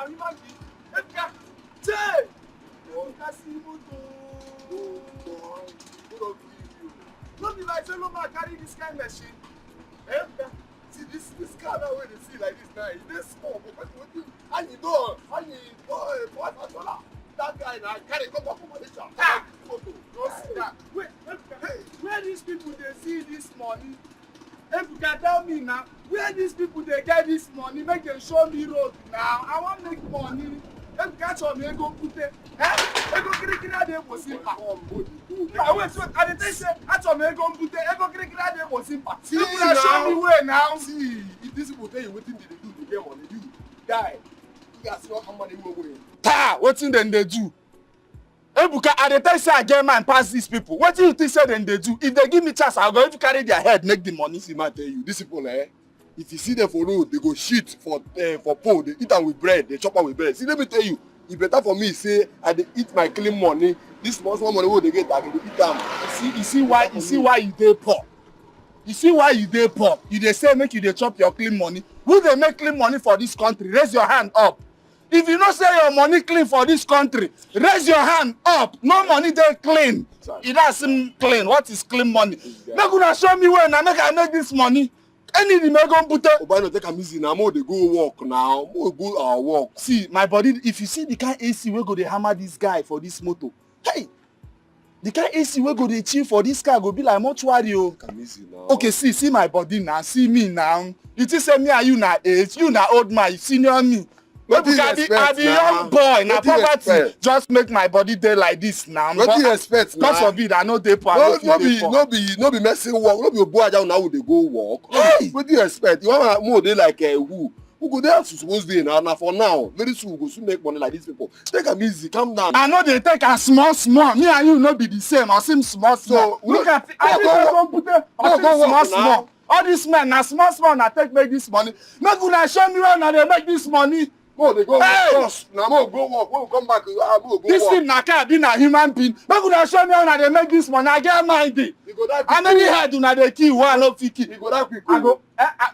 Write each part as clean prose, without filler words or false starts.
now, human being. Hey! Oh, that's evil too. Not be like fellow man carry this kind of machine. See this car now where they see like this now, it's small. And you know, that guy now carry come up from Malaysia. Don't see that. Wait, where these people they see this money? If you can tell me now, where these people they get this money, make them show me road now. I want to make money. If you catch on me, go put it. I go cricket there was simple. Wait, I didn't say catch on me, go put it. I go cricket there was simple. See, show me where now. See, if these people tell you what thing they do to get money, you die. You guys know how money will go in. Ta, what thing then they do? Ebuka, I dey tell say I get man pass these people. What do you think say then they do? If they give me chance, I'll go to carry their head, make the money. See, man, tell you, these people, if you see them for road, they go shit for pole. They eat them with bread. They chop them with bread. See, let me tell you, it better for me say I dey eat my clean money. This small money what they get, I can eat them. You see why you dey poor. You see why you dey poor. You dey say make you dey chop your clean money. Who dey make clean money for this country? Raise your hand up. If you don't say your money clean for this country, raise your hand up. No money they clean. It doesn't clean. What is clean money? Make una show me where now make I make this money. Anything make go put it. Obano take am easy now. More they go work now. More go our work. See my body. If you see the kind AC we go they hammer this guy for this motor. Hey, the kind AC we go they chill for this car go be like mortuary. Okay, see my body now. See me now. You just say me and you na age. You na old man. You senior me. I be young boy, now poverty just make my body day like this now. What do you expect now? God forbid, I know they poor. No be messing work. No be a boy now would they go work. Hey! What do you expect? You want more day like who? Who go there to supposed to be now? Now for now, very soon we go soon make money like these people. Take am easy, calm down. I know they take a small. Me and you not be the same. I seem small. So look at it. I don't put it. I small. All these men now small. Now take make this money. Make una show me where now they make this money. Go, they go work. Now more go work. When we come back, go this work. Thing na car be na human being. Make una show me how they make this money. I get mind it. How many head una dey kill? One no fit kill. You go that quick. I go.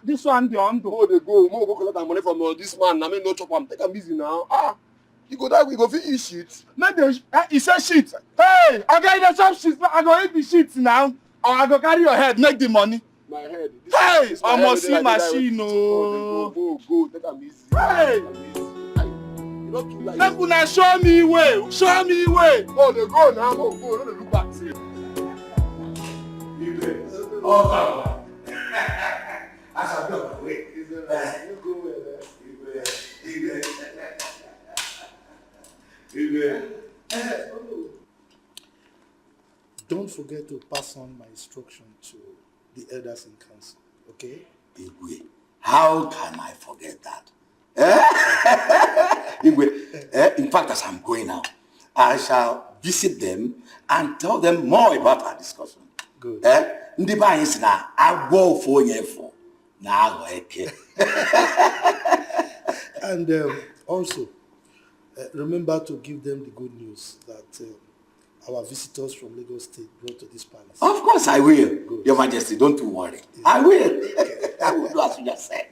This one the on. More they go. More go collect money from this man. Na me no chop am. Take am easy now. You go that quick. Go fit eat shit. Make the he say shit. Hey, okay, the chop shit. I go eat the shit now. Or I go carry your head. Make the money. My head. Hey, I must see machine. Go. Take am easy. Hey. Make una show me way. Show me way. Oh, they go now. Go. Don't look back. See. Oh, I shall go away. You go away. Don't forget to pass on my instruction to the elders in council. Okay? Igwe, how can I forget that? Igwe, in fact, as I'm going now, I shall visit them and tell them more about our discussion. Good. Ndị ba anyị si na agwọ ofu onye efu na aghọ eke. And also, remember to give them the good news that our visitors from Lagos State brought to this palace. Of course I will. Good. Your Majesty, don't you worry. Yeah. I will. I will do as you just said.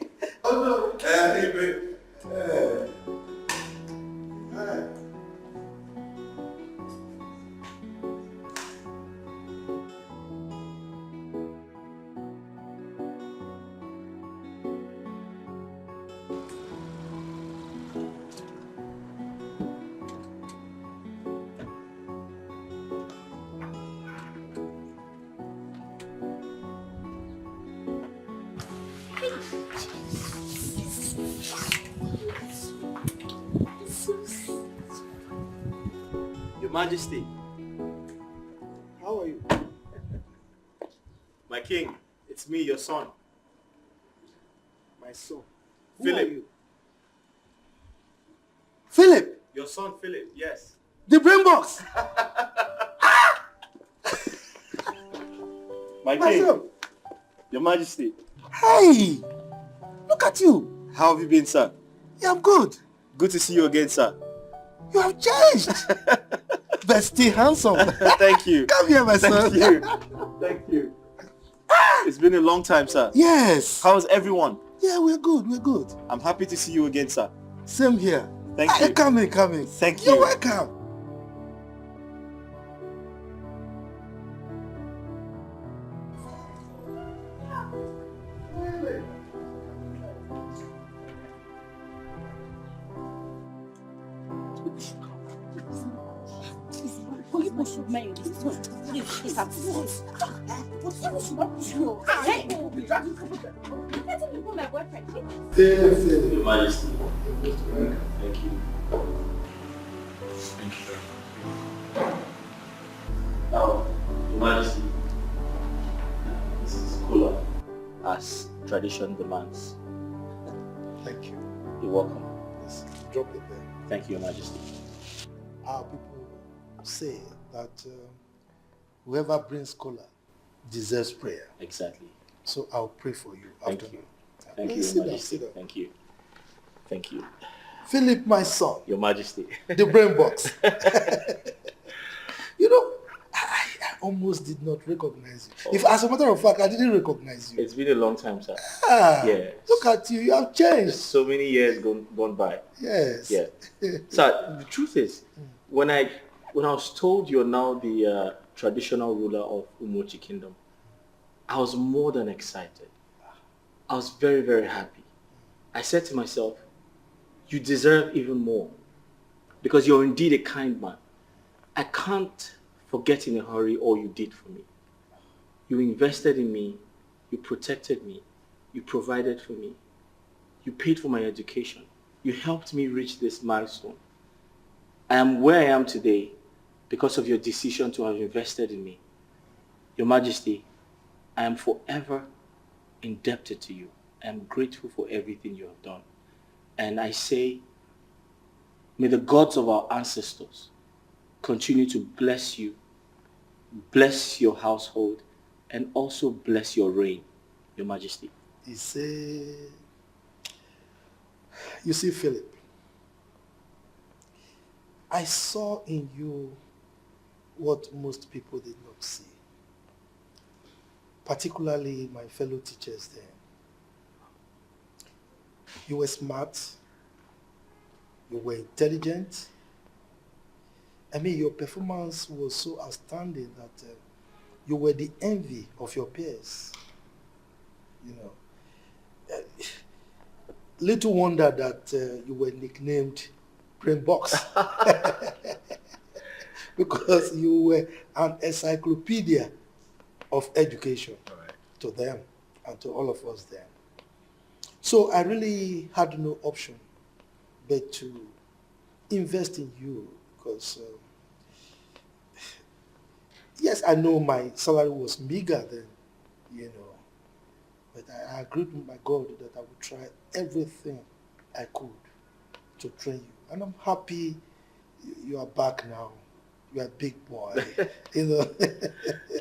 Oh no. Your Majesty. How are you? My king, it's me, your son. My son. Who Philip. are you? Philip! Your son, Philip, yes. The brain box! My Myself. king, your Majesty. Hey! Look at you! How have you been, sir? Yeah, I'm good. Good to see you again, sir. You have changed! But still handsome. Thank you. Come here, my son. Thank you. Thank you. It's been a long time, sir. Yes. How's everyone? Yeah, we're good. I'm happy to see you again, sir. Same here. Thank you. Come in. Thank You're you. welcome. Your Majesty. Thank you. Thank you. Now, Your Majesty, this is cooler, as tradition demands. Thank you. You're welcome. Yes, drop it there. Thank you, Your Majesty. Our people say that whoever brings cola deserves prayer. Exactly. So I'll pray for you Thank after you. now. Thank you, Sit Your down, Majesty. sit down. Thank you. Thank you. Philip, my son, Your Majesty. the brain box. You know, I almost did not recognize you. If, as a matter of fact, I didn't recognize you. It's been a long time, sir. Yes. Look at you. You have changed. So many years gone by. Yes. Yeah. So the truth is, when I was told you're now the traditional ruler of Umochi Kingdom, I was more than excited. I was very, very happy. I said to myself, you deserve even more, because you're indeed a kind man. I can't forget in a hurry all you did for me. You invested in me, you protected me, you provided for me, you paid for my education, you helped me reach this milestone. I am where I am today because of your decision to have invested in me. Your Majesty, I am forever indebted to you. I am grateful for everything you have done. And I say, may the gods of our ancestors continue to bless you, bless your household, and also bless your reign, Your Majesty. You see, Philip, I saw in you what most people did not see, particularly my fellow teachers there. You were smart, you were intelligent. I mean, your performance was so outstanding that you were the envy of your peers. You know, little wonder that you were nicknamed Brain Box. Because you were an encyclopedia of education to them and to all of us there. So I really had no option but to invest in you, because yes, I know my salary was meager then, you know, but I agreed with my God that I would try everything I could to train you. And I'm happy you are back now. You are a big boy, you know.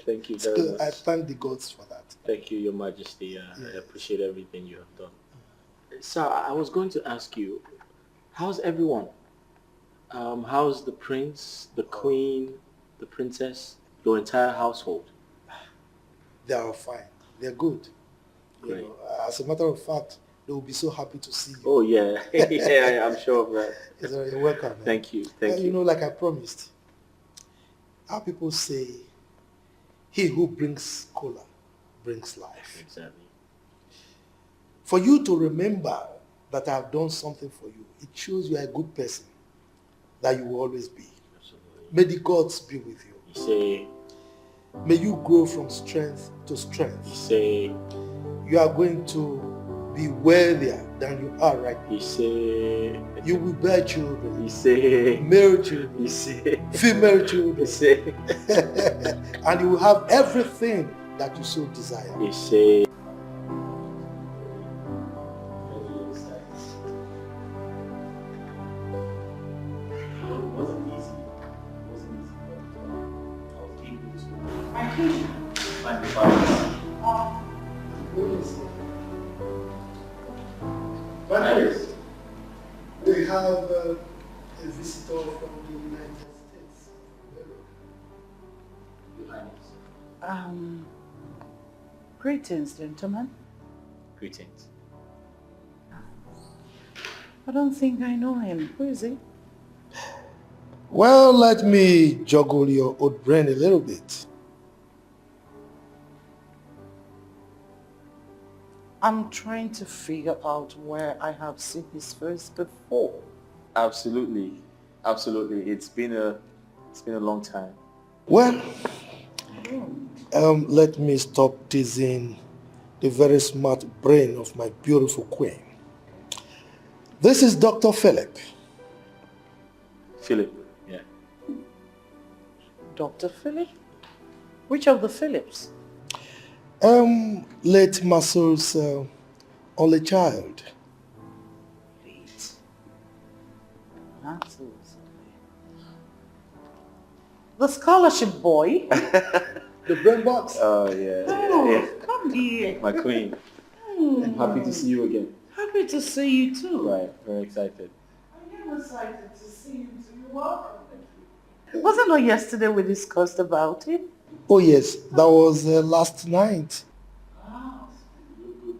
Thank you very much. I thank the gods for that. Thank you, Your Majesty. I appreciate everything you have done. Sir, I was going to ask you, how's everyone? How's the prince, the queen, the princess, your entire household? They are fine. They're good. You know, as a matter of fact, they will be so happy to see you. Oh, yeah. Yeah, I'm sure of that. You're welcome. Man. Thank you. Thank you. You know, like I promised, our people say, he who brings cola brings life. Exactly. For you to remember that I have done something for you, it shows you are a good person, that you will always be. Absolutely. May the gods be with you. You say, may you grow from strength to strength. You say, you are going to be wealthier than you are right now. You say, you will bear children. You say, male children. You say, female children. You say, and you will have everything that you so desire. You say. We have a visitor from the United States. Greetings, gentlemen. Greetings. I don't think I know him. Who is he? Well, let me juggle your old brain a little bit. I'm trying to figure out where I have seen his face before. Absolutely. Absolutely. It's been a long time. Well, let me stop teasing the very smart brain of my beautiful queen. This is Dr. Philip. Philip, yeah. Dr. Philip? Which of the Philips? Late Masul's only child. Late. Masul's. The scholarship boy? The brain box. Oh, yeah. Oh, yeah. come here. My queen. I'm happy to see you again. Happy to see you too. Right, very excited. I am excited to see you too. You're welcome. Wasn't it yesterday we discussed about it? Oh yes, that was last night. Wow. You look good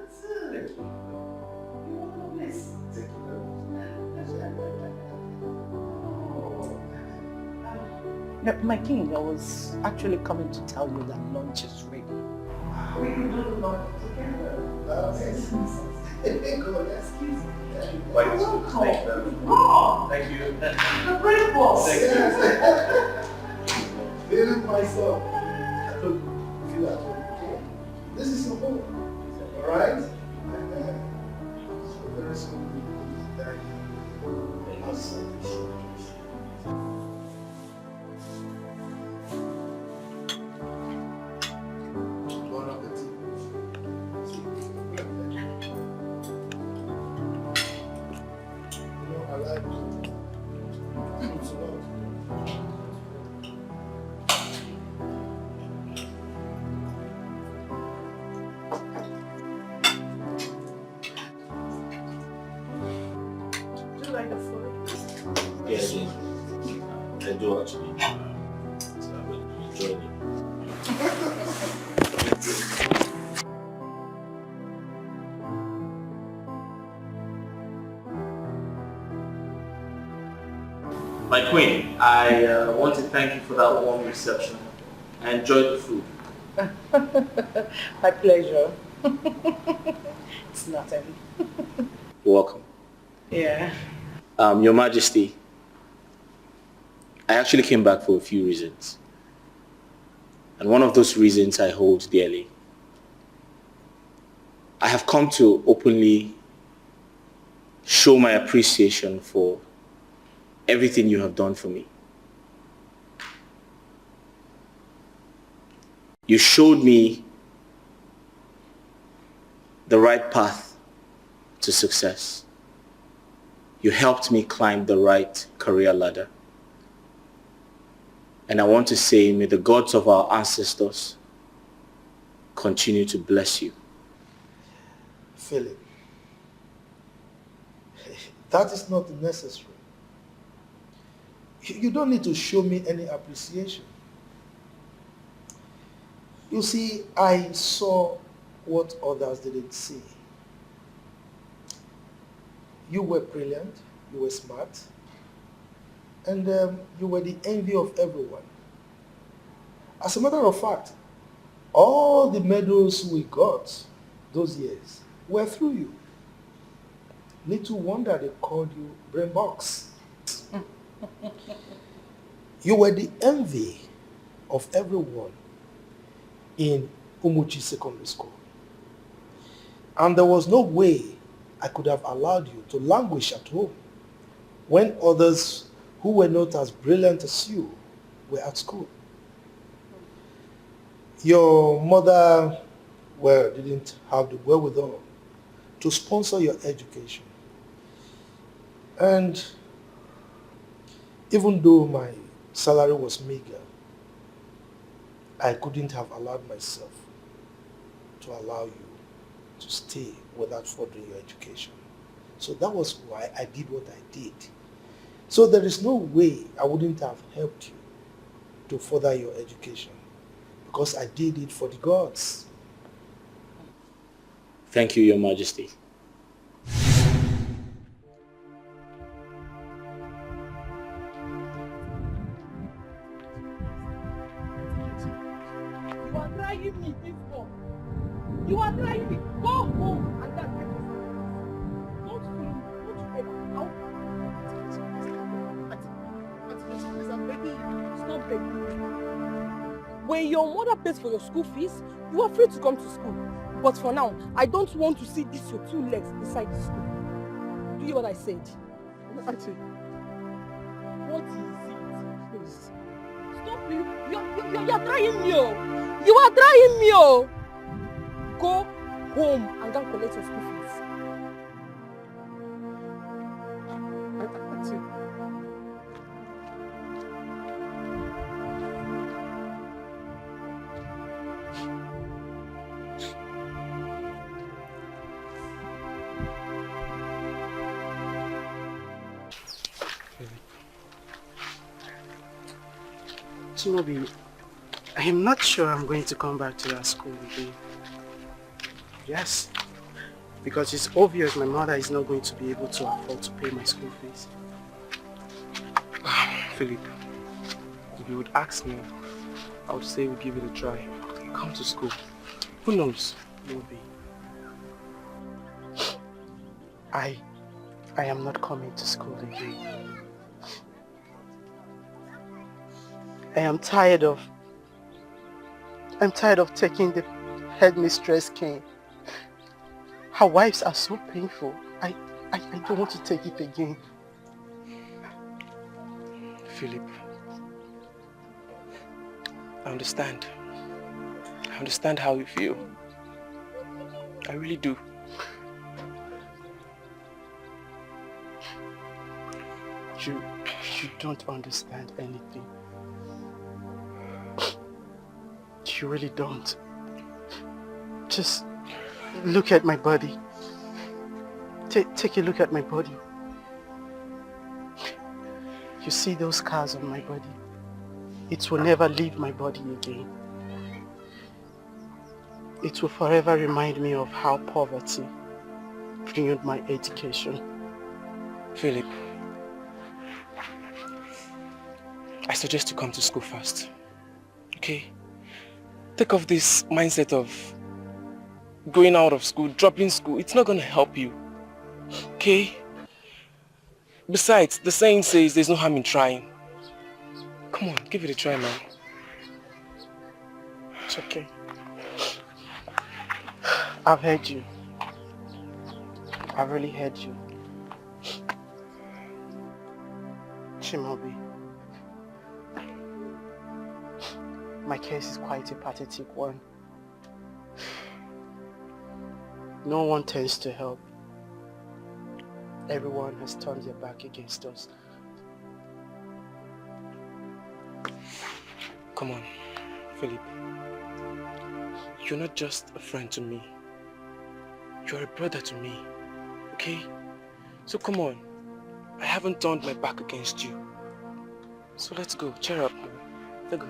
too. You want to miss? My king, I was actually coming to tell you that lunch is ready. We can do the lunch together. Good, excuse me. Thank you. The brain boss. Feeling myself. Feel that way. This is your home. Alright? So very soon we will be there. Bon appetit. You know, I like fruits a lot. Do you like the food? Yes, I do actually. So I will enjoy it. My queen, I want to thank you for that warm reception. I enjoyed the food. My pleasure. It's nothing. You're welcome. Yeah. Your Majesty, I actually came back for a few reasons. And one of those reasons I hold dearly. I have come to openly show my appreciation for everything you have done for me. You showed me the right path to success. You helped me climb the right career ladder. And I want to say, may the gods of our ancestors continue to bless you. Philip, that is not necessary. You don't need to show me any appreciation. You see, I saw what others didn't see. You were brilliant, you were smart, and you were the envy of everyone. As a matter of fact, all the medals we got those years were through you. Little wonder they called you Brain Box. You were the envy of everyone in Umuchi Secondary School. And there was no way I could have allowed you to languish at home when others who were not as brilliant as you were at school. Your mother, well, didn't have the wherewithal to sponsor your education. And even though my salary was meager, I couldn't have allowed myself to allow you to stay without furthering your education. So that was why I did what I did. So there is no way I wouldn't have helped you to further your education, because I did it for the gods. Thank you, Your Majesty. trying me this one. You are trying me. Go home and that's it. Don't feel me. Don't you ever. Please, I'm begging you. Stop begging me. When your mother pays for your school fees, you are free to come to school. But for now, I don't want to see this your two legs inside the school. Do you hear what I said? Auntie, what is it? Please. Stop you. You're trying me. Oh. You are trying me. Oh. Go home and go and collect your school fees. Auntie. Chimobi, I am not sure I'm going to come back to that school again. Yes, because it's obvious my mother is not going to be able to afford to pay my school fees. Philip, if you would ask me, I would say we'll give it a try. Come to school. Who knows? Chimobi, I am not coming to school again. I'm tired of taking the headmistress cane. Her wives are so painful. I don't want to take it again. Philip, I understand. I understand how you feel. I really do. You don't understand anything. You really don't. Just look at my body. Take a look at my body. You see those scars on my body? It will never leave my body again. It will forever remind me of how poverty ruined my education. Philip, I suggest you come to school first. Okay? Take off this mindset of going out of school, dropping school. It's not going to help you. Okay? Besides, the saying says there's no harm in trying. Come on, give it a try, man. It's okay. I've heard you. I've really heard you. Chimobi, my case is quite a pathetic one. No one tends to help. Everyone has turned their back against us. Come on, Philip. You're not just a friend to me. You're a brother to me, okay? So come on. I haven't turned my back against you. So let's go. Cheer up. Let's go.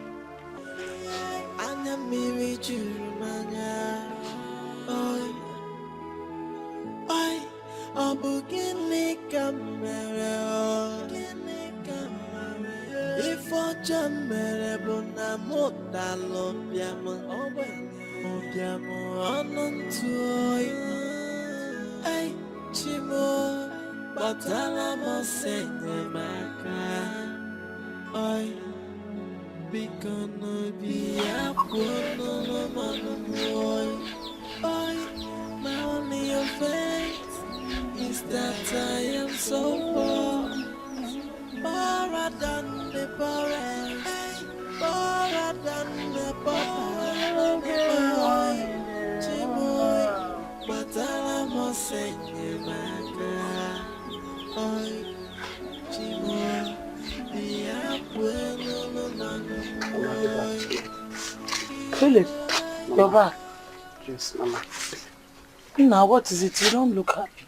My only offense is that I am so poor, poorer than the poorest, poorer than the poor. But I must say, Philip, you're back. Yes, Mama. Now, what is it? You don't look happy.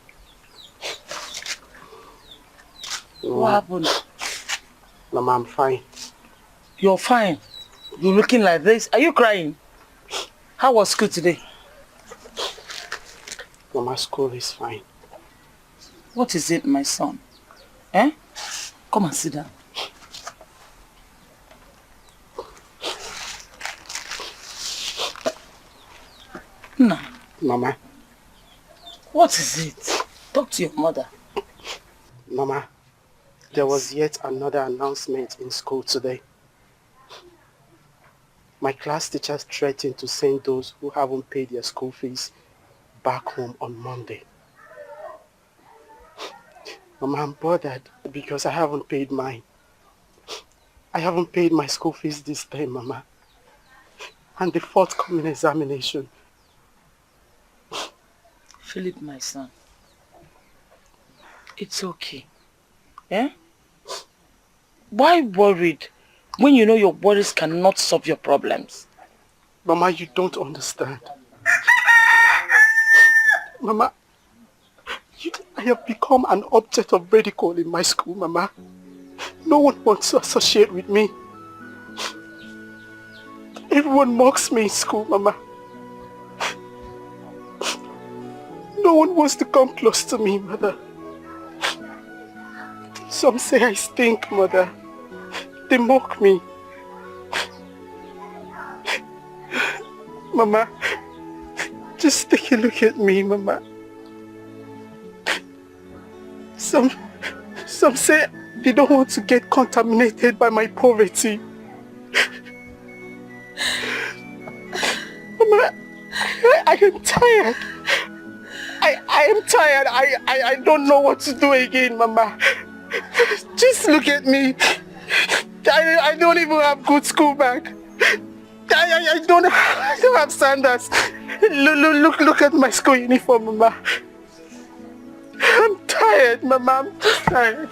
What happened? Mama, I'm fine. You're fine. You're looking like this. Are you crying? How was school today? Mama, school is fine. What is it, my son? Eh? Come and sit down. No. Mama. What is it? Talk to your mother. Mama, there was yet another announcement in school today. My class teachers threatened to send those who haven't paid their school fees back home on Monday. Mama, I'm bothered because I haven't paid mine. I haven't paid my school fees this time, Mama. And the forthcoming examination. Philip, my son. It's okay. Eh? Why worried when you know your worries cannot solve your problems? Mama, you don't understand. Mama, I have become an object of ridicule in my school, Mama. No one wants to associate with me. Everyone mocks me in school, Mama. No one wants to come close to me, Mother. Some say I stink, Mother. They mock me. Mama, just take a look at me, Mama. Some say they don't want to get contaminated by my poverty. Mama, I am tired. I am tired. I don't know what to do again, Mama. Just look at me. I don't even have good school bag. I don't have sandals. Look at my school uniform, Mama. I'm tired, Mama. I'm just tired.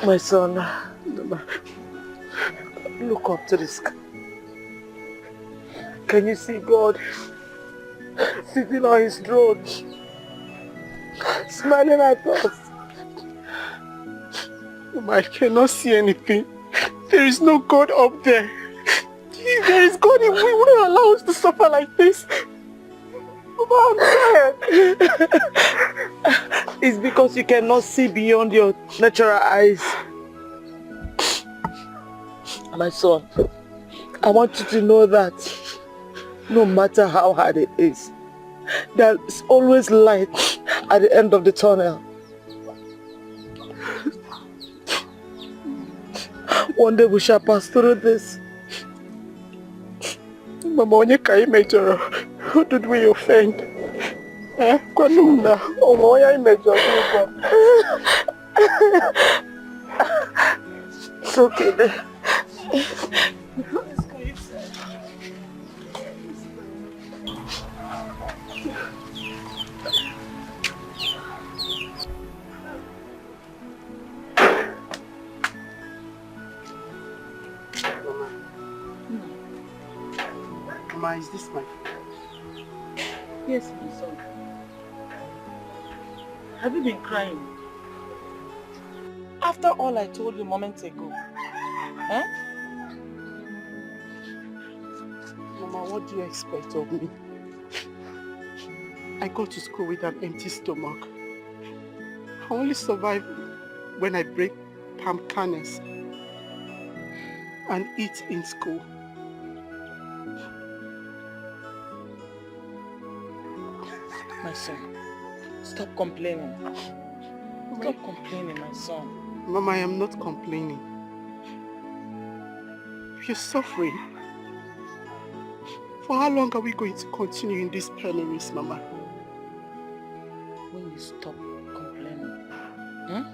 My son, look up to the sky. Can you see God sitting on his throne, smiling at us? Mama, I cannot see anything. There is no God up there. If there is God, he wouldn't allow us to suffer like this. Mama, I'm tired. It's because you cannot see beyond your natural eyes. My son, I want you to know that no matter how hard it is, there's always light at the end of the tunnel. One day we shall pass through this. Mama, who did we offend? It's okay then. Mama, is this my... Yes, my son. Have you been crying? After all I told you moments ago. Eh? Mama, what do you expect of me? I go to school with an empty stomach. I only survive when I break palm kernels and eat in school. My son, stop complaining. Stop complaining, my son. Mama, I am not complaining. You're suffering. For how long are we going to continue in this penuries, Mama? When you stop complaining,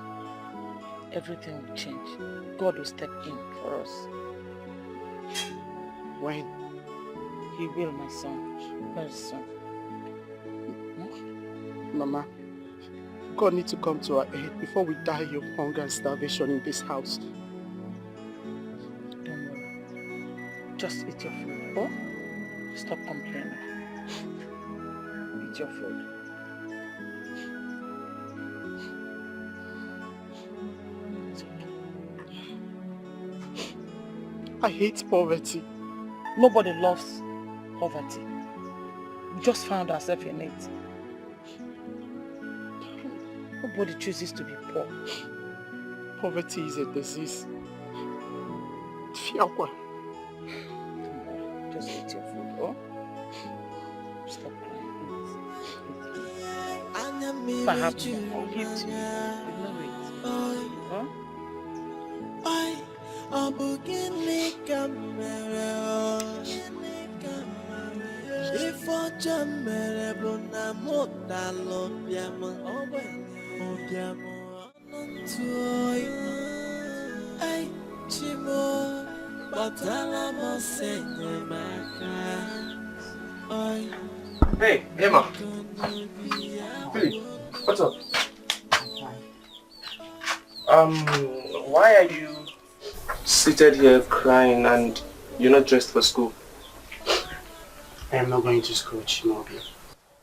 everything will change. God will step in for us. When? He will, my son. Very soon. Mama, God needs to come to our aid before we die of hunger and starvation in this house. Don't worry. Just eat your food, oh? Stop complaining. Eat your food. It's okay. I hate poverty. Nobody loves poverty. We just found ourselves in it. Nobody chooses to be poor. Poverty is a disease. Fiakwa. Just eat your food, oh? Stop crying, please. If I have to, I'll give to you. Ignore it. Huh? Hey, Emma. Philip, what's up? Why are you seated here crying and you're not dressed for school? I am not going to school, Chimobi.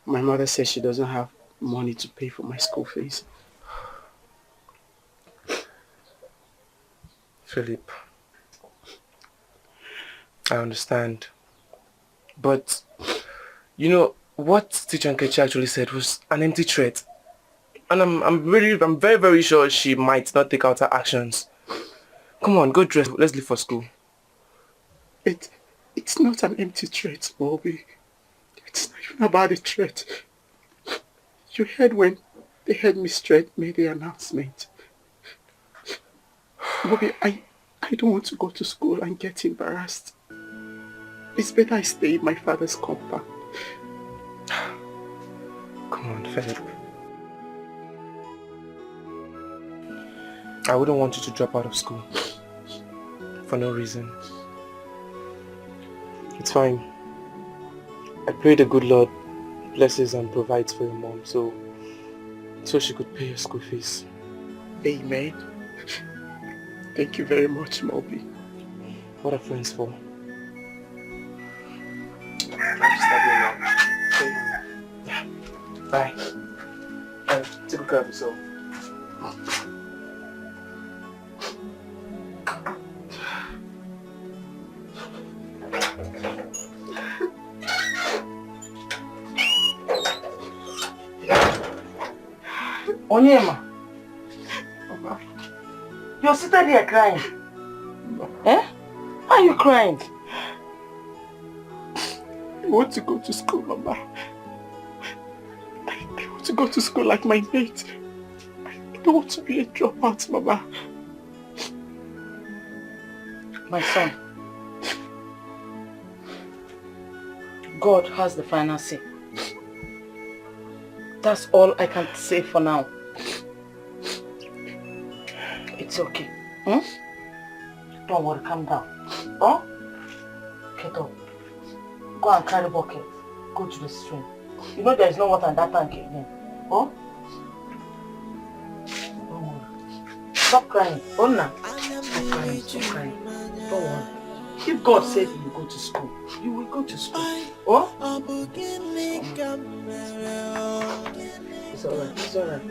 My mother says she doesn't have money to pay for my school fees. Philip, I understand. But, you know, what Teacher Nkechi actually said was an empty threat. And I'm very, very sure she might not take out her actions. Come on, go dress. Let's leave for school. It's not an empty threat, Bobby. It's not even about a threat. You heard when the headmistress made the announcement. Bobby, I don't want to go to school and get embarrassed. It's better I stay in my father's compound. Come on, Philip. I wouldn't want you to drop out of school. For no reason. It's fine. I pray the good Lord blesses and provides for your mom so she could pay your school fees. Amen. Thank you very much, Moby. What are friends for? Yeah. Bye. And take good care of yourself. Onyema, you're sitting here crying. Eh? Why are you crying? I want to go to school, Mama. I want to go to school like my mate. I don't want to be a dropout, Mama. My son, God has the final say. That's all I can say for now. It's okay. Don't worry, calm down. Oh? Get up. Go and carry bucket. Go to the stream. You know there is no water in that tank again. Oh? Don't worry. Stop crying. Oh, no. Stop crying. Stop crying. Don't worry. If God said you will go to school, you will go to school. Oh? It's alright. It's alright.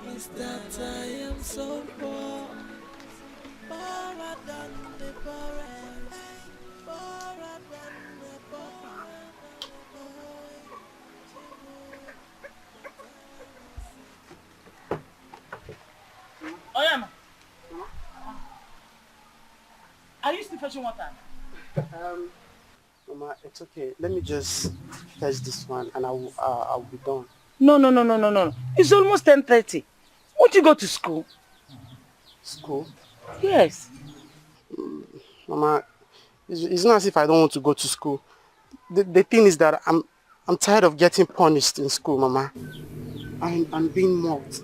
Is that I am so poor, poorer than the poorest, poorer than the poor. Oyama, are you still fetching water? Mama, it's okay. Let me just fetch this one and I'll be done. No. It's almost 10:30. Won't you go to school? School? Yes. Mama, it's not as if I don't want to go to school. The thing is that I'm tired of getting punished in school, Mama. I'm being mocked.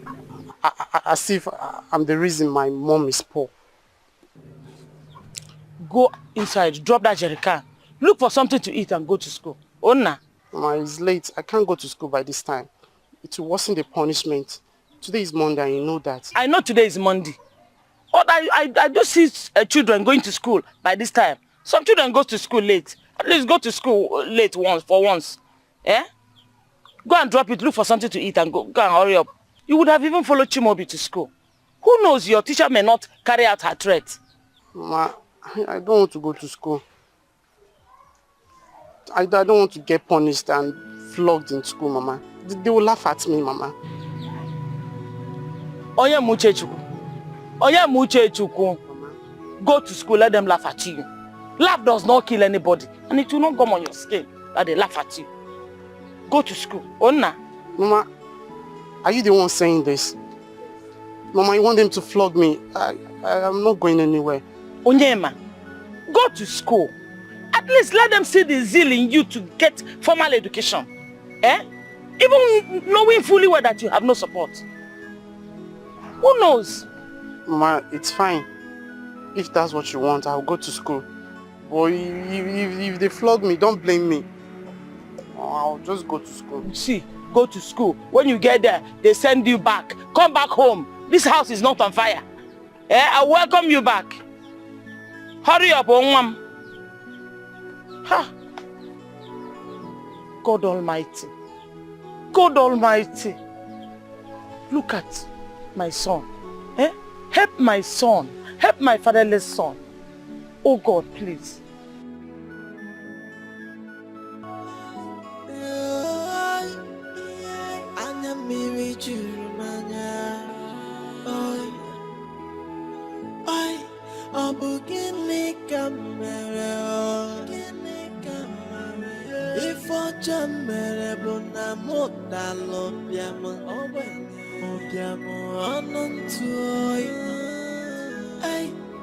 As if I'm the reason my mom is poor. Go inside, drop that jerrycan. Look for something to eat and go to school. Onna. Mama, it's late. I can't go to school by this time. it will worsen the punishment. Today is Monday and you know that. I know today is Monday. But I do see children going to school by this time. Some children go to school late. At least go to school late once. Eh? Go and drop it, look for something to eat and go and hurry up. You would have even followed Chimobi to school. Who knows, your teacher may not carry out her threat. Mama, I don't want to go to school. I don't want to get punished and flogged in school, Mama. They will laugh at me, Mama. Oye Muchechukwu. Go to school, let them laugh at you. Laugh does not kill anybody. And it will not come on your skin that they laugh at you. Go to school. Onna. Mama, are you the one saying this? Mama, you want them to flog me? I'm not going anywhere. Onyema, go to school. At least let them see the zeal in you to get formal education. Eh? Even knowing fully well that you have no support. Who knows? Mama, it's fine. If that's what you want, I'll go to school. But if they flog me, don't blame me. I'll just go to school. See, go to school. When you get there, they send you back. Come back home. This house is not on fire. Eh? I welcome you back. Hurry up, Onwam. Ha! God Almighty. God Almighty. Look at my son. Eh? Help my son. Help my fatherless son. Oh God, please.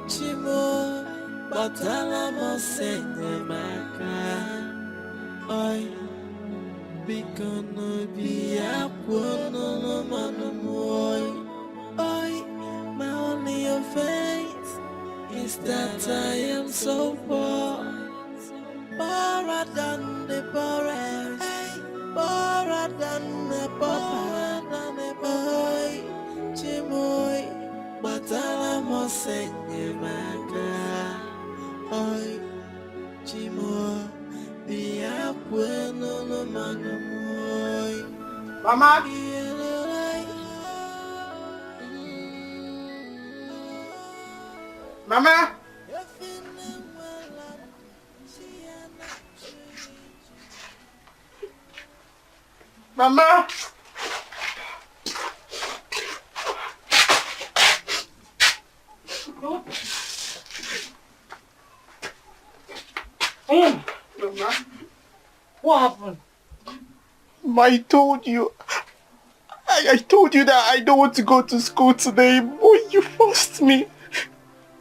Chimo, batala mo senye maka. Oi, bikono biya puno no manu moi. Oi, my only offense is that I am so poor, poorer than the poorest, poorer than the poor. Oi, Chimo, batala mo senye maka. Oi, Chimo, biya puno no manu moi. Mama! Mama! Mama! Mama, what happened? I told you. I told you that I don't want to go to school today, but you forced me.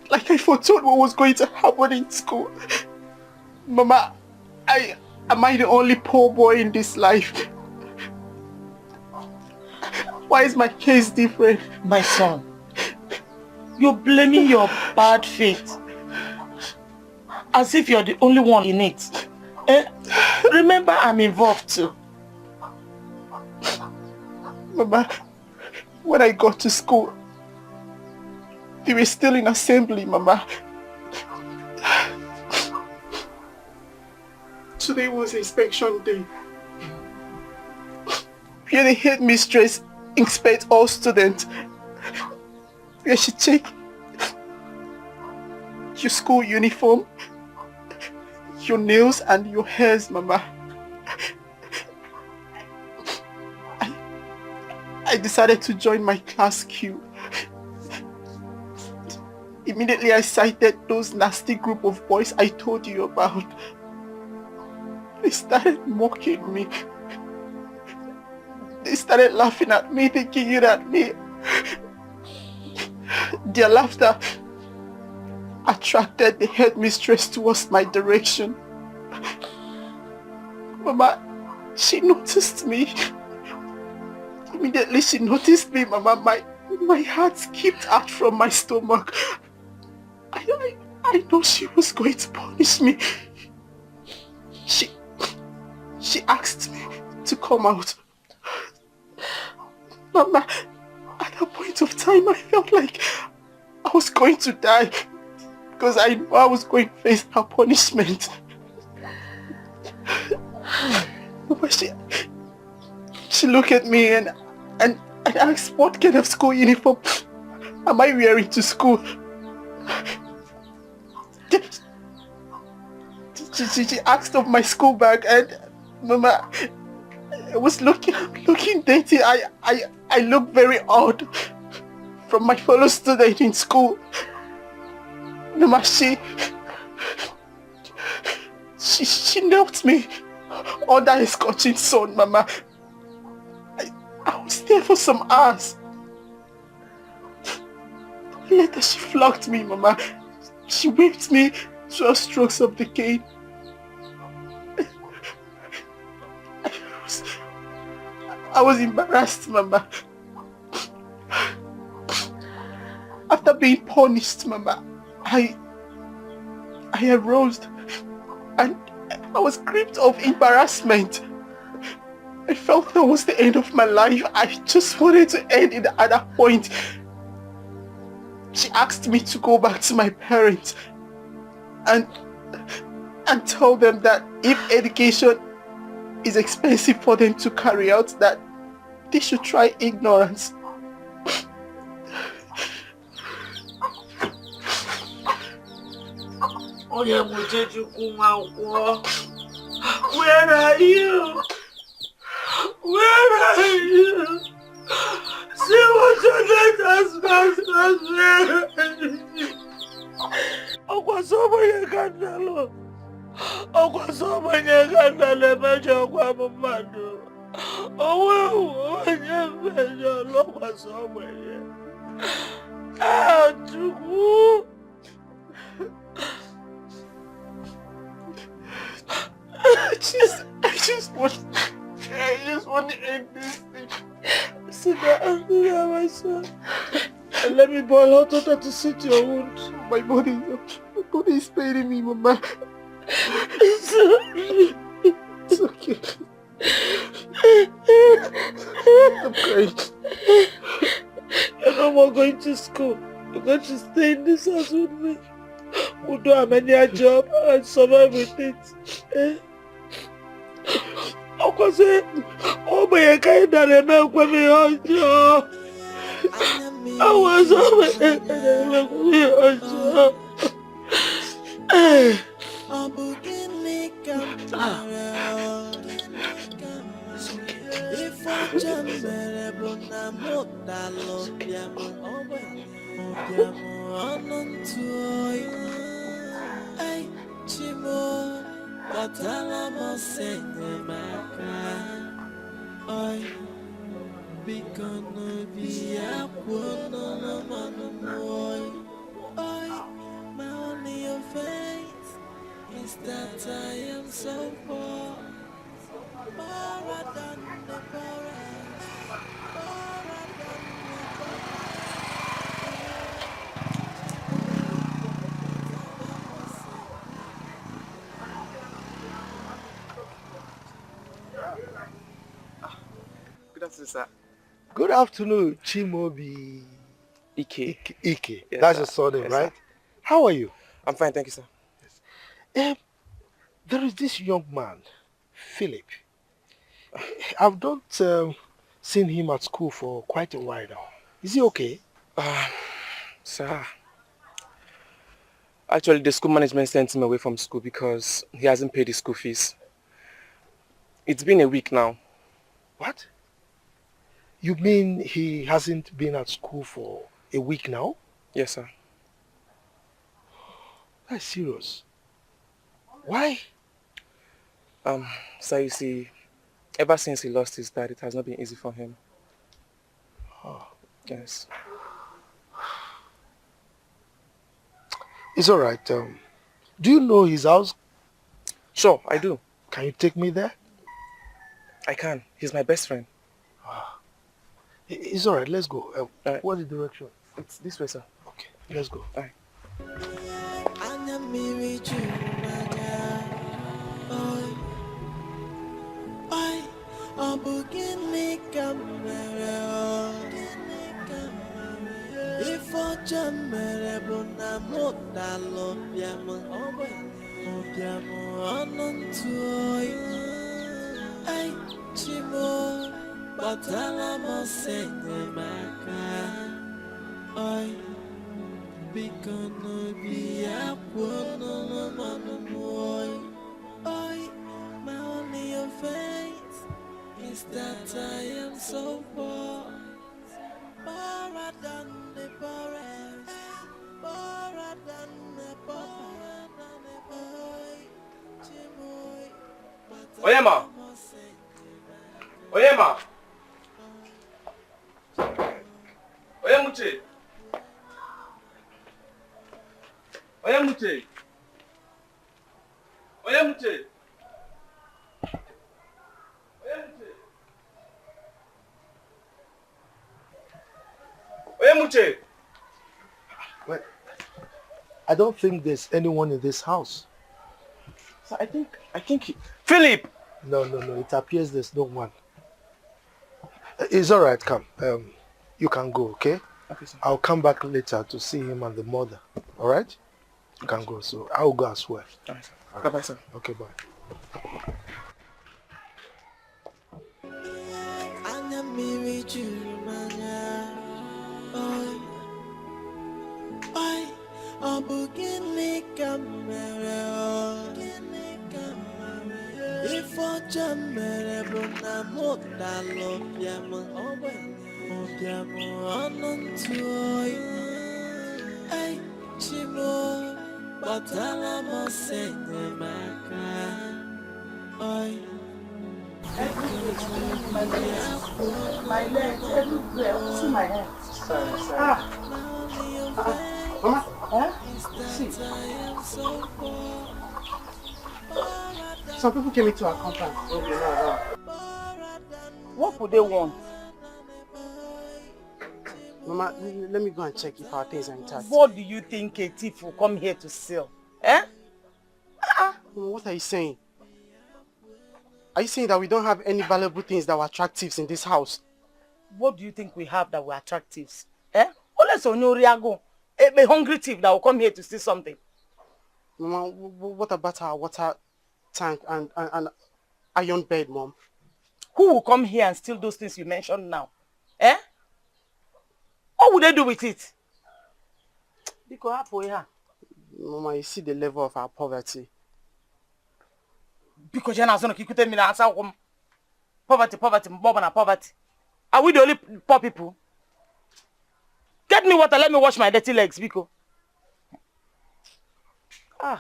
Like I foretold what was going to happen in school. Mama, am I the only poor boy in this life? Why is my case different? My son, you're blaming your bad fate as if you're the only one in it. Remember, I'm involved too. Mama, when I got to school, they were still in assembly, Mama. Today was inspection day. Where the headmistress inspects all students. Where she checks your school uniform, your nails and your hairs, Mama. I decided to join my class queue. Immediately I sighted those nasty group of boys I told you about. They started mocking me. They started laughing at me, thinking at me. Their laughter attracted the headmistress towards my direction. Mama, she noticed me. Immediately she noticed me, Mama. My heart skipped out from my stomach. I know she was going to punish me. She asked me to come out. Mama, at that point of time, I felt like I was going to die because I knew I was going to face her punishment. Mama, she looked at me and asked, what kind of school uniform am I wearing to school? She asked of my school bag, and Mama, I was looking dainty. I look very odd from my fellow student in school. Mama, she knelt me under a scorching sun, Mama. I was there for some hours. Later, she flogged me, Mama. She whipped me 12 strokes of the cane. I was embarrassed, Mama. After being punished, Mama, I arose and I was gripped of embarrassment. I felt that was the end of my life. I just wanted to end it at that point. She asked me to go back to my parents and tell them that if education is expensive for them to carry out, that they should try ignorance. Where are you? Where are you? See what your letters must. I just want to end this thing. Sit down, my son. And let me boil hot water to soothe your wound. My body is paining me, Mama. It's okay. I'm crying. You're no more going to school. You're going to stay in this house with me. We'll do a many job and survive with it. Oh my God, I was over my only offense is that I am so poor, poorer than the poorest, poorer than Good afternoon, sir. Good afternoon, Chimobi. Ike. Ike. Yes, That's sir. your surname, Yes, right? sir. How are you? I'm fine, thank you, sir. There is this young man, Philip. I've not seen him at school for quite a while now. Is he okay? Sir, actually the school management sent him away from school because he hasn't paid his school fees. It's been a week now. What? You mean he hasn't been at school for a week now? Yes, sir. That's serious. Why? Sir, you see, ever since he lost his dad, it has not been easy for him. Oh. Yes. It's alright. Do you know his house? Sure, I do. Can you take me there? I can. He's my best friend. It's alright, let's go. What's the direction? It's this way, sir. Okay, let's go. Alright. mere bụ na mụ dalụ bịamụ bịamụ ọnụ ntụ oyi ai chimo kpọtara m ọsọ enyemaka oyi biko n'obi ya kwuo n'ọnụ m oyi oyi my only offense is that I am so poor poorer than the poorest, poorer than the poor. Oyema! Oyema! Oyemuche! Oyemuche! Oyemuche! Oyemuche! Well, I don't think there's anyone in this house. So I think Philip! No, it appears there's no one. It's all right, come. You can go, okay? Okay, sir. I'll come back later to see him and the mother, all right? You can go, so I'll go as well. All right, sir. All right. Bye-bye, sir. Okay, bye. My legs everywhere. See my hands. Sorry. Mama? Huh? See. Some people came into our compound. What would they want? Mama, let me go and check if our things are intact. What do you think a thief will come here to sell? Eh? Mama, what are you saying? Are you saying that we don't have any valuable things that will attract thieves in this house? What do you think we have that will attract thieves? Eh? Unless on your Riago, a hungry thief that will come here to steal something. Mama, what about our water tank and iron bed, Mom? Who will come here and steal those things you mentioned now? Eh? What would they do with it? Mama, you see the level of our poverty. Because you're not going to keep me now. Poverty, poverty. Are we the only poor people? Get me water, let me wash my dirty legs, Biko. Yeah.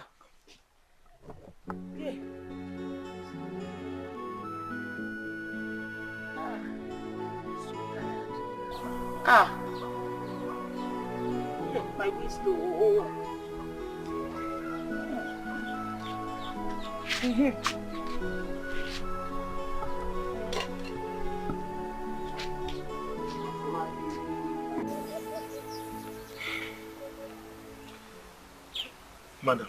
My waist too. Madam,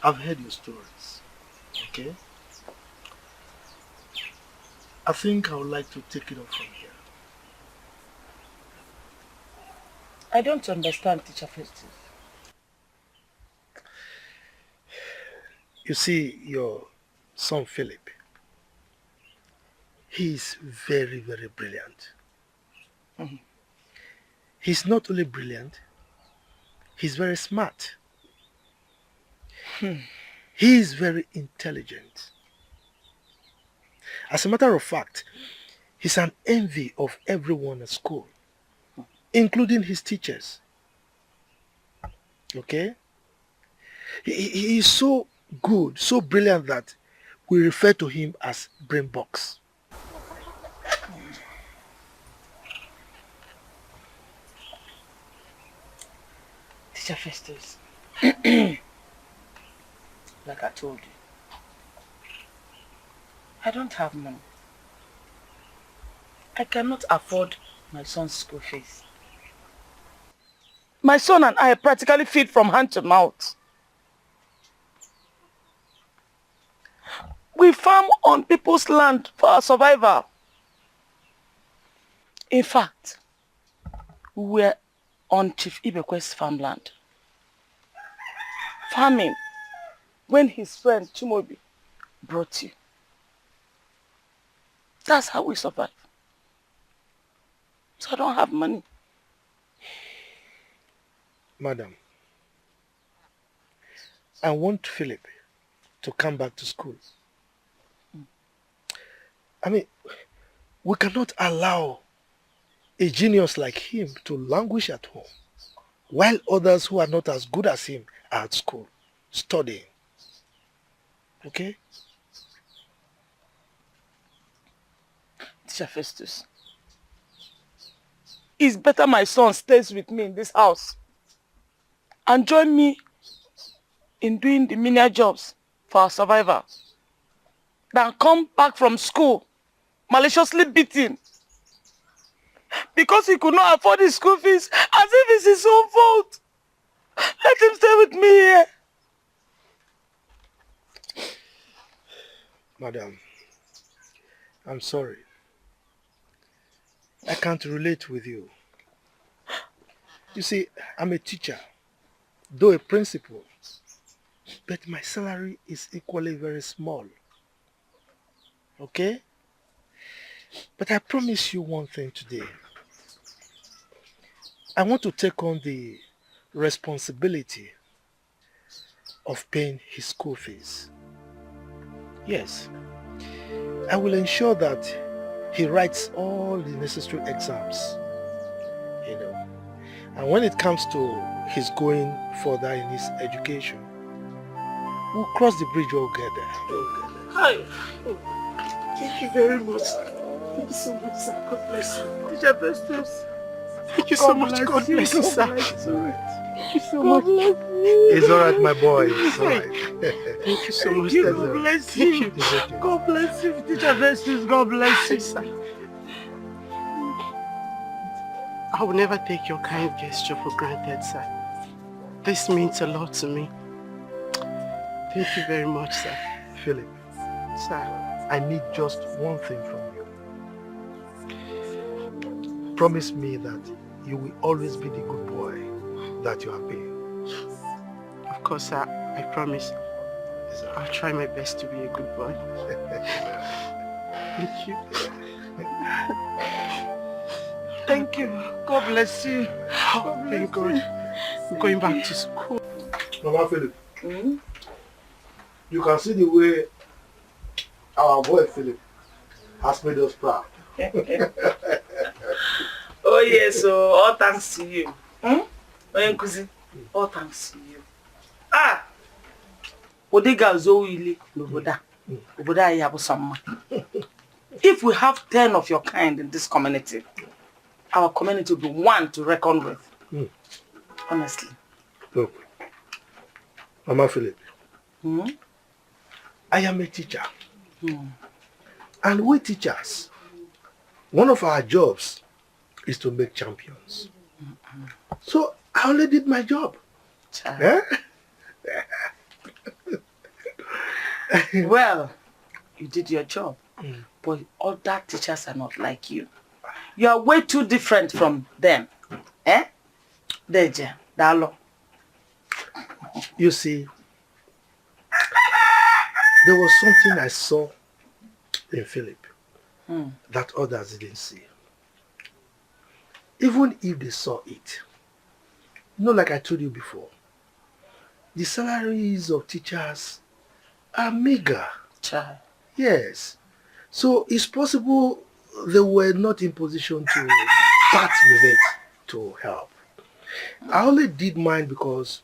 I've heard your stories, okay? I think I would like to take it up from here. I don't understand, Teacher Festus. You see, your son Philip, he is very, very brilliant. Mm-hmm. He's not only brilliant, he's very smart. He is very intelligent. As a matter of fact, he's an envy of everyone at school, including his teachers. Okay? He is so good, so brilliant that we refer to him as brain box. Teacher Festus, like I told you, I don't have money. I cannot afford my son's school fees. My son and I practically feed from hand to mouth. We farm on people's land for our survival. In fact, we were on Chief Ibekwe's farmland, farming, when his friend Chimobi brought you. That's how we survive. So I don't have money. Madam, I want Philip to come back to school. I mean, we cannot allow a genius like him to languish at home, while others who are not as good as him are at school, studying. Okay? Teacher Festus, it's better my son stays with me in this house and join me in doing the menial jobs for our survival than come back from school maliciously beaten because he could not afford his school fees as if it's his own fault. Let him stay with me here. Madam, I'm sorry. I can't relate with you. You see, I'm a teacher, though a principal, but my salary is equally very small. Okay? But I promise you one thing today. I want to take on the responsibility of paying his school fees. Yes, I will ensure that he writes all the necessary exams, and when it comes to his going further in his education, we'll cross the bridge together. Hi. Thank you very much. Thank you so much, sir. God bless you. Teacher Festus. Thank you so much. God bless you, sir. It's alright. Thank you so much. It's alright, my boy. It's alright. Thank you so much. God bless you. God bless you, Teacher Festus. God bless you, sir. I will never take your kind gesture for granted, sir. This means a lot to me. Thank you very much, sir. Philip, Sir, I need just one thing from you. Promise me that you will always be the good boy that you have been. of course, sir, I promise. I'll try my best to be a good boy. Thank you. Thank you. God bless you. Oh, thank God. I'm going back to school. Mama Philip, you can see the way our boy Philip has made us proud. Oh yes, so all thanks to you. All thanks to you. Ah! Odega Zoili Noboda. Oboda Yabusama. If we have 10 of your kind in this community, our community will be one to reckon with. Honestly. Look, Mama Philip, I am a teacher. And we teachers, one of our jobs is to make champions. So I only did my job. Eh? Well, you did your job, but other teachers are not like you. You are way too different from them. Eh? Deje, Dalo. You see, there was something I saw in Philip that others didn't see. Even if they saw it, like I told you before, the salaries of teachers are meager. Child. Yes. So it's possible they were not in position to part with it to help. I only did mine because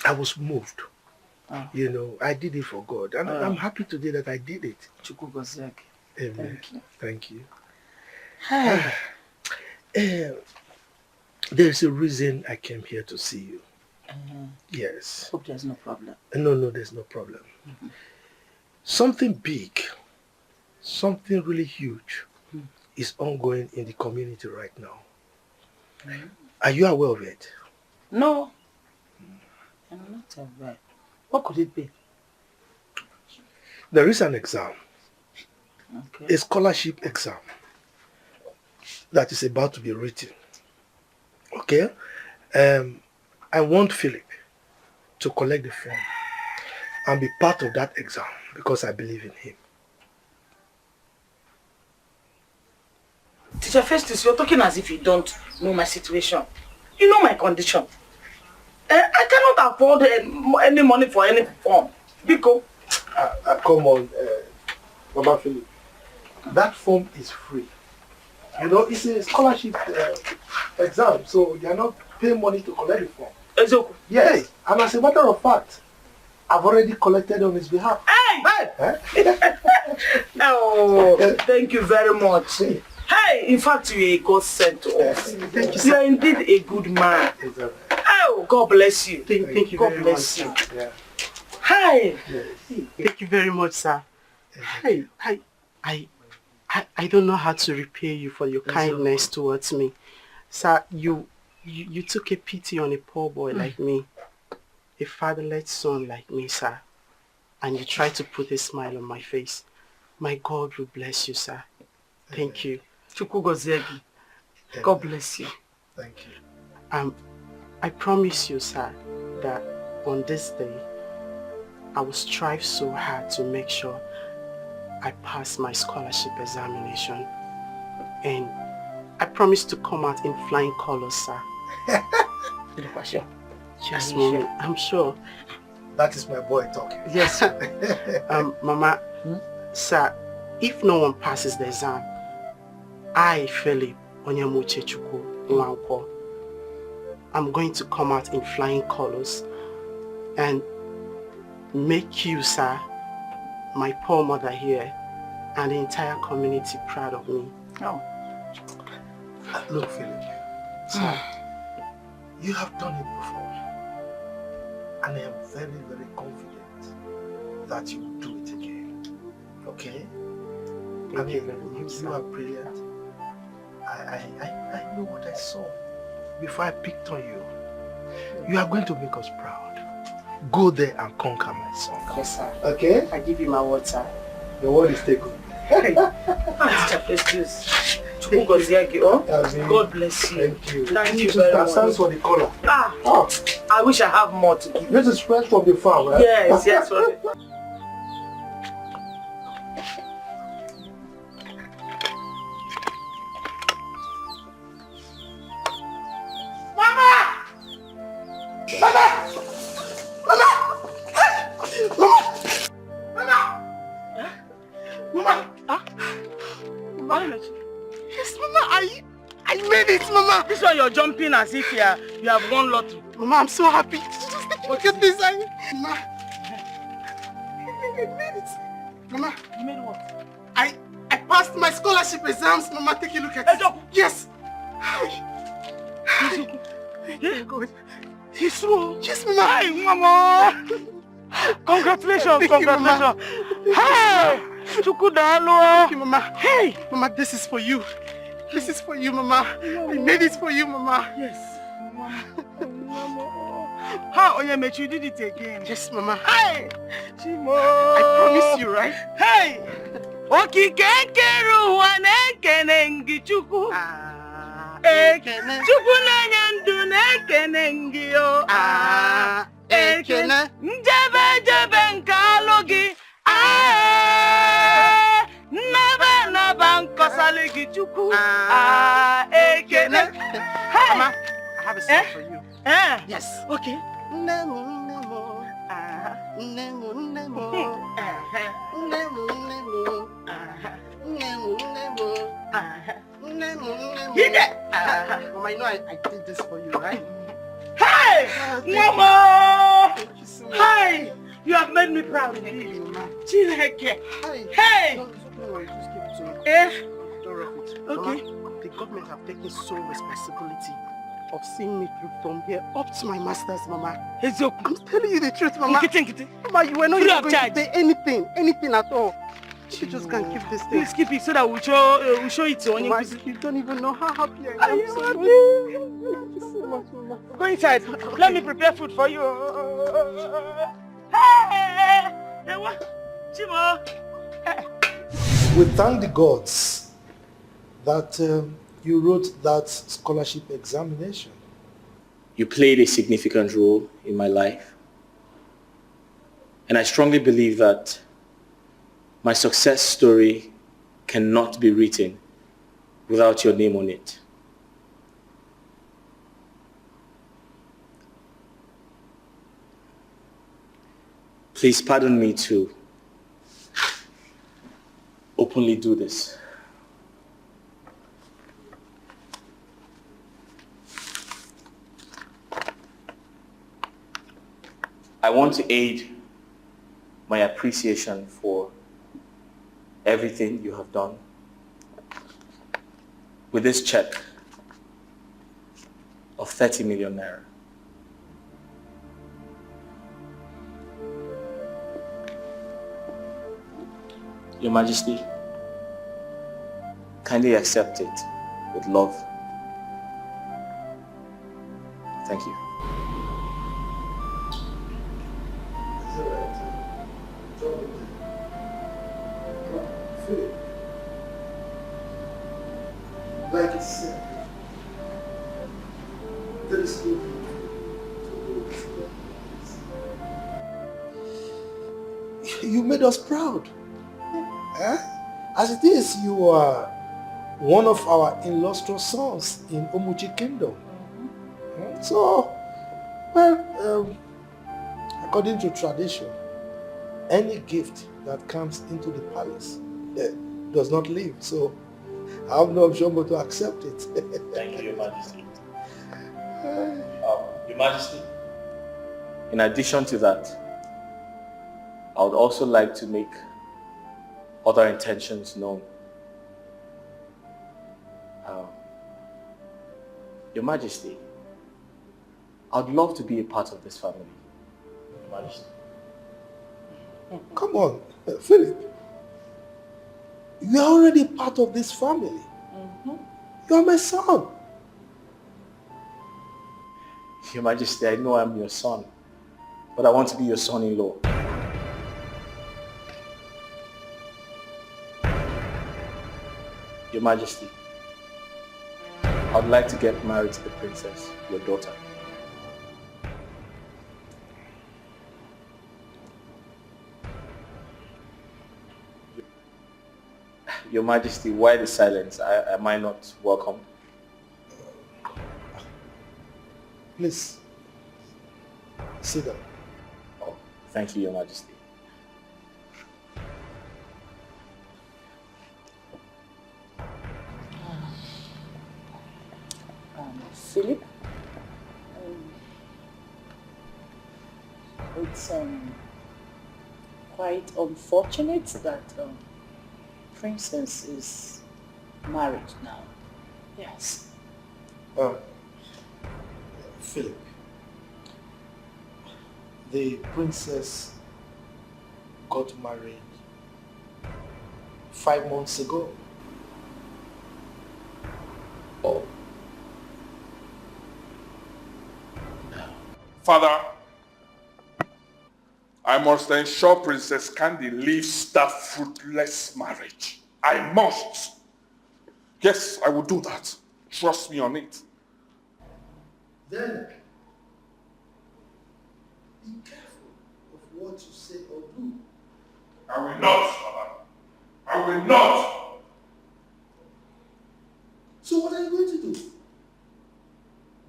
I was moved. I did it for God. And I'm happy today that I did it. Amen. Thank you. There's a reason I came here to see you. Yes. Hope there's no problem. No, there's no problem. Something big, something really huge is ongoing in the community right now. Are you aware of it? No. I'm not aware. What could it be? There is an exam, Okay. a scholarship exam that is about to be written. Okay. I want Philip to collect the form and be part of that exam because I believe in him. Teacher Festus, you're talking as if you don't know my situation. You know my condition. I cannot afford any money for any form. Biko. Come on, Mama Philip. That form is free. You know, it's a scholarship exam, so you are not paying money to collect the form. Ezoku. Yes, and as a matter of fact, I've already collected on his behalf. Hey! Oh, thank you very much. Hey, in fact, you are a God sent to us. Thank you, You are indeed a good man. Oh, God bless you. Thank you God very bless much. you. Yeah. Hi. Yes. Thank you very much, sir. Hey, I don't know how to repay you for your kindness towards me. Sir, you took a pity on a poor boy like me, a fatherless son like me, sir, and you tried to put a smile on my face. My God will bless you, sir. Thank you. God bless you. Thank you. I promise you, sir, that on this day, I will strive so hard to make sure I pass my scholarship examination. And I promise to come out in flying colors, sir. Yes, Mommy, I'm sure. That is my boy talking. Yes. Mama, sir, if no one passes the exam, I, Philip Onyemuche Chukwu Nwankwo, I'm going to come out in flying colors and make you, sir, my poor mother here, and the entire community proud of me. Oh. Look, Philip, sir, you have done it before, and I am very, very confident that you will do it again. Okay? Thank you very much, you are brilliant. I know what I saw before I picked on you. You are going to make us proud. Go there and conquer my son. Yes, sir. Okay? I give you my word, sir. The word is taken. Teacher Festus. God bless you. Thank you. Thank you very much. Thanks for the color. I wish I have more to give. This is fresh from the farm, right? Yes. Yes, Mama, I made it, Mama. This one you're jumping as if you have won lottery. Mama, I'm so happy. Look at this. Mama, I made it. Mama, You made what? I passed my scholarship exams. Mama, take a look at it. Yes. Yeah. God. Yes, Mama. Yes, Mama. Hi, Mama. Congratulations. Thank you, Mama. Hey, Chukudalo. Thank you, Mama. Hey. Mama, this is for you. This is for you, Mama. I made it for you, Mama. Yes. How Onyemechi, you did it again. Yes, Mama. Hey. Chimo. I promise you, right? Hey. Okikekeru wanekene Chukwu. Ekene. Chukwu na-enye ndụ na-ekene gị o. Ekene. Njebe nke alụ gị. Nnaba nkọsalị gị Chukwu. Ekene. Mama, I have a song for you. Yes. Okay. Mama, you know I did this for you, right? Hey! Mama! Thank you so much. Hey! You have made me proud of you. Chineke. Hey! Don't worry, just keep it to me. Don't rough it. Okay. Mama, the government have taken sole responsibility of seeing me through from here up to my master's, Mama. I'm telling you the truth, Mama. Mama, you were not even going to pay anything at all. You just can't keep this thing. Please keep it so that we'll show it to Mama, you. you don't even know how happy I am. So happy. Thank you so much, Mama. Go inside. Let me prepare food for you. Hey! Chimo! We thank the gods that you wrote that scholarship examination. You played a significant role in my life. And I strongly believe that my success story cannot be written without your name on it. Please pardon me to openly do this. I want to aid my appreciation for everything you have done with this check of 30 million naira. Your Majesty, kindly accept it with love. Thank you. Philip, like I said, there is no need to do. You made us proud. As it is, you are one of our illustrious sons in Omuchi Kingdom. So, well, according to tradition, any gift that comes into the palace does not leave. So, I have no option but to accept it. Thank you, Your Majesty. Your Majesty, in addition to that, I would also like to make other intentions known. Your Majesty, I'd love to be a part of this family. Your Majesty. Come on, Philip. You are already part of this family. You are my son. Your Majesty, I know I'm your son, but I want to be your son-in-law. Your Majesty, I'd like to get married to the princess, your daughter. Your Majesty, why the silence? Am I not welcome? Please, sit down. Oh, thank you, Your Majesty. Philip, it's quite unfortunate that Princess is married now. Yes. Philip, the princess got married 5 months ago. Oh. Father, I must ensure Princess Candy leaves that fruitless marriage. I must. Yes, I will do that. Trust me on it. Then, be careful of what you say or do. I will not, Father. I will not. So what are you going to do?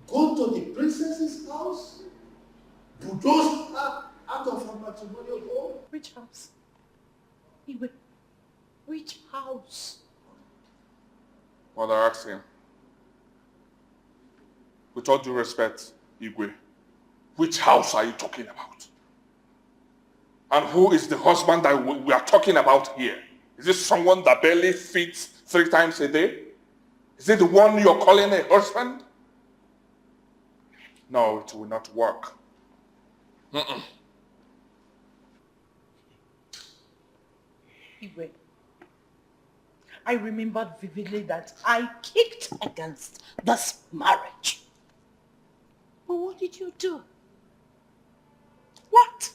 Go to the princess's house? Bulldoze her out of her matrimonial home? Which house? Which house? Mother asked him. With all due respect, Igwe, which house are you talking about? And who is the husband that we are talking about here? Is this someone that barely feeds 3 times a day? Is it the one you're calling a husband? No, it will not work. Igwe, I remembered vividly that I kicked against this marriage. But what did you do? What?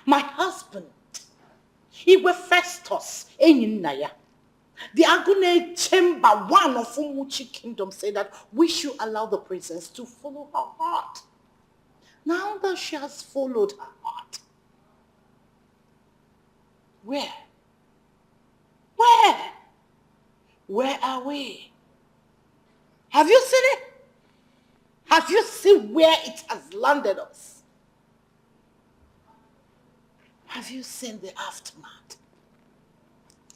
My husband, Igwe Festus Enyinaya, The Agune Chamber 1 of Umuchi Kingdom said that we should allow the princess to follow her heart. Now that she has followed her heart, where? Where are we? Have you seen it? Have you seen where it has landed us? Have you seen the aftermath?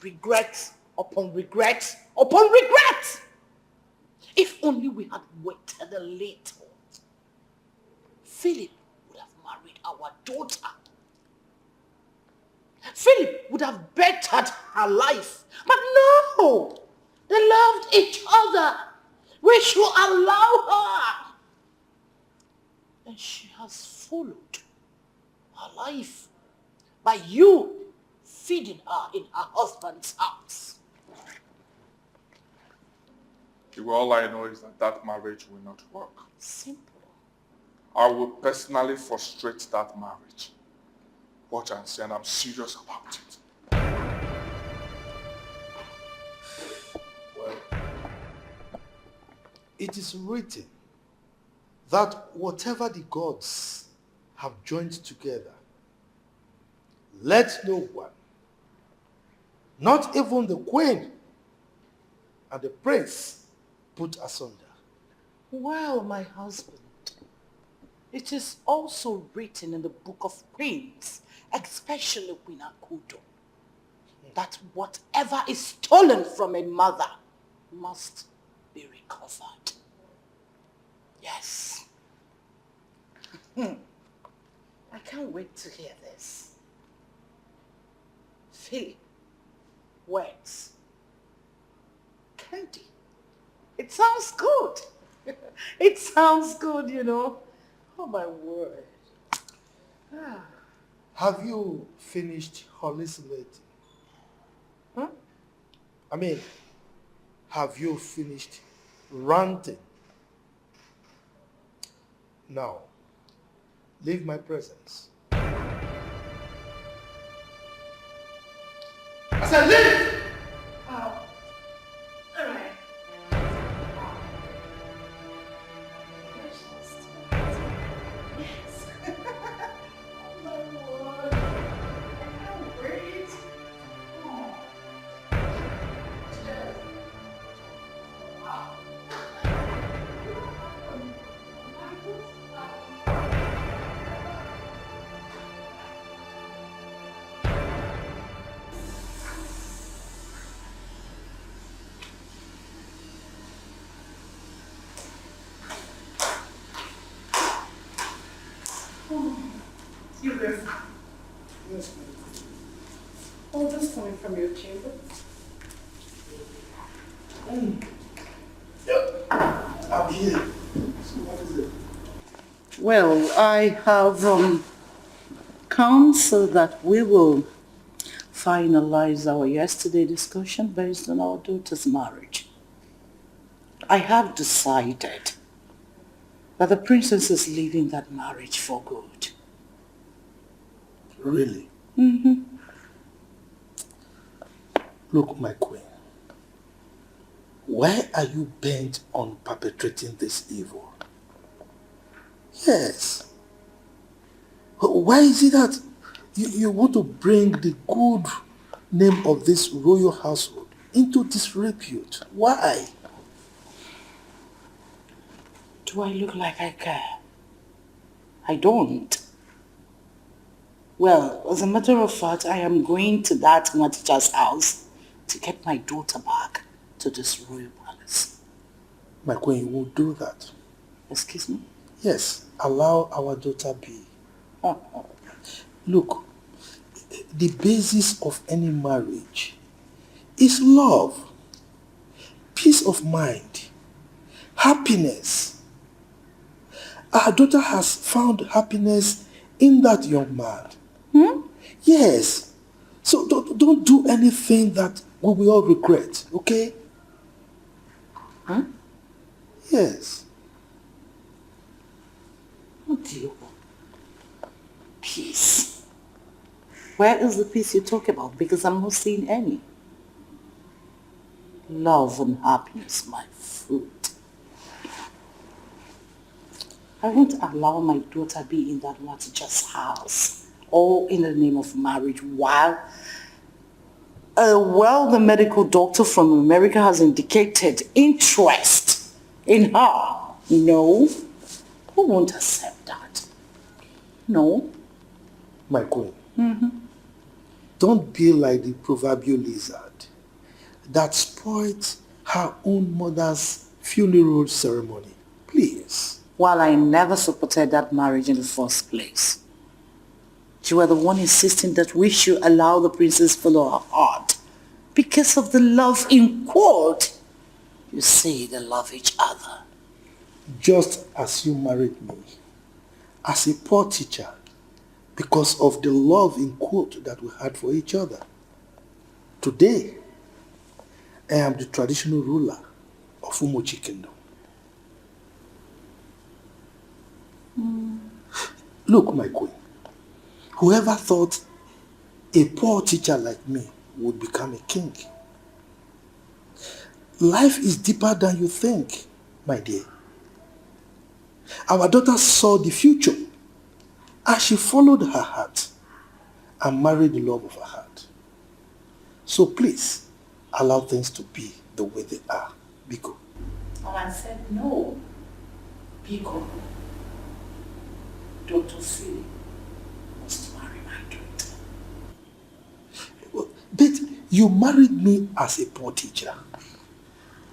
Regret upon regret upon regret. If only we had waited a little, Philip would have married our daughter. Philip would have bettered her life. But no, they loved each other. We should allow her. And she has followed her life by you feeding her in her husband's house. All I know is that that marriage will not work. Simple. I will personally frustrate that marriage. Watch and see, and I'm serious about it. Well, it is written that whatever the gods have joined together, let no one, not even the queen and the prince, put asunder. Well, my husband, it is also written in the book of Queens, especially Queen Akudo, that whatever is stolen from a mother must be recovered. Yes. I can't wait to hear this. Philip, words, candy. It sounds good. It sounds good, you know. Oh my word. Have you finished hallucinating? Huh? I mean, have you finished ranting? Now, leave my presence. I said leave! Oh. All right. Yes. Oh my word. I can't wait. Oh. You there? Yes, ma'am. Oh, just coming from your chamber. I'm here. So what is it? Well, I have come so that we will finalize our yesterday discussion based on our daughter's marriage. I have decided that the princess is leaving that marriage for good. Really? Mm-hmm. Look, my queen. Why are you bent on perpetrating this evil? Yes. Why is it that you want to bring the good name of this royal household into disrepute? Why? Do I look like I care? I don't. Well, as a matter of fact, I am going to that teacher's house to get my daughter back to this royal palace. My queen, you won't do that. Excuse me? Yes, allow our daughter be. Look, the basis of any marriage is love, peace of mind, happiness. Our daughter has found happiness in that young man. Yes. So don't do anything that we will all regret, okay? Huh? Yes. What do you want? Peace. Where is the peace you talk about? Because I'm not seeing any. Love and happiness, my fruit. I won't allow my daughter be in that teacher's house, all in the name of marriage, while the medical doctor from America has indicated interest in her. No, who won't accept that? No. My queen, don't be like the proverbial lizard that spoiled her own mother's funeral ceremony. Please. While I never supported that marriage in the first place. You were the one insisting that we should allow the princess follow her heart. Because of the love in quote. You say they love each other. Just as you married me as a poor teacher because of the love in quote that we had for each other. Today, I am the traditional ruler of Umochi Kingdom. Look, my queen, whoever thought a poor teacher like me would become a king? Life is deeper than you think, my dear. Our daughter saw the future as she followed her heart and married the love of her heart. So please, allow things to be the way they are, Biko. And I said no, Biko. Dr. Philip must marry my daughter. But you married me as a poor teacher.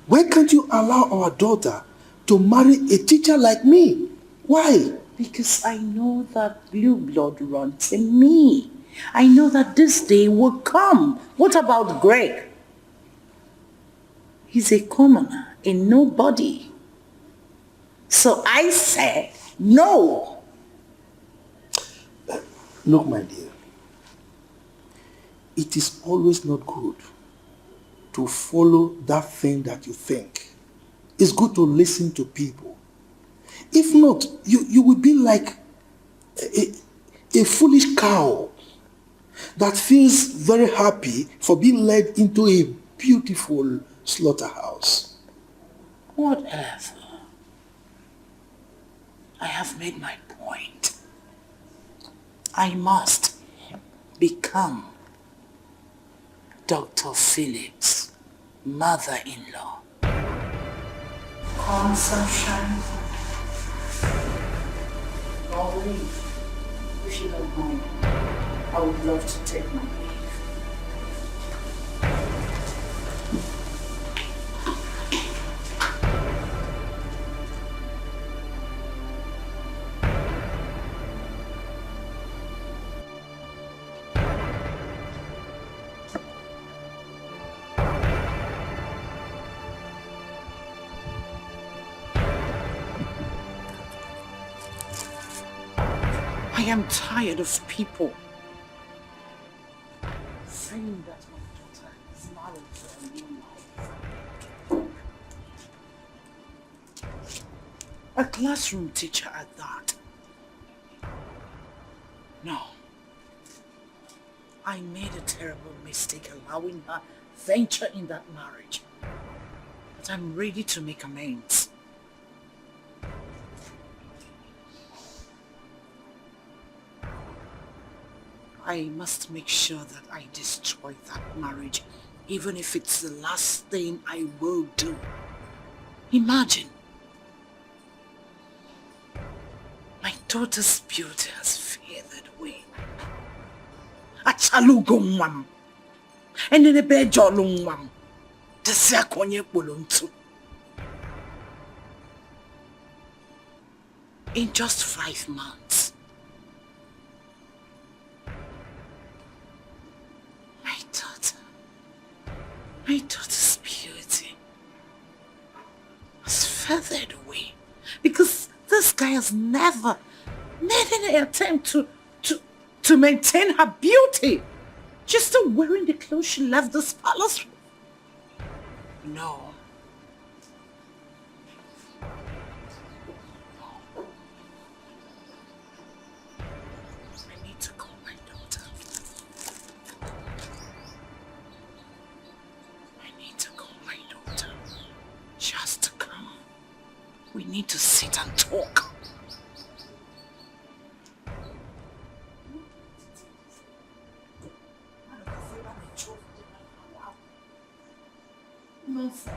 Why can't you allow our daughter to marry a teacher like me? Why? Because I know that blue blood runs in me. I know that this day will come. What about Greg? He's a commoner, a nobody. So I said no. Look, my dear, it is always not good to follow that thing that you think. It's good to listen to people. If not, you will be like a foolish cow that feels very happy for being led into a beautiful slaughterhouse. Whatever. I have made my point. I must become Dr. Phillips' mother-in-law. Come, sunshine. I'll leave. If you don't mind, I would love to take my leave. I am tired of people saying that my daughter is married to a new life. A classroom teacher at that. No. I made a terrible mistake allowing her venture in that marriage. But I'm ready to make amends. I must make sure that I destroy that marriage, even if it's the last thing I will do. Imagine. My daughter's beauty has faded away. Achalugumwam. And in a bed jolumwam. The seakonye buluntu. In just 5 months. My daughter's beauty has feathered away because this guy has never made any attempt to maintain her beauty. She's still wearing the clothes she left this palace with. No. We need to sit and talk. Nonsense.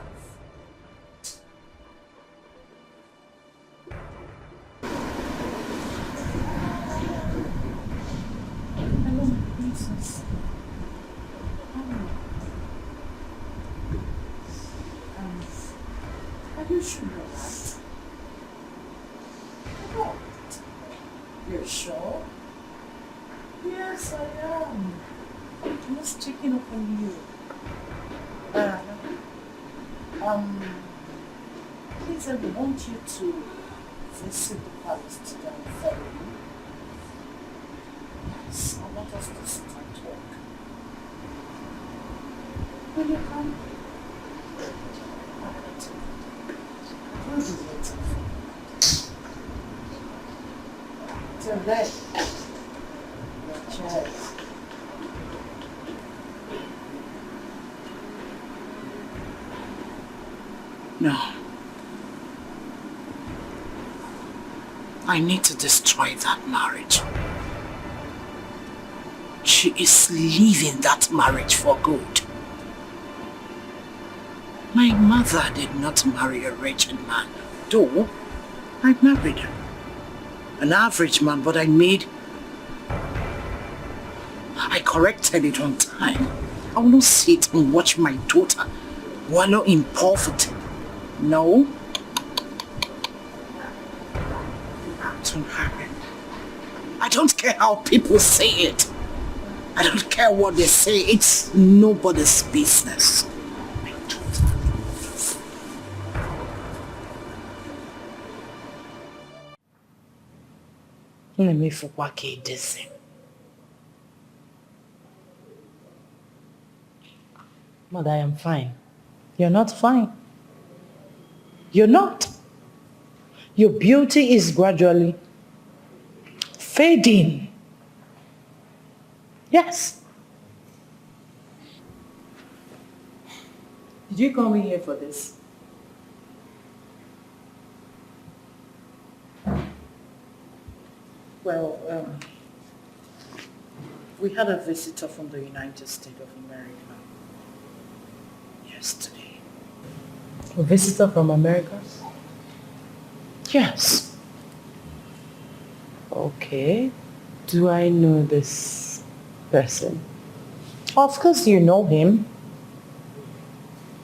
Hello, princess. Are you sure you're right? No. You're sure? Yes, I am. I'm just checking up on you. Please, I want you to visit the palace today on Friday. Yes, I want us to sit and talk. Will you come? We'll be waiting for you. Till then, cheers. No. I need to destroy that marriage. She is leaving that marriage for good. My mother did not marry a wretched man, though I married an average man, but I corrected it on time. I will not sit and watch my daughter wallow in poverty. No. Don't happen. I don't care how people say it. I don't care what they say. It's nobody's business. My daughter. Let me forget this. Mother, I am fine. You're not fine. You're not. Your beauty is gradually fading. Yes. Did you come in here for this? Well, we had a visitor from the United States of America yesterday. A visitor from America? Yes. Okay. Do I know this person? Of course you know him.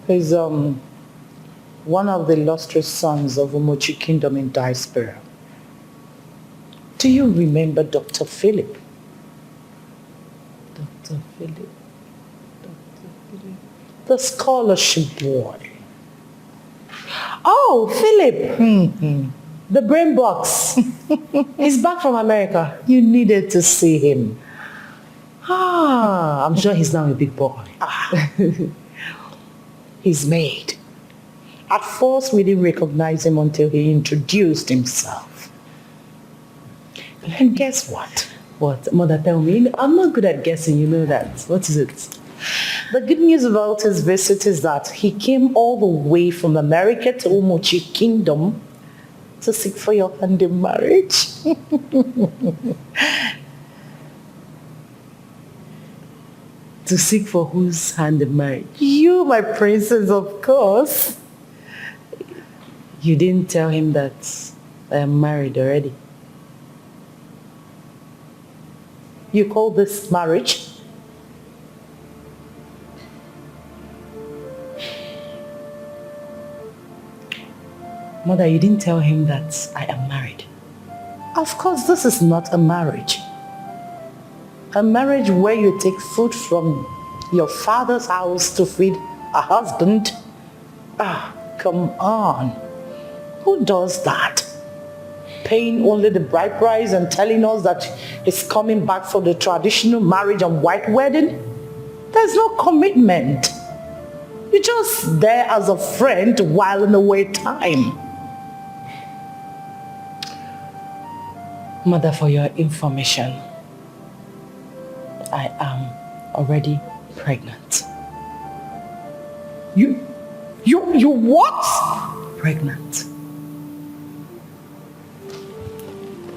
He's one of the illustrious sons of Umochi Kingdom in diaspora. Do you remember Dr. Philip? Dr. Philip. The scholarship boy. Oh, Philip. The brain box. He's back from America. You needed to see him. I'm sure he's now a big boy. He's made. At first, we didn't recognize him until he introduced himself. And guess what? What? Mother, tell me. I'm not good at guessing, you know that. What is it? The good news about his visit is that he came all the way from America to Umochi Kingdom to seek for your hand in marriage. To seek for whose hand in marriage? You, my princess, of course. You didn't tell him that I am married already. You call this marriage? Mother, you didn't tell him that I am married. Of course, this is not a marriage. A marriage where you take food from your father's house to feed a husband? Come on. Who does that? Paying only the bride price and telling us that he's coming back for the traditional marriage and white wedding? There's no commitment. You're just there as a friend while in away time. Mother, for your information, I am already pregnant. You what? Pregnant.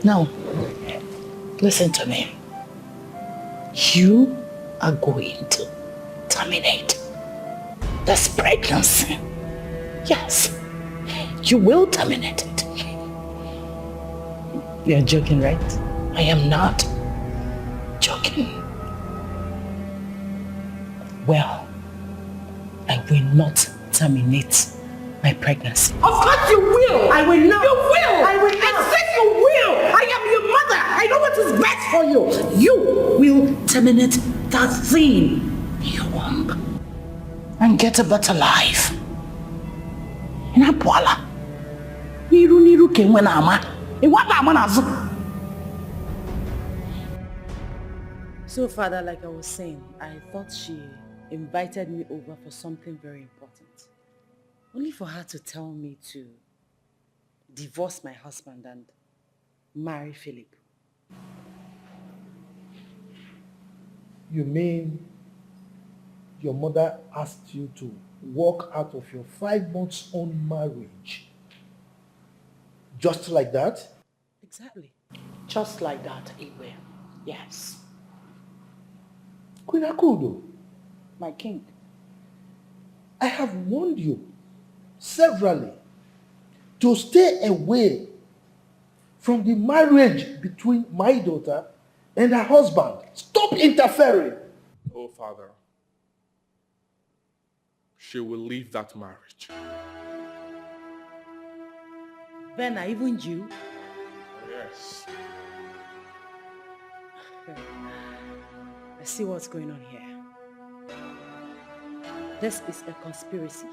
Now, listen to me. You are going to terminate this pregnancy. Yes, you will terminate it. You're joking, right? I am not joking. Well, I will not terminate my pregnancy. Of course you will! I will not. You will! I will not. I said you will! I am your mother! I know what is best for you! You will terminate that thing in your womb and get a better life. Inapwala. Niru kemwe na ama. Iwaba ama nazo. So, Father, like I was saying, I thought she invited me over for something very important. Only for her to tell me to divorce my husband and marry Philip. You mean your mother asked you to walk out of your 5 months own marriage? Just like that? Exactly. Just like that, Igwe. Yes. Queen Akudo, My king. I have warned you severally to stay away from the marriage between my daughter and her husband. Stop interfering. Oh, Father, she will leave that marriage. Venna, even you? Yes. I see what's going on here. This is a conspiracy.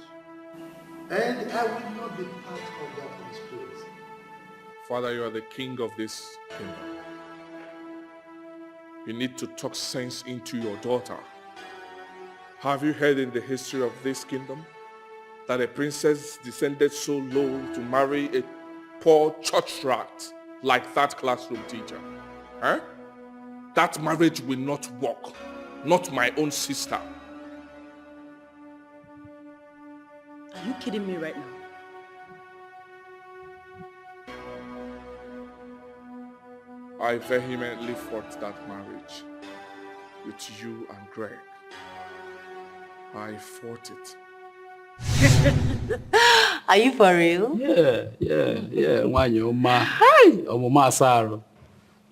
And I will not be part of that conspiracy. Father, you are the king of this kingdom. You need to talk sense into your daughter. Have you heard in the history of this kingdom that a princess descended so low to marry a poor church rat like that classroom teacher? Huh? That marriage will not work. Not my own sister. Are you kidding me right now? I vehemently fought that marriage with you and Greg. I fought it. Are you for real? Yeah. Wanyoma. Hi, Omoma Saro.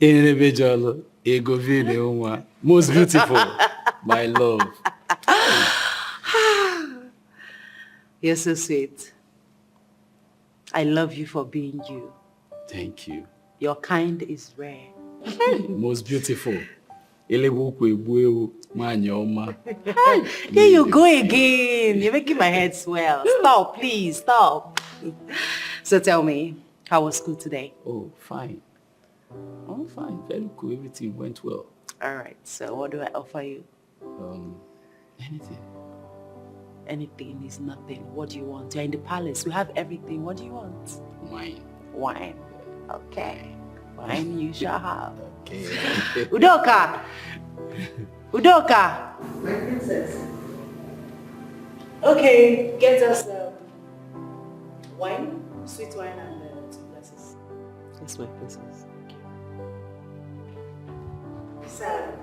Individual, ego video, most beautiful, my love. You're so sweet. I love you for being you. Thank you. Your kind is rare. Most beautiful. Wanyoma. Here you go again. You're making my head swell. Stop, please, stop. So tell me, how was school today? Oh, fine. Oh, fine. Very cool. Everything went well. All right. So what do I offer you? Anything. Anything is nothing. What do you want? You're in the palace. We have everything. What do you want? Wine. Wine. Okay. Wine you shall have. Okay. Udoka! Udoka! My princess. Okay, get us wine, sweet wine, and 2 glasses. That's my princess. Okay. Sad.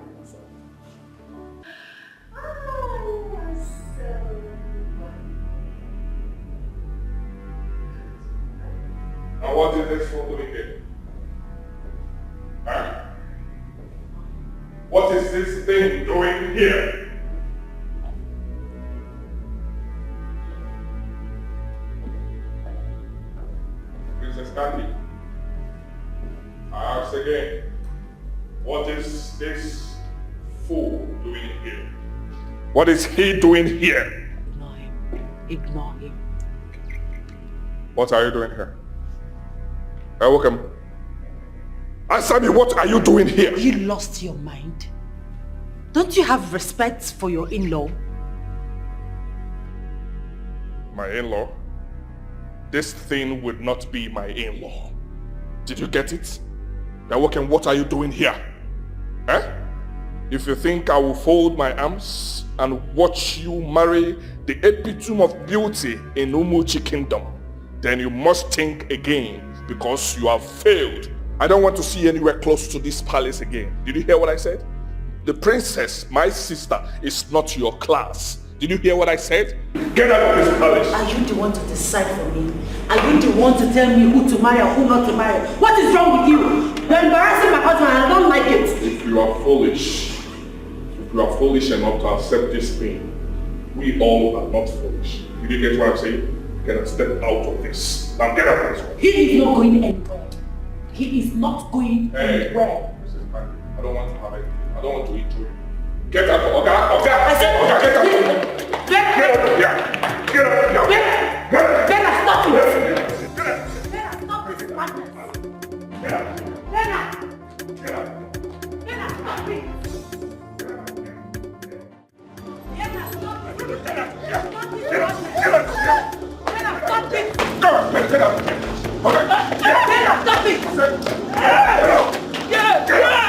Now what is this for doing here? Huh? What is this thing doing here? Princess Candy, I ask again, what is this fool doing here? What is he doing here? Ignore him. Ignore him. What are you doing here? Welcome. Answer me, what are you doing here? You lost your mind. Don't you have respect for your in-law? My in-law? This thing would not be my in-law. Did you get it? Welcome, what are you doing here? Eh? If you think I will fold my arms and watch you marry the epitome of beauty in Umuchi Kingdom, then you must think again, because you have failed I don't want to see you anywhere close to this palace again. Did you hear what I said? The princess, my sister, is not your class. Did you hear what I said? Get out of this palace. Are you the one to decide for me? Are you the one to tell me who to marry or who not to marry? What is wrong with you? You're embarrassing my husband and I don't like it. If you are foolish enough to accept this thing, we all are not foolish. Did you get what I'm saying? Get a step out of this. Now get out of this. He is not going anywhere. He is not going anywhere. Mrs. Man, I don't want to have it. I don't want to eat you. Get out of okay, I said, get out of here. Get out of here. Get out of here. Bella, stop it. Get out. Bella, stop this madness. Get out. Bella. Get out. Bella, stop it. Bella, stop it. Get out. Bella, stop it. Get out. Bella, stop it. Come on, get out. Okay. Bella, stop it. Get out. Get out. Get out.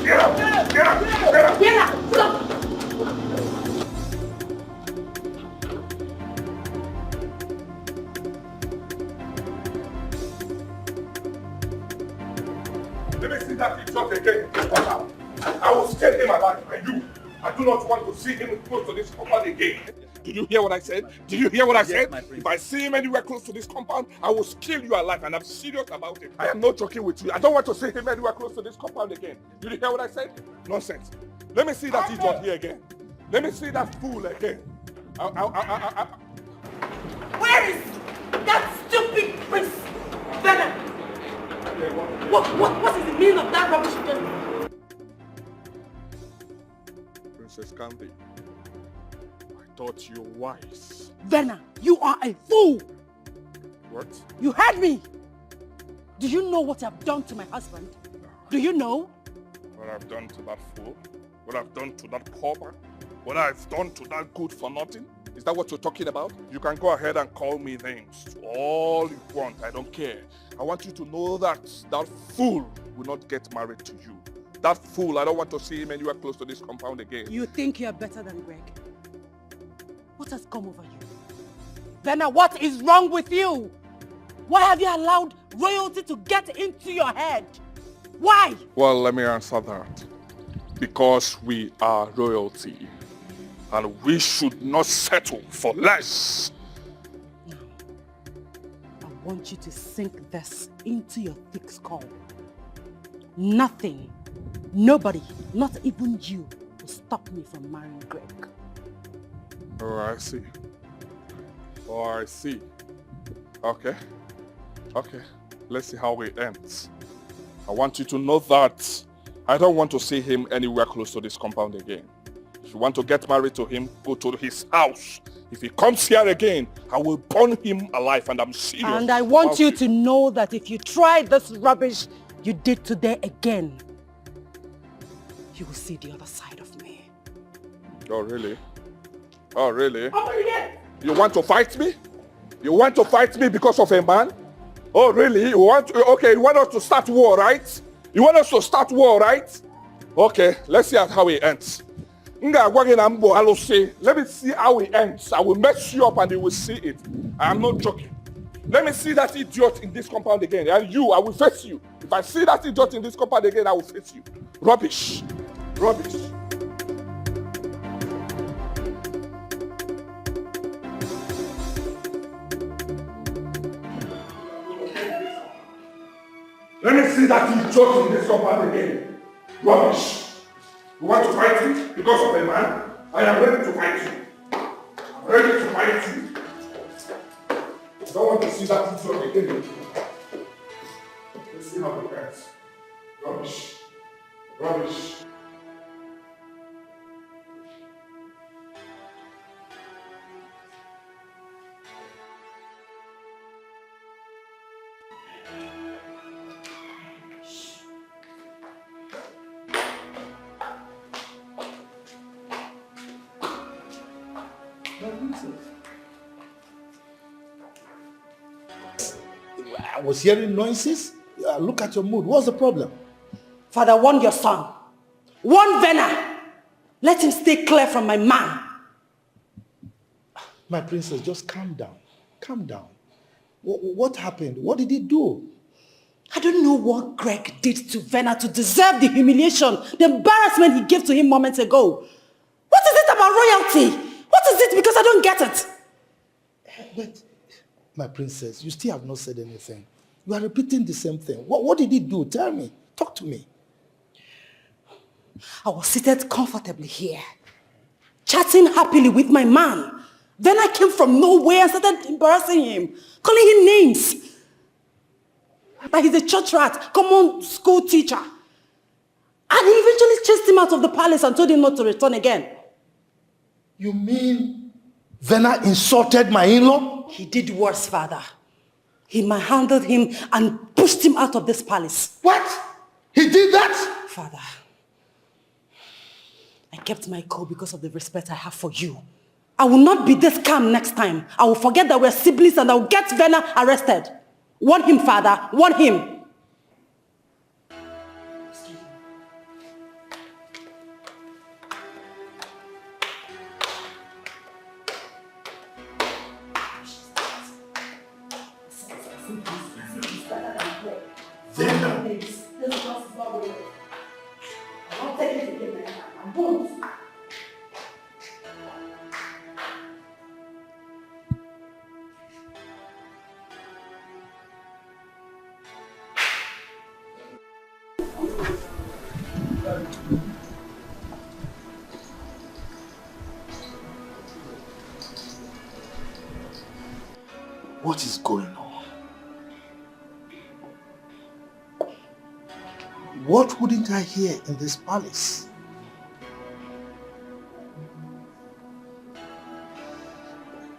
Get out. Get out. Bella, stop. Let me see that idiot again. I will scare him alive, and you. I do not want to see him close to this compound again. Did you hear what I said? Did you hear what I said? If I see him anywhere close to this compound, I will kill you alive, and I'm serious about it. I am not joking with you. I don't want to see him anywhere close to this compound again. Did you hear what I said? Nonsense. Let me see that idiot here again. Let me see that fool again. Where is that stupid prince? Bella. What is the meaning of that rubbish you just... Princess Candy, I thought you were wise. Verna, you are a fool! What? You heard me! Do you know what I've done to my husband? Do you know? What I've done to that fool? What I've done to that pauper? What I've done to that good for nothing? Is that what you're talking about? You can go ahead and call me names. All you want, I don't care. I want you to know that that fool will not get married to you. That fool, I don't want to see him anywhere close to this compound again. You think you're better than Greg? What has come over you? Verna, what is wrong with you? Why have you allowed royalty to get into your head? Why? Well, let me answer that. Because we are royalty. And we should not settle for less. Now, I want you to sink this into your thick skull. Nothing, nobody, not even you, will stop me from marrying Greg. Oh, I see. Oh, I see. Okay. Okay. Let's see how it ends. I want you to know that I don't want to see him anywhere close to this compound again. If you want to get married to him, go to his house. If he comes here again, I will burn him alive, and I'm serious. And I want you to know that if you try this rubbish you did today again, you will see the other side of me. Oh, really? Oh, really? Oh, you want to fight me? You want to fight me because of a man? Oh, really? You want us to start war, right? You want us to start war, right? Okay, let's see how it ends. Let me see how it ends. I will mess you up and you will see it. I am not joking. Let me see that idiot in this compound again. And you, I will face you. If I see that idiot in this compound again, I will face you. Rubbish. Rubbish. Let me see that idiot in this compound again. Rubbish. You want to fight me because of a man? I am ready to fight you. I'm ready to fight you. I don't want to see that idiot again. Let's see how it ends. Rubbish. Rubbish. I was hearing noises. Look at your mood. What's the problem? Father, warn your son. Warn Verna. Let him stay clear from my man. My princess, just calm down. Calm down. What happened? What did he do? I don't know what Greg did to Venna to deserve the humiliation, the embarrassment he gave to him moments ago. What is it about royalty? What is it? Because I don't get it. But, my princess, you still have not said anything. You are repeating the same thing. What did he do? Tell me. Talk to me. I was seated comfortably here, chatting happily with my man. Then I came from nowhere and started embarrassing him, calling him names. That he's a church rat, common school teacher. And he eventually chased him out of the palace and told him not to return again. You mean Venna insulted my in-law? He did worse, father. He manhandled him and pushed him out of this palace. What? He did that? Father, I kept my cool because of the respect I have for you. I will not be this calm next time. I will forget that we're siblings and I will get Venna arrested. Warn him, father. Warn him. What is going on? What wouldn't I hear in this palace?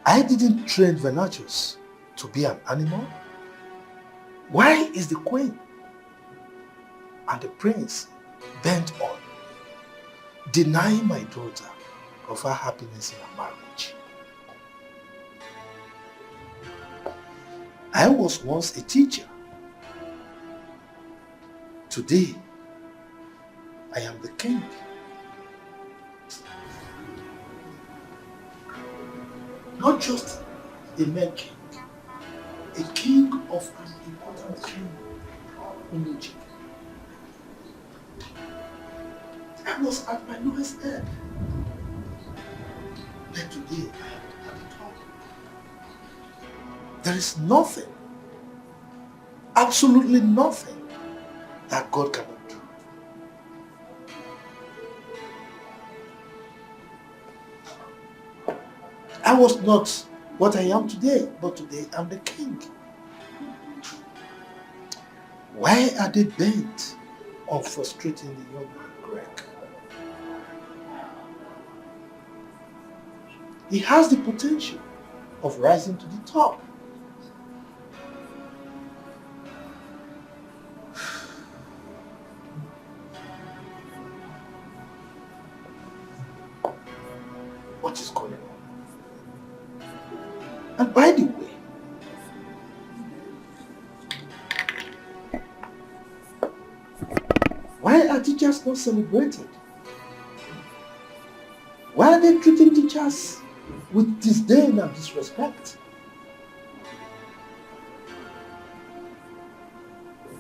I didn't train Venachos to be an animal. Why is the queen and the prince bent on denying my daughter of her happiness in her marriage? I was once a teacher. Today, I am the king. Not just a mere king, a king of an important kingdom. I was at my lowest ebb. But today, I am at the top. There is nothing, absolutely nothing, that God cannot do. I was not what I am today, but today I'm the king. Why are they bent on frustrating the young man, Greg? He has the potential of rising to the top. What is going on? And by the way, why are teachers not celebrated? Why are they treating teachers with disdain and disrespect?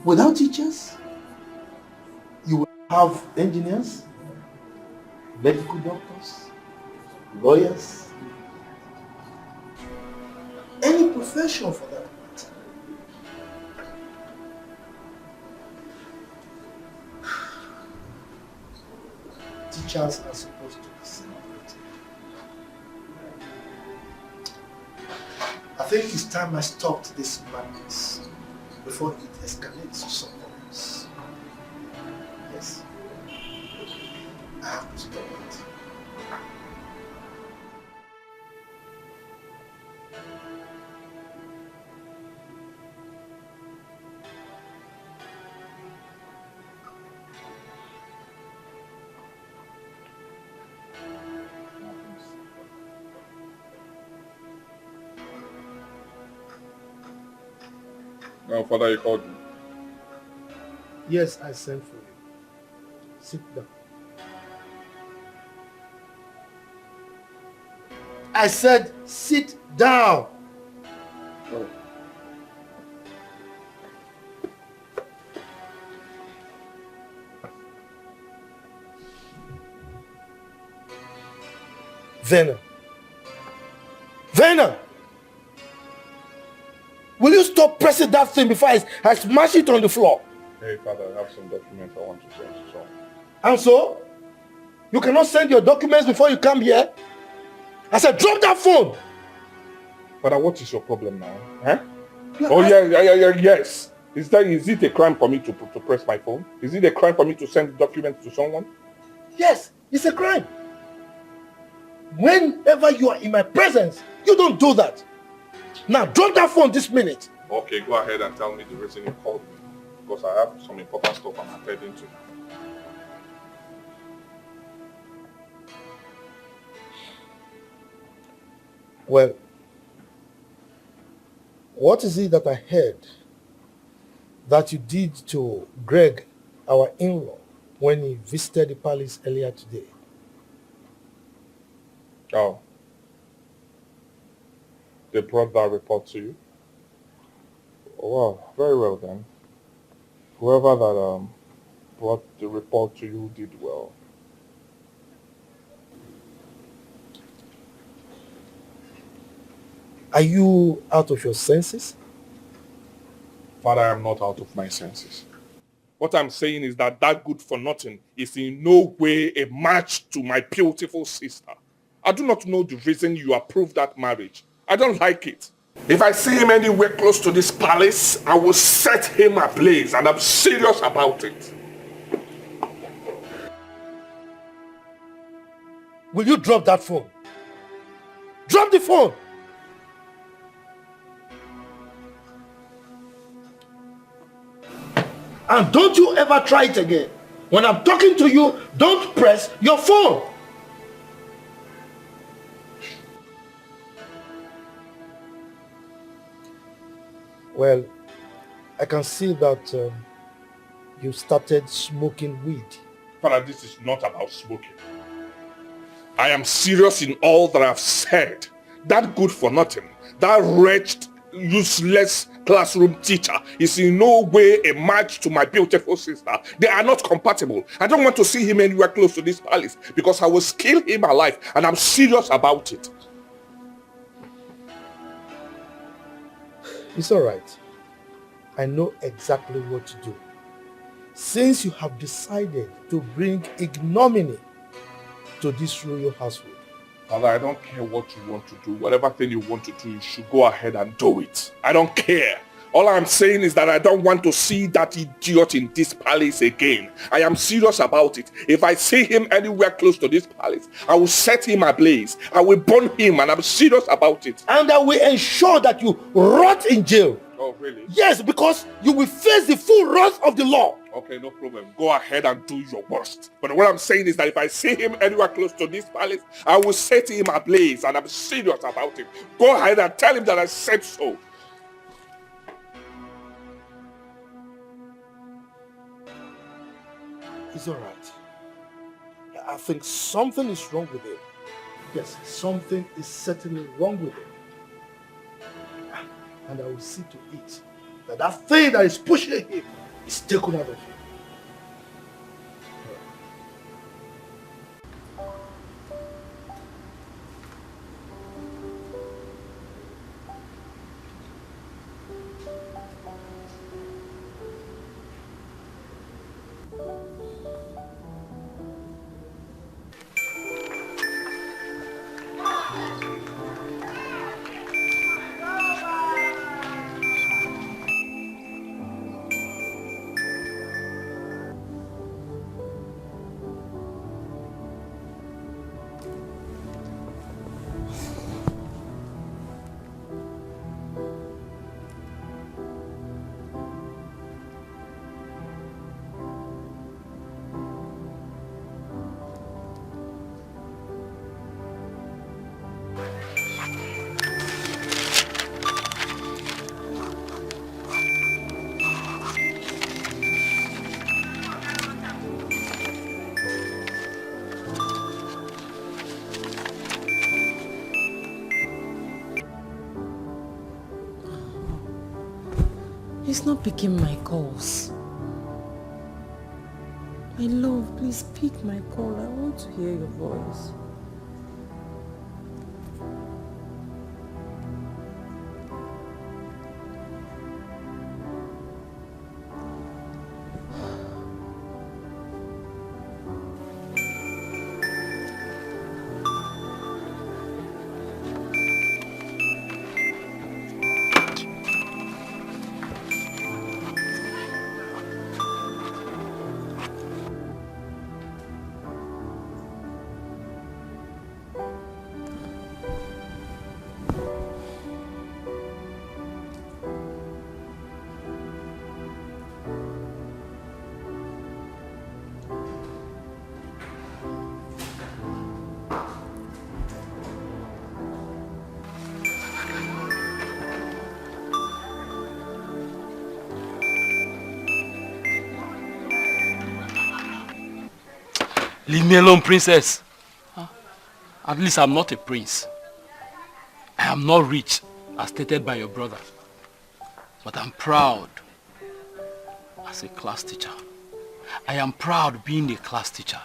Without teachers, you will have engineers, medical doctors, lawyers, any profession for that matter. Teachers are supposed to be celebrated. I think it's time I stopped this madness before it escalates to something else. Yes, I have to stop it. Now, Father, you called me. Yes, I sent for you. Sit down. I said, sit down. Oh. Verna. Verna! Will you stop pressing that thing before I smash it on the floor? Hey, Father, I have some documents I want to send to someone. And so? You cannot send your documents before you come here? I said, drop that phone! Father, what is your problem now? Huh? Yes. Is it a crime for me to press my phone? Is it a crime for me to send documents to someone? Yes, it's a crime. Whenever you are in my presence, you don't do that. Now, drop that phone this minute. Okay, go ahead and tell me the reason you called me. Because I have some important stuff I'm attending to. Well, what is it that I heard that you did to Greg, our in-law, when he visited the palace earlier today? Oh. They brought that report to you? Oh, well, very well then. Whoever that brought the report to you did well. Are you out of your senses? Father, I am not out of my senses. What I'm saying is that good for nothing is in no way a match to my beautiful sister. I do not know the reason you approved that marriage. I don't like it. If I see him anywhere close to this palace, I will set him ablaze, and I'm serious about it. Will you drop that phone? Drop the phone! And don't you ever try it again. When I'm talking to you, don't press your phone. Well, I can see that you started smoking weed. Father, this is not about smoking. I am serious in all that I've said. That good for nothing, that wretched, useless classroom teacher is in no way a match to my beautiful sister. They are not compatible. I don't want to see him anywhere close to this palace because I will kill him alive, and I'm serious about it. It's all right. I know exactly what to do. Since you have decided to bring ignominy to this royal household. Father, I don't care what you want to do. Whatever thing you want to do, you should go ahead and do it. I don't care. All I'm saying is that I don't want to see that idiot in this palace again. I am serious about it. If I see him anywhere close to this palace, I will set him ablaze. I will burn him, and I'm serious about it. And I will ensure that you rot in jail. Oh, really? Yes, because you will face the full wrath of the law. Okay, no problem. Go ahead and do your worst. But what I'm saying is that if I see him anywhere close to this palace, I will set him ablaze, and I'm serious about it. Go ahead and tell him that I said so. It's all right. I think something is wrong with him. Yes, something is certainly wrong with him. And I will see to it that that thing that is pushing him is taken out of him. He's not picking my calls. My love, please pick my call. I want to hear your voice. Leave me alone, princess. Huh? At least I'm not a prince. I am not rich, as stated by your brother. But I'm proud as a class teacher. I am proud being a class teacher.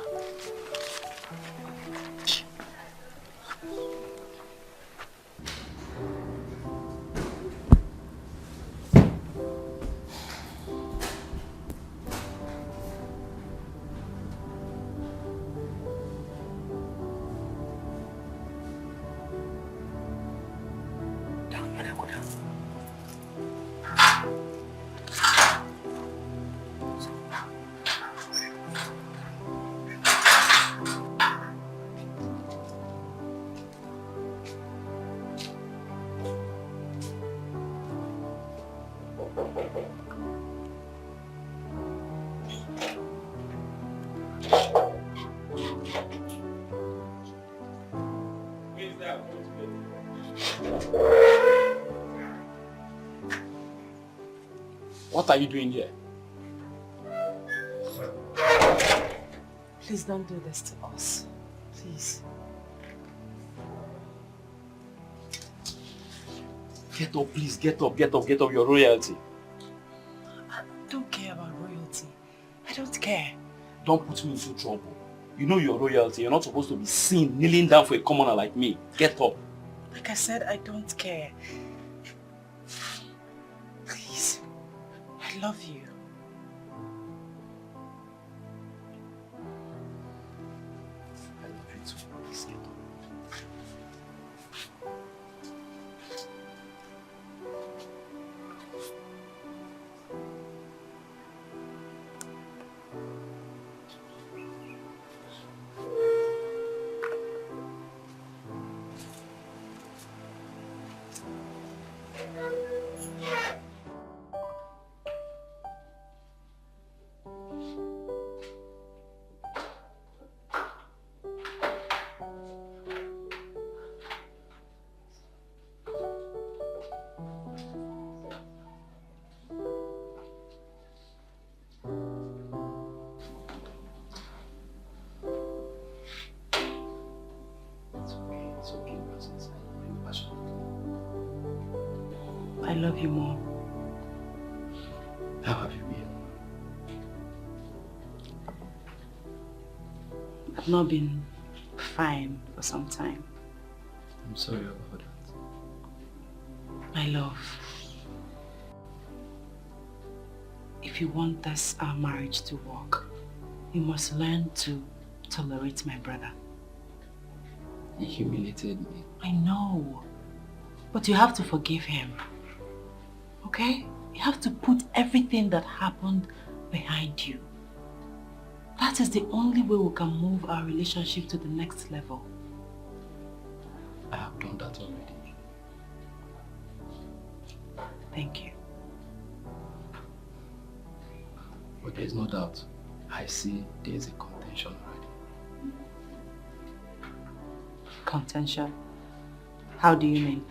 What are you doing here? Please don't do this to us. Please. Get up, please. Get up, get up, get up. Your royalty. I don't care about royalty. I don't care. Don't put me into trouble. You know your royalty. You're not supposed to be seen kneeling down for a commoner like me. Get up. Like I said, I don't care. Please. I love you. I love you too. Please get up. I love you more. How have you been? I've not been fine for some time. I'm sorry about that. My love, if you want our marriage to work, you must learn to tolerate my brother. He humiliated me. I know, but you have to forgive him. Okay? You have to put everything that happened behind you. That is the only way we can move our relationship to the next level. I have done that already. Thank you. But there's no doubt. I see there's a contention already. Contention? How do you mean?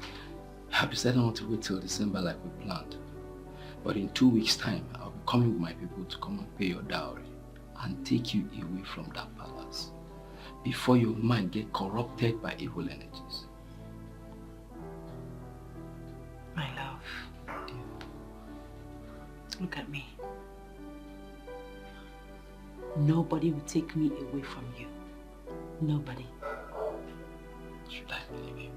I've decided not to wait till December like we planned. But in 2 weeks' time, I'll be coming with my people to come and pay your dowry and take you away from that palace before your mind get corrupted by evil energies. My love, look at me. Nobody will take me away from you. Nobody. Should I believe you?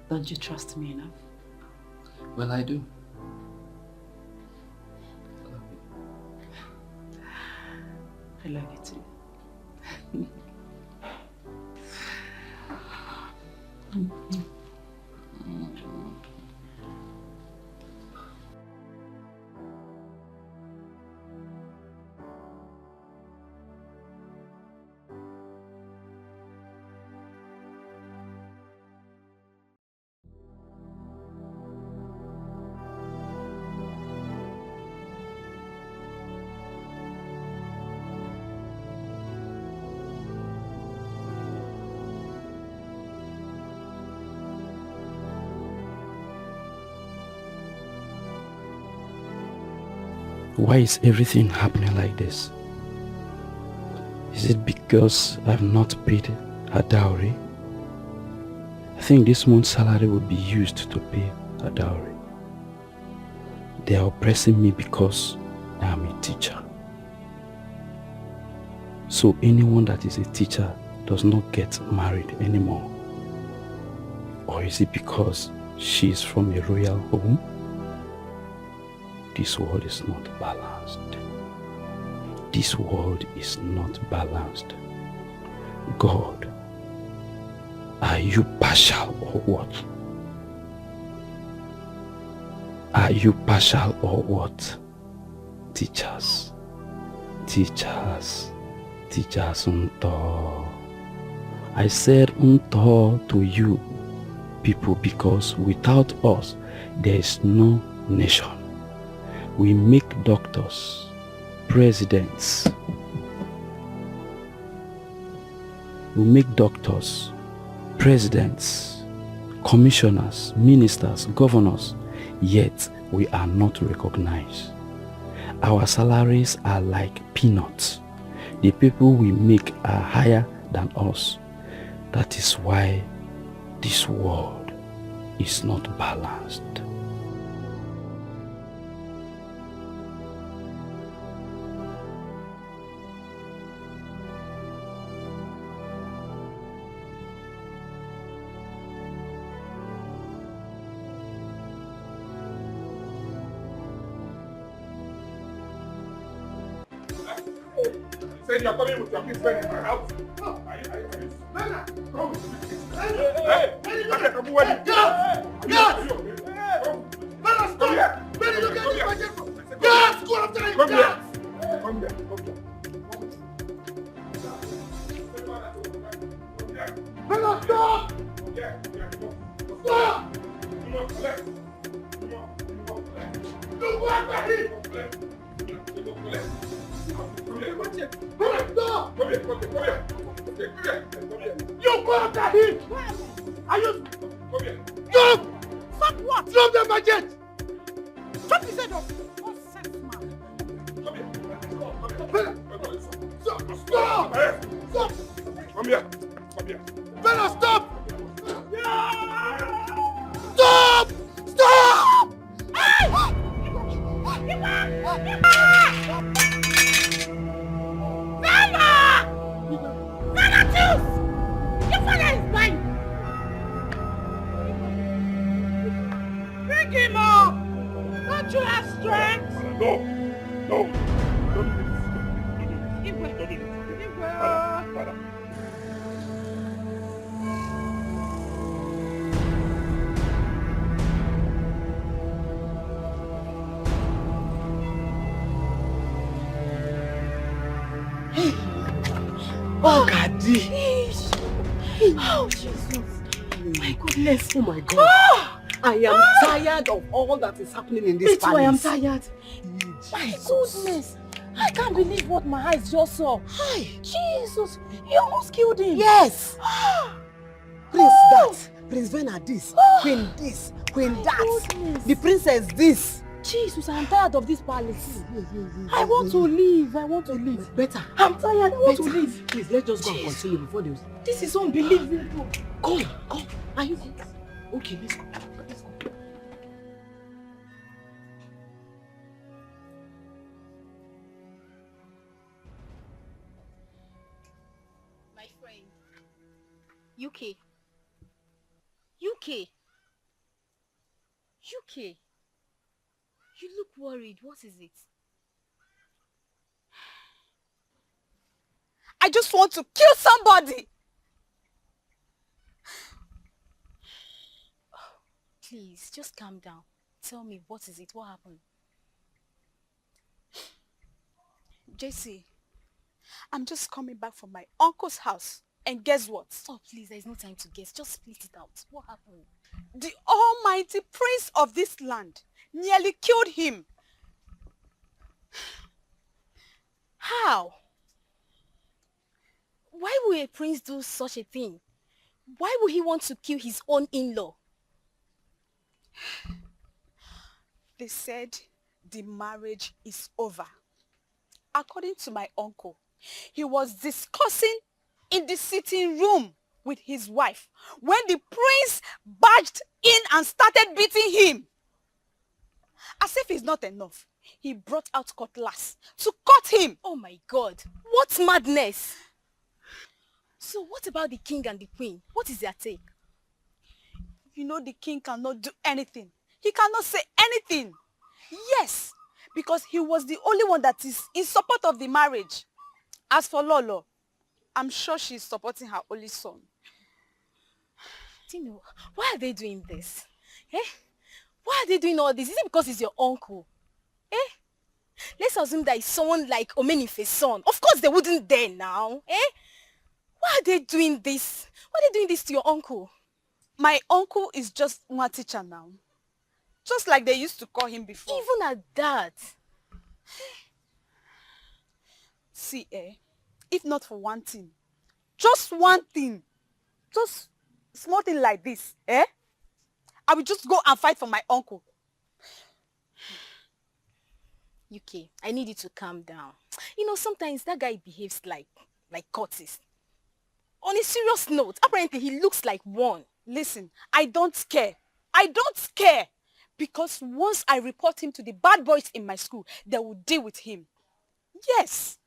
Don't you trust me enough? Well, I do. I love you too. Why is everything happening like this? Is it because I've not paid her dowry? I think this month's salary will be used to pay her dowry. They are oppressing me because I am a teacher. So anyone that is a teacher does not get married anymore. Or is it because she is from a royal home? This world is not balanced. This world is not balanced. God, are you partial or what? Are you partial or what? Teachers, teachers, teachers unto. I said unto to you people because without us there is no nation. We make doctors, presidents. We make doctors, presidents, commissioners, ministers, governors, yet we are not recognized. Our salaries are like peanuts. The people we make are higher than us. That is why this world is not balanced. Saying you're coming with your kids in my house. Are you? Nana, come. Hey, come here. Guards! Nana, stop! Benny, look at this. Guards, go after him. Come here. Come here. Nana, stop! Stop! Look after him. Come here. You go after him! Are you? Come here. Stop! Stop what? Drop the budget! Stop his head off! Nonsense, man. Come here. Stop! Stop! Come here. Bella, stop! Stop! Stop! Your father is dying! Pick him up! Don't you have strength? No. Don't do this. Father. Oh, Daddy. Oh, Jesus. My goodness. Oh, my God. I am tired of all that is happening in this palace. I am tired. My goodness. I can't believe what my eyes just saw. Hi. Jesus. You almost killed him. Yes. Prince that. Prince Venard this. Queen this. Queen that. Goodness. The princess this. Jesus, I'm tired of this palace. I want to leave. Better. I'm tired. I want to leave. Please, let's just go and continue before they... This is unbelievable. Come. Are you... Okay, let's go. My friend. UK. You look worried. What is it? I just want to kill somebody. Please, just calm down. Tell me, what is it? What happened? JC, I'm just coming back from my uncle's house. And guess what? Oh, please, there's no time to guess. Just split it out. What happened? The almighty prince of this land nearly killed him. How? Why would a prince do such a thing? Why would he want to kill his own in-law? They said the marriage is over. According to my uncle, He was discussing in the sitting room with his wife when the prince barged in and started beating him. As if it's not enough, he brought out cutlass to cut him. Oh my God, what madness! So what about the king and the queen? What is their take? You know the king cannot do anything. He cannot say anything. Yes, because he was the only one that is in support of the marriage. As for Lolo, I'm sure she's supporting her only son. Do you know, why are they doing this? Eh? Why are they doing all this? Is it because he's your uncle? Eh? Let's assume that it's someone like Omenife's son. Of course they wouldn't dare now. Eh? Why are they doing this? Why are they doing this to your uncle? My uncle is just one teacher now. Just like they used to call him before. Even at that. See, if not for one thing, just one thing, just small thing like this, I will just go and fight for my uncle. UK, I need you to calm down. You know, sometimes that guy behaves like Curtis. On a serious note, apparently he looks like one. Listen, I don't care. I don't care. Because once I report him to the bad boys in my school, they will deal with him. Yes.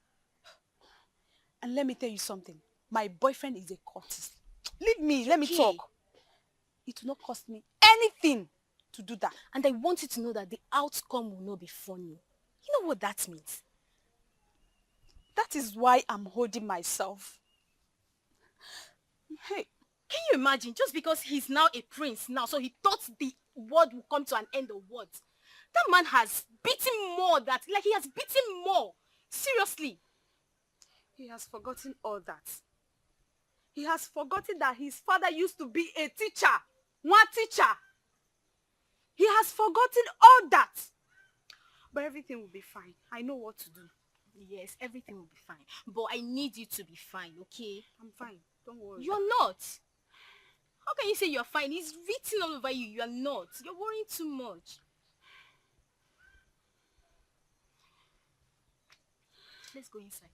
And let me tell you something. My boyfriend is a Curtis. Leave me, let me talk. It will not cost me anything to do that. And I want you to know that the outcome will not be funny. You know what that means? That is why I'm holding myself. Hey, can you imagine? Just because he's now a prince now, so he thought the world will come to an end of what? That man has beaten more that, like he has beaten more. Seriously. He has forgotten all that. He has forgotten that his father used to be a teacher. One teacher. He has forgotten all that. But everything will be fine. I know what to do. Yes, everything will be fine. But I need you to be fine, okay? I'm fine. Don't worry. You're not. How can you say you're fine? It's written all over you. You're not. You're worrying too much. Let's go inside.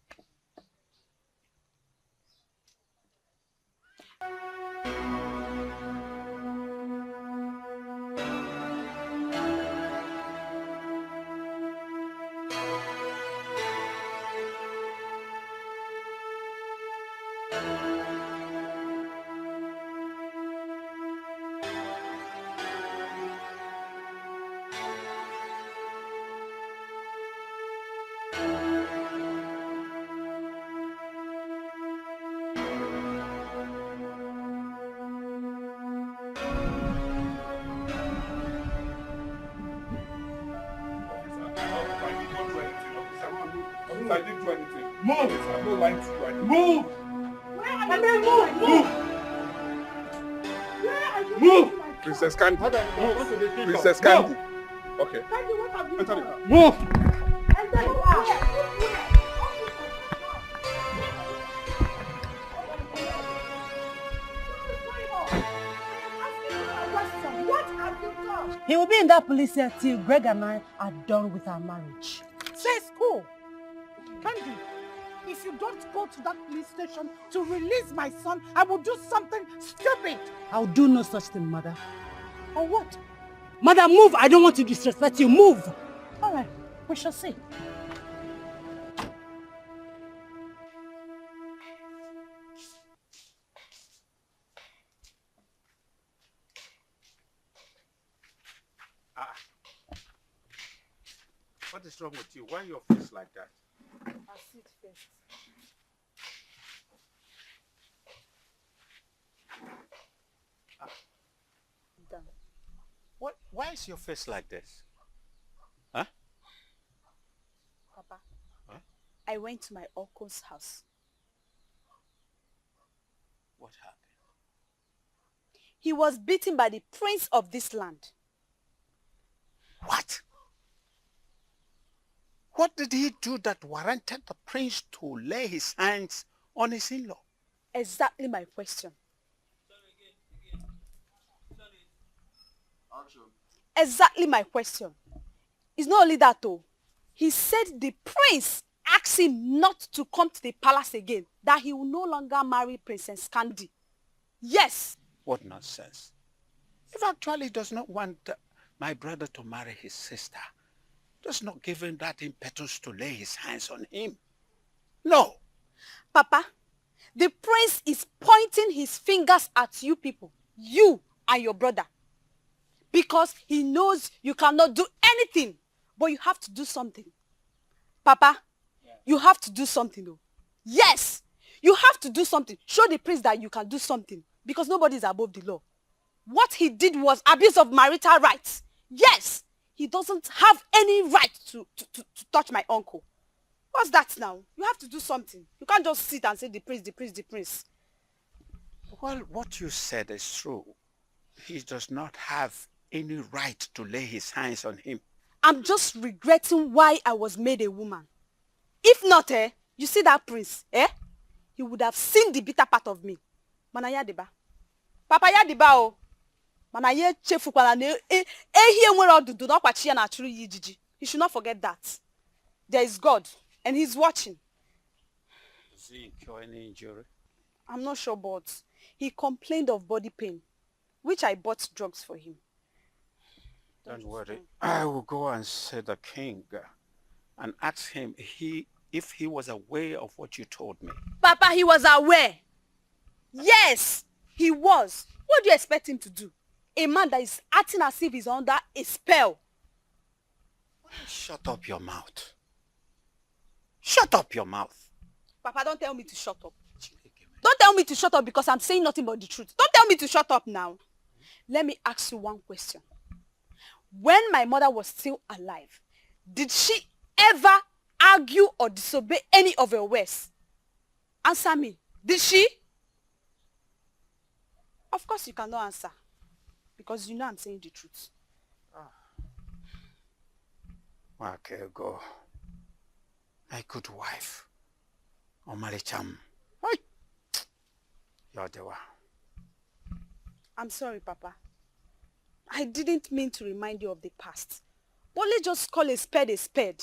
I didn't do anything. Move! I'm not lying to you. I didn't. Move! Move! Move! Princess Candy. Move. Princess Candy. Okay. Enter the car. Move! He will be in that police cell till Greg and I are done with our marriage. Say school. Candy, if you don't go to that police station to release my son, I will do something stupid. I'll do no such thing, mother. Or what? Mother, move! I don't want to disrespect you. Move! All right, we shall see. What is wrong with you? Why your face like that? I'll sit first. Done. Why is your face like this? Huh? Papa, I went to my uncle's house. What happened? He was beaten by the prince of this land. What? What did he do that warranted the prince to lay his hands on his in-law? Exactly my question. Exactly my question. It's not only that though. He said the prince ask him not to come to the palace again, that he will no longer marry Princess Candy. Yes. What nonsense. If actually he does not want my brother to marry his sister, does not give him that impetus to lay his hands on him. No. Papa, the prince is pointing his fingers at you people, you and your brother, because he knows you cannot do anything, but you have to do something. Papa, you have to do something though. Yes, you have to do something. Show the prince that you can do something, because nobody is above the law. What he did was abuse of marital rights. Yes, he doesn't have any right to touch my uncle. What's that now? You have to do something. You can't just sit and say the prince, the prince, the prince. Well, what you said is true. He does not have any right to lay his hands on him. I'm just regretting why I was made a woman. If not, you see that prince, he would have seen the bitter part of me. Manaya deba. Papa ya deba o. Manaya chefu kwa na ehie nwere odudu na kwachi ya na achuru yijiji. He should not forget that. There is God, and he's watching. Does he incur any injury? I'm not sure, but he complained of body pain, which I bought drugs for him. Don't worry. I will go and see the king and ask him if he was aware of what you told me. Papa, he was aware. Yes, he was. What do you expect him to do? A man that is acting as if he's under a spell. Shut up your mouth. Shut up your mouth. Papa, don't tell me to shut up. Don't tell me to shut up because I'm saying nothing but the truth. Don't tell me to shut up now. Let me ask you one question. When my mother was still alive, did she ever argue or disobey any of your words? Answer me. Did she? Of course you cannot answer. Because you know I'm saying the truth. Okay, go. My good wife. Omaricham. You're the one. I'm sorry, Papa. I didn't mean to remind you of the past. But let's just call a spade a spade.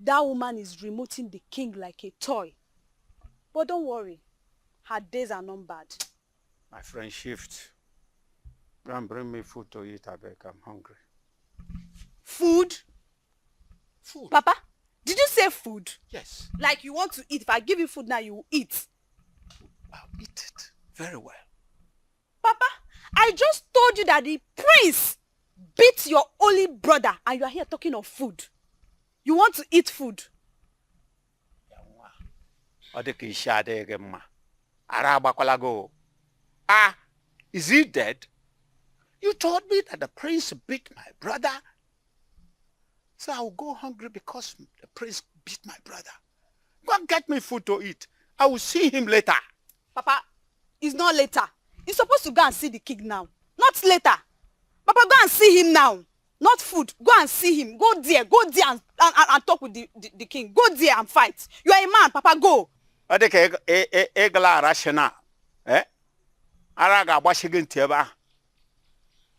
That woman is remoting the king like a toy. But don't worry. Her days are numbered. My friend Shift. Go and bring me food to eat, I beg. I'm hungry. Food? Food. Papa, did you say food? Yes. Like you want to eat. If I give you food now, you will eat. I'll eat it. Very well. Papa, I just told you that the prince beat your only brother and you are here talking of food. You want to eat food? Ah, is he dead? You told me that the prince beat my brother. So I'll go hungry because the prince beat my brother. Go and get me food to eat. I will see him later. Papa, it's not later. You're supposed to go and see the king now. Not later. Papa, go and see him now. Not food. Go and see him. Go there and talk with the king. Go there and fight. You are a man, Papa, go.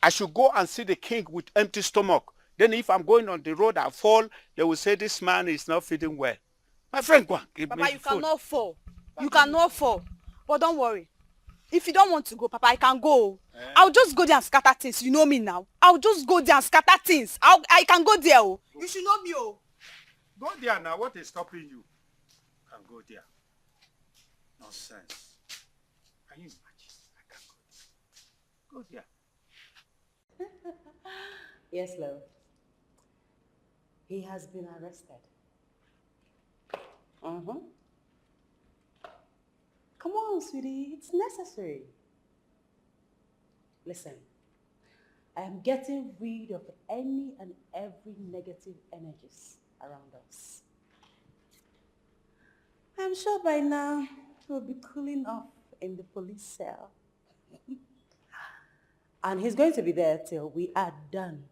I should go and see the king with empty stomach. Then if I'm going on the road, I fall, they will say this man is not feeding well. My friend, go on, give Papa, me you food. cannot fall. You cannot fall. But don't worry. If you don't want to go, Papa, I can go. I'll just go there and scatter things. You know me now. I'll just go there and scatter things. I can go there. Oh. You should know me. Oh. Go there now. What is stopping you? I can go there. Nonsense. Can you imagine? I can go there. Go there. Yes, love. He has been arrested. Come on, sweetie. It's necessary. Listen, I am getting rid of any and every negative energies around us. I'm sure by now he'll be cooling off in the police cell. And he's going to be there till we are done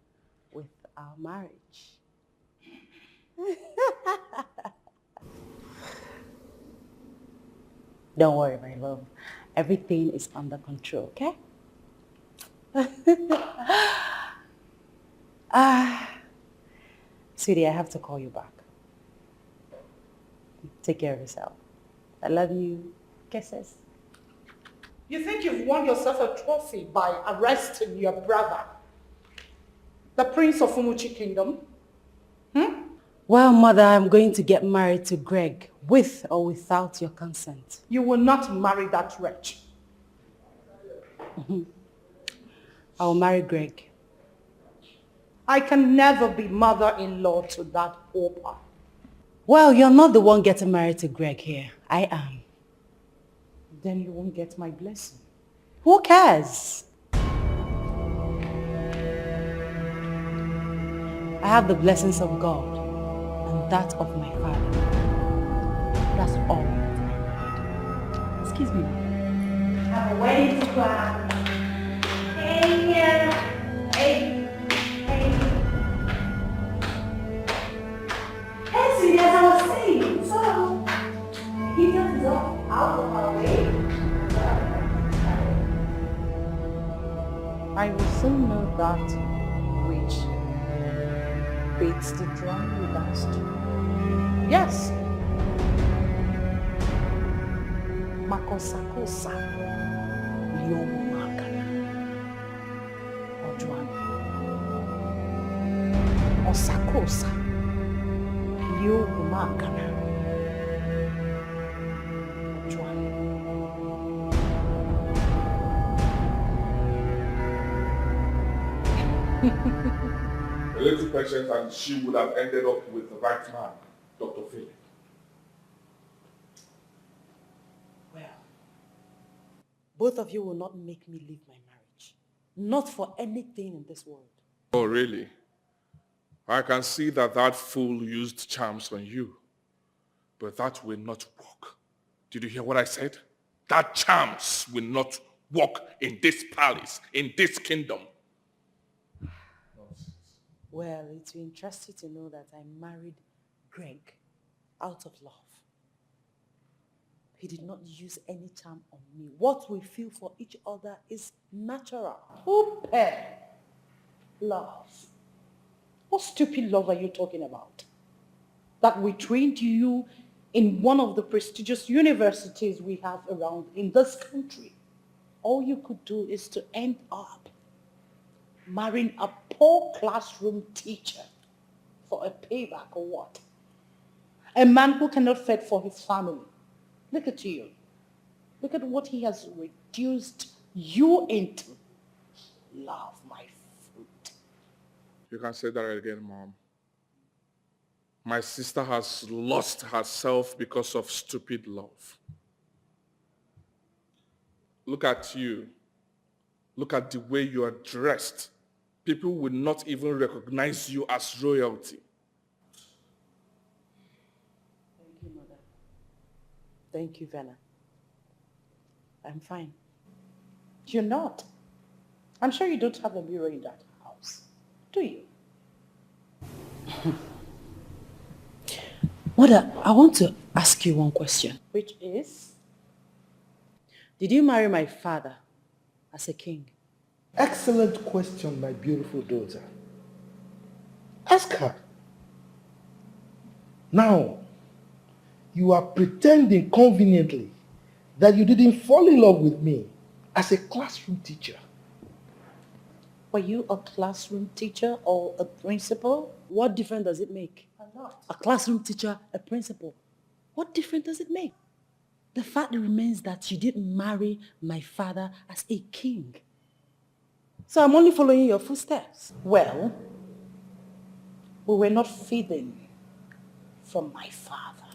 with our marriage. Don't worry, my love. Everything is under control, okay? Sweetie, I have to call you back. Take care of yourself. I love you. Kisses. You think you've won yourself a trophy by arresting your brother, the Prince of Umuchi Kingdom? Well, Mother, I'm going to get married to Greg, with or without your consent. You will not marry that wretch. I will marry Greg. I can never be mother-in-law to that pauper. Well, you're not the one getting married to Greg here. I am. Then you won't get my blessing. Who cares? I have the blessings of God and that of my father. That's all. Excuse me. Have a wedding to plan. Hey, hey, hey. Hey, sweetie, as I was saying, so he just dropped out of our way. I will soon know that which beats the drum we danced to. Yes. Makosa Liomu Makana Ojuan Osakosa Liomu Makana Ojuan. A little patience and she would have ended up with the right man, Dr. Philip. Both of you will not make me leave my marriage. Not for anything in this world. Oh, really? I can see that fool used charms on you. But that will not work. Did you hear what I said? That charms will not work in this palace, in this kingdom. Well, it's interesting to know that I married Greg out of love. He did not use any charm on me. What we feel for each other is natural. Love. What stupid love are you talking about? That we trained you in one of the prestigious universities we have around in this country. All you could do is to end up marrying a poor classroom teacher for a payback or what? A man who cannot fend for his family. Look at you. Look at what he has reduced you into. Love, my fruit. You can say that again, Mom. My sister has lost herself because of stupid love. Look at you. Look at the way you are dressed. People will not even recognize you as royalty. Thank you, Mother. Thank you, Vena. I'm fine. You're not. I'm sure you don't have a mirror in that house, do you? Mother, I want to ask you one question. Which is? Did you marry my father as a king? Excellent question, my beautiful daughter. Ask her. Now, you are pretending conveniently that you didn't fall in love with me as a classroom teacher. Were you a classroom teacher or a principal? What difference does it make? A lot. A classroom teacher, a principal. What difference does it make? The fact remains that you didn't marry my father as a king. So I'm only following your footsteps. Well, we were not feeding from my father.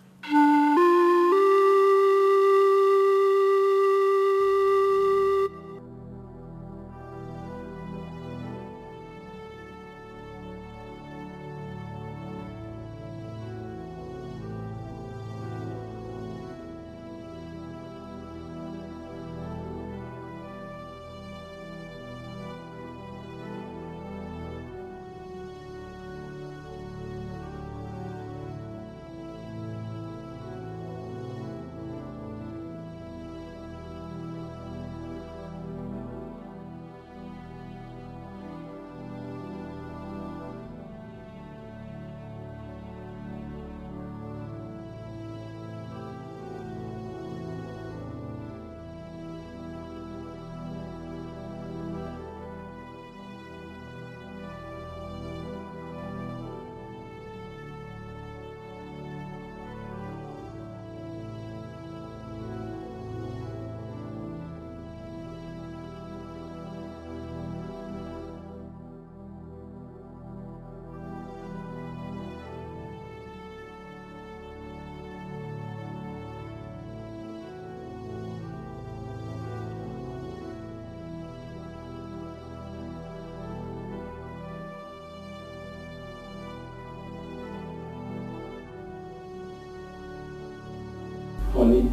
Honey.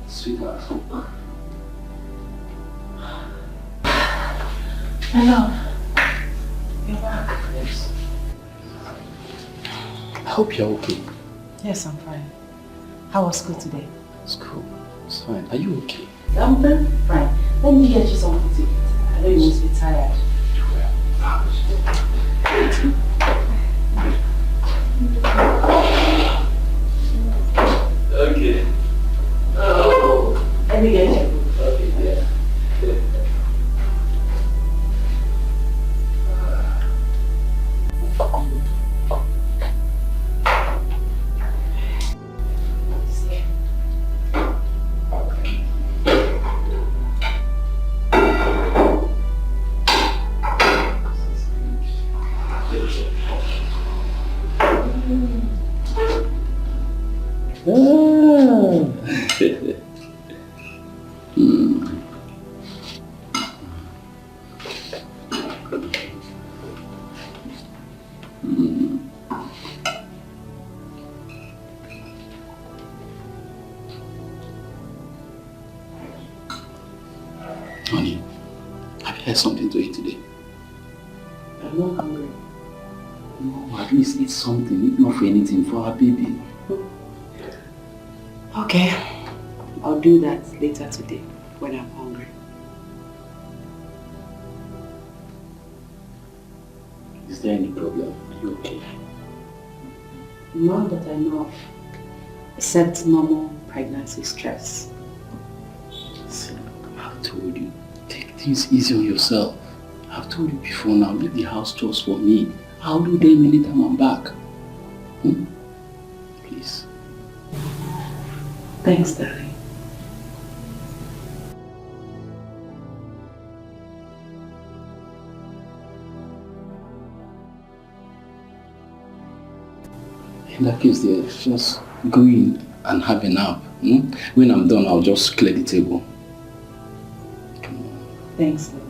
Sweetheart. My love, you're back. Yes. I hope you're okay. Yes, I'm fine. How was school today? School? It's fine. Are you okay? I'm very fine. Let me get you something to eat. I know you must be tired. Okay. Oh. Let me get you. Okay, yeah. Honey, have you had something to eat today? I'm not hungry. No, at least eat something, if not for anything, for our baby. Okay. I'll do that later today when I'm hungry. Is there any problem? Are you okay? None that I know of, except normal pregnancy stress. See, I've told you, take things easy on yourself. I've told you before now, leave the house chores for me. I'll do them anytime I'm back. Please. Thanks, darling. In that case, dear, just go in and have a nap. When I'm done, I'll just clear the table. Thanks, darling.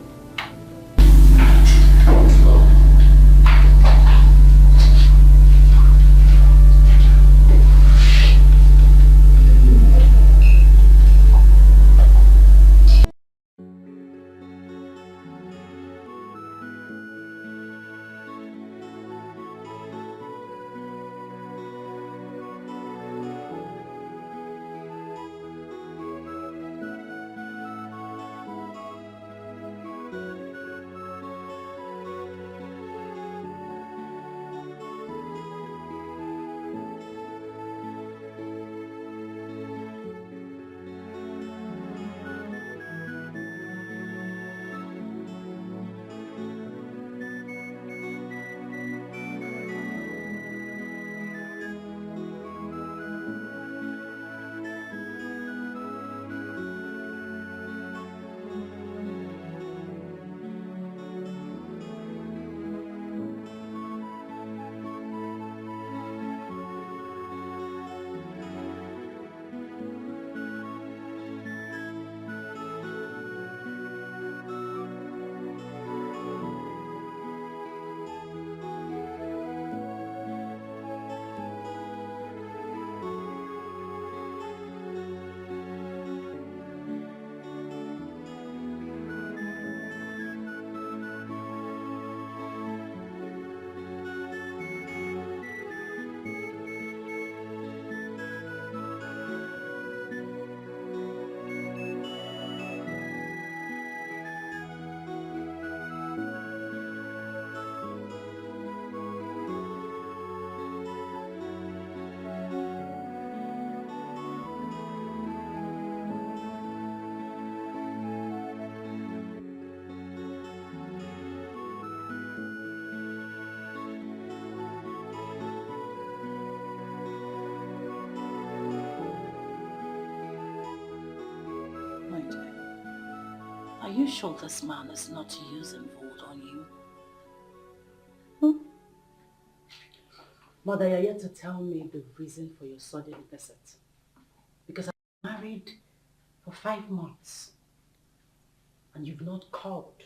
Are you sure this man is not using vote on you? Mother, you're yet to tell me the reason for your sudden visit. Because I'm married for 5 months and you've not called.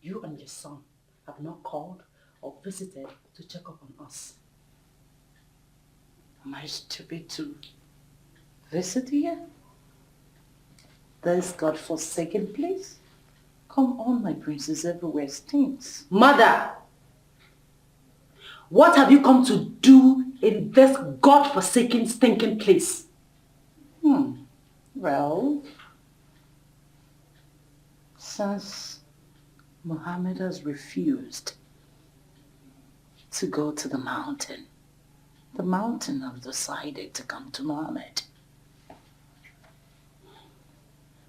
you and your son have not called or visited to check up on us. Am I stupid to visit here? This God-forsaken place? Come on, my princess, everywhere stinks. Mother! What have you come to do in this God-forsaken, stinking place? Well, since Muhammad has refused to go to the mountain have decided to come to Muhammad.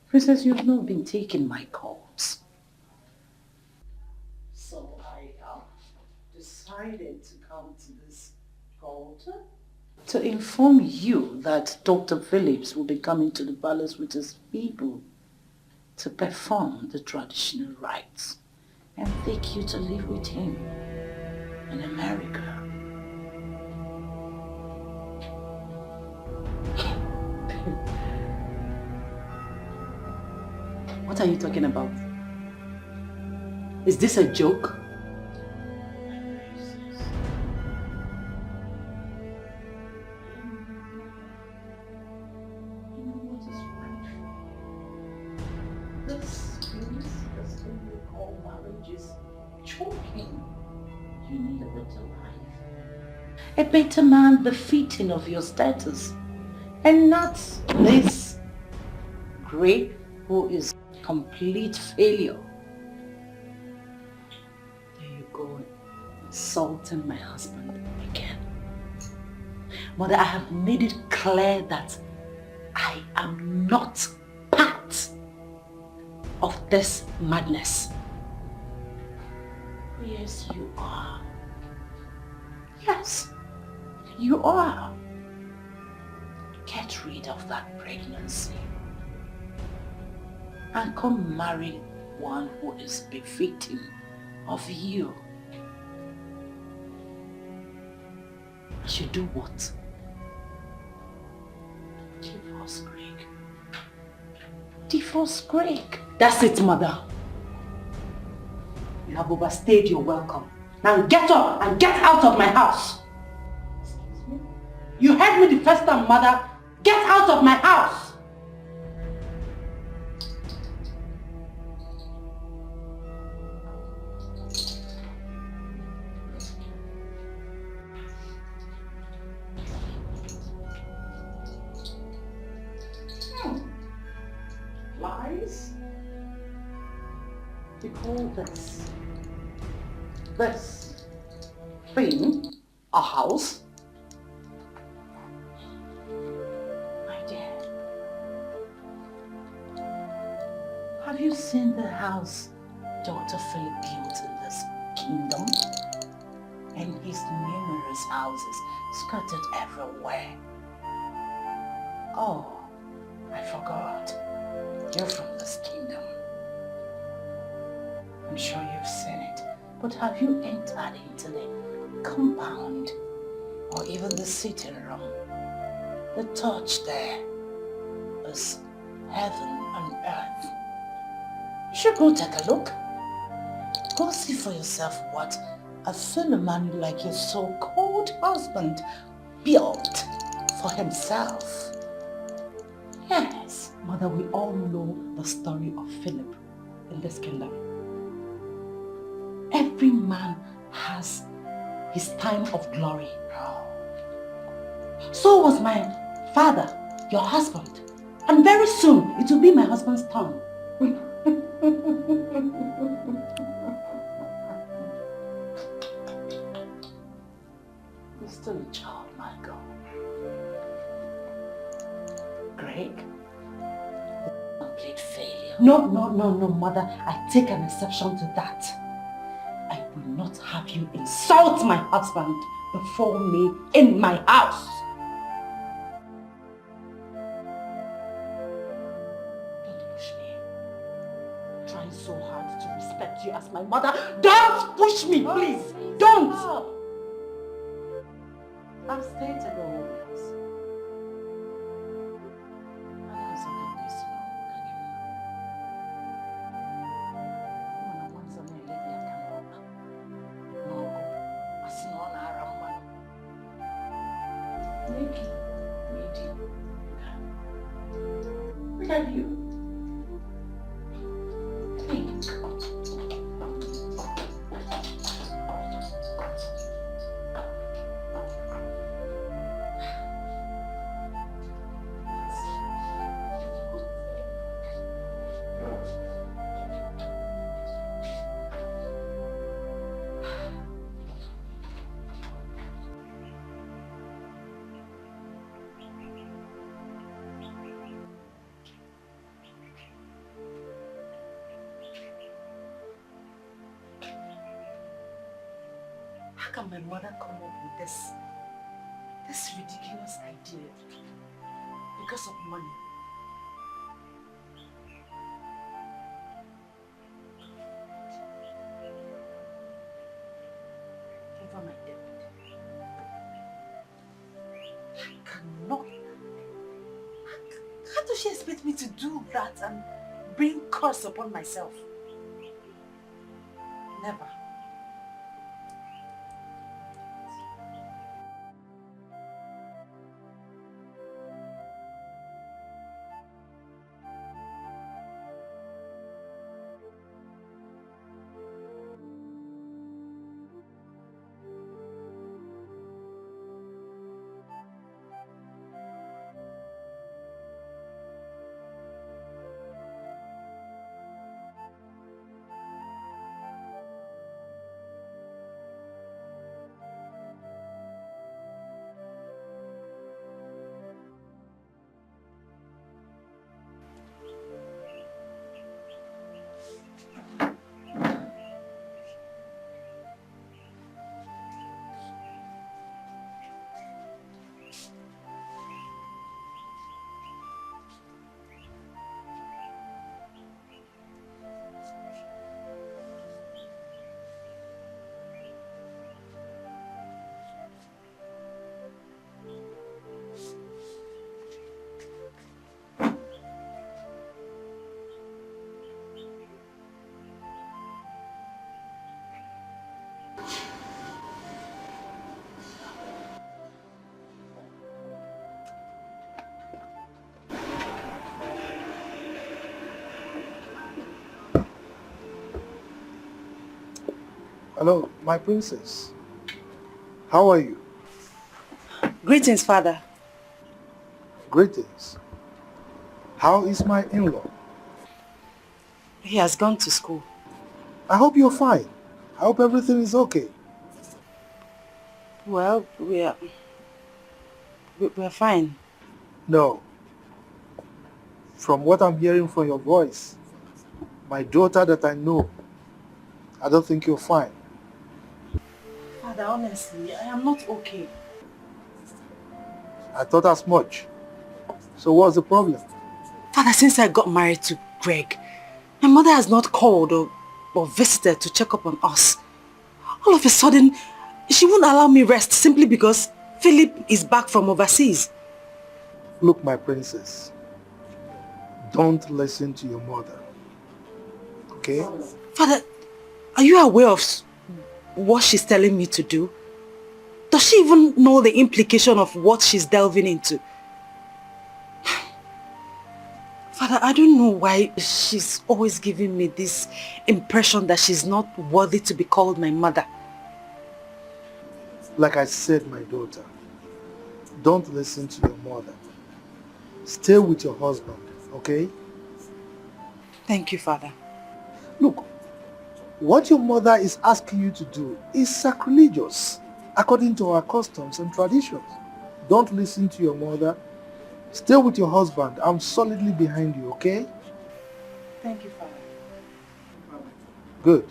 Princess, you've not been taking my calls. So I have decided to come to this altar to inform you that Dr. Phillips will be coming to the palace with his people to perform the traditional rites and take you to live with him in America. What are you talking about? Is this a joke? This thing we call marriage is choking. You need a better life. A better man befitting of your status. And not this Greg who is complete failure. There you go, insulting my husband again. Mother, I have made it clear that I am not part of this madness. Yes, you are. Yes, you are. Get rid of that pregnancy and come marry one who is befitting of you. I should do what? Divorce Greg. Divorce Greg. That's it, Mother. You have overstayed your welcome. Now get up and get out of my house. Excuse me? You heard me the first time, Mother. Get out of my house. Lies? You call this thing a house? My dear, have you seen the house Dr. Philip built in this kingdom? And his numerous houses scattered everywhere. Oh, I forgot. You're from this kingdom. I'm sure you've seen it. But have you entered into the compound or even the sitting room? The touch there is heaven and earth. You should go take a look. Go see for yourself what a fellow man like your so-called husband built for himself. Yes. Mother, we all know the story of Philip in this kingdom. Every man has his time of glory. So was my father, your husband. And very soon, it will be my husband's turn. You're still a child, my girl. Greg, complete failure. No, Mother. I take an exception to that. I will not have you insult my husband before me in my house. Don't push me. I'm trying so hard to respect you as my mother. Don't push me, please. Don't. Stop. I'm staying to go home. tell you. Please. How can my mother come up with this ridiculous idea because of money? Over my debt. I cannot. How does she expect me to do that and bring curse upon myself? Never. Hello, my princess. How are you? Greetings, Father. Greetings. How is my in-law? He has gone to school. I hope you're fine. I hope everything is okay. Well, we're fine. No. From what I'm hearing from your voice, my daughter that I know, I don't think you're fine. Father, honestly, I am not okay. I thought as much. So what's the problem? Father, since I got married to Greg, my mother has not called or visited to check up on us. All of a sudden, she won't allow me rest simply because Philip is back from overseas. Look, my princess, don't listen to your mother, okay? Father, are you aware of what she's telling me to do? Does she even know the implication of what she's delving into? Father, I don't know why she's always giving me this impression that she's not worthy to be called my mother. Like I said, my daughter, don't listen to your mother. Stay with your husband, okay? Thank you, Father. Look, what your mother is asking you to do is sacrilegious, according to our customs and traditions. Don't listen to your mother. Stay with your husband. I'm solidly behind you, okay? Thank you, Father. Good.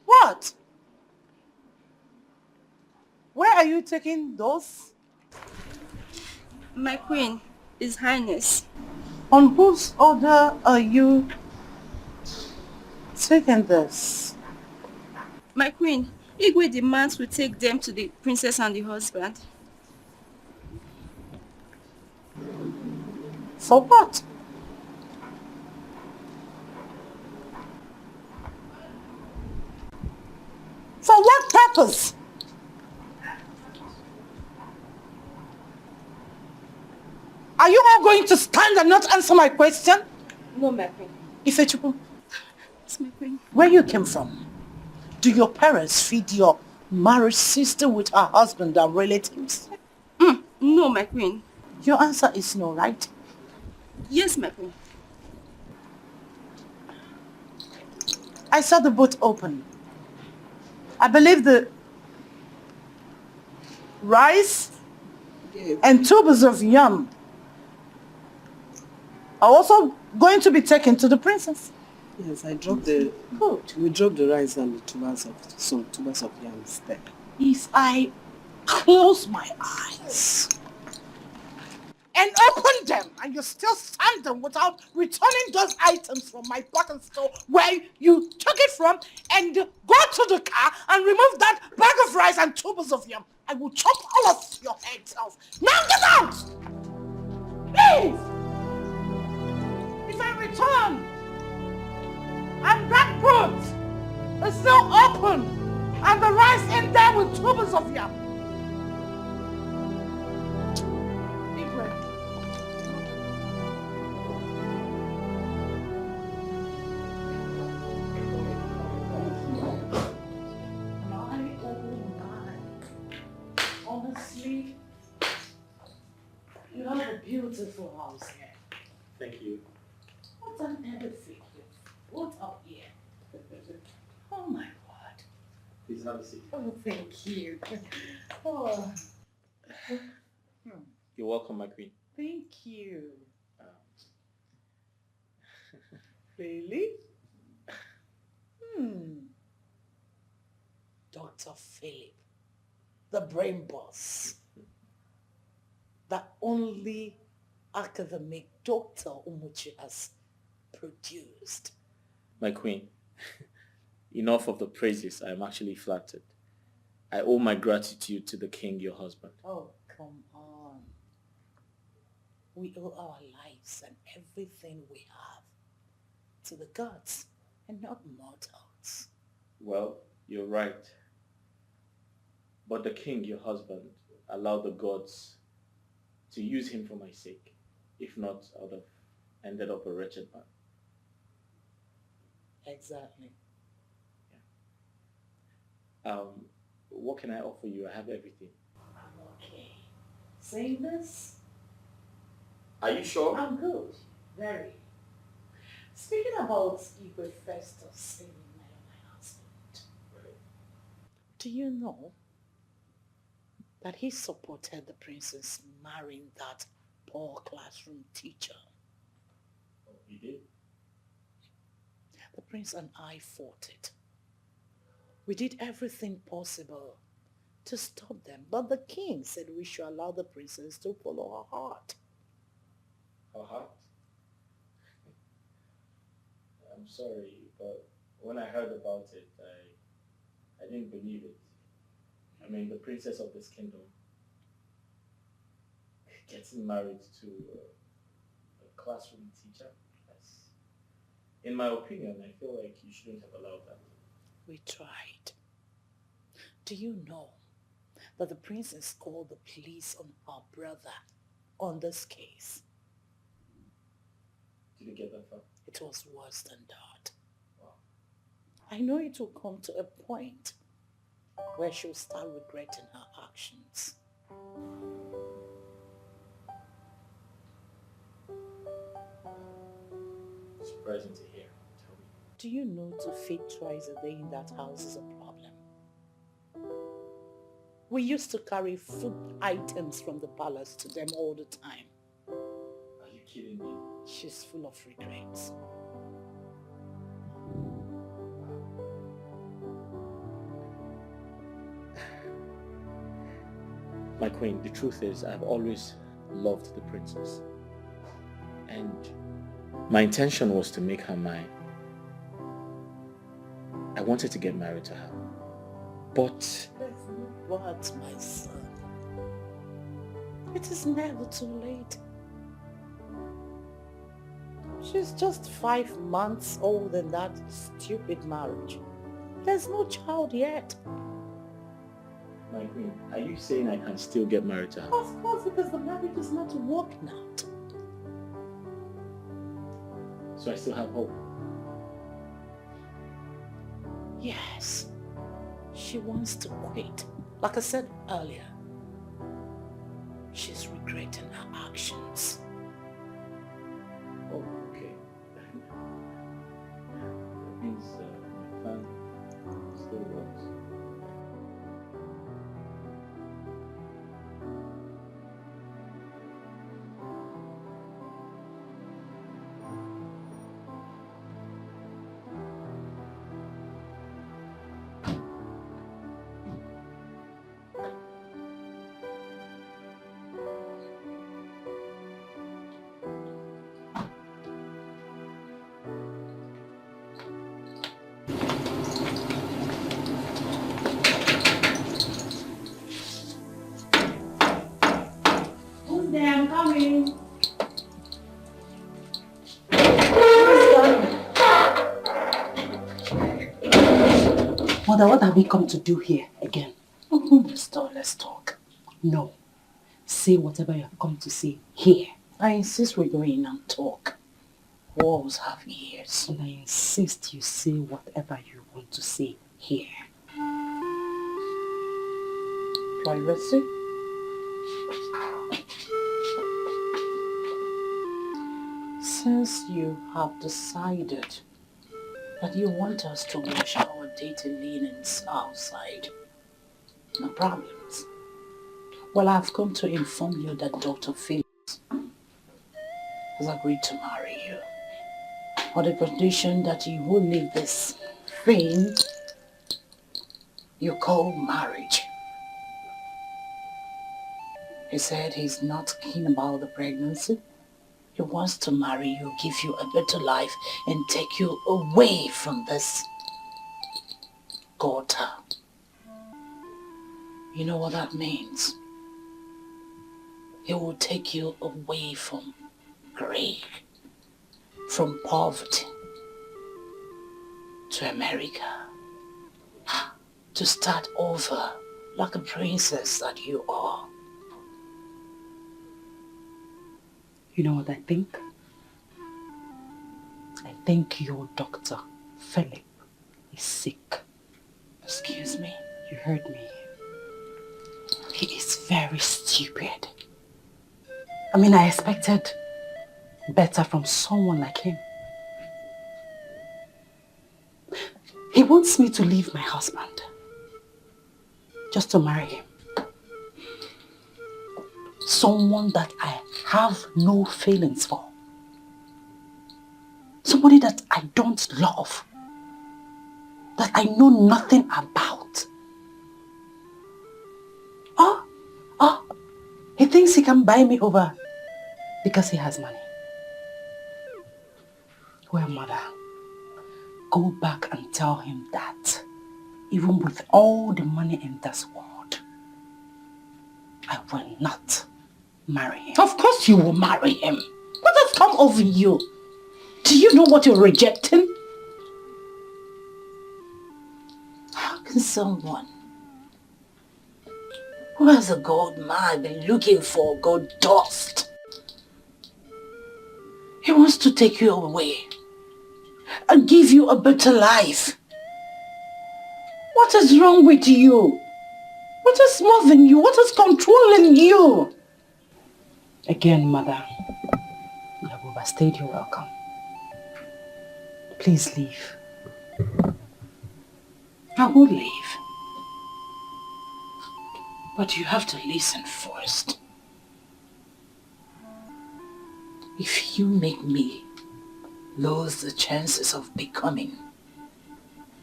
What? Where are you taking those? My queen, His Highness. On whose order are you taking this? My queen, Igwe demands we take them to the princess and the husband. For what? For what purpose? Are you all going to stand and not answer my question? No, my queen. Ifechukwu, It's my queen. where you came from? Do your parents feed your married sister with her husband and relatives? No, my queen. Your answer is no, right? Yes, my queen. I saw the boat open. I believe the rice and tubers of yam are also going to be taken to the princess. Yes, I dropped the... Good. We dropped the rice and the some tubers of yam there. If I close my eyes and open them and you still standing without returning those items from my bottom store where you took it from and go to the car and remove that bag of rice and tubers of yam, I will chop all of your heads off. Now get out! Please! If I return and that boot is still open and the rice in there with tubers of yam, honestly, you have a beautiful house here. Thank you. What an everything you've put up here. Oh my word. Please have a seat. Oh, thank you. Oh. You're welcome, my queen. Thank you. Really? Dr. Philip, the brain boss, the only academic Dr. Umuchi has produced. My queen, enough of the praises. I am actually flattered. I owe my gratitude to the king, your husband. Oh, come on. We owe our lives and everything we have to the gods and not mortals. Well, you're right. But the king, your husband, allowed the gods to use him for my sake. If not, I would have ended up a wretched man. Exactly. What can I offer you? I have everything. Okay. Saying this? Are you sure? I'm good. Very. Speaking about Igwe Festus saving my husband, do you know that he supported the princess marrying that poor classroom teacher? Oh, he did? The prince and I fought it. We did everything possible to stop them, but the king said we should allow the princess to follow her heart. Her heart? I'm sorry, but when I heard about it, I didn't believe it. I mean, the princess of this kingdom getting married to a classroom teacher. In my opinion, I feel like you shouldn't have allowed that. We tried. Do you know that the princess called the police on her brother on this case? Did you get that far? It was worse than that. Wow. I know it will come to a point where she'll start regretting her actions. Surprising to hear. Tell me. Do you know to feed twice a day in that house is a problem? We used to carry food items from the palace to them all the time. Are you kidding me? She's full of regrets. My queen, the truth is I've always loved the princess. And My intention was to make her mine. I wanted to get married to her. But... What, my son? It is never too late. She's just 5 months old in that stupid marriage. There's no child yet. My queen, are you saying I can still get married to her? Of course, because the marriage is not working out. So I still have hope. Yes. She wants to quit. Like I said earlier, she's regretting her actions. Oh, okay. That means my plan still works. I'm coming. Mother, what have we come to do here again? Let's talk. No. Say whatever you have come to say here. I insist we go in and talk. Walls have ears. And I insist you say whatever you want to say here. Privacy? Since you have decided that you want us to wash our dirty linens outside, no problems. Well, I've come to inform you that Dr. Phillips has agreed to marry you on the condition that you will leave this thing you call marriage. He said he's not keen about the pregnancy. He wants to marry you, give you a better life, and take you away from this gutter. You know what that means? He will take you away from grief, from poverty, to America, to start over like a princess that you are. You know what I think? I think your doctor, Philip, is sick. Excuse me? You heard me. He is very stupid. I mean, I expected better from someone like him. He wants me to leave my husband just to marry him. Someone that I have no feelings for. Somebody that I don't love. That I know nothing about. He thinks he can buy me over because he has money. Well, mother, go back and tell him that even with all the money in this world, I will not marry him. Of course you will marry him. What has come over you? Do you know what you're rejecting? How can someone who has a gold mine be looking for gold dust? He wants to take you away and give you a better life. What is wrong with you? What is moving you? What is controlling you? Again, mother, you have overstayed your welcome. Please leave. I will leave. But you have to listen first. If you make me lose the chances of becoming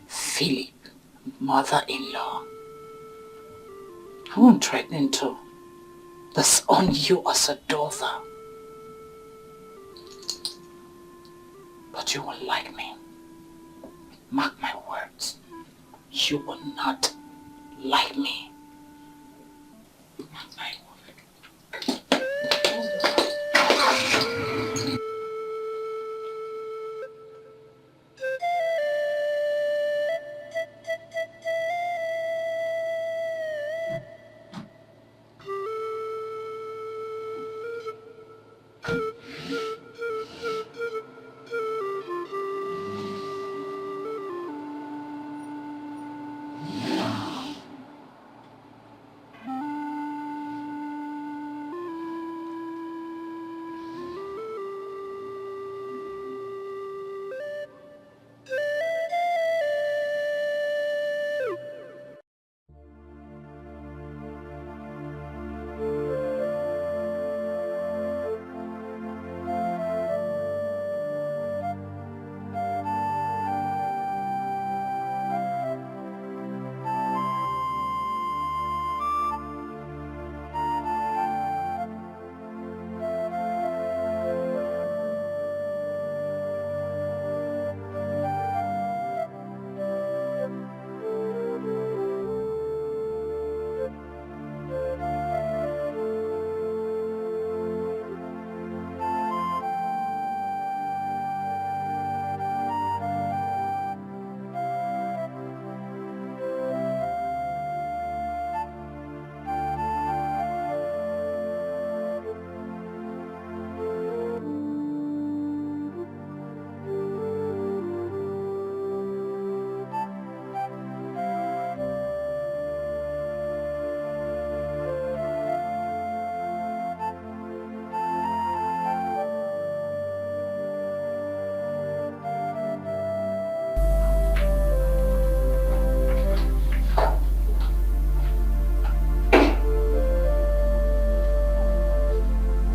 Philip, mother-in-law, I won't threaten to disown you as a daughter. But you won't like me. Mark my words. You will not like me. Mark my word.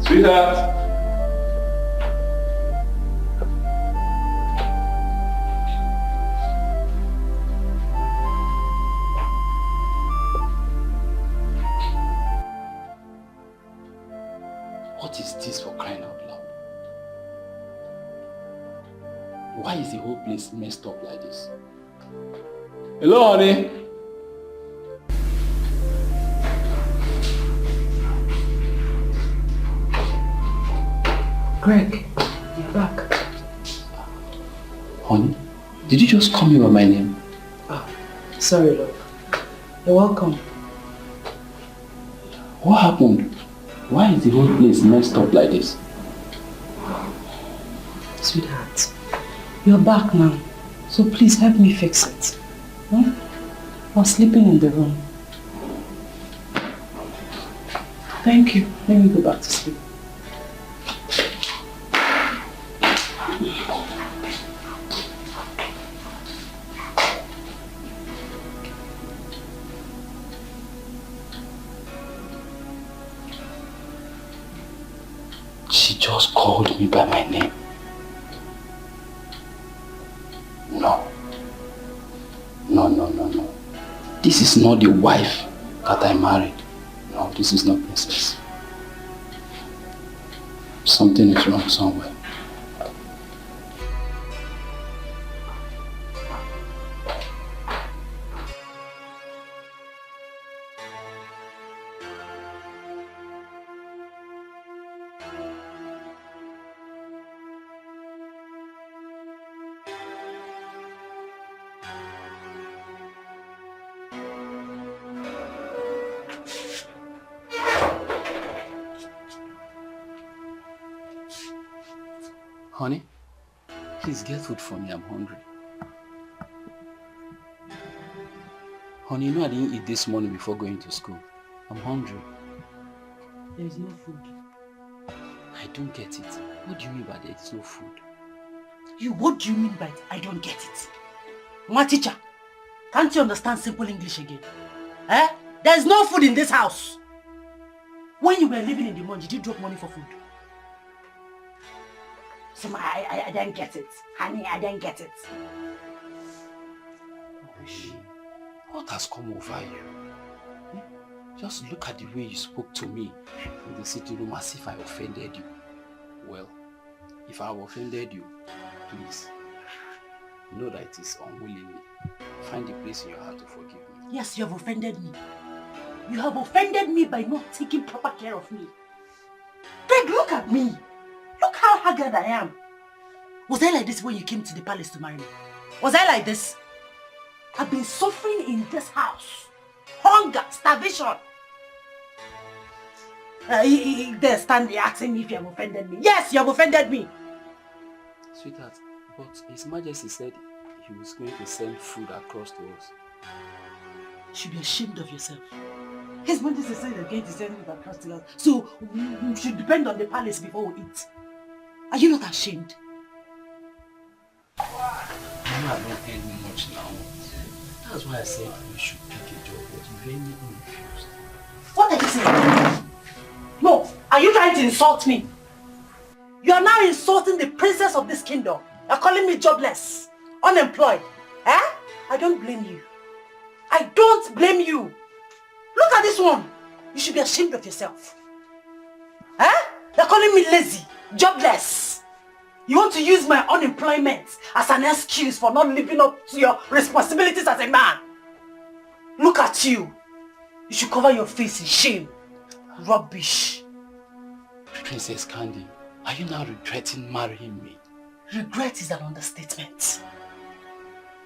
Sweetheart. What is this for crying out loud? Why is the whole place messed up like this? Hello, honey. Greg, you're back. Honey, did you just call me by my name? Sorry, love. You're welcome. What happened? Why is the whole place messed up like this? Sweetheart, you're back now. So please help me fix it. I was sleeping in the room. Thank you. Let me go back to sleep. She just called me by my name. No. No. This is not the wife that I married. No, this is not Princess. Something is wrong somewhere. Honey, please get food for me. I'm hungry. Honey, you know I didn't eat this morning before going to school. I'm hungry. There is no food. I don't get it. What do you mean by there is no food? What do you mean by I don't get it? My teacher, can't you understand simple English again? There is no food in this house. When you were living in the month, did you drop money for food? So I didn't get it. Honey, I didn't get it. What has come over you? Just look at the way you spoke to me in the sitting room as if I offended you. Well, if I have offended you, please, know that it is unwillingly. Find the place in your heart to forgive me. Yes, you have offended me. You have offended me by not taking proper care of me. Greg, look at me. Look how haggard I am. Was I like this when you came to the palace to marry me? Was I like this? I've been suffering in this house. Hunger, starvation. They're standing asking me if you have offended me. Yes, you have offended me. Sweetheart, but His Majesty said he was going to send food across to us. You should be ashamed of yourself. His Majesty said they're going to send food across to us. So we should depend on the palace before we eat. Are you not ashamed? I know I don't earn much now. That's why I said you should pick a job, but you very confused. What are you saying? No, are you trying to insult me? You are now insulting the princess of this kingdom. You're calling me jobless, unemployed. Eh? I don't blame you. I don't blame you. Look at this one. You should be ashamed of yourself. Eh? You're calling me lazy, jobless. You want to use my unemployment as an excuse for not living up to your responsibilities as a man. Look at you. You should cover your face in shame. Rubbish. Princess Candy, are you now regretting marrying me? Regret is an understatement.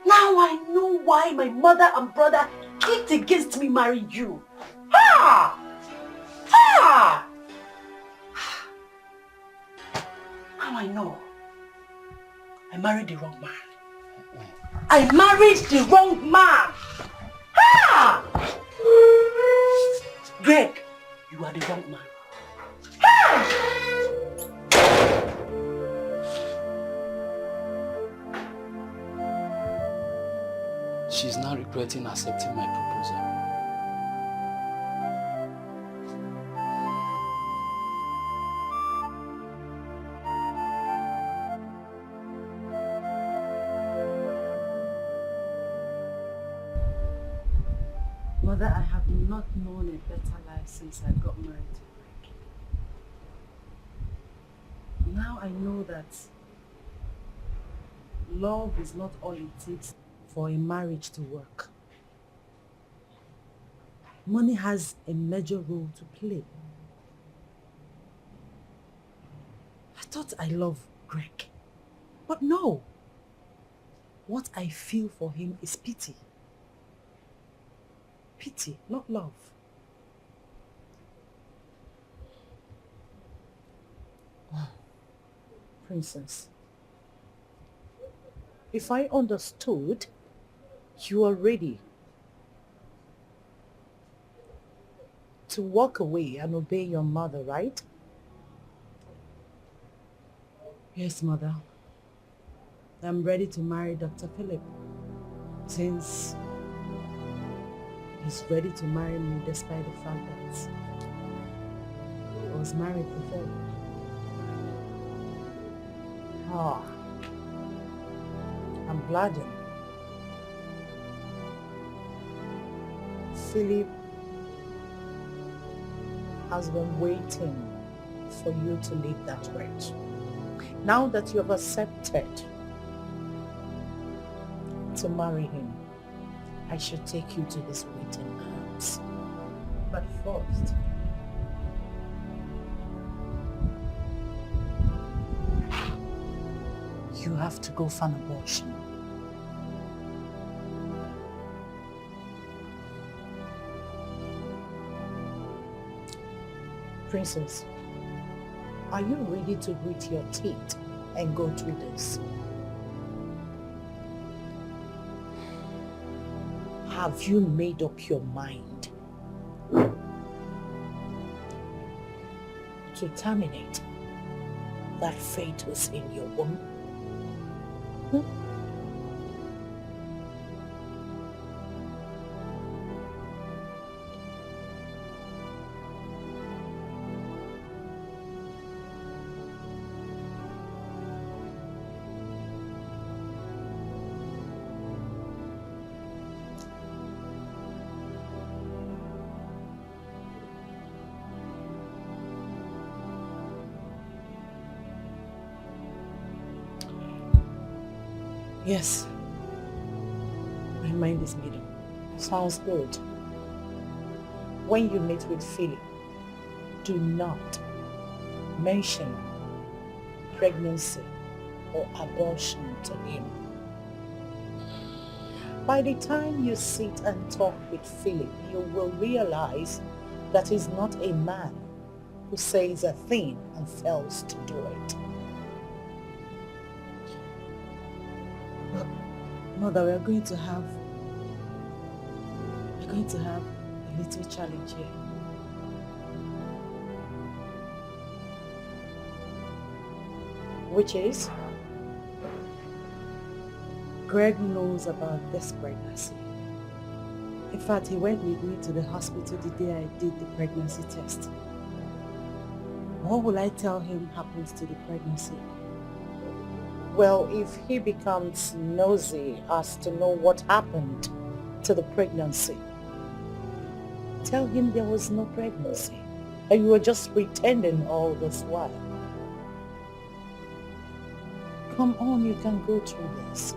Now I know why my mother and brother kicked against me marrying you. Ha! Ha! Now I know. I married the wrong man. I married the wrong man. Ha! Greg, you are the wrong man. Ha! She's now regretting accepting my proposal. Mother, I have not known a better life since I got married to Greg. Now I know that love is not all it takes for a marriage to work. Money has a major role to play. I thought I loved Greg, but no. What I feel for him is pity. Pity, not love. Princess, if I understood, you are ready to walk away and obey your mother, right? Yes, Mother. I'm ready to marry Dr. Philip, since he's ready to marry me despite the fact that I was married before. Ah, I'm glad. Philip has been waiting for you to leave that bridge. Now that you have accepted to marry him, I should take you to his waiting arms. But first, you have to go for an abortion. Princess, are you ready to grit your teeth and go through this? Have you made up your mind to terminate that fetus in your womb? Yes. My mind is made up. Sounds good. When you meet with Philip, do not mention pregnancy or abortion to him. By the time you sit and talk with Philip, you will realize that he's not a man who says a thing and fails to do it. But, Mother, we're going to have a little challenge here. Which is? Greg knows about this pregnancy. In fact, he went with me to the hospital the day I did the pregnancy test. What will I tell him happens to the pregnancy? Well, if he becomes nosy as to know what happened to the pregnancy, tell him there was no pregnancy and you were just pretending all this while. Come on, you can go through this.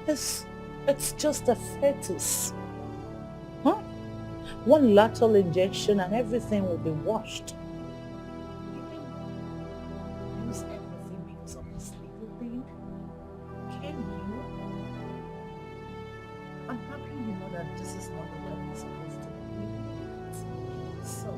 It's just a fetus. Huh? One lateral injection and everything will be washed. You can use everything because of this little thing. Can you? I'm happy you know that this is not the way it's supposed to be. So,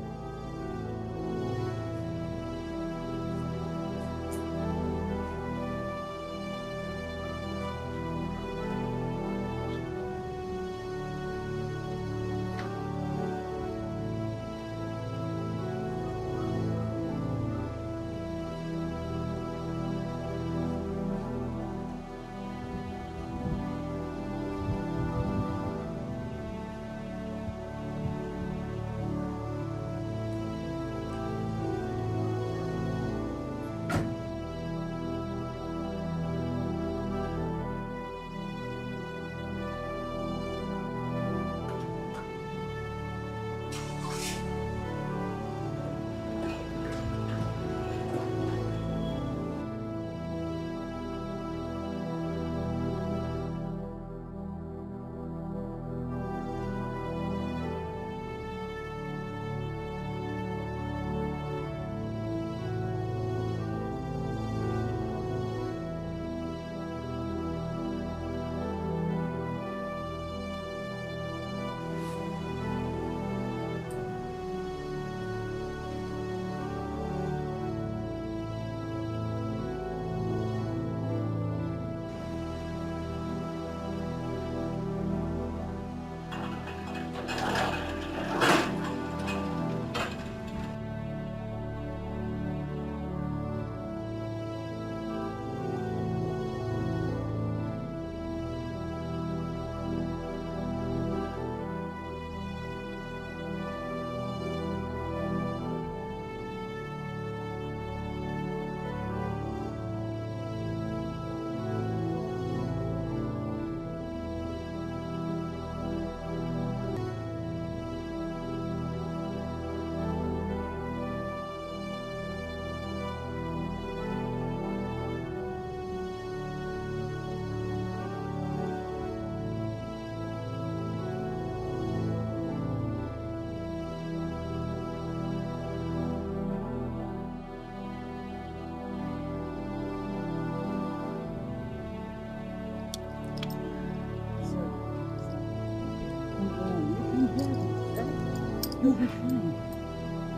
you'll be fine.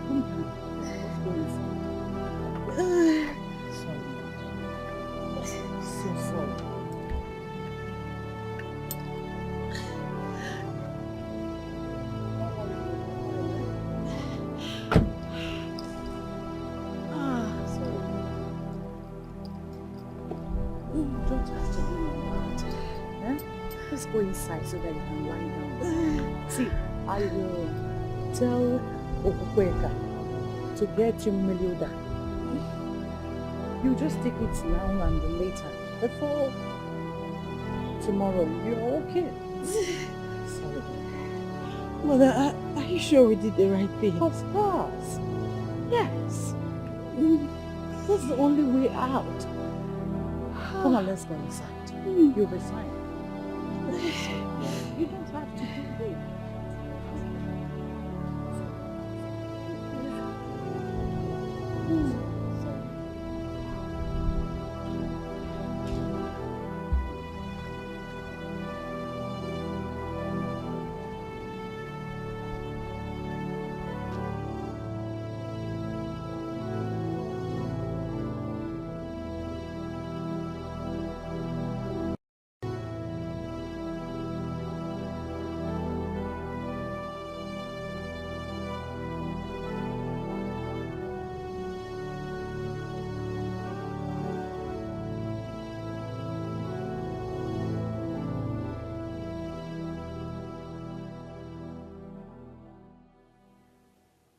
Come on. Sorry. So sorry. You don't have to be like that. Eh? Let's go inside so that you can lie down. See, I will tell Okukweka to get you Melioda. You just take it now and later. Before tomorrow, you're okay. Sorry. Mother, are you sure we did the right thing? Of course. Yes. That's the only way out. Come on, let's go inside. You resign. You don't have to do it.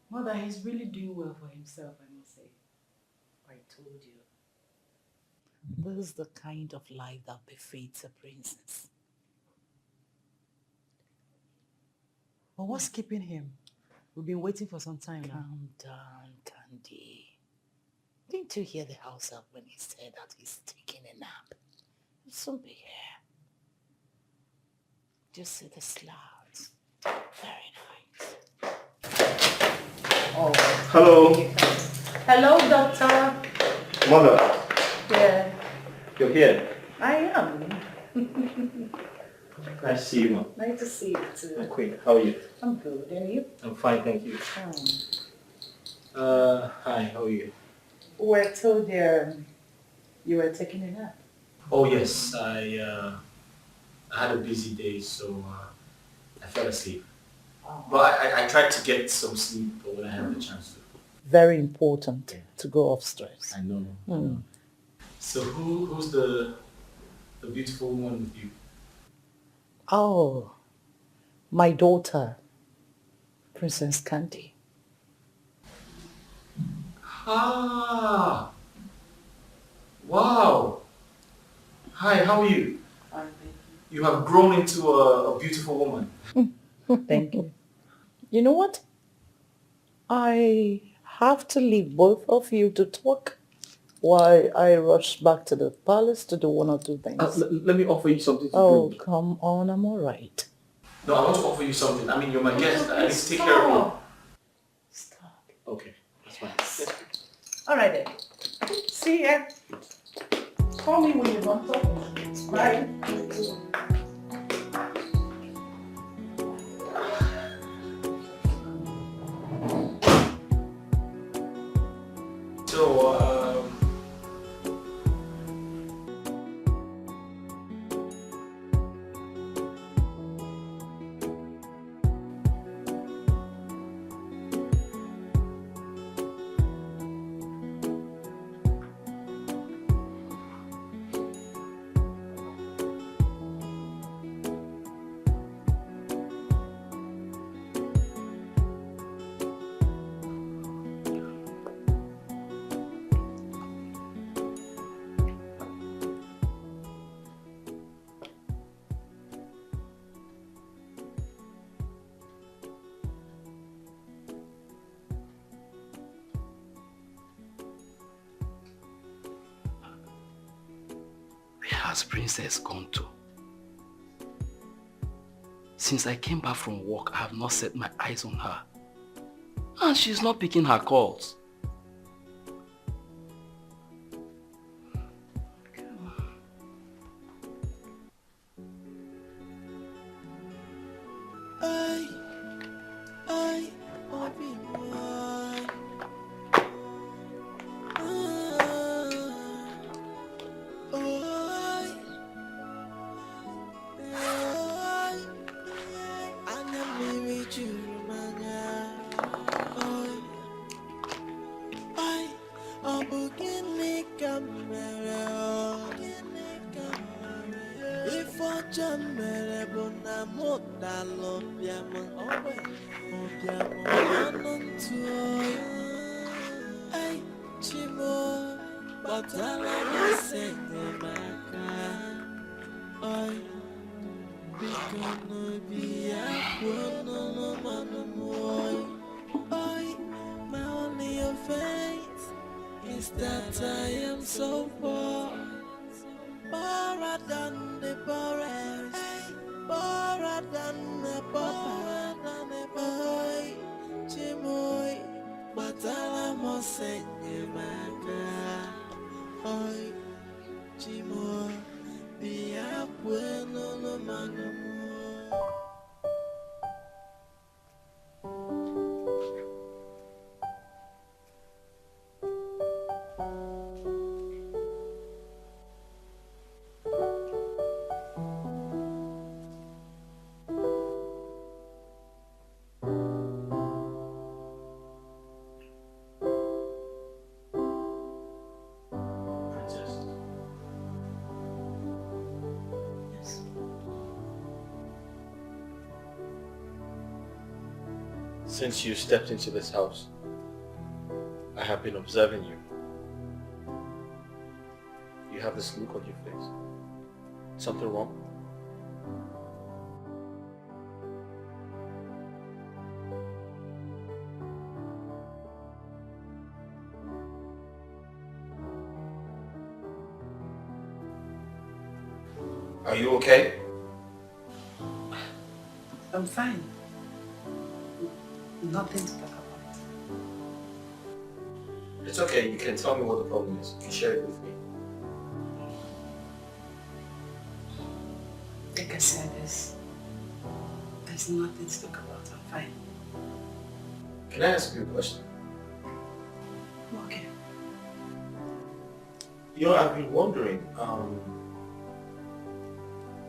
Mother, he's really doing well for himself, I must say. I told you. This is the kind of life that befits a princess. But what's keeping him? We've been waiting for some time now. Calm down, Candy. Didn't you hear the house up when he said that he's taking a nap? He'll soon be here. Just see the slouch. Very nice. Oh. Hello. Hello, doctor. Mother, Yeah, you're here. I am. Nice to see you, Mom. Nice to see you too. My queen, how are you? I'm good, and you? I'm fine, thank you. Hi, how are you? We're told you were taking a nap. Oh yes, I had a busy day, so I fell asleep. Oh. But I tried to get some sleep when I had the chance to. Very important to go off stress. I know. Mm. So who's the beautiful woman with you? Oh, my daughter, Princess Candy. Ah! Wow! Hi, how are you? You have grown into a beautiful woman. Thank you. You know what? I have to leave both of you to talk while I rush back to the palace to do one or two things. Let me offer you something to Oh, drink. come on, I'm all right. No, I want to offer you something. I mean, you're my guest. I need to take care of you. Stop. Okay, that's fine. Yes. All right then. See ya. Call me when you're done talking. Bye. So, Where has Princess gone to? Since I came back from work, I have not set my eyes on her. And she's not picking her calls. than the poorest, poorer than the poor. Boy, Chimoy, Batala Mosenye Maka. Boy, Chimoy, Bia Bueno no Manamo. Since you stepped into this house, I have been observing you. You have this look on your face. Something wrong? Are you okay? I'm fine. Nothing to talk about. It's okay, you can tell me what the problem is. You can share it with me. Like I said, there's nothing to talk about. I'm fine. Can I ask you a question? Okay. You know, I've been wondering,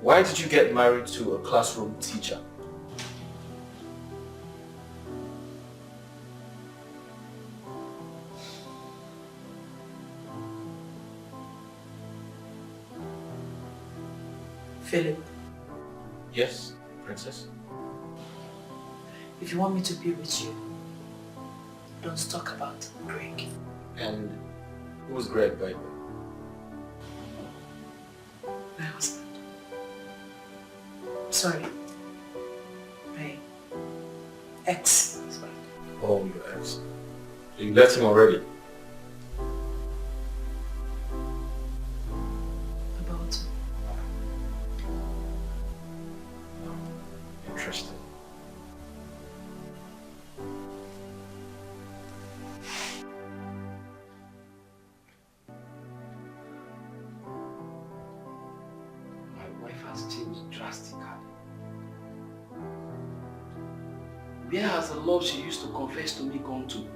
why did you get married to a classroom teacher? Philip, Yes, princess? if you want me to be with you, don't talk about Greg. And who's Greg, by the way? My husband. Sorry. My ex-husband. Oh, your ex. You left him already? About Interesting. My wife has changed drastically. Where has the love she used to confess to me gone to?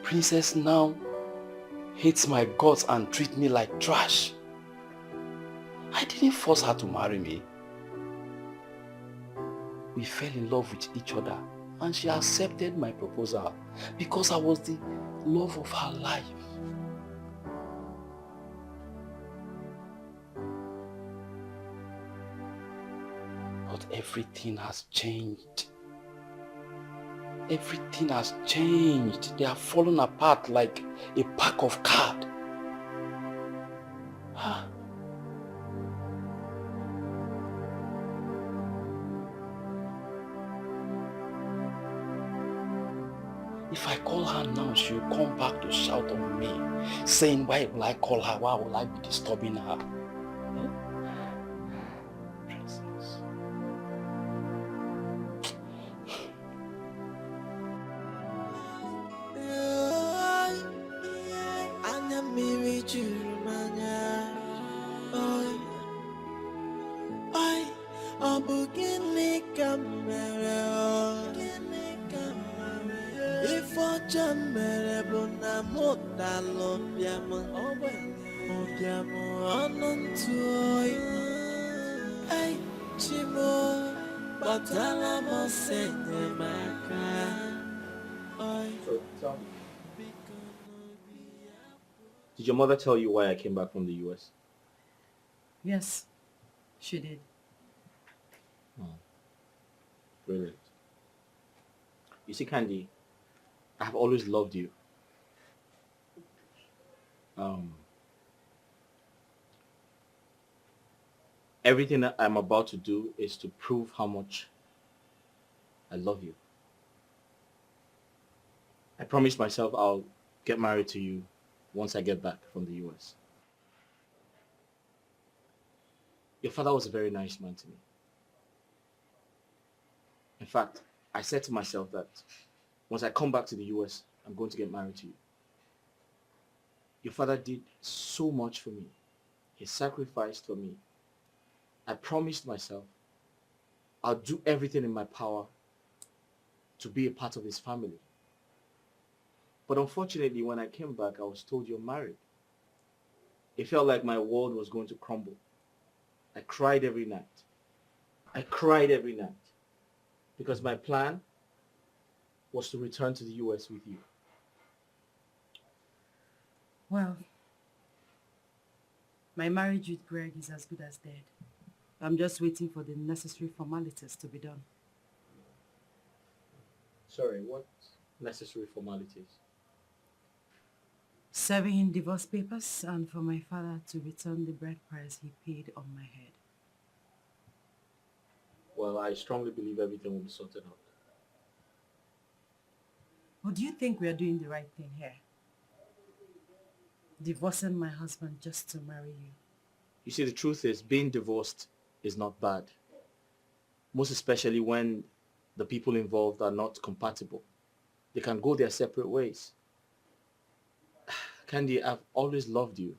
Princess now hates my guts and treats me like trash. I didn't force her to marry me. We fell in love with each other and she accepted my proposal because I was the love of her life. But everything has changed. Everything has changed. They have fallen apart like a pack of cards. If I call her now, she will come back to shout on me, saying, why will I call her? Why will I be disturbing her? Princess. Did your mother tell you why I came back from the US? Yes, she did. Brilliant. You see, Candy, I've always loved you. Everything that I'm about to do is to prove how much I love you. I promised myself I'll get married to you once I get back from the US. Your father was a very nice man to me. In fact, I said to myself that once I come back to the US, I'm going to get married to you. Your father did so much for me. He sacrificed for me. I promised myself I'll do everything in my power to be a part of his family. But unfortunately, when I came back, I was told you're married. It felt like my world was going to crumble. I cried every night. I cried every night. Because my plan was to return to the US with you. Well, my marriage with Greg is as good as dead. I'm just waiting for the necessary formalities to be done. Sorry, what necessary formalities? Serving in divorce papers and for my father to return the bride price he paid on my head. Well, I strongly believe everything will be sorted out. But do you think we are doing the right thing here? Divorcing my husband just to marry you. You see, the truth is, being divorced is not bad. Most especially when the people involved are not compatible. They can go their separate ways. Candy, I've always loved you.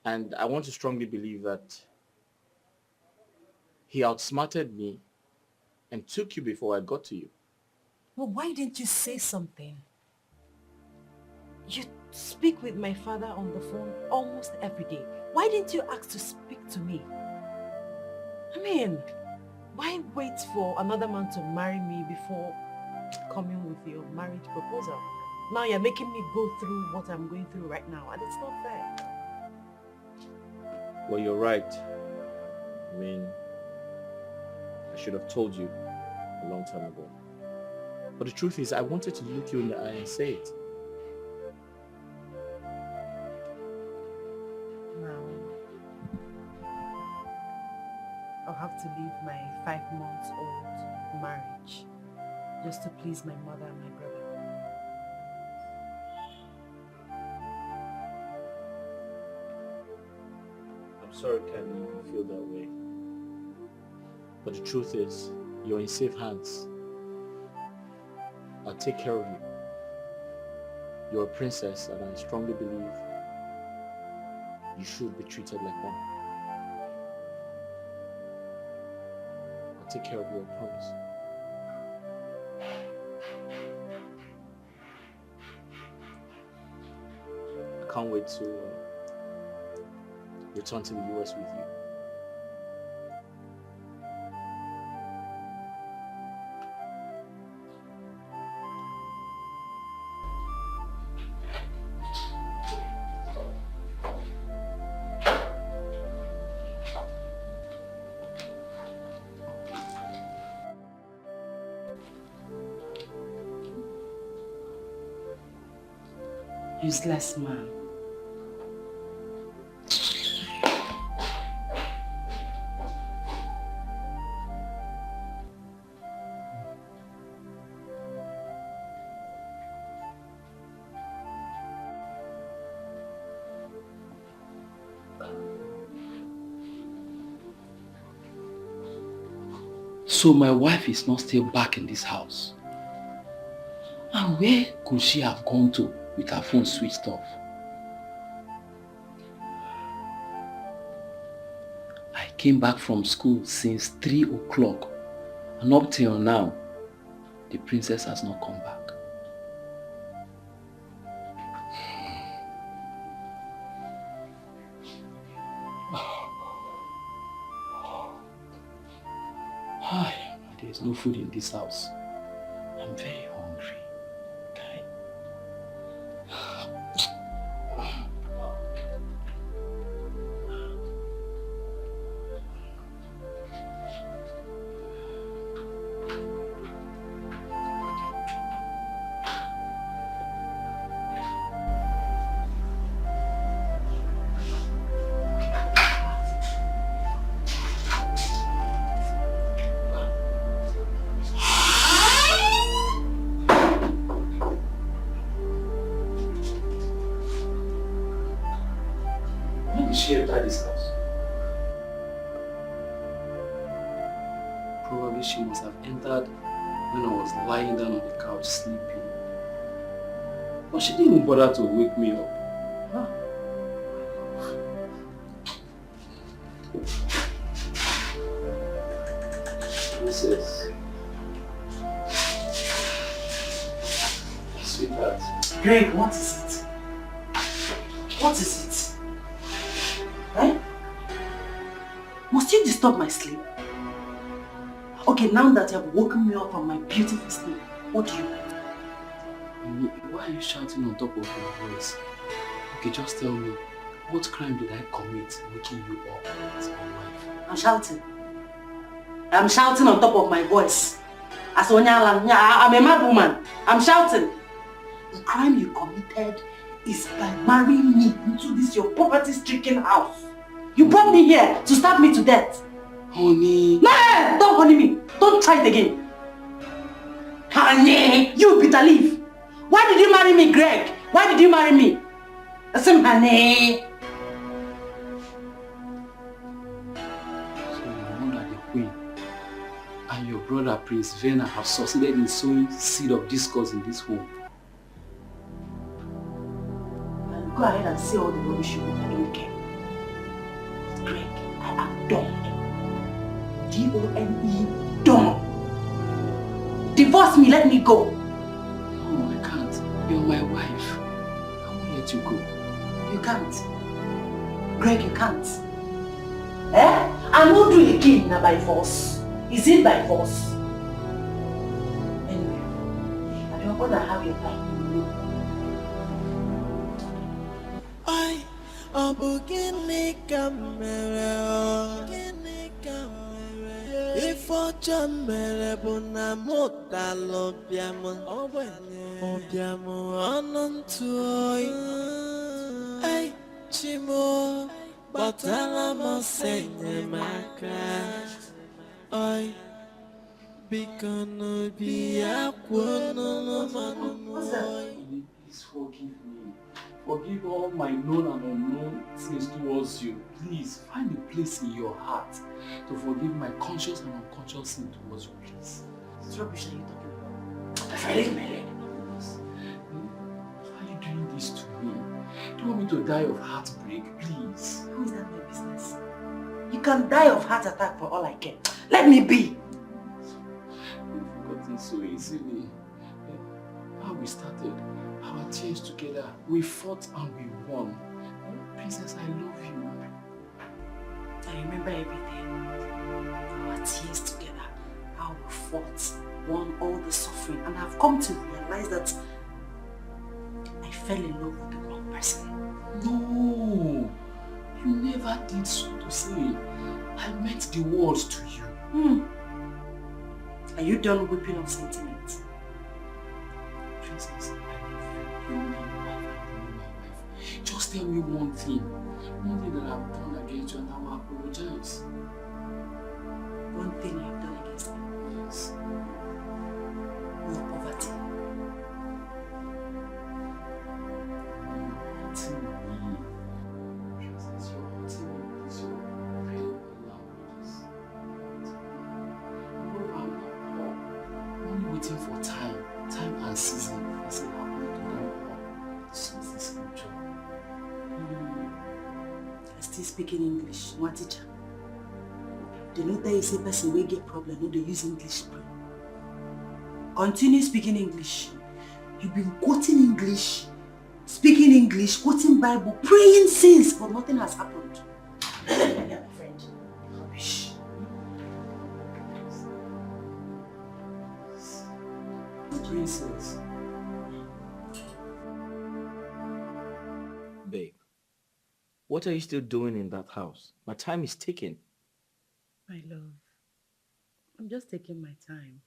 And I want to strongly believe that he outsmarted me and took you before I got to you. Well, why didn't you say something? You speak with my father on the phone almost every day. Why didn't you ask to speak to me? I mean, why wait for another man to marry me before coming with your marriage proposal? Now you're making me go through what I'm going through right now, and it's not fair. Well, you're right. I mean, I should have told you a long time ago. But the truth is, I wanted to look you in the eye and say it. Now, I'll have to leave my 5-month-old marriage just to please my mother and my brother. I'm sorry, Candy, you feel that way. But the truth is, you're in safe hands. I'll take care of you. You're a princess, and I strongly believe you should be treated like one. I'll take care of you, I promise. I can't wait to return to the US with you. Useless man. So my wife is not still back in this house. And where could she have gone to with her phone switched off? I came back from school since 3 o'clock, and up till now, the princess has not come back. There's no food in this house. I'm very hungry. Okay? When did she enter this house? way she must have entered when I was lying down on the couch sleeping. But she didn't even bother to wake me up. Huh? Princess. Sweetheart. Greg, what is it? What is it? Eh? Must you disturb my sleep? Okay, now that you have woken me up from my beautiful sleep, what do you want? Why are you shouting on top of your voice? Okay, just tell me, what crime did I commit waking you up as my wife? I'm shouting. I'm shouting on top of my voice. As I'm a mad woman. I'm shouting. The crime you committed is by marrying me into this your poverty-stricken house. You brought me here to stab me to death. Honey. No, don't honey me. Don't try it again. Honey, you bitter leaf. Why did you marry me, Greg? Why did you marry me? Listen, honey. So your mother, the queen, and your brother, Prince Vena, have succeeded in sowing seed of discourse in this home. Go ahead and say all the rubbish you want. I don't care. Greg, I am done. D-O-N-E, done. Divorce me, let me go. No, I can't. You're my wife. I won't let you go. You can't. Greg, you can't. Eh? I won't do it again by force. Is it by force? Anyway, I don't want to have your time. Gịnị ka mere ọ? Gịnị ka mere? Ife ọjọọ mere bụ na mụ dalụ ọbịam. Ọbịam ọnụ ntụ oyi. Ei, Chimo, gbatara m ọsọ enyemaka. Oi, biko n'obi ya kwuo n'ọnụ m oyi. Please forgive me. Forgive all my known and unknown sins towards you. Please, find a place in your heart to forgive my conscious and unconscious sin towards you, please. What rubbish are you talking about? I leave my leg. Why are you doing this to me? Do you want me to die of heartbreak, please? Who is that my business? You can die of heart attack for all I care. Let me be. You've forgotten so easily. How we started. Our tears together, we fought and we won. Princess, I love you. I remember everything. Our tears together, how we fought, won all the suffering, and I've come to realize that I fell in love with the wrong person. No, you never did so to say. I meant the words to you. Are you done whipping on sentiment? Princess, you're my wife. Just tell me one thing that I've done against you and I will apologize. One thing you have done against me? Yes. Your poverty. You're hurting me. Princess, you're hurting me because you're very languages. Moreover, I'm not poor. I'm only waiting for time and season. I said, how will I do that? So is the scripture. I still speaking English, one teacher. The note that you say person will get problem, no, they use English brain. Continue speaking English. You've been quoting English, speaking English, quoting Bible, praying since, but nothing has happened. Yeah, my friend. Rubbish. Princess. Babe, what are you still doing in that house? My time is ticking. My love, I'm just taking my time.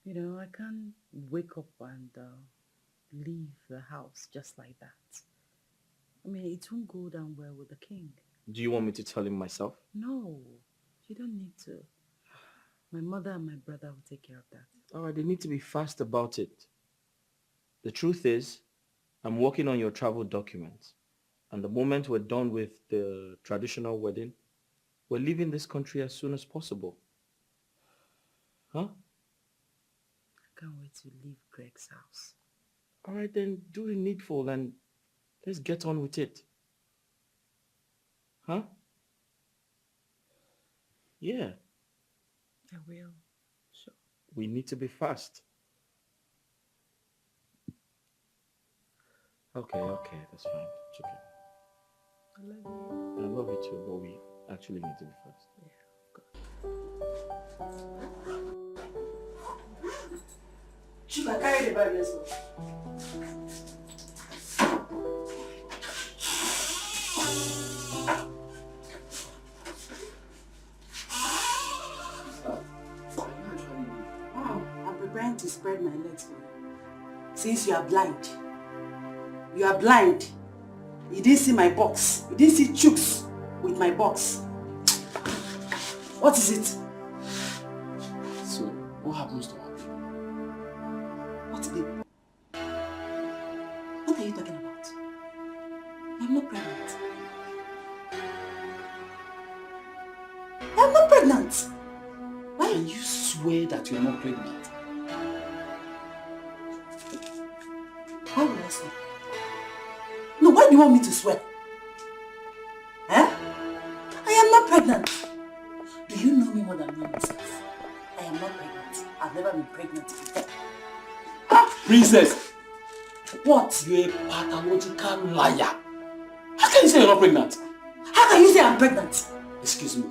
You know, I can't wake up and leave the house just like that. I mean, it won't go down well with the king. Do you want me to tell him myself? No, you don't need to. My mother and my brother will take care of that. Alright, they need to be fast about it. The truth is, I'm working on your travel documents. And the moment we're done with the traditional wedding, we're leaving this country as soon as possible. Huh? I can't wait to leave Greg's house. All right, then do the needful and let's get on with it. Huh? Yeah. I will. Sure. We need to be fast. Okay, that's fine. It's okay. I love you. I love you too, but we actually need to be fast. Sugar, carry the bag, let's go. I'm preparing to spread my legs for you. Since you are blind. You are blind. You didn't see my box. You didn't see chooks with my box. What is it? So, what happens to her? What baby? What are you talking about? I'm not pregnant. I'm not pregnant. Why? Can you swear that you're not pregnant? Why would I swear? No, why do you want me to swear? Eh? I am not pregnant. Do you know me more than me myself? I am not pregnant. I've never been pregnant before. Princess! What? You're a pathological liar. How can you say you're not pregnant? How can you say I'm pregnant? Excuse me.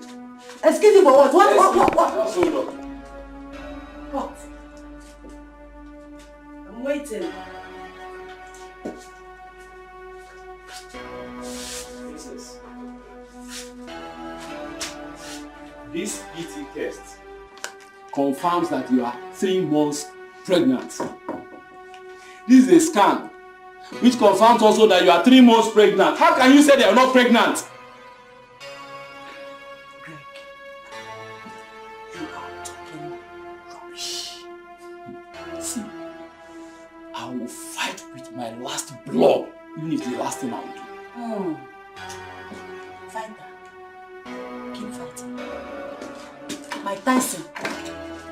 Excuse me for what? What? Just hold on. What? I'm waiting. Princess. This PT test confirms that you are 3 months pregnant. This is a scan which confirms also that you are 3 months pregnant. How can you say they are not pregnant? Greg, you are talking rubbish. See, I will fight with my last blood, even if it's the last thing I will do. Fight that. Keep fighting. Mike Tyson,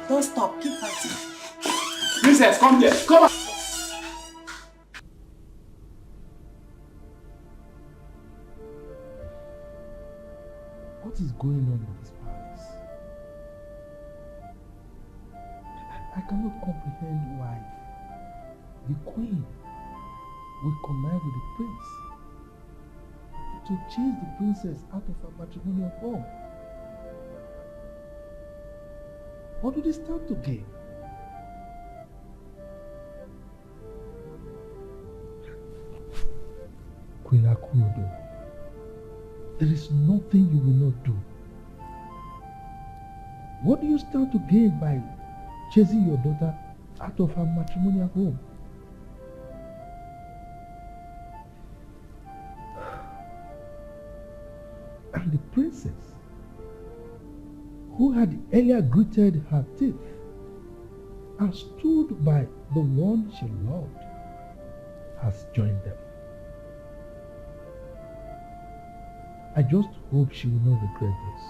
don't stop. Keep fighting. Princess, come here. Come on. What is going on in this palace? I cannot comprehend why the queen will connive with the prince to chase the princess out of her matrimonial home. What do they stand to gain? Queen Akunodo, there is nothing you will not do. What do you stand to gain by chasing your daughter out of her matrimonial home? And the princess, who had earlier gritted her teeth and stood by the one she loved, has joined them. I just hope she will not regret this.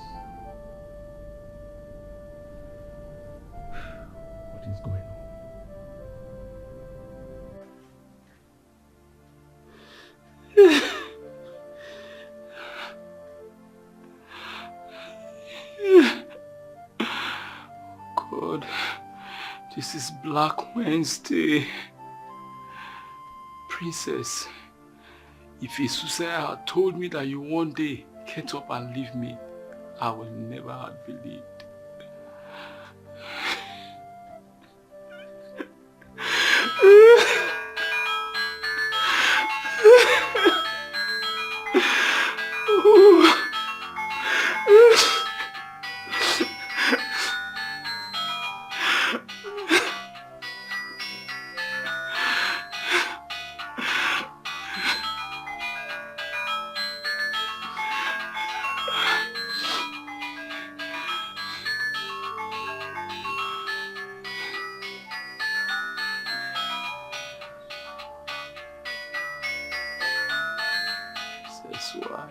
What is going on? God, this is Black Wednesday. Princess, if Isusa had told me that you one day get up and leave me, I would never have believed. That's why.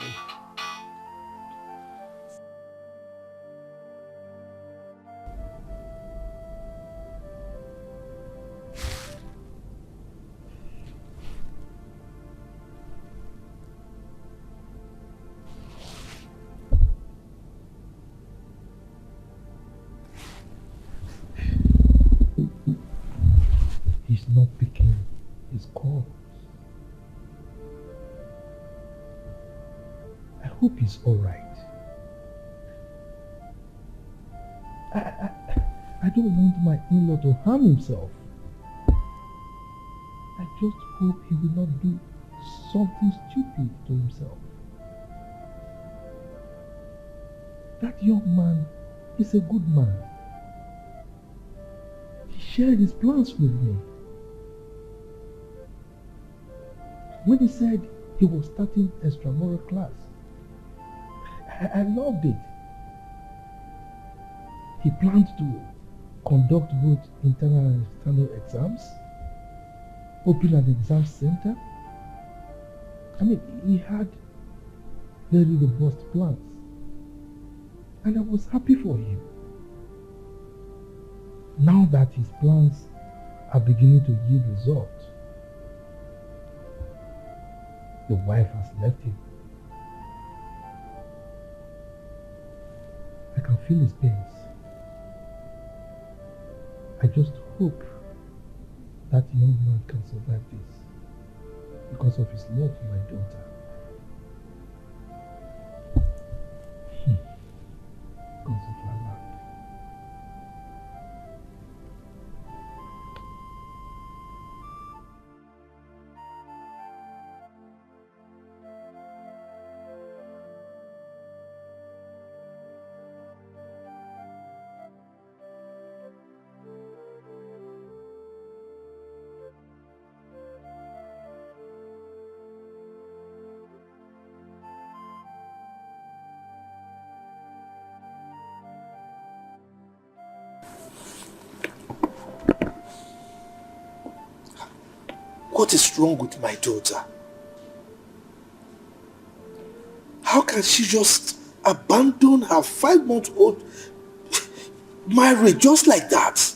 hope he's alright. I don't want my in-law to harm himself. I just hope he will not do something stupid to himself. That young man is a good man. He shared his plans with me. When he said he was starting extramural class, I loved it. He planned to conduct both internal and external exams, open an exam center. I mean, he had very robust plans. And I was happy for him. Now that his plans are beginning to yield results, the wife has left him. I can feel his pains. I just hope that young man can survive this because of his love for my daughter. Because of her love. What is wrong with my daughter? How can she just abandon her 5-month-old marriage just like that?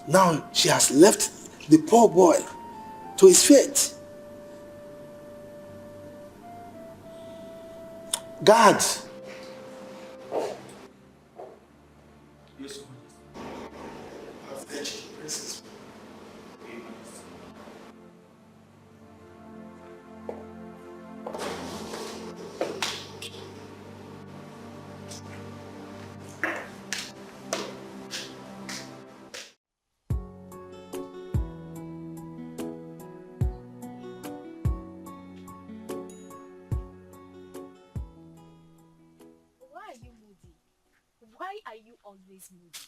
Now she has left the poor boy to his fate. Guards! Why are you always moody?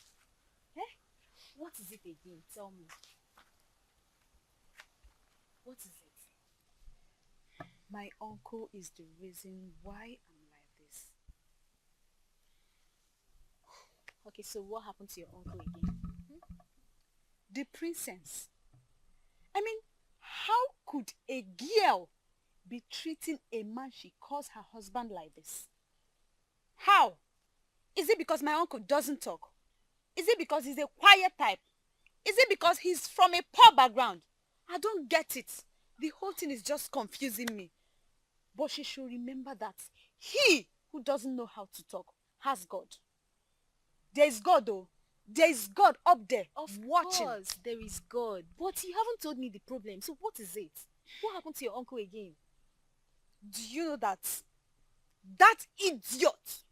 Eh? What is it again? Tell me. What is it? My uncle is the reason why I'm like this. Okay, so what happened to your uncle again? The princess. I mean, how could a girl be treating a man she calls her husband like this? How? Is it because my uncle doesn't talk? Is it because he's a quiet type? Is it because he's from a poor background? I don't get it. The whole thing is just confusing me. But she should remember that he who doesn't know how to talk has God. There is God though. There is God up there watching. Of course, there is God. But you haven't told me the problem. So what is it? What happened to your uncle again? Do you know that that idiot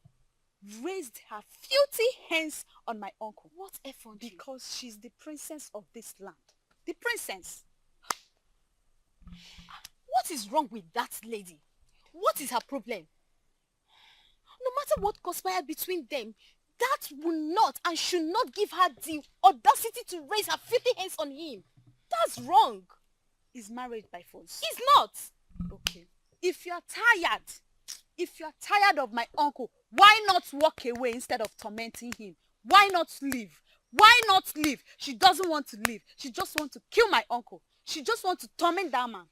raised her filthy hands on my uncle? What effrontery? Because she's the princess of this land. The princess. What is wrong with that lady? What is her problem? No matter what conspired between them, that will not and should not give her the audacity to raise her filthy hands on him. That's wrong. Is marriage by force? It's not. Okay. If you're tired of my uncle, why not walk away instead of tormenting him? Why not leave? Why not leave? She doesn't want to leave. She just wants to kill my uncle. She just wants to torment that man.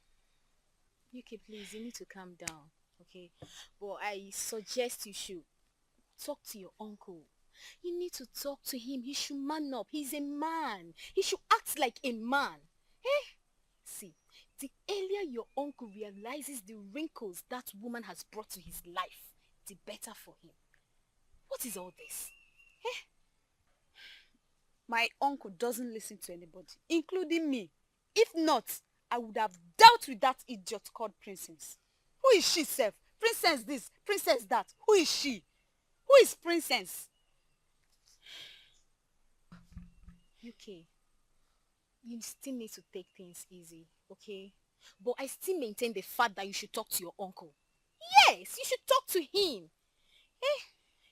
Yuki, please, you need to calm down, okay? But I suggest you should talk to your uncle. You need to talk to him. He should man up. He's a man. He should act like a man. Eh? See, the earlier your uncle realizes the wrinkles that woman has brought to his life, the better for him. What is all this? Eh? My uncle doesn't listen to anybody, including me. If not, I would have dealt with that idiot called Princess. Who is she, Seth? Princess this, Princess that. Who is she? Who is Princess? UK, you still need to take things easy, okay? But I still maintain the fact that you should talk to your uncle. Yes, you should talk to him.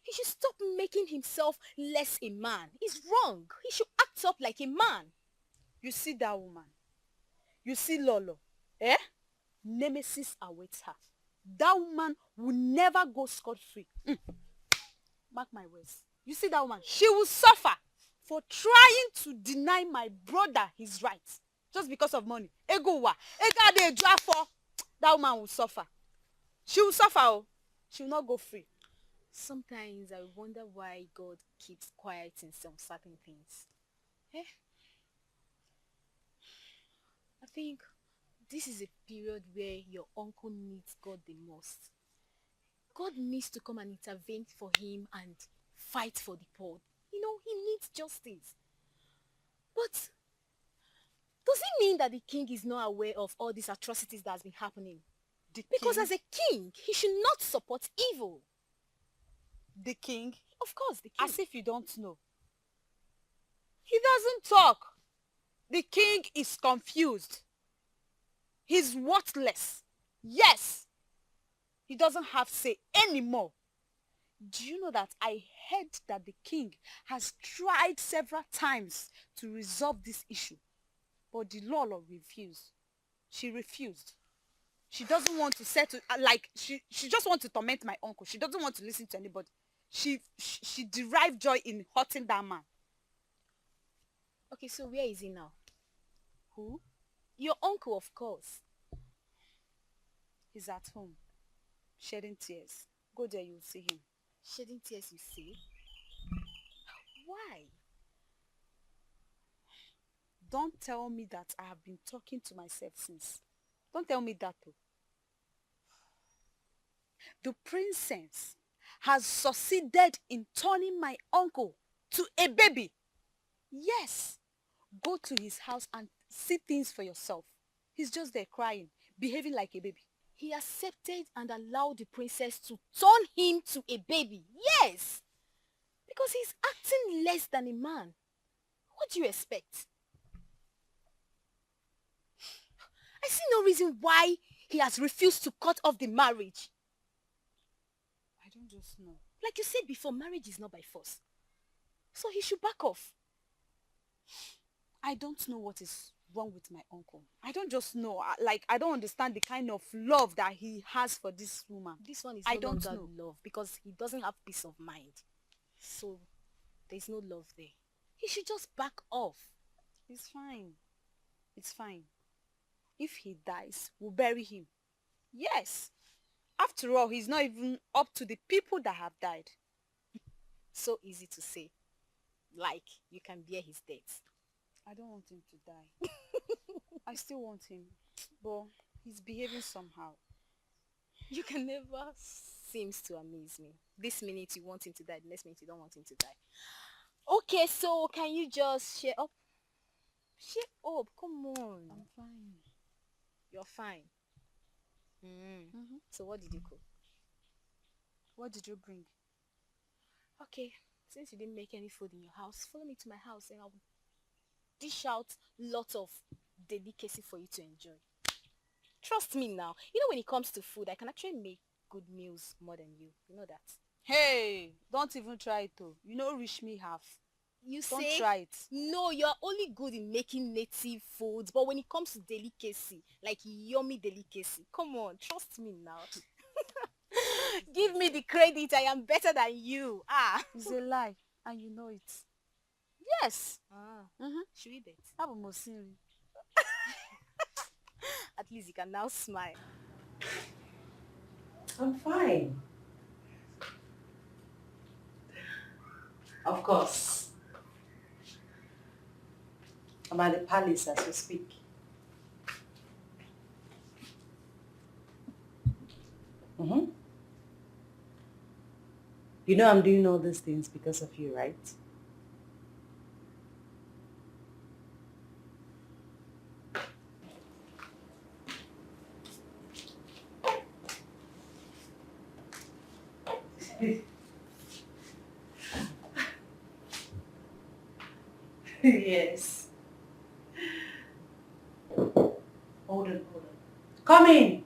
He should stop making himself less a man. He's wrong. He should act up like a man. You see that woman? You see Lolo? Eh? Nemesis awaits her. That woman will never go scot-free. Mark my words. You see that woman? She will suffer for trying to deny my brother his rights. Just because of money. Egowa. Ega de for. That woman will suffer. She will suffer. Oh. She will not go free. Sometimes I wonder why God keeps quiet in some certain things. Eh? I think this is a period where your uncle needs God the most. God needs to come and intervene for him and fight for the poor. You know, he needs justice. But does it mean that the king is not aware of all these atrocities that has been happening? Because as a king, he should not support evil. The king? Of course, the king. As if you don't know. He doesn't talk. The king is confused. He's worthless. Yes. He doesn't have say anymore. Do you know that I heard that the king has tried several times to resolve this issue? But the Lolo refused. She refused. She doesn't want to settle, she just wants to torment my uncle. She doesn't want to listen to anybody. She derived joy in hurting that man. Okay, so where is he now? Who? Your uncle, of course. He's at home, shedding tears. Go there, you'll see him. Shedding tears, you see? Why? Don't tell me that I have been talking to myself since. Don't tell me that too. The princess has succeeded in turning my uncle to a baby. Yes. Go to his house and see things for yourself. He's just there crying, behaving like a baby. He accepted and allowed the princess to turn him to a baby. Yes. Because he's acting less than a man. What do you expect? I see no reason why he has refused to cut off the marriage. I don't just know. Like you said before, marriage is not by force. So he should back off. I don't know what is wrong with my uncle. I don't just know. I don't understand the kind of love that he has for this woman. This one is no longer love because he doesn't have peace of mind. So there's no love there. He should just back off. It's fine. It's fine. If he dies, we'll bury him. Yes. After all, he's not even up to the people that have died. So easy to say. Like, you can bear his death. I don't want him to die. I still want him. But he's behaving somehow. You can never seem to amaze me. This minute you want him to die, the next minute you don't want him to die. Okay, so can you just share up? Share up, come on. I'm fine. You're fine. So what did you cook? What did you bring? Okay, since you didn't make any food in your house, follow me to my house and I'll dish out lots of delicacy for you to enjoy. Trust me now. You know, when it comes to food, I can actually make good meals more than you. You know that. Hey, don't even try it though. You know, reach me half. You don't say? Try it. No, you're only good in making native foods. But when it comes to delicacy, like yummy delicacy, come on, trust me now. Give me the credit. I am better than you. It's a lie. And you know it. Yes. Should we bet? At least you can now smile. I'm fine. Of course. I'm at the palace as we speak. You know I'm doing all these things because of you, right? Yes. Hold on. Come in.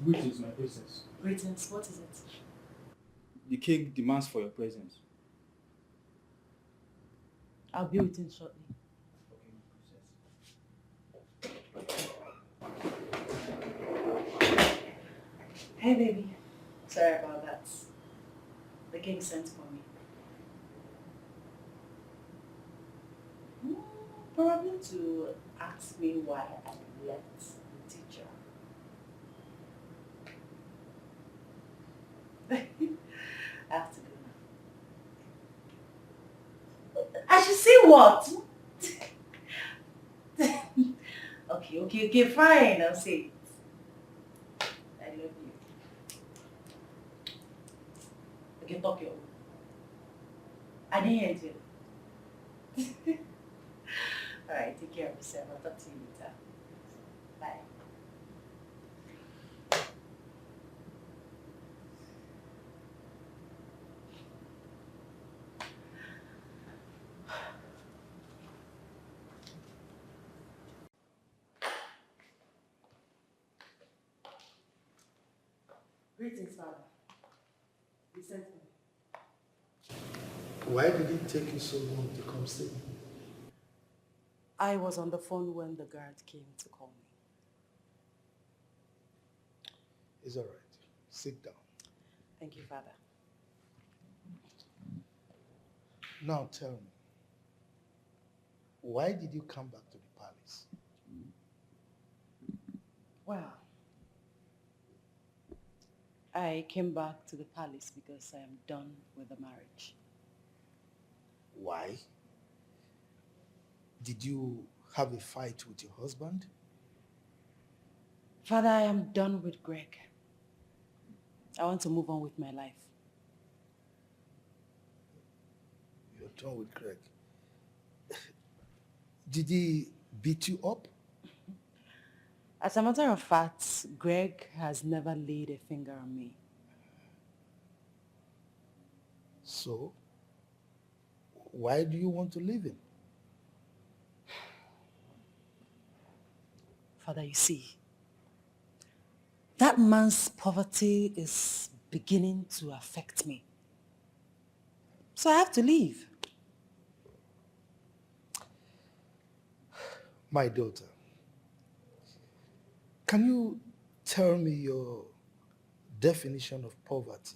Greetings, my princess. Greetings, what is it? The king demands for your presence. I'll be waiting shortly. Hey baby. Sorry about that. The king sent for me. Probably to ask me why I left the teacher. I have to go now. I should see what? Okay, fine, I'll say it. I love you. Okay, talk your own. I didn't hear it. Alright, take care of yourself. I'll talk to you later. Bye. Greetings, Father. You sent me. Why did it take you so long to come see me? I was on the phone when the guard came to call me. It's all right. Sit down. Thank you, Father. Now tell me, why did you come back to the palace? Well, I came back to the palace because I am done with the marriage. Why? Did you have a fight with your husband? Father, I am done with Greg. I want to move on with my life. You're done with Greg. Did he beat you up? As a matter of fact, Greg has never laid a finger on me. So, why do you want to leave him? Father, you see, that man's poverty is beginning to affect me. So I have to leave. My daughter, can you tell me your definition of poverty?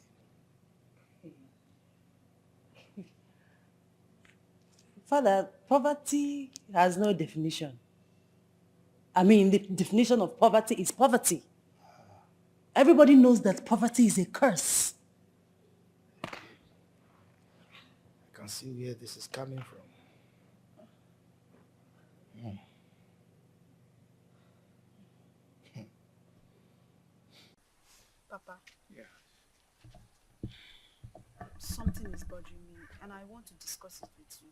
Father, poverty has no definition. I mean, the definition of poverty is poverty. Everybody knows that poverty is a curse. I can see where this is coming from. Papa. Yeah. Something is bothering me and I want to discuss it with you.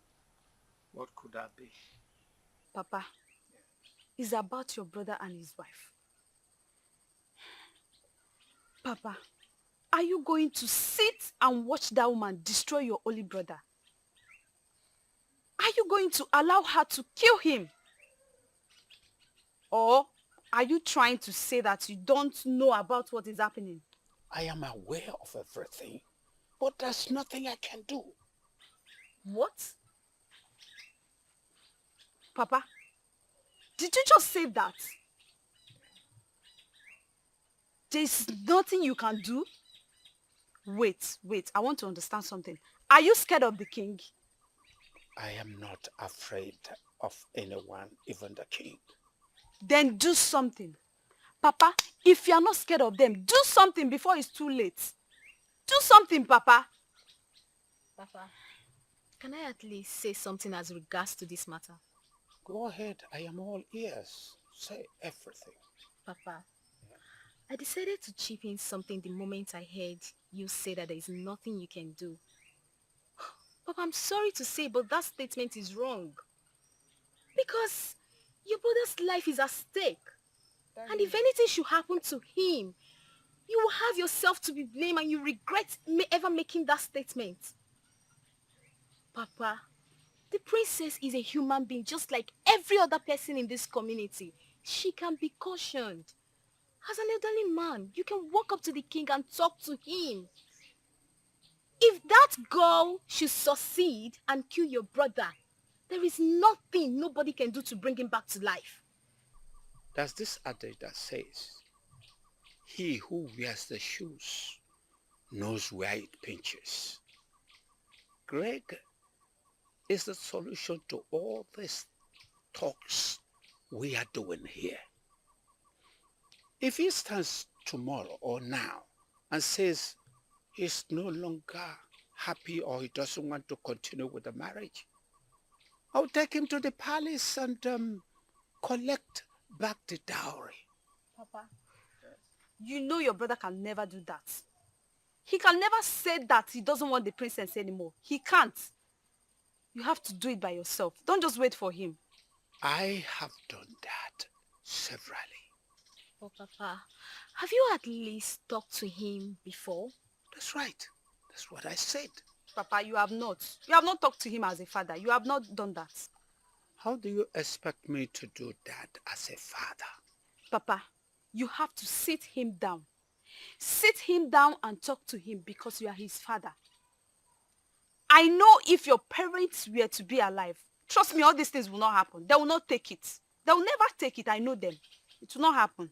What could that be? Papa, it's about your brother and his wife. Papa, are you going to sit and watch that woman destroy your only brother? Are you going to allow her to kill him? Or are you trying to say that you don't know about what is happening? I am aware of everything, but there's nothing I can do. What? Papa, did you just say that? There's nothing you can do? Wait, I want to understand something. Are you scared of the king? I am not afraid of anyone, even the king. Then do something. Papa, if you are not scared of them, do something before it's too late. Do something, Papa. Papa, can I at least say something as regards to this matter? Go ahead, I am all ears. Say everything. Papa, I decided to chip in something the moment I heard you say that there is nothing you can do. Papa, I'm sorry to say, but that statement is wrong. Because your brother's life is at stake. And if anything should happen to him, you will have yourself to be blamed and you regret ever making that statement. Papa, the princess is a human being just like every other person in this community. She can be cautioned. As an elderly man, you can walk up to the king and talk to him. If that girl should succeed and kill your brother, there is nothing nobody can do to bring him back to life. There's this adage that says, he who wears the shoes knows where it pinches. Greg is the solution to all these talks we are doing here. If he stands tomorrow or now and says he's no longer happy or he doesn't want to continue with the marriage, I'll take him to the palace and collect back the dowry. Papa, you know your brother can never do that. He can never say that he doesn't want the princess anymore. He can't. You have to do it by yourself. Don't just wait for him. I have done that severally. Oh, Papa, have you at least talked to him before? That's right. That's what I said. Papa, you have not. You have not talked to him as a father. You have not done that. How do you expect me to do that as a father? Papa, you have to sit him down. Sit him down and talk to him because you are his father. I know if your parents were to be alive, trust me, all these things will not happen. They will not take it. They will never take it. I know them. It will not happen.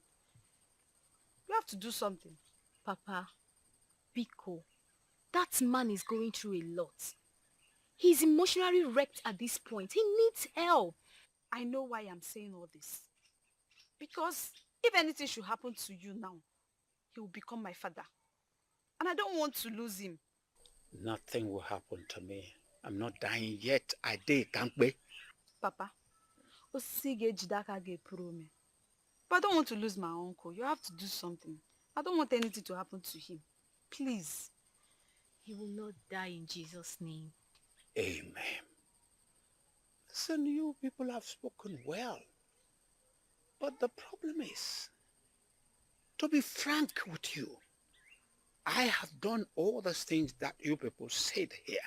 You have to do something. Papa, Biko, that man is going through a lot. He's emotionally wrecked at this point. He needs help. I know why I'm saying all this. Because if anything should happen to you now, he will become my father. And I don't want to lose him. Nothing will happen to me. I'm not dying yet. I did, can't be. Papa, but I don't want to lose my uncle. You have to do something. I don't want anything to happen to him. Please. He will not die in Jesus' name. Amen. Listen, you people have spoken well. But the problem is, to be frank with you, I have done all the things that you people said here.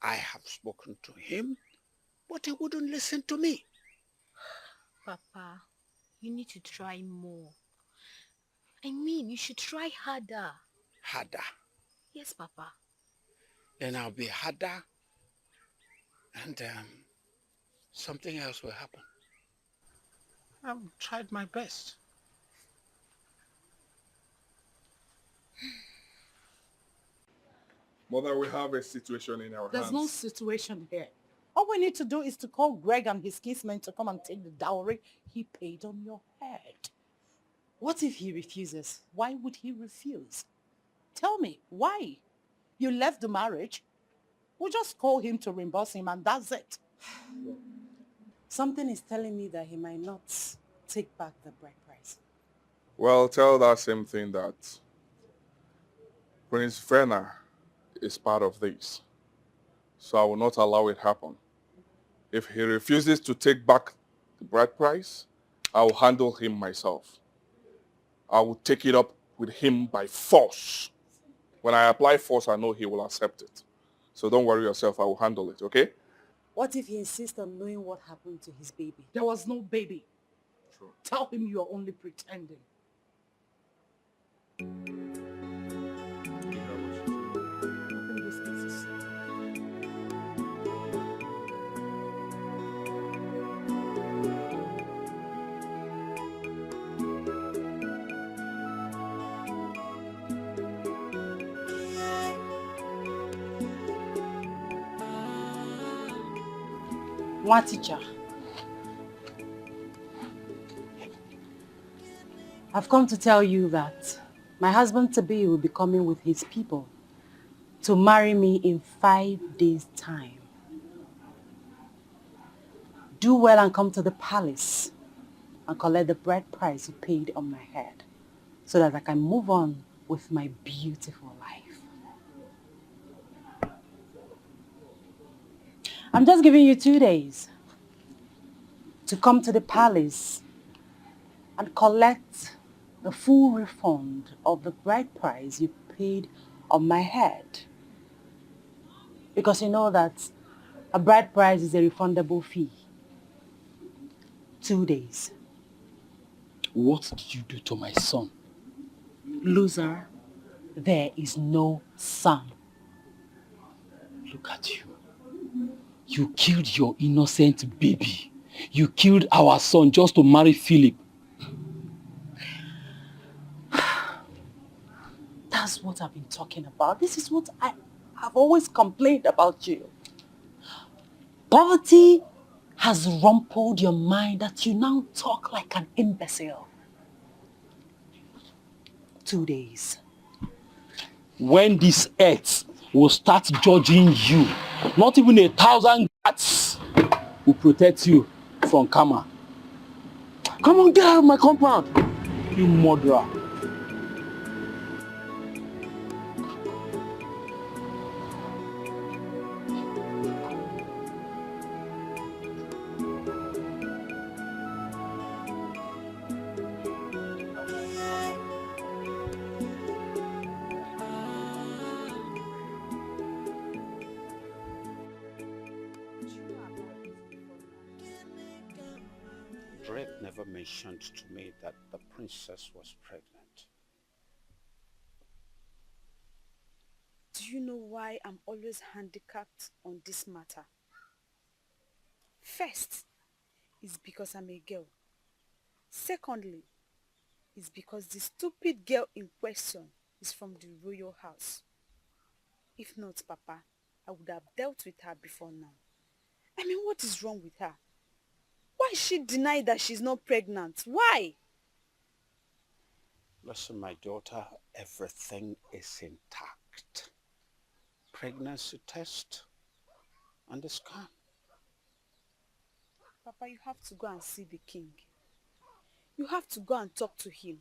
I have spoken to him, but he wouldn't listen to me. Papa, you need to try more. I mean, you should try harder. Harder? Yes, Papa. Then I'll be harder and something else will happen. I've tried my best. Mother, we have a situation in our There's hands. no situation here. All we need to do is to call Greg and his kinsmen to come and take the dowry he paid on your head. What if he refuses? Why would he refuse? Tell me, why? You left the marriage. We'll just call him to reimburse him and that's it. Something is telling me that he might not take back the bride price. Well, tell that same thing that Prince Verna is part of this. So I will not allow it happen. If he refuses to take back the bride price, I will handle him myself. I will take it up with him by force. When I apply force, I know he will accept it. So don't worry yourself, I will handle it, okay? What if he insists on knowing what happened to his baby? There was no baby. True. Tell him you are only pretending. One teacher. I've come to tell you that my husband-to-be will be coming with his people to marry me in 5 days' time. Do well and come to the palace and collect the bride price you paid on my head so that I can move on with my beautiful life. I'm just giving you 2 days to come to the palace and collect the full refund of the bride price you paid on my head. Because you know that a bride price is a refundable fee. 2 days. What did you do to my son? Loser, there is no son. Look at you. You killed your innocent baby. You killed our son just to marry Philip. That's what I've been talking about. This is what I've always complained about you. Poverty has rumpled your mind that you now talk like an imbecile. 2 days. When this earth will start judging you, not even 1,000 guards will protect you from karma. Come on, get out of my compound, you murderer. Drake never mentioned to me that the princess was pregnant. Do you know why I'm always handicapped on this matter? First, is because I'm a girl. Secondly, is because the stupid girl in question is from the royal house. If not, Papa, I would have dealt with her before now. I mean, what is wrong with her? Why is she denied that she's not pregnant? Why? Listen, my daughter, everything is intact. Pregnancy test and the scan. Papa, you have to go and see the king. You have to go and talk to him.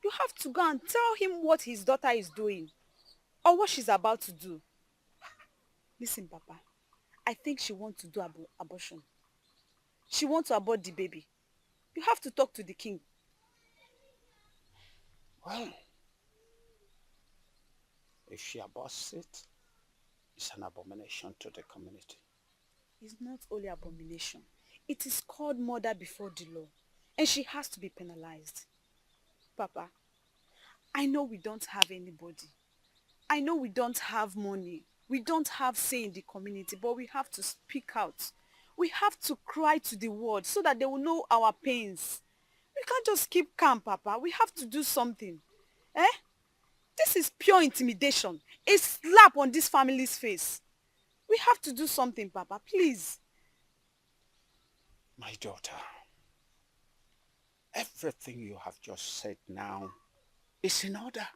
You have to go and tell him what his daughter is doing or what she's about to do. Listen, Papa, I think she wants to do abortion. She wants to abort the baby. You have to talk to the king. Well, if she aborts it, it's an abomination to the community. It's not only abomination. It is called murder before the law. And she has to be penalized. Papa, I know we don't have anybody. I know we don't have money. We don't have say in the community, but we have to speak out. We have to cry to the world so that they will know our pains. We can't just keep calm, Papa. We have to do something. Eh? This is pure intimidation. A slap on this family's face. We have to do something, Papa, please. My daughter, everything you have just said now is in order.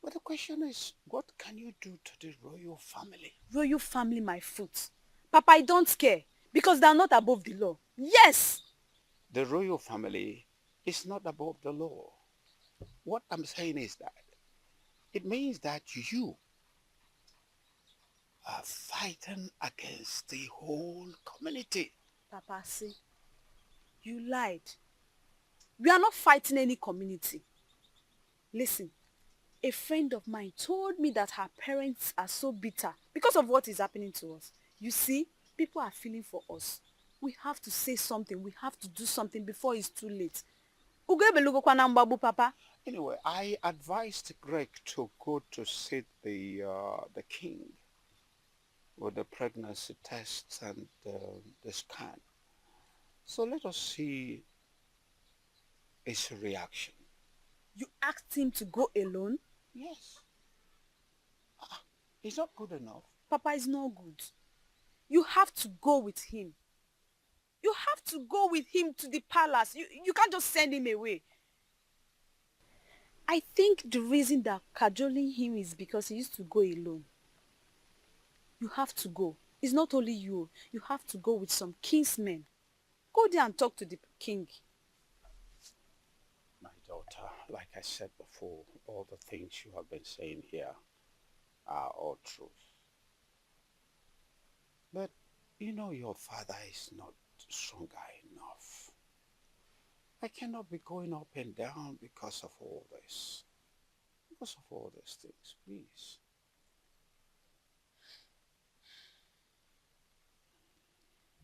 But the question is, what can you do to the royal family? Royal family, my foot. Papa, I don't care because they are not above the law. Yes! The royal family is not above the law. What I'm saying is that it means that you are fighting against the whole community. Papa, see, you lied. We are not fighting any community. Listen, a friend of mine told me that her parents are so bitter because of what is happening to us. You see, people are feeling for us. We have to say something. We have to do something before it's too late. Papa. Anyway, I advised Greg to go to see the king with the pregnancy tests and the scan. So let us see his reaction. You asked him to go alone? Yes. He's not good enough. Papa is not good. You have to go with him. You have to go with him to the palace. You can't just send him away. I think the reason that cajoling him is because he used to go alone. You have to go. It's not only you. You have to go with some kinsmen. Go there and talk to the king. My daughter, like I said before, all the things you have been saying here are all truth. But you know your father is not stronger enough. I cannot be going up and down because of all this. Because of all these things, please.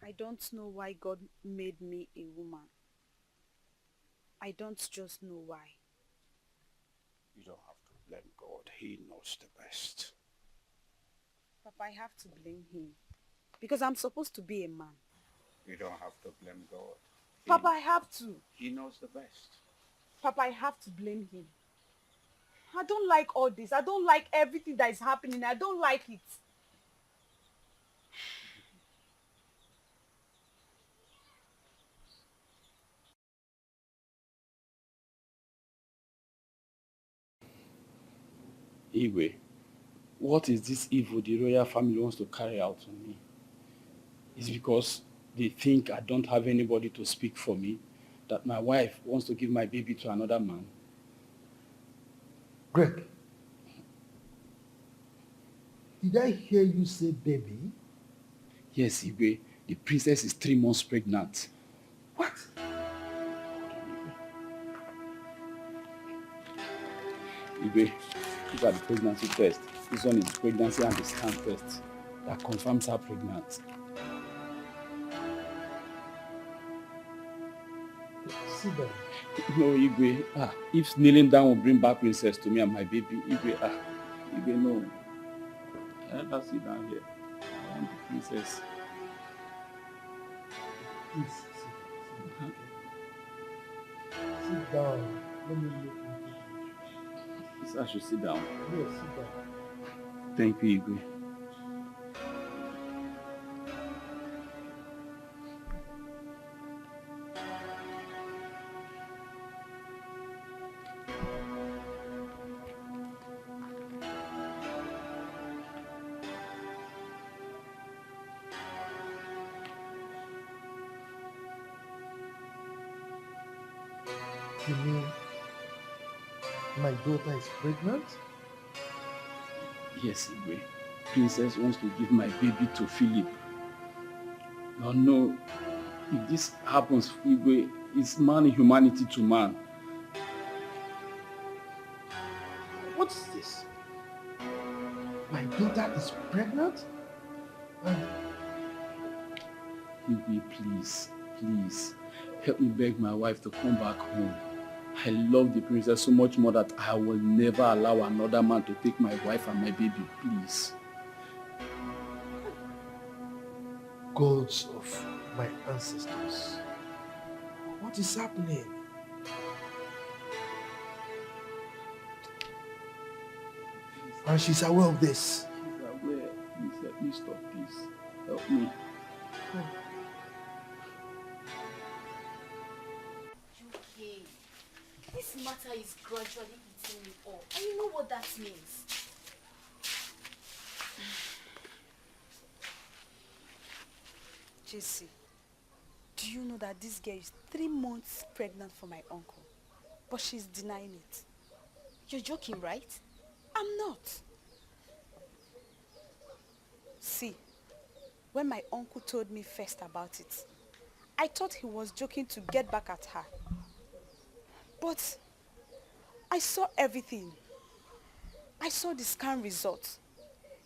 I don't know why God made me a woman. I don't just know why. You don't have to blame God. He knows the best. Papa, I have to blame him. Because I'm supposed to be a man. You don't have to blame God. Papa, I have to. He knows the best. Papa, I have to blame him. I don't like all this. I don't like everything that is happening. I don't like it. Igwe, what is this evil the royal family wants to carry out on me? It's because they think I don't have anybody to speak for me, that my wife wants to give my baby to another man. Greg, did I hear you say baby? Yes, Igwe, the princess is 3 months pregnant. What? Igwe, look at the pregnancy test. This one is the pregnancy and the scan test that confirms her pregnant. Sit down. No, Igwe, if kneeling down will bring back princess to me and my baby, Igwe, Igwe, no. Let's sit down here. I want the princess. Please, sit down. Sit down. Let me look into it. So I should sit down. Yes, sit down. Thank you, Igwe. You mean my daughter is pregnant? Yes, Igwe. Princess wants to give my baby to Philip. No. If this happens, Igwe, it's man humanity to man. What is this? My daughter is pregnant? Igwe, please, help me beg my wife to come back home. I love the princess so much more that I will never allow another man to take my wife and my baby, please. Gods of my ancestors, what is happening? And she's aware of this. She's aware. Please help me stop this. Help me. Okay. This matter is gradually eating me up. And you know what that means? JC, do you know that this girl is 3 months pregnant for my uncle? But she's denying it. You're joking, right? I'm not. See, when my uncle told me first about it, I thought he was joking to get back at her. But I saw everything. I saw the scan results,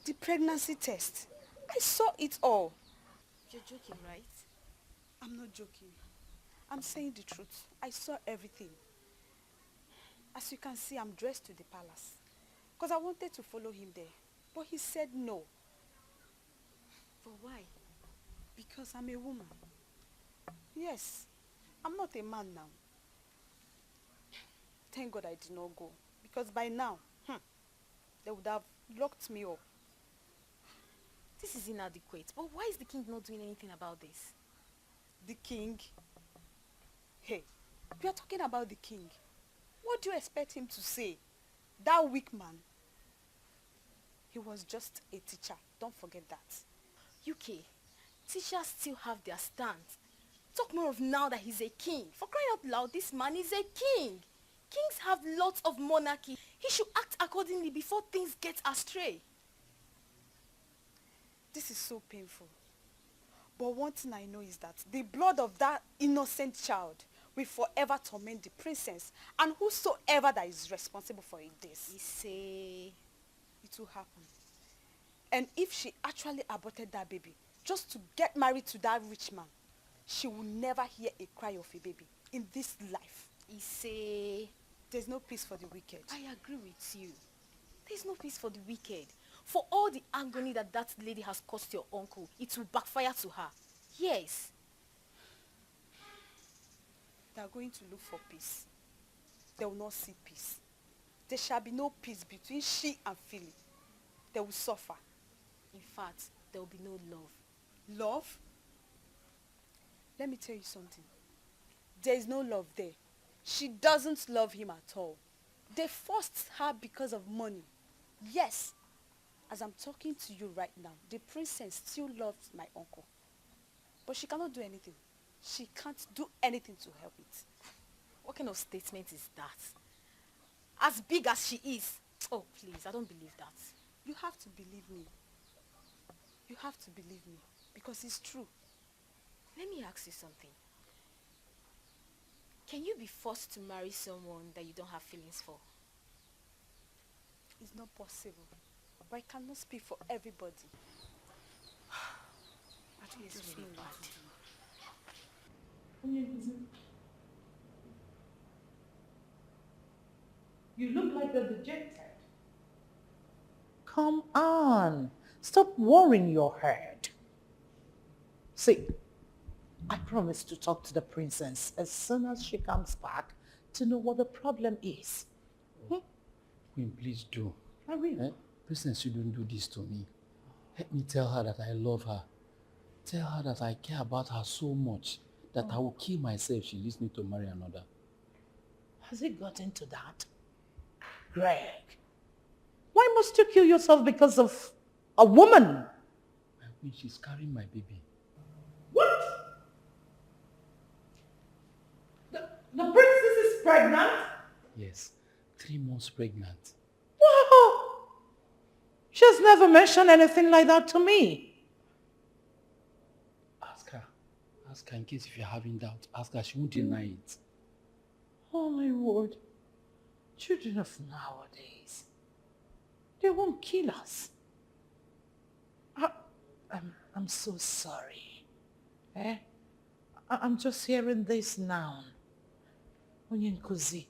the pregnancy test. I saw it all. You're joking, right? I'm not joking. I'm saying the truth. I saw everything. As you can see, I'm dressed to the palace. Because I wanted to follow him there. But he said no. For why? Because I'm a woman. Yes, I'm not a man now. Thank God I did not go. Because by now, they would have locked me up. This is inadequate. But why is the king not doing anything about this? The king? Hey, we are talking about the king. What do you expect him to say? That weak man. He was just a teacher. Don't forget that. UK, teachers still have their stand. Talk more of now that he's a king. For crying out loud, this man is a king. Kings have lots of monarchy. He should act accordingly before things get astray. This is so painful. But one thing I know is that the blood of that innocent child will forever torment the princess and whosoever that is responsible for this. He say it will happen. And if she actually aborted that baby just to get married to that rich man, she will never hear a cry of a baby in this life. He say there's no peace for the wicked. I agree with you. There's no peace for the wicked. For all the agony that that lady has caused your uncle, it will backfire to her. Yes. They are going to look for peace. They will not see peace. There shall be no peace between she and Philip. They will suffer. In fact, there will be no love. Love? Let me tell you something. There is no love there. She doesn't love him at all. They forced her because of money. Yes. As I'm talking to you right now, the princess still loves my uncle. But she cannot do anything. She can't do anything to help it. What kind of statement is that? As big as she is. Oh, please, I don't believe that. You have to believe me. You have to believe me. Because it's true. Let me ask you something. Can you be forced to marry someone that you don't have feelings for? It's not possible. But I cannot speak for everybody. I don't It's just really know what bad. to do. You look like you're dejected. Come on. Stop worrying your head. See, I promise to talk to the princess as soon as she comes back to know what the problem is. Queen, please do. I will. Princess, you don't do this to me. Let me tell her that I love her. Tell her that I care about her so much that I will kill myself if she leaves me to marry another. Has it gotten to that? Greg, why must you kill yourself because of a woman? My queen, she's carrying my baby. What? The princess is pregnant? Yes, 3 months pregnant. Wow! She has never mentioned anything like that to me. Ask her. Ask her in case if you're having doubt. Ask her, she won't deny it. Oh my word. Children of nowadays, they won't kill us. I'm so sorry. I'm just hearing this now. Onyenkuzi,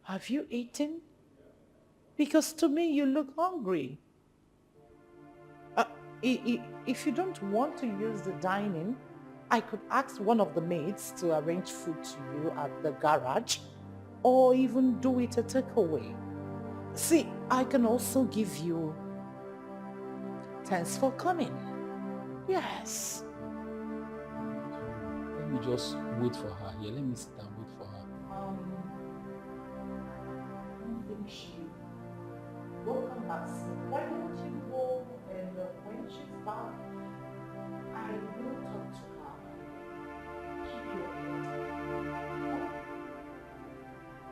have you eaten? Because to me you look hungry. If you don't want to use the dining, I could ask one of the maids to arrange food to you at the garage, or even do it a takeaway. See, I can also give you thanks for coming. Yes. Let me just wait for her here. Let me sit and wait for her. I don't think she will come back soon. Why don't you go and when she's back, I will talk to her. Keep your head.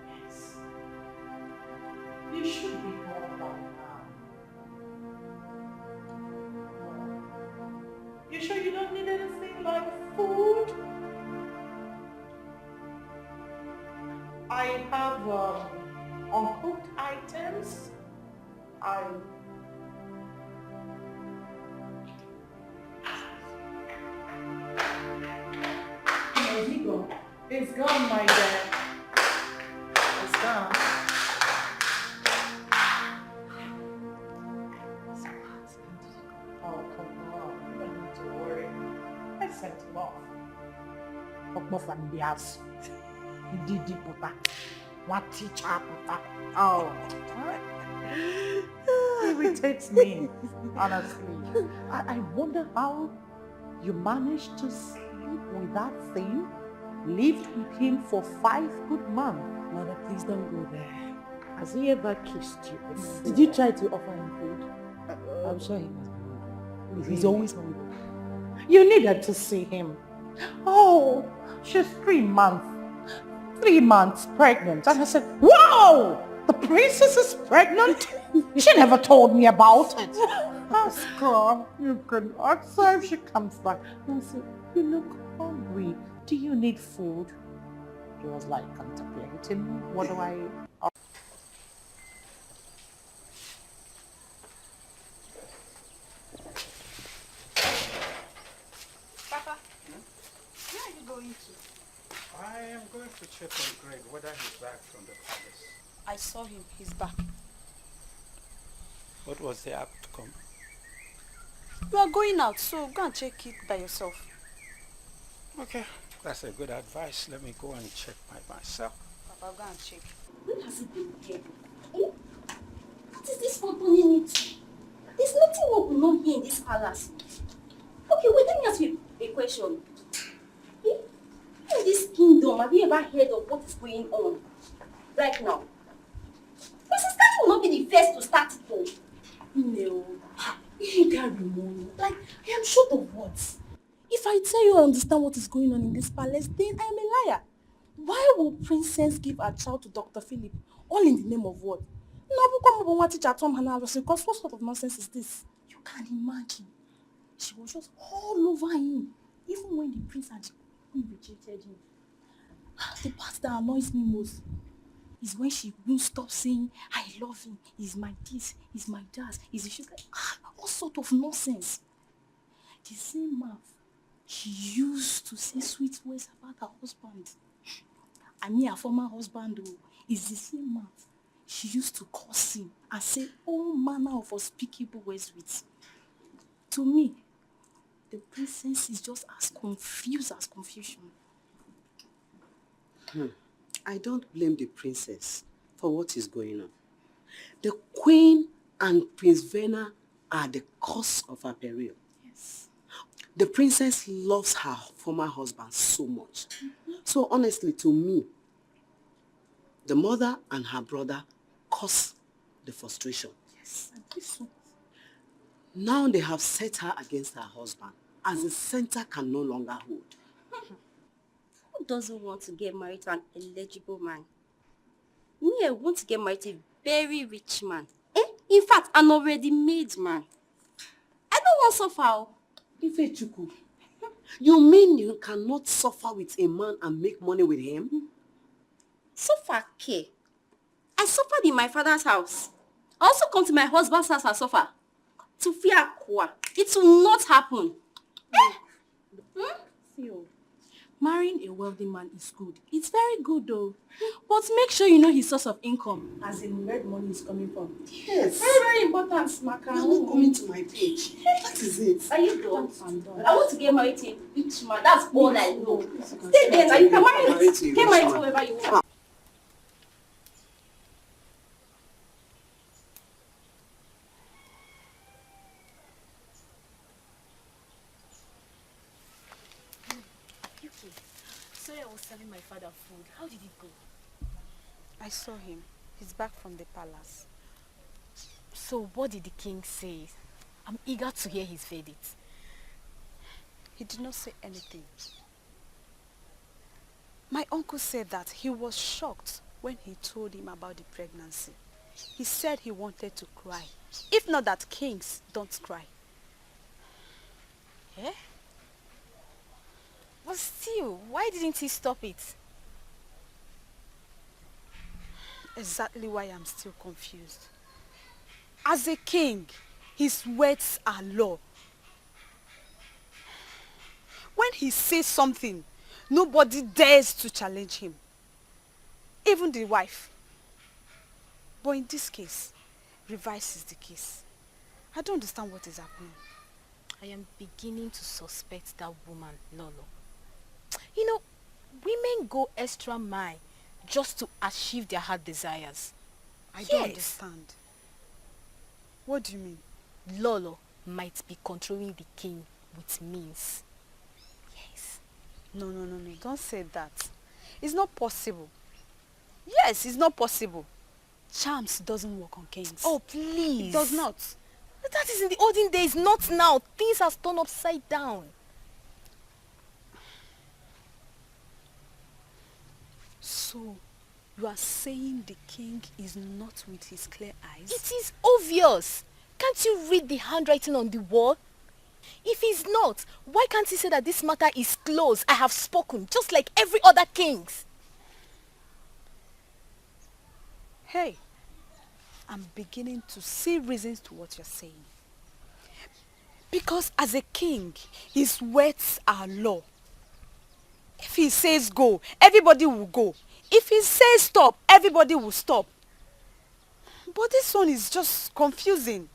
Yes. You should be home by now. You sure you don't need anything like food? I have uncooked items. There you go. It's gone, my dear. It's gone. Oh, come on. You don't need to worry. I sent him off. Off and the house. He did put that. What teacher put that? Oh. It irritates me, honestly. I wonder how you managed to sleep with that thing, lived with him for 5 good months. Mother, please don't go there. Has he ever kissed you? Did you try to offer him food? I'm sure he must be hungry. He's always hungry. You needed to see him. Oh, she's 3 months. 3 months pregnant. And I said, whoa! The princess is pregnant? She never told me about it. Ask her. You can ask her if she comes back. And say, you look hungry. Do you need food? She was like contemplating. What do I... Papa, where are you going to? I am going to check on Greg whether he's back from the palace. I saw him. He's back. What was the outcome? You are going out, so go and check it by yourself. Okay, that's a good advice. Let me go and check by myself. Papa, go and check. When has it been here? Eh? What is this one turning into? There's nothing we will not hear in this palace. Okay, wait, let me ask you a question. Eh? In this kingdom, have you ever heard of what is going on right now? Mrs. Kanye will not be the first to start it though. No. You can't remove. Like, I am short of words. If I tell you I understand what is going on in this palace, then I am a liar. Why will Princess give her child to Dr. Philip? All in the name of what? Because what sort of nonsense is this? You can imagine. She was just all over him, even when the prince and the queen rejected him. The part that annoys me most is when she won't stop saying, I love him, he's my this, he's my that, she's like, all sort of nonsense. The same mouth she used to say sweet words about her husband. I mean her former husband though, is the same mouth she used to curse him and say all manner of unspeakable words with. To me, the princess is just as confused as confusion. I don't blame the princess for what is going on. The queen and Prince Verna are the cause of her peril. Yes. The princess loves her former husband so much. So honestly, to me, the mother and her brother caused the frustration. Yes, I think so. Now they have set her against her husband, as the center can no longer hold. Who doesn't want to get married to an eligible man? Me, I want to get married to a very rich man. In fact, an already made man. I don't want to suffer. Ifechuku, you mean you cannot suffer with a man and make money with him? Suffer, K. I suffered in my father's house. I also come to my husband's house and suffer. To fear Kwa. It will not happen. Theo, marrying a wealthy man is good. It's very good though. But make sure you know his source of income, as in where the money is coming from. Yes. Very, very important, Smaka. You're not coming to my page. That is it. Are you done? I want to get married to a rich man. That's all I know. Stay there now. You can marry me. Get married to whoever you want. Sorry, I was serving my father food. How did it go? I saw him. He's back from the palace. So what did the king say? I'm eager to hear his verdict. He did not say anything. My uncle said that he was shocked when he told him about the pregnancy. He said he wanted to cry. If not that kings don't cry. Eh? But still, why didn't he stop it? Exactly why I'm still confused. As a king, his words are law. When he says something, nobody dares to challenge him. Even the wife. But in this case, reverse is the case. I don't understand what is happening. I am beginning to suspect that woman, Lolo. You know, women go extra mile just to achieve their heart desires. I don't understand. What do you mean? Lolo might be controlling the king with means. Yes. No. Don't say that. It's not possible. Yes, it's not possible. Charms doesn't work on kings. Oh, please. It does not. That is in the olden days, not now. Things have turned upside down. So, You are saying the king is not with his clear eyes? It is obvious. Can't you read the handwriting on the wall? If he's not, why can't he say that this matter is closed? I have spoken, just like every other kings. Hey, I'm beginning to see reasons to what you're saying. Because as a king, his words are law. If he says go, everybody will go. If he says stop, everybody will stop. But this one is just confusing.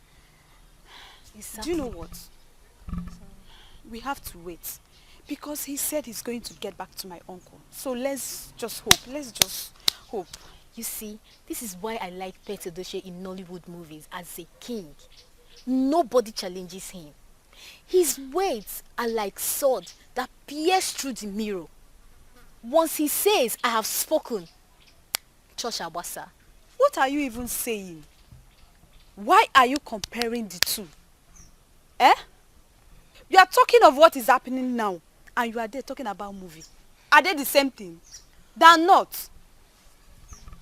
Exactly. Do you know what? We have to wait. Because he said he's going to get back to my uncle. So let's just hope. Let's just hope. You see, this is why I like Desho in Nollywood movies as a king. Nobody challenges him. His words are like sword that pierce through the mirror. Once he says, I have spoken, Choshabasa. What are you even saying? Why are you comparing the two? Eh? You are talking of what is happening now, and you are there talking about movie. Are they the same thing? They are not.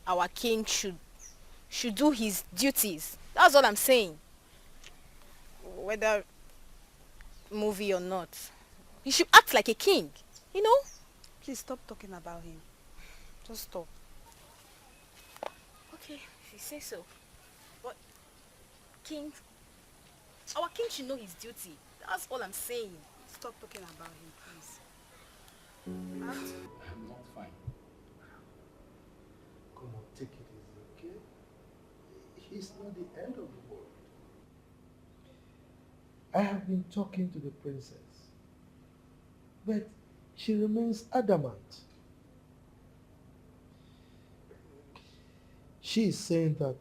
Our king should do his duties. That's what I'm saying. Whether movie or not. He should act like a king, you know? Please stop talking about him. Just stop. Okay, if you say so. But king, our king should know his duty. That's all I'm saying. Stop talking about him, please. I'm not fine. Come on, take it easy, okay? He's not the end of the world. I have been talking to the princess, but she remains adamant. She is saying that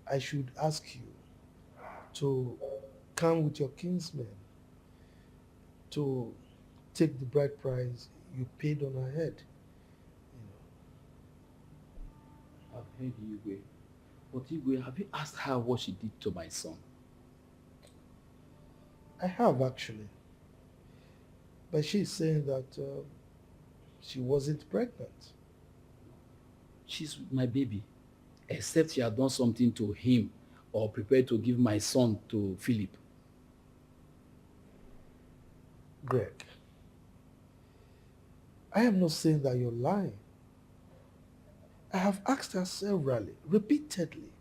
I should ask you to come with your kinsmen to take the bride price you paid on her head. I've heard you, Igwe. But Igwe, have you asked her what she did to my son? I have actually. But she's saying that she wasn't pregnant. She's my baby. Except she had done something to him or prepared to give my son to Philip. Greg, I am not saying that you're lying. I have asked her severally, repeatedly.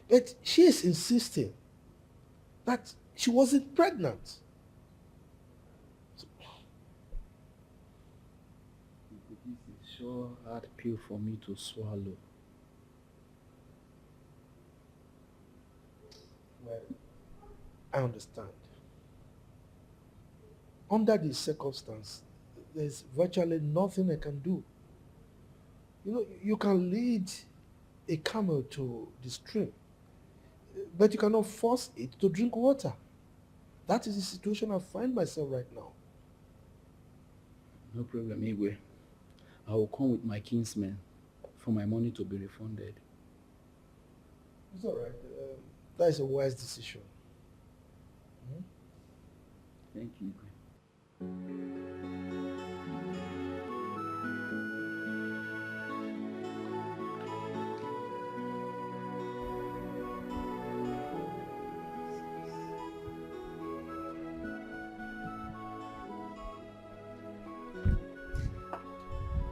But she is insisting that she wasn't pregnant. This is sure hard pill for me to swallow. Well, I understand. Under these circumstances, there's virtually nothing I can do. You know, you can lead a camel to the stream, but you cannot force it to drink water. That is the situation I find myself right now. No problem, Igwe. I will come with my kinsmen for my money to be refunded. It's all right. That is a wise decision. Thank you, Igwe.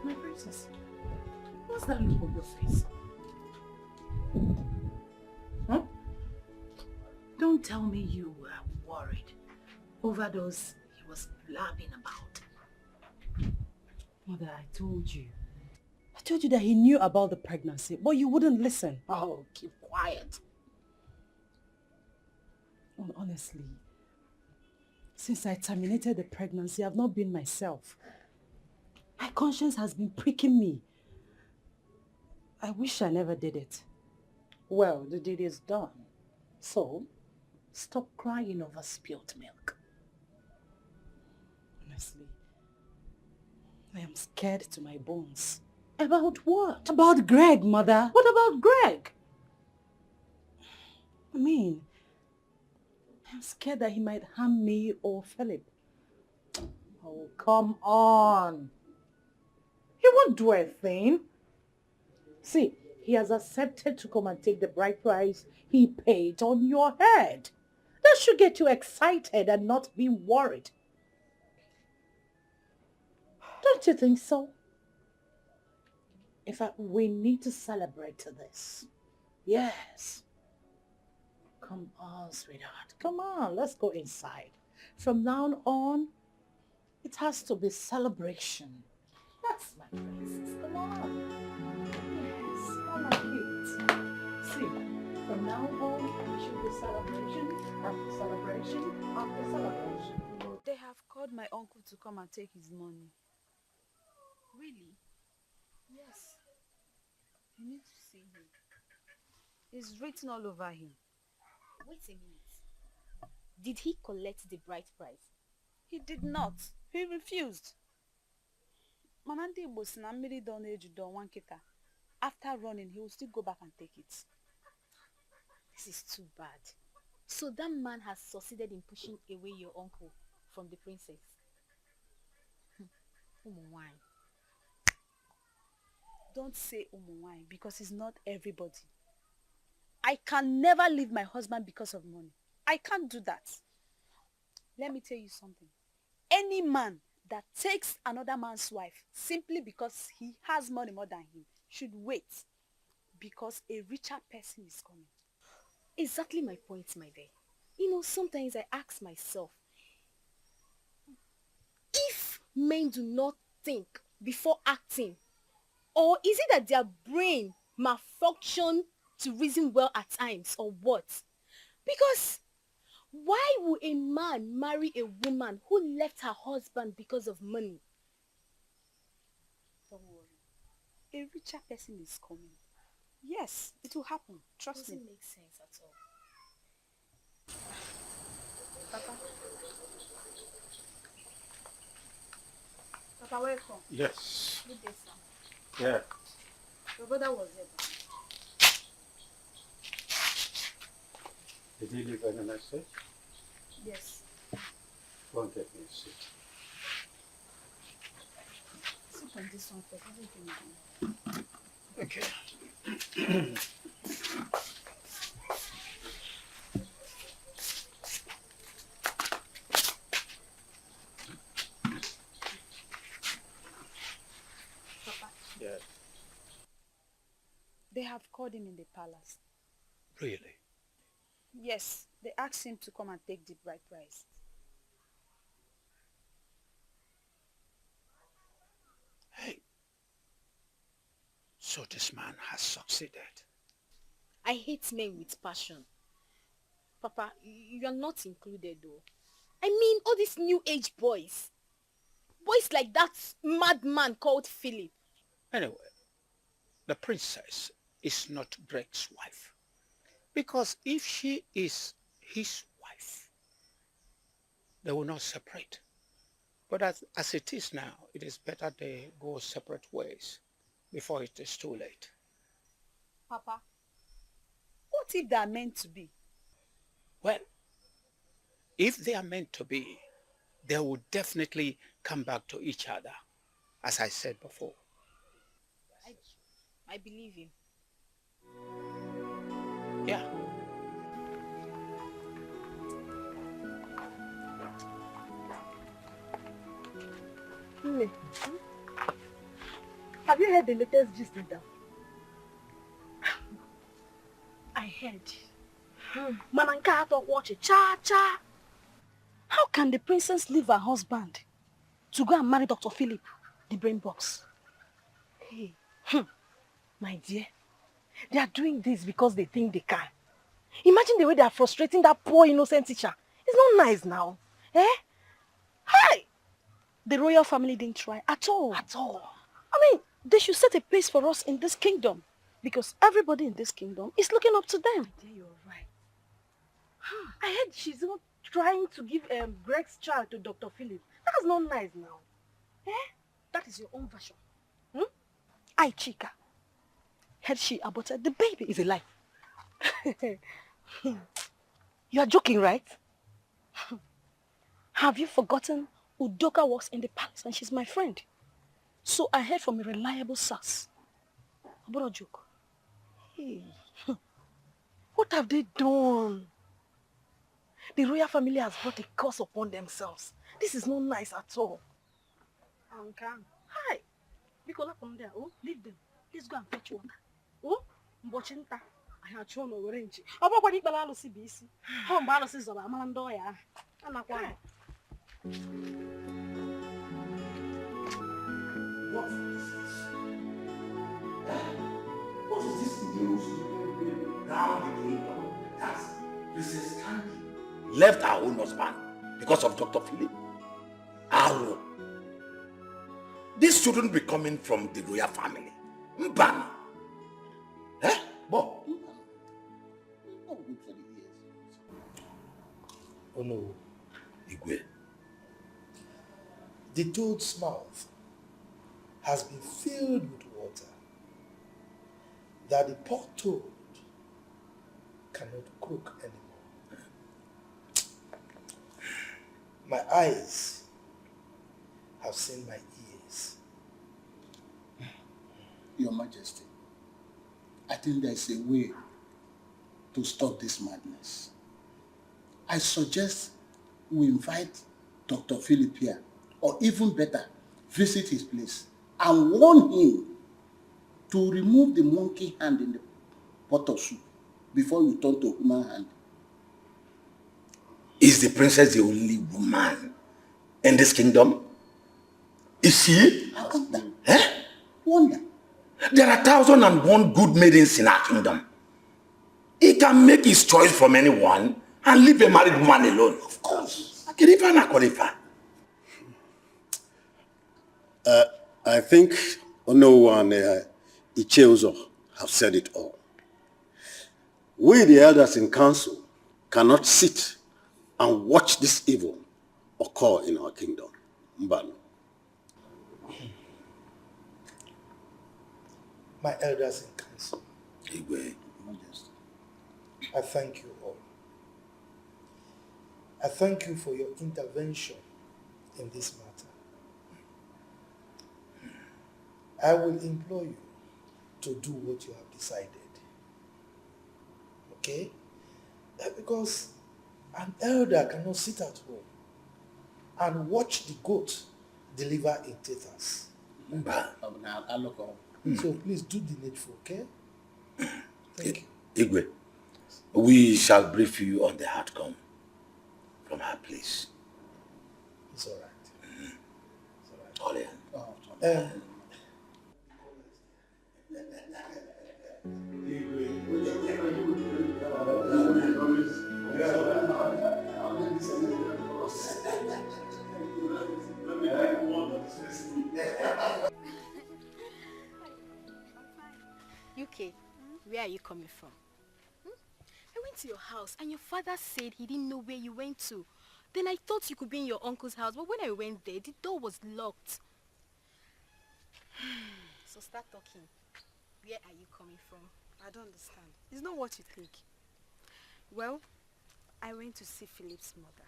My princess, what's that look on your face? Huh? Don't tell me you were worried over those he was blabbing about. Mother, I told you. I told you that he knew about the pregnancy, but you wouldn't listen. Oh, keep quiet. Well, honestly, since I terminated the pregnancy, I've not been myself. My conscience has been pricking me. I wish I never did it. Well, the deed is done. So, stop crying over spilt milk. Honestly, I am scared to my bones. About what? About Greg, Mother. What about Greg? I mean, I'm scared that he might harm me or Philip. Oh, come on. He won't do a thing. See, he has accepted to come and take the bride price he paid on your head. That should get you excited and not be worried. Don't you think so? In fact, we need to celebrate this. Yes. Come on, sweetheart. Come on, let's go inside. From now on, it has to be celebration. That's my princess. Come on. Yes, come on, kids. See, from now on, it should be celebration after celebration after celebration. They have called my uncle to come and take his money. Really? Yes. You need to see him. It's written all over him. Wait a minute. Did he collect the bride price? He did not. He refused. Manandi Igbo si na mmiri dọ na-ejudo nwa nkịta. After running, he will still go back and take it. This is too bad. So that man has succeeded in pushing away your uncle from the princess. Umuwai. Don't say Umuwai because he's not everybody. I can never leave my husband because of money. I can't do that. Let me tell you something. Any man that takes another man's wife simply because he has money more than him should wait because a richer person is coming. Exactly my point, my dear. You know, sometimes I ask myself, if men do not think before acting, or is it that their brain malfunction to reason well at times, or what? Because why would a man marry a woman who left her husband because of money? Don't worry. A richer person is coming. Yes, it will happen. Trust me. Doesn't make sense at all. Papa. Papa, welcome. Yes. Good day, sir. Yeah. Your brother was there. Did he leave any message? Yes. Go and get me a seat. Sit on this one first. Everything. Okay. Papa. Yeah. They have called him in the palace. Really? Yes, they asked him to come and take the bride price. Hey. So this man has succeeded. I hate men with passion. Papa, you are not included though. I mean, all these new age boys. Boys like that madman called Philip. Anyway, the princess is not Greg's wife. Because if she is his wife, they will not separate. But as it is now, it is better they go separate ways before it is too late. Papa, what if they are meant to be? Well, if they are meant to be, they will definitely come back to each other, as I said before. I believe him. Yeah. Nne, have you heard the latest gist in town? I heard. Mana nke atọ watch cha cha. How can the princess leave her husband to go and marry Dr. Philip, the brain box? Hey, my dear, they are doing this because they think they can. Imagine the way they are frustrating that poor innocent teacher. It's not nice now. Eh? Hi! The royal family didn't try at all. At all. I mean, they should set a place for us in this kingdom. Because everybody in this kingdom is looking up to them. Yeah, you're right. I heard she's not trying to give Greg's child to Dr. Philip. That's not nice now. Eh? That is your own version. I, Chika, heard she aborted the baby is alive. You are joking, right? Have you forgotten Udoka works in the palace and she's my friend? So I heard from a reliable source. What a joke. Hey. What have they done? The royal family has brought a curse upon themselves. This is not nice at all. Hi. Nicola, come there. Oh, leave them. Let's go and fetch water. Oh, mbochinta. I have shown over range. About what you balanced CBC. Home balances of Amandoya. I'm not quiet. What is this news round the kingdom that Princess Candy left her own husband because of Dr. Philip? How? This shouldn't be coming from the royal family. Mbana. Eh? Bo? Oh no. Igwe. The toad's mouth has been filled with water that the poor toad cannot croak anymore. My eyes have seen my ears. Your Majesty, I think there is a way to stop this madness. I suggest we invite Dr. Philip here, or even better, visit his place and warn him to remove the monkey hand in the pot of soup before you turn to human hand. Is the princess the only woman in this kingdom? Is she? Wonder. Eh? Wonder. There are 1,001 good maidens in our kingdom. He can make his choice from anyone and leave a married woman alone. Of course. I think Ono and Icheuzo have said it all. We, the elders in council, cannot sit and watch this evil occur in our kingdom. Mbano. My elders in council, I thank you all. I thank you for your intervention in this matter. I will implore you to do what you have decided. Okay? Because an elder cannot sit at home and watch the goat deliver in teethers. So please do the needful, okay? Thank you. Igwe, we shall brief you on the outcome from her place. It's all right. It's all right. UK, where are you coming from? I went to your house and your father said he didn't know where you went to. Then I thought you could be in your uncle's house, but when I went there, the door was locked. So start talking. Where are you coming from? I don't understand. It's not what you think. Well, I went to see Philip's mother.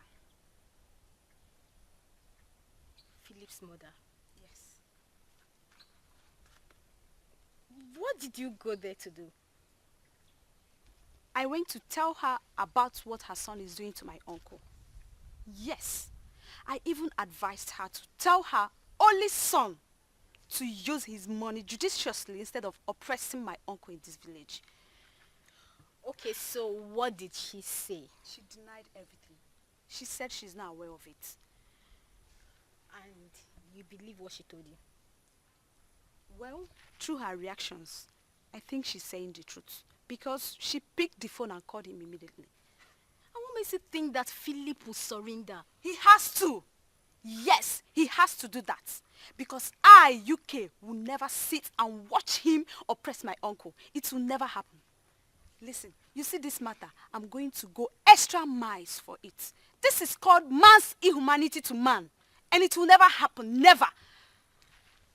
Philip's mother? Yes. What did you go there to do? I went to tell her about what her son is doing to my uncle. Yes. I even advised her to tell her only son to use his money judiciously instead of oppressing my uncle in this village. Okay, so what did she say? She denied everything. She said she's not aware of it. And you believe what she told you? Well, through her reactions, I think she's saying the truth. Because she picked the phone and called him immediately. And what makes you think that Philip will surrender? He has to! Yes, he has to do that. Because I, UK, will never sit and watch him oppress my uncle. It will never happen. Listen, you see this matter, I'm going to go extra miles for it. This is called man's inhumanity to man. And it will never happen, never.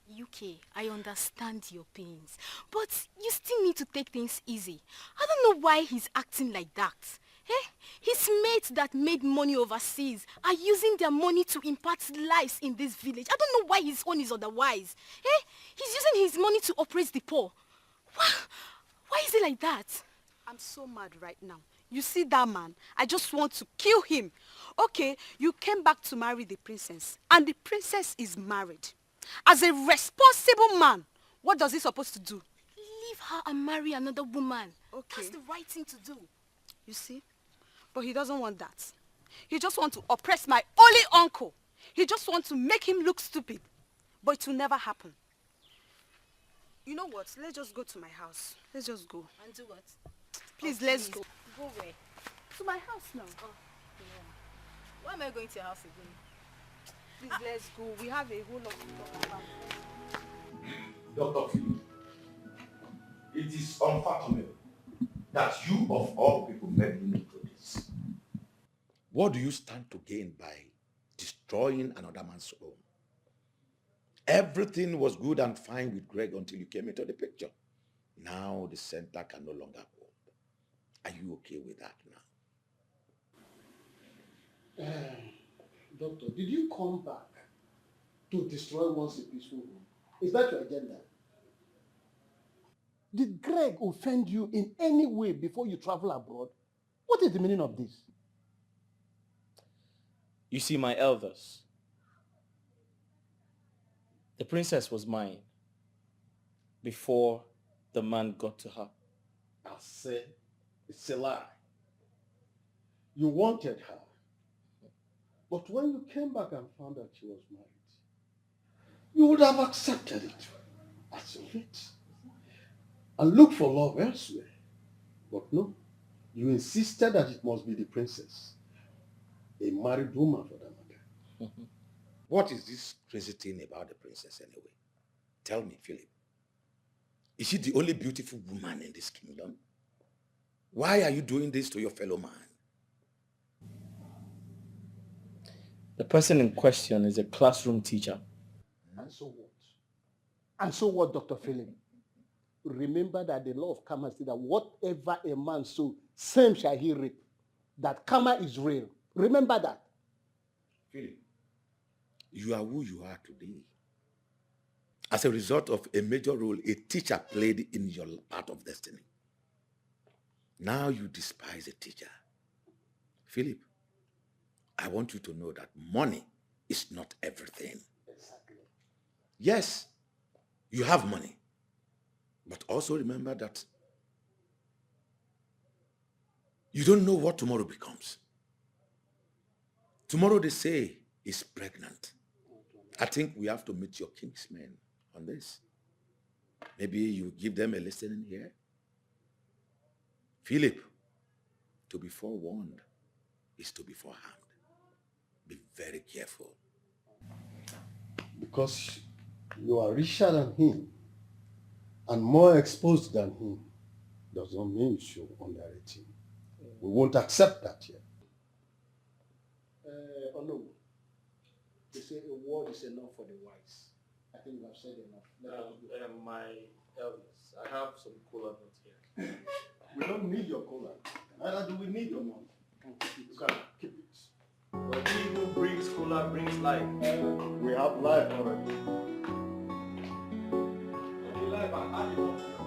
UK, I understand your pains, but you still need to take things easy. I don't know why he's acting like that. Eh? His mates that made money overseas are using their money to impart lives in this village. I don't know why his own is otherwise. Eh? He's using his money to oppress the poor. Why is it like that? I'm so mad right now. You see that man? I just want to kill him. Okay, you came back to marry the princess, and the princess is married. As a responsible man, what does he supposed to do? Leave her and marry another woman. Okay. That's the right thing to do. You see? But he doesn't want that. He just wants to oppress my only uncle. He just wants to make him look stupid. But it will never happen. You know what? Let's just go to my house. Let's just go. And do what? Please, let's go. Go where? To my house now. Oh, yeah. Why am I going to your house again? Please, let's go. We have a whole lot to talk about. Dr. Philip, it is unfortunate that you of all people made me into this. What do you stand to gain by destroying another man's home? Everything was good and fine with Greg until you came into the picture. Now the center can no longer hold. Are you okay with that now? Doctor, did you come back to destroy once a peaceful home? Is that your agenda? Did Greg offend you in any way before you travel abroad? What is the meaning of this? You see, my elders, the princess was mine before the man got to her. I said, it's a lie. You wanted her. But when you came back and found that she was married, you would have accepted it as your fate and looked for love elsewhere. But no, you insisted that it must be the princess, a married woman for that matter. What is this crazy thing about the princess anyway? Tell me, Philip. Is she the only beautiful woman in this kingdom? Why are you doing this to your fellow man? The person in question is a classroom teacher. And so what? And so what, Dr. Philip? Remember that the law of karma says that whatever a man sows, same shall he reap. That karma is real. Remember that. Philip, you are who you are today as a result of a major role a teacher played in your path of destiny. Now you despise a teacher. Philip, I want you to know that money is not everything. Exactly. Yes, you have money, but also remember that you don't know what tomorrow becomes. Tomorrow, they say, is pregnant. I think we have to meet your kingsmen on this. Maybe you give them a lesson here. Philip, to be forewarned is to be forearmed. Be very careful. Because you are richer than him and more exposed than him does not mean you should underrate him. We won't accept that here. Oh no. They say a word is enough for the wise. I think I've said enough. My elders, I have some cola notes here. We don't need your cola. Neither do we need your money. You can keep it. But he who brings cola brings life. We have life already. Only life and add it up to yourself.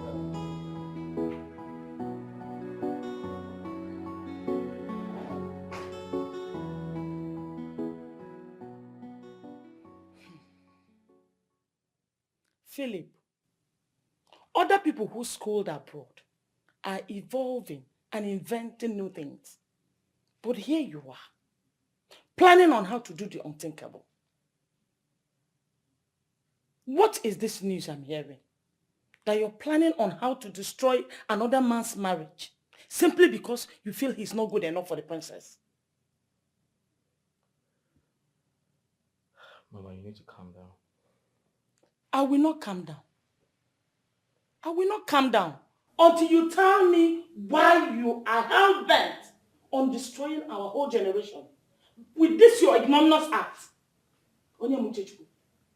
Philip, other people who schooled abroad are evolving and inventing new things. But here you are, planning on how to do the unthinkable. What is this news I'm hearing? That you're planning on how to destroy another man's marriage simply because you feel he's not good enough for the princess? Mama, you need to calm down. I will not calm down. I will not calm down until you tell me why you are hell-bent on destroying our whole generation with this your ignominious act. Onyemuchechukwu,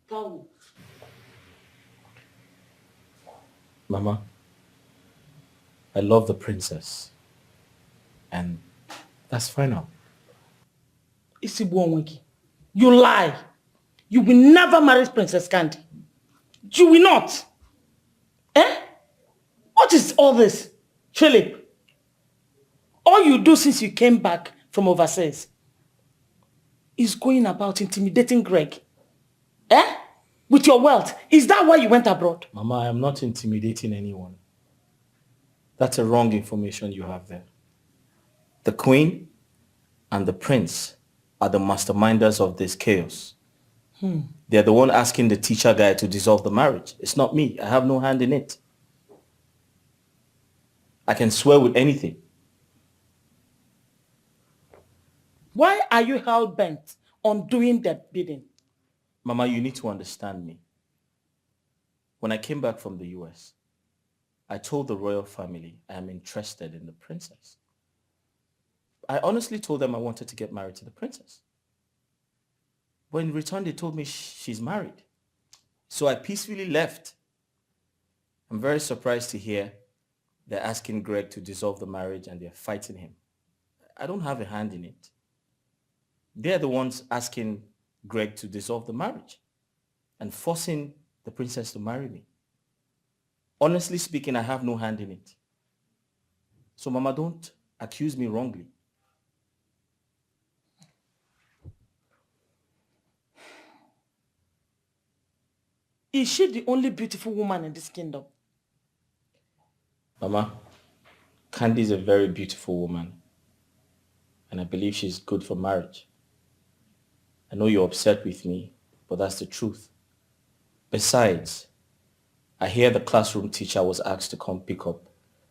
tell me. Mama, I love the princess. And that's final. Isibuonweki, you lie. You will never marry Princess Candy. You will not. Eh? What is all this, Philip? All you do since you came back from overseas is going about intimidating Greg. Eh? With your wealth. Is that why you went abroad? Mama, I am not intimidating anyone. That's a wrong information you have there. The queen and the prince are the masterminders of this chaos. They're the one asking the teacher guy to dissolve the marriage. It's not me. I have no hand in it. I can swear with anything. Why are you hell-bent on doing that bidding? Mama, you need to understand me. When I came back from the US, I told the royal family I am interested in the princess. I honestly told them I wanted to get married to the princess. But in return, they told me she's married. So I peacefully left. I'm very surprised to hear they're asking Greg to dissolve the marriage and they're fighting him. I don't have a hand in it. They're the ones asking Greg to dissolve the marriage and forcing the princess to marry me. Honestly speaking, I have no hand in it. So Mama, don't accuse me wrongly. Is she the only beautiful woman in this kingdom? Mama, Candy is a very beautiful woman. And I believe she's good for marriage. I know you're upset with me, but that's the truth. Besides, I hear the classroom teacher was asked to come pick up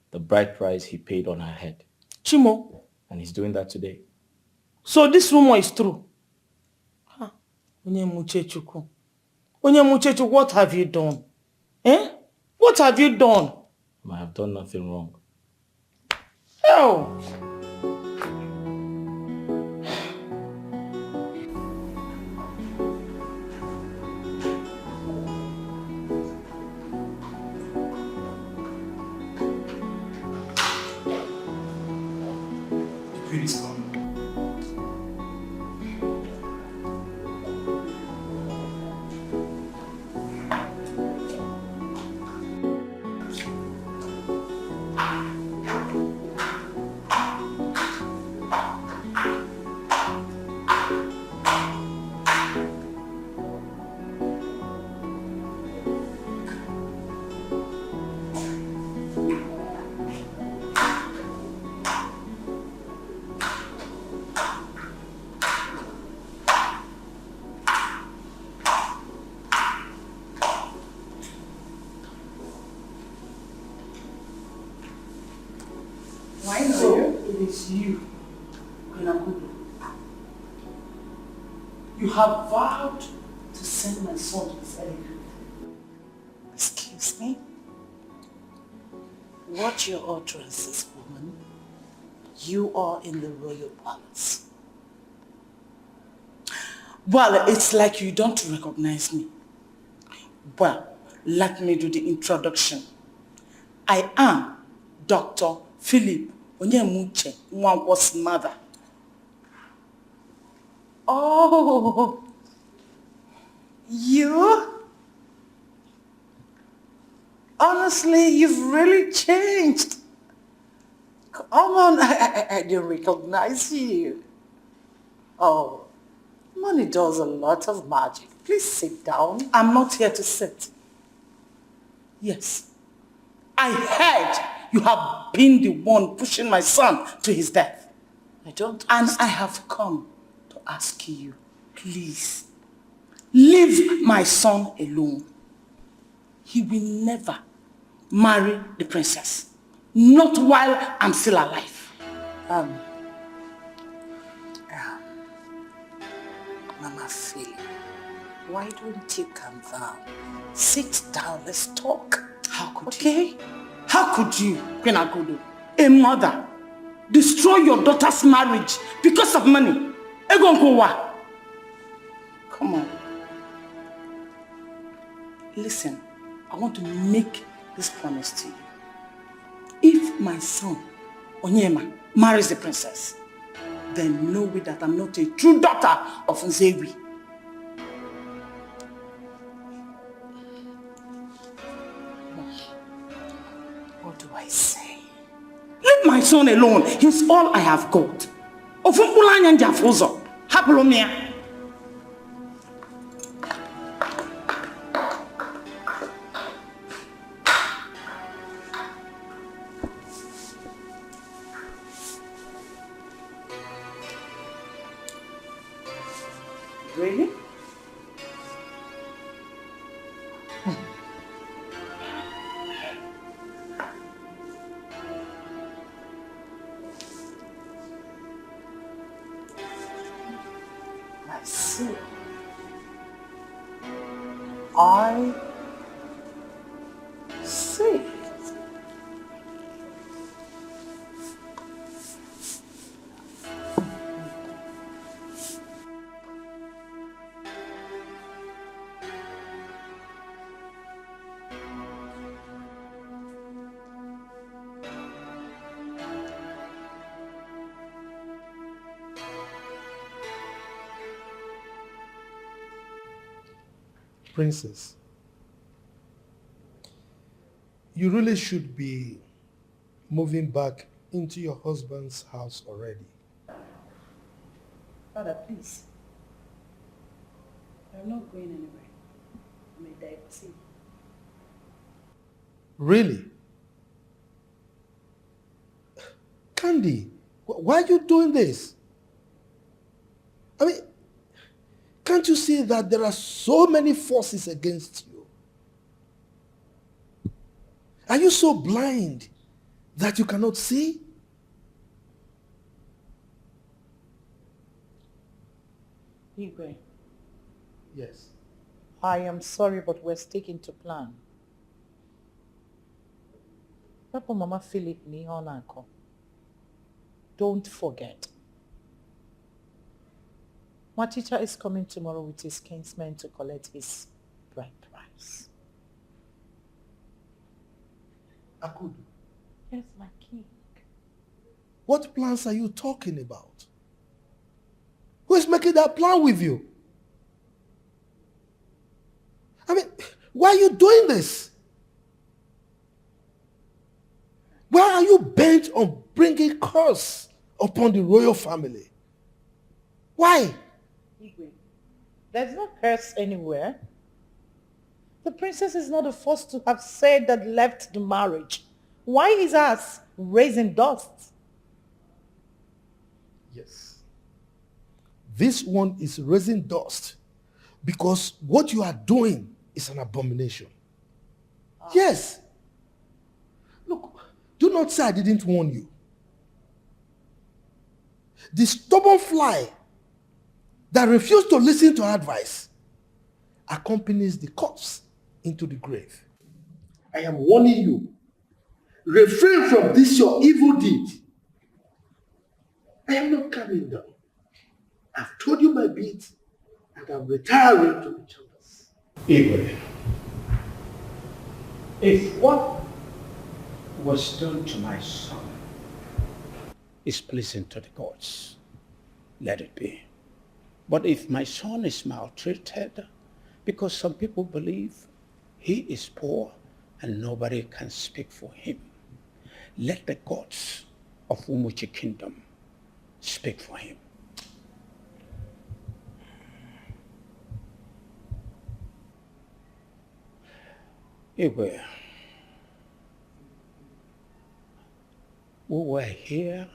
the bride price he paid on her head. Chimo? And he's doing that today. So this rumor is true? Onyemuchechuku, what have you done? Eh? What have you done? I have done nothing wrong. Oh! Please come. You, you have vowed to send my son to his early grave. Excuse me? What your utterances, woman? You are in the royal palace. Well, it's like you don't recognize me. Well, let me do the introduction. I am Dr. Philip Onyemuche Nwankwo's mother. Oh, you? Honestly, you've really changed. Come on, I didn't recognize you. Oh, money does a lot of magic. Please sit down. I'm not here to sit. Yes, I heard you have been the one pushing my son to his death. I don't understand. And I have come to ask you, please, leave my son alone. He will never marry the princess. Not while I'm still alive. Mama Philip, why don't you calm down? Sit down, let's talk. How could you? How could you, Queen Agodo, a mother, destroy your daughter's marriage because of money? Egonkowa. Come on. Listen, I want to make this promise to you. If my son, Onyema, marries the princess, then know that I'm not a true daughter of Nzewi. What do I say? Leave my son alone. He's all I have got. Really? I see. I see. Princess, you really should be moving back into your husband's house already. Father, please. I'm not going anywhere. I'm a divorcee. Really? Candy, why are you doing this? I mean, can't you see that there are so many forces against you? Are you so blind that you cannot see? Igwe, Yes. I am sorry, but we're sticking to plan. Papa Mama Philip ni honako. Don't forget. My teacher is coming tomorrow with his kinsmen to collect his bride price. Akudu, Yes, my king. what plans are you talking about? Who is making that plan with you? I mean, why are you doing this? Why are you bent on bringing curse upon the royal family? Why? Igwe, there's no curse anywhere. The princess is not the first to have said that left the marriage. Why is us raising dust? Yes. This one is raising dust because what you are doing is an abomination. Yes. Look, do not say I didn't warn you. The stubborn fly that refused to listen to advice accompanies the corpse into the grave. I am warning you. Refrain from this your evil deed. I am not coming down. I've told you my bit and I'm retiring to the chambers. Igwe, if what was done to my son is pleasing to the gods, let it be. But if my son is maltreated, because some people believe he is poor and nobody can speak for him, let the gods of Umuchi Kingdom speak for him. Igwe, we were here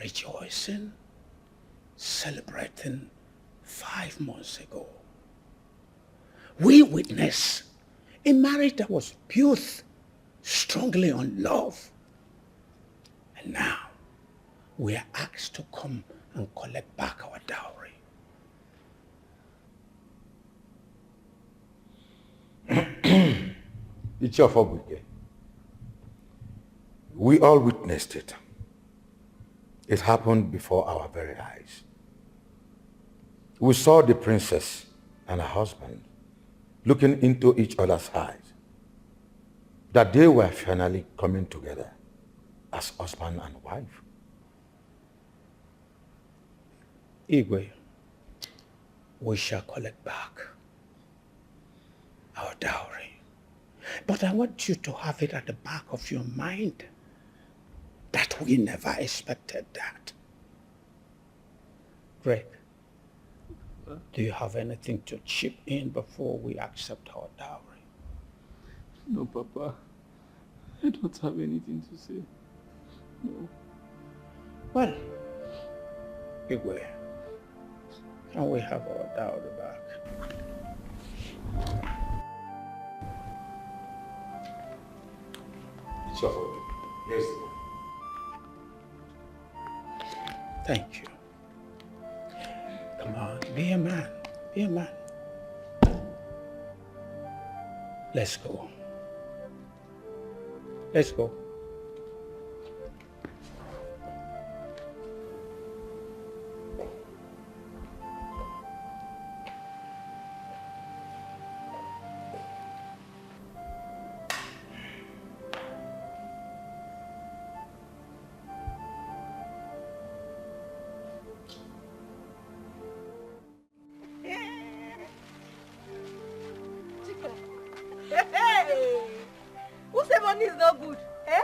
rejoicing, celebrating 5 months ago. We witnessed a marriage that was built strongly on love. And now we are asked to come and collect back our dowry. It's your fault, Dikeh. We all witnessed it. It happened before our very eyes. We saw the princess and her husband looking into each other's eyes, that they were finally coming together as husband and wife. Igwe, we shall collect back our dowry. But I want you to have it at the back of your mind that we never expected that. Greg, do you have anything to chip in before we accept our dowry? No, Papa. I don't have anything to say. No. Well, Igwe, can we have our dowry back? Sure. Here's the one. Thank you. Come on, be a man. Be a man. Let's go. Let's go. Who say money is not good? Eh?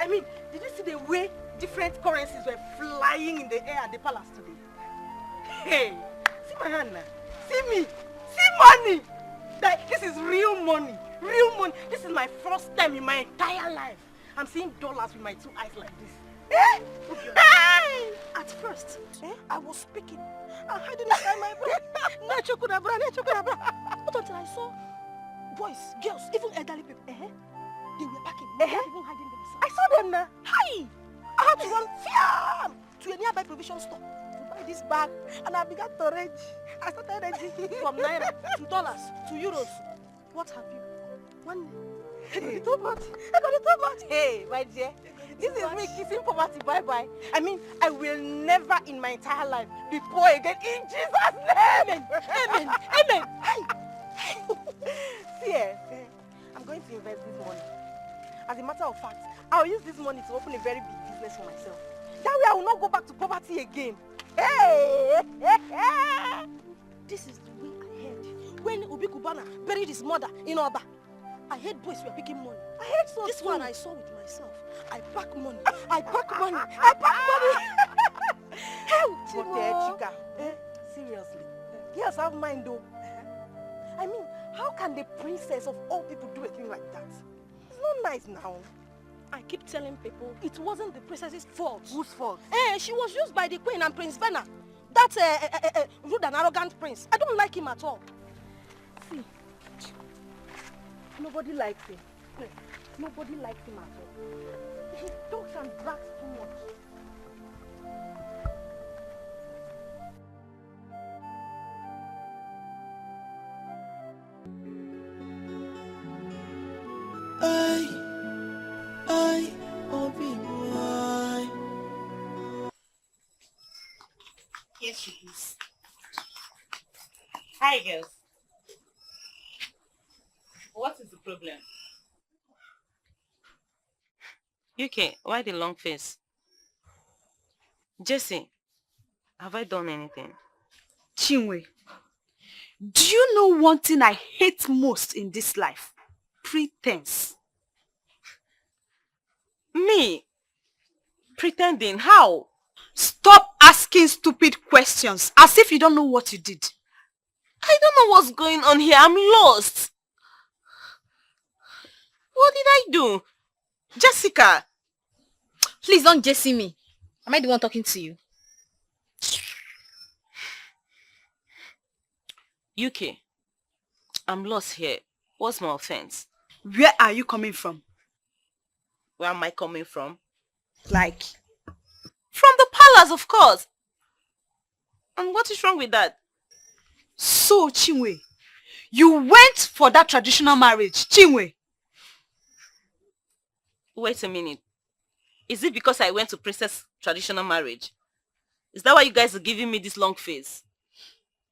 I mean, did you see the way different currencies were flying in the air at the palace today? Hey, see my hand now. See me. See money. Like, this is real money. Real money. This is my first time in my entire life. I'm seeing dollars with my two eyes like this. Eh? Hey! At first, I was speaking. I had it inside my brain. But until I saw boys, girls, even elderly people, they were packing, even hiding themselves. I saw them now. Hi! I had to run to a nearby provision store to buy this bag, and I began to rage. I started raging from naira to dollars to euros. What have you? One. I got it too much. I got it too much. Hey, my dear. This is me kissing poverty bye-bye. I mean, I will never in my entire life be poor again in Jesus' name. Amen. Amen. Amen. See, I'm going to invest this money. As a matter of fact, I'll use this money to open a very big business for myself. That way I will not go back to poverty again. Hey! This is the way I heard when Obi Kubana buried his mother in Oba. I heard boys were picking money. I heard so. This one I saw with myself. I pack money. I pack money. I pack money. Hell, Chica. Seriously. Girls have mind though. I mean, how can the princess of all people do a thing like that? It's not nice now. I keep telling people it wasn't the princess's fault. Whose fault? She was used by the queen and Prince Venna. That's rude and arrogant prince. I don't like him at all. See, nobody likes him. Nobody likes him at all. He talks and brags too much. Yes, she is. Hi, girls. What is the problem? UK, why the long face? Jesse, have I done anything? Chinwe, do you know one thing I hate most in this life? Pretense. Me? Pretending? How? Stop asking stupid questions as if you don't know what you did. I don't know what's going on here. I'm lost. What did I do? Jessica! Please don't Jesse me. Am I the one talking to you? UK, I'm lost here. What's my offense? Where are you coming from? Where am I coming from? Like? From the palace, of course. And what is wrong with that? So, Chinwe, you went for that traditional marriage, Chinwe? Wait a minute. Is it because I went to princess traditional marriage? Is that why you guys are giving me this long face?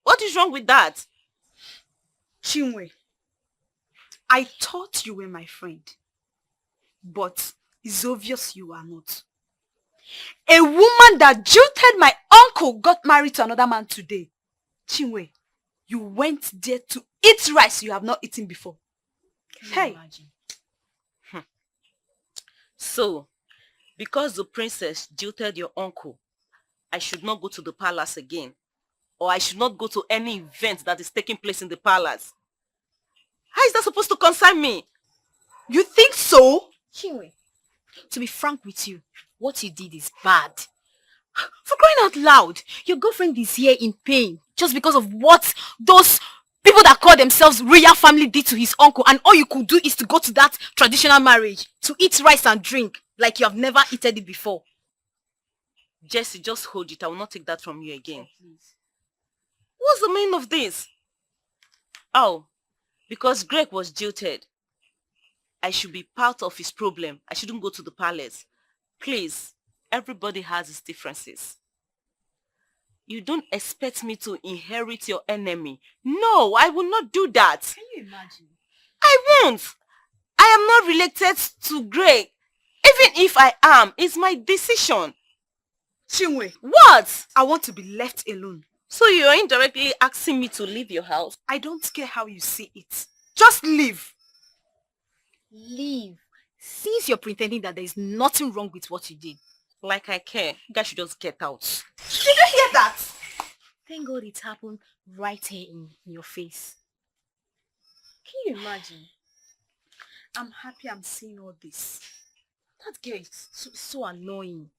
What is wrong with that? Chinwe, I thought you were my friend, but it's obvious you are not. A woman that jilted my uncle got married to another man today. Chinwe, you went there to eat rice you have not eaten before. Hey! Imagine. So, because the princess jilted your uncle, I should not go to the palace again. Or I should not go to any event that is taking place in the palace. How is that supposed to concern me? You think so? Chinwe, to be frank with you, what you did is bad. For crying out loud, your girlfriend is here in pain just because of what those people that call themselves royal family did to his uncle, and all you could do is to go to that traditional marriage to eat rice and drink like you have never eaten it before. Jesse, just hold it. I will not take that from you again. Oh, please. What's the meaning of this? Oh, because Greg was jilted. I should be part of his problem. I shouldn't go to the palace. Please, everybody has his differences. You don't expect me to inherit your enemy. No, I will not do that. Can you imagine? I won't. I am not related to Greg. Even if I am, it's my decision. Chinwe. What? I want to be left alone. So you are indirectly asking me to leave your house? I don't care how you see it. Just leave. Leave. Since you're pretending that there is nothing wrong with what you did. Like I care. You guys should just get out. Did you hear that? Thank God it happened right here in your face. Can you imagine? I'm happy I'm seeing all this. That girl is so annoying.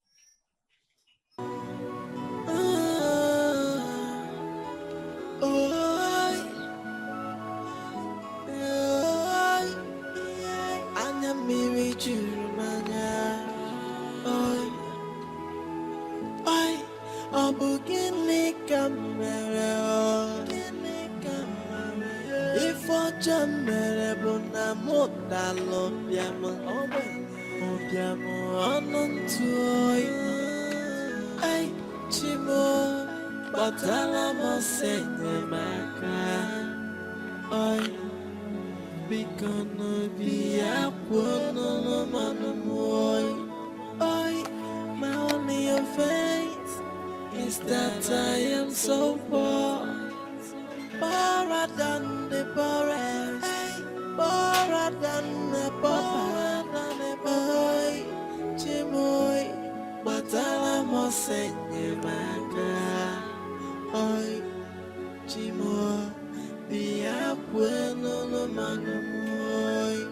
My only offense is that I am so poor, poorer than the poorest, poorer than the poor, boy, Chimoy, but I must send you back, boy, Chimoy, the apple no no man, boy.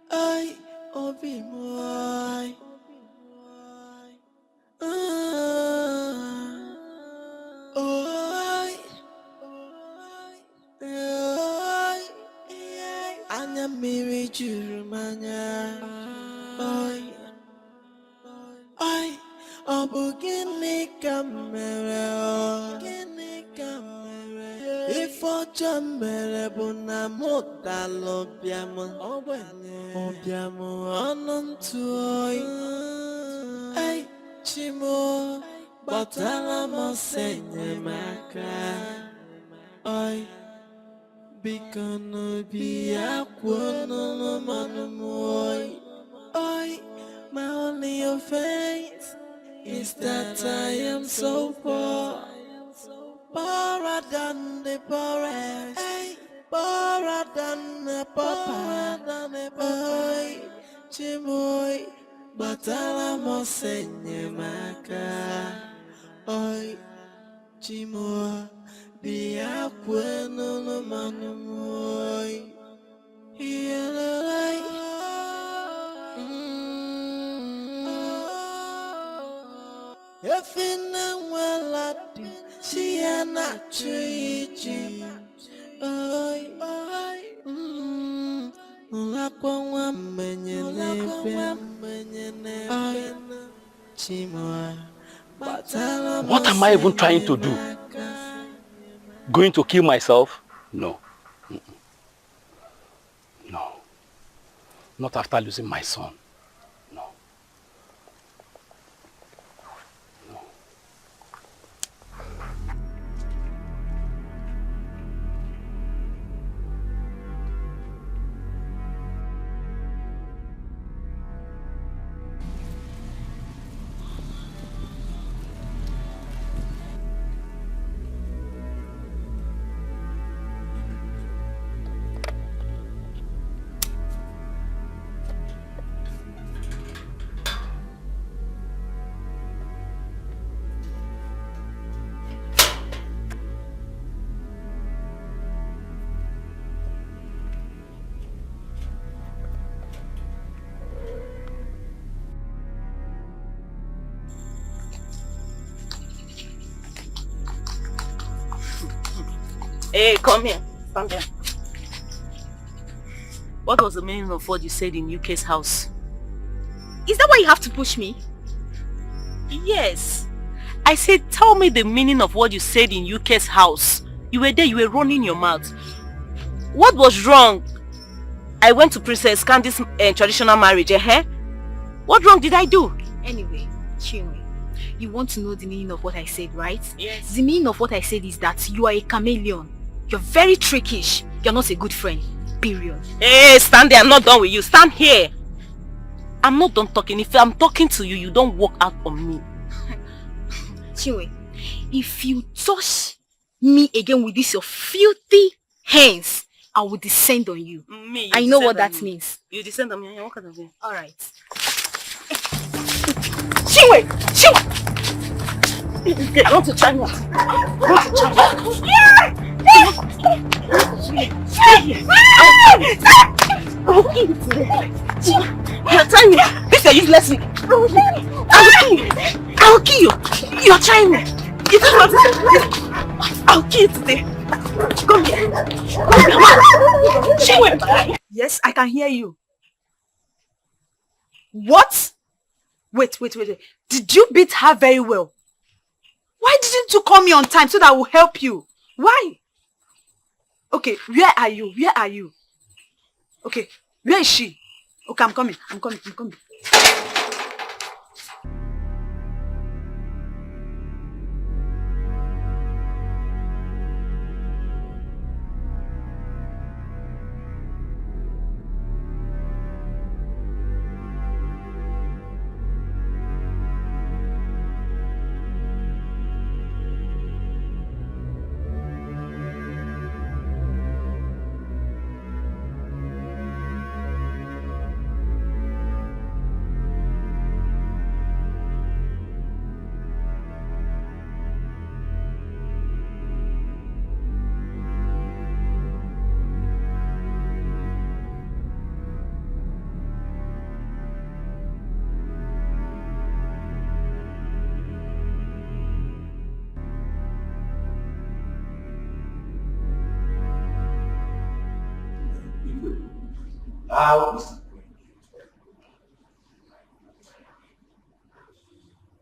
Ay, obi moi. Anya mmiri juru m anya. If I jamere bona mota lobiamo, obiamo anantuoi. Ay chimo, batala mosenye maka. Ay bikano biya kwono manumoy. Ay my only offense is that I am so poor. Poorer than the poorest, poorer than the poorer, Chimoy, batala mosenye maka, oi, Chimoy, biya kweno no manumoy, yelelay, Efina waladi, siana chuichi. Oi, oi, Lakwa menyene, oi, Chimoa, batala. What am I even trying to do? Going to kill myself? No. No. Not after losing my son. Hey, come here. Stand there. What was the meaning of what you said in UK's house? Is that why you have to push me? Yes. I said, tell me the meaning of what you said in UK's house. You were there, you were running your mouth. What was wrong? I went to Princess Candy's traditional marriage, What wrong did I do? Anyway, Chinwe, you want to know the meaning of what I said, right? Yes. The meaning of what I said is that you are a chameleon. You're very trickish. You're not a good friend. Period. Hey, stand there. I'm not done with you. Stand here. I'm not done talking. If I'm talking to you, you don't walk out on me. Chinwe, if you touch me again with this your filthy hands, I will descend on you. I know what that means. You descend on me. What kind of me? Alright. Chinwe! Chinwe! I want to try you. I'll kill you today. You're trying me. This is a useless thing. I'll kill you. You're trying me. You don't want to. I'll kill you today. Come here. She went by. Yes, I can hear you. What? Wait. Did you beat her very well? Why didn't you call me on time so that I will help you? Why? Okay, where are you? Okay, where is she? Okay, I'm coming.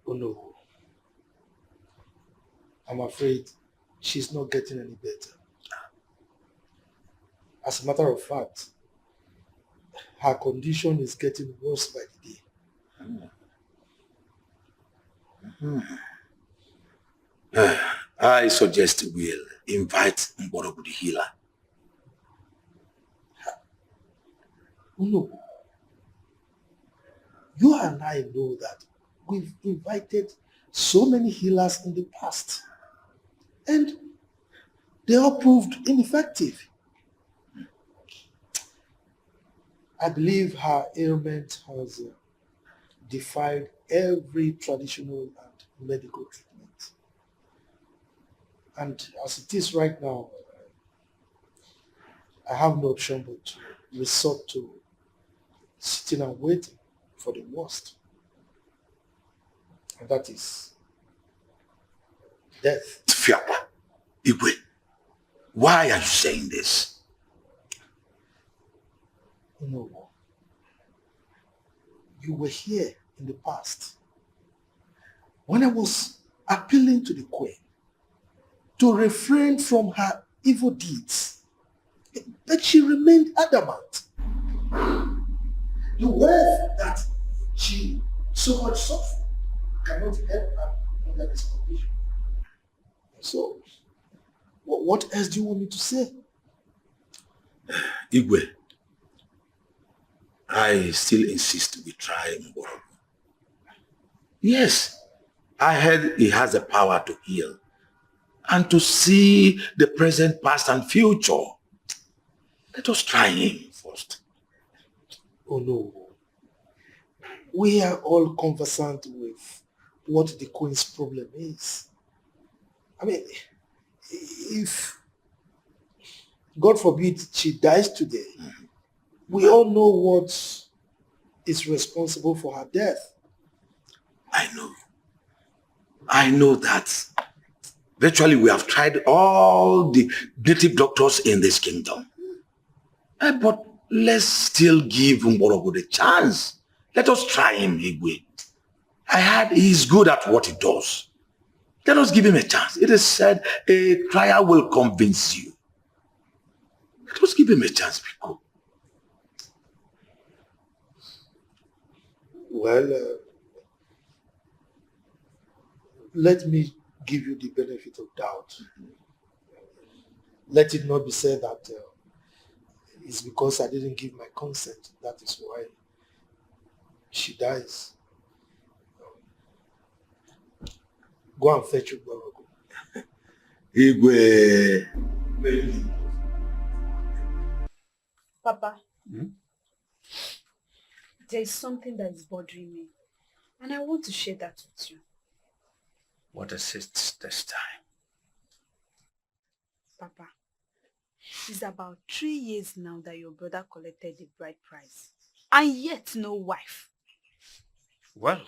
Oh no. I'm afraid she's not getting any better. As a matter of fact, her condition is getting worse by the day. I suggest we'll invite Mborogu the healer. No. You and I know that we've invited so many healers in the past, and they all proved ineffective. I believe her ailment has defied every traditional and medical treatment. And as it is right now, I have no option but to resort to sitting and waiting for the worst. And that is death. Fiapa, Igwe, why are you saying this? No. You were here in the past when I was appealing to the Queen to refrain from her evil deeds, but she remained adamant. The wealth that she so much suffered cannot help her under this condition. So, what else do you want me to say? Igwe, I still insist we try Mborogu. Yes, I heard he has the power to heal and to see the present, past, and future. Let us try him first. Oh no. We are all conversant with what the Queen's problem is. I mean, if, God forbid, she dies today, we all know what is responsible for her death. I know that. Virtually, we have tried all the native doctors in this kingdom. But let's still give Mborogu the chance. Let us try him, Igwe. I heard he's good at what he does. Let us give him a chance. It is said a trial will convince you. Let us give him a chance, Biko. Well, let me give you the benefit of doubt. Let it not be said that it's because I didn't give my consent. That is why she dies. Go and fetch Mborogu. Igwe. Papa, there is something that is bothering me, and I want to share that with you. What is it this time? Papa, it's about 3 years now that your brother collected the bride price, and yet no wife. Well,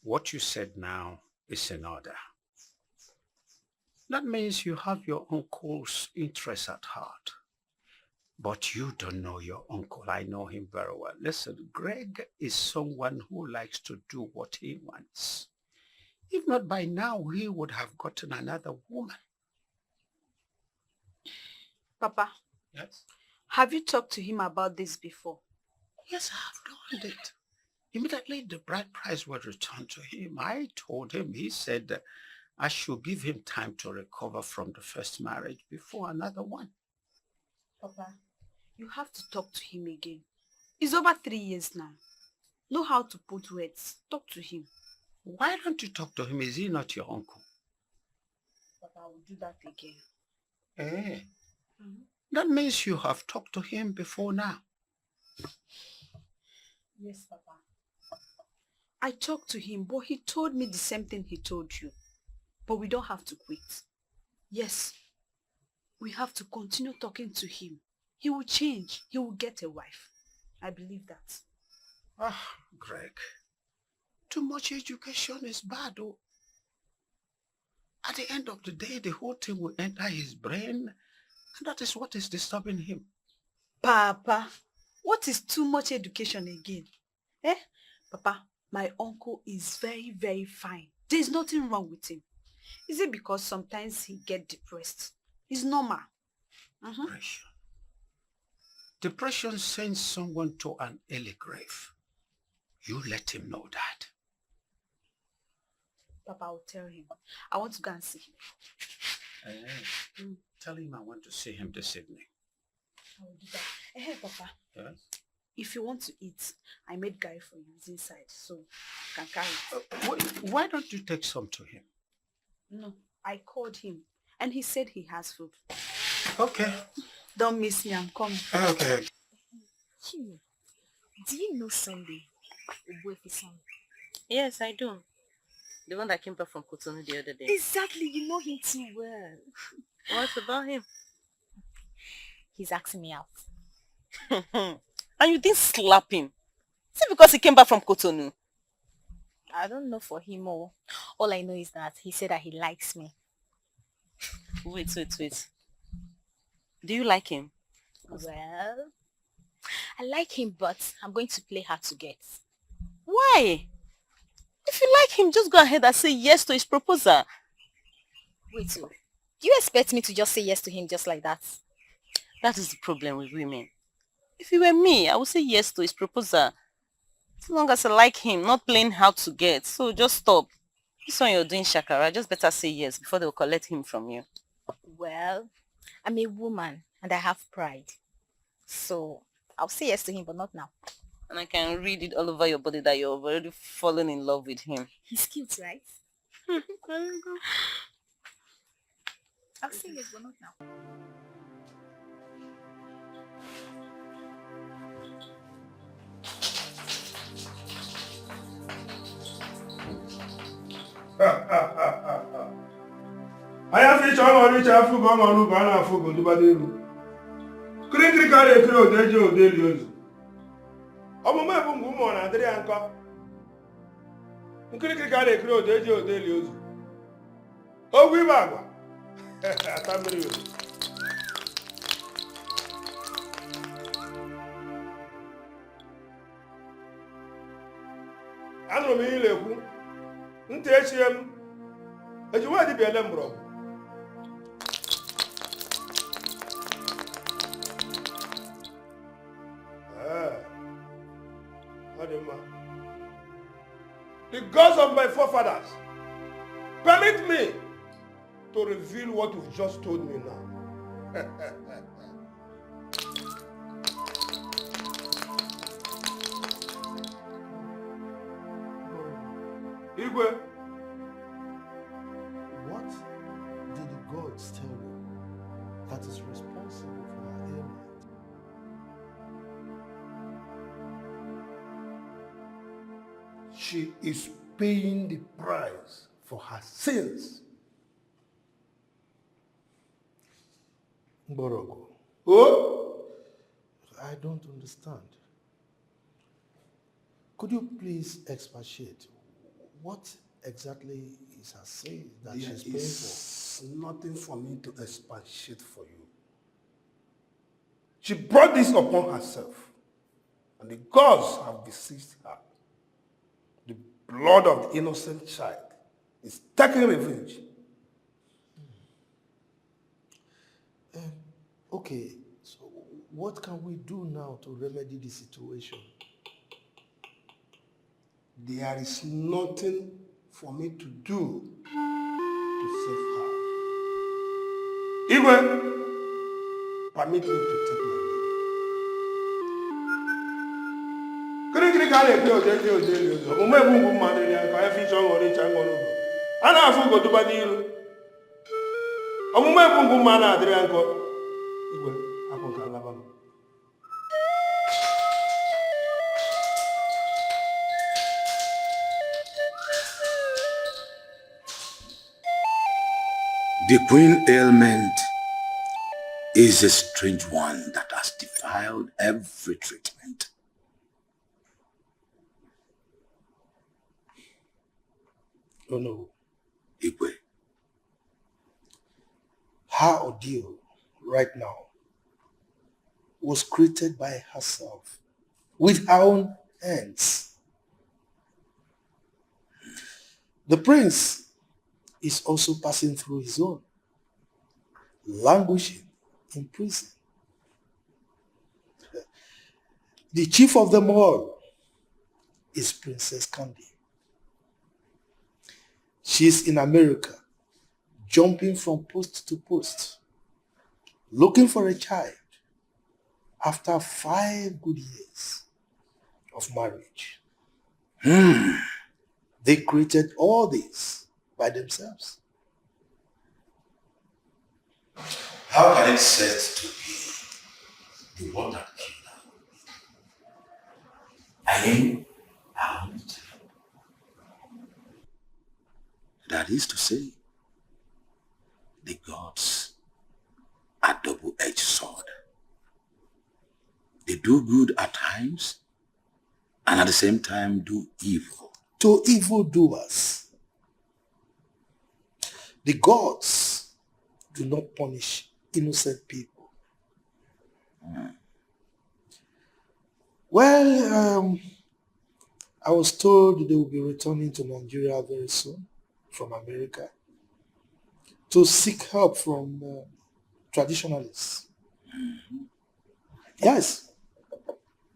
what you said now is in order. That means you have your uncle's interest at heart. But you don't know your uncle. I know him very well. Listen, Greg is someone who likes to do what he wants. If not by now, he would have gotten another woman. Papa, yes? Have you talked to him about this before? Yes, I have done it. Immediately the bride price was returned to him. I told him, he said that I should give him time to recover from the first marriage before another one. Papa, you have to talk to him again. It's over 3 years now. Know how to put words. Talk to him. Why don't you talk to him? Is he not your uncle? Papa, I will do that again. Eh? That means you have talked to him before now. Yes, Papa. I talked to him, but he told me the same thing he told you. But we don't have to quit. Yes, we have to continue talking to him. He will change. He will get a wife. I believe that. Ah, Greg. Too much education is bad, oh. At the end of the day, the whole thing will enter his brain, and that is what is disturbing him. Papa, what is too much education again? Papa, my uncle is very, very fine. There is nothing wrong with him. Is it because sometimes he get depressed? It's normal. Depression. Depression sends someone to an early grave. You let him know that. Papa, I'll tell him. I want to go and see him. Tell him I want to see him this evening. I will do that. Hey, Papa. Yes? If you want to eat, I made guy for you. It's inside, so you can carry it. Why don't you take some to him? No, I called him, and he said he has food. Okay. Don't miss me, I'm coming. Okay. Chimu, do you know Sunday? Son? Yes, I do. The one that came back from Cotonou the other day. Exactly, you know him too well. What about him? He's asking me out. And you didn't slap him? Is it because he came back from Cotonou? I don't know for him all. All I know is that he said that he likes me. Wait. Do you like him? Well, I like him, but I'm going to play hard to get. Why? If you like him, just go ahead and say yes to his proposal. Wait, so do you expect me to just say yes to him just like that? That is the problem with women. If it were me, I would say yes to his proposal. As long as I like him, not playing hard to get. So just stop. This one you're doing shakara, just better say yes before they'll collect him from you. Well, I'm a woman and I have pride. So I'll say yes to him, but not now. And I can read it all over your body that you're already fallen in love with him. He's cute, right? I'll say yes, but not now. I have fish on which I forgot on look and I forgot to Badiru. Couldn't carry a crow, Dejo, Delius. I'm a woman, Adrian Cock. Couldn't carry a crow, Dejo, Delius. Oh, we bagua. I don't mean, Ntesium, as you want to be a lembro. The gods of my forefathers, permit me to reveal what you've just told me now. Igwe, what did the gods tell you that is responsible for our ailment? She is paying the price for her sins. Borogo. Oh? I don't understand. Could you please expatiate? What exactly is her saying that she's paying for? There is nothing for me to expatiate for you. She brought this upon herself, and the gods have beseeched her. The blood of the innocent child is taking revenge. Okay, so what can we do now to remedy the situation? There is nothing for me to do to save her. Igwe, permit me to take my leave. The queen ailment is a strange one that has defiled every treatment. Oh no. Igwe. Her ordeal right now was created by herself with her own hands. The prince is also passing through his own, languishing in prison. The chief of them all is Princess Candy. She's in America, jumping from post to post, looking for a child after 5 good years of marriage. They created all this by themselves. How can it said to be the one that killed her? I mean, our only child. That is to say, the gods are double-edged sword. They do good at times, and at the same time do evil. To evildoers. The gods do not punish innocent people. Well, I was told they will be returning to Nigeria very soon from America to seek help from traditionalists. Yes,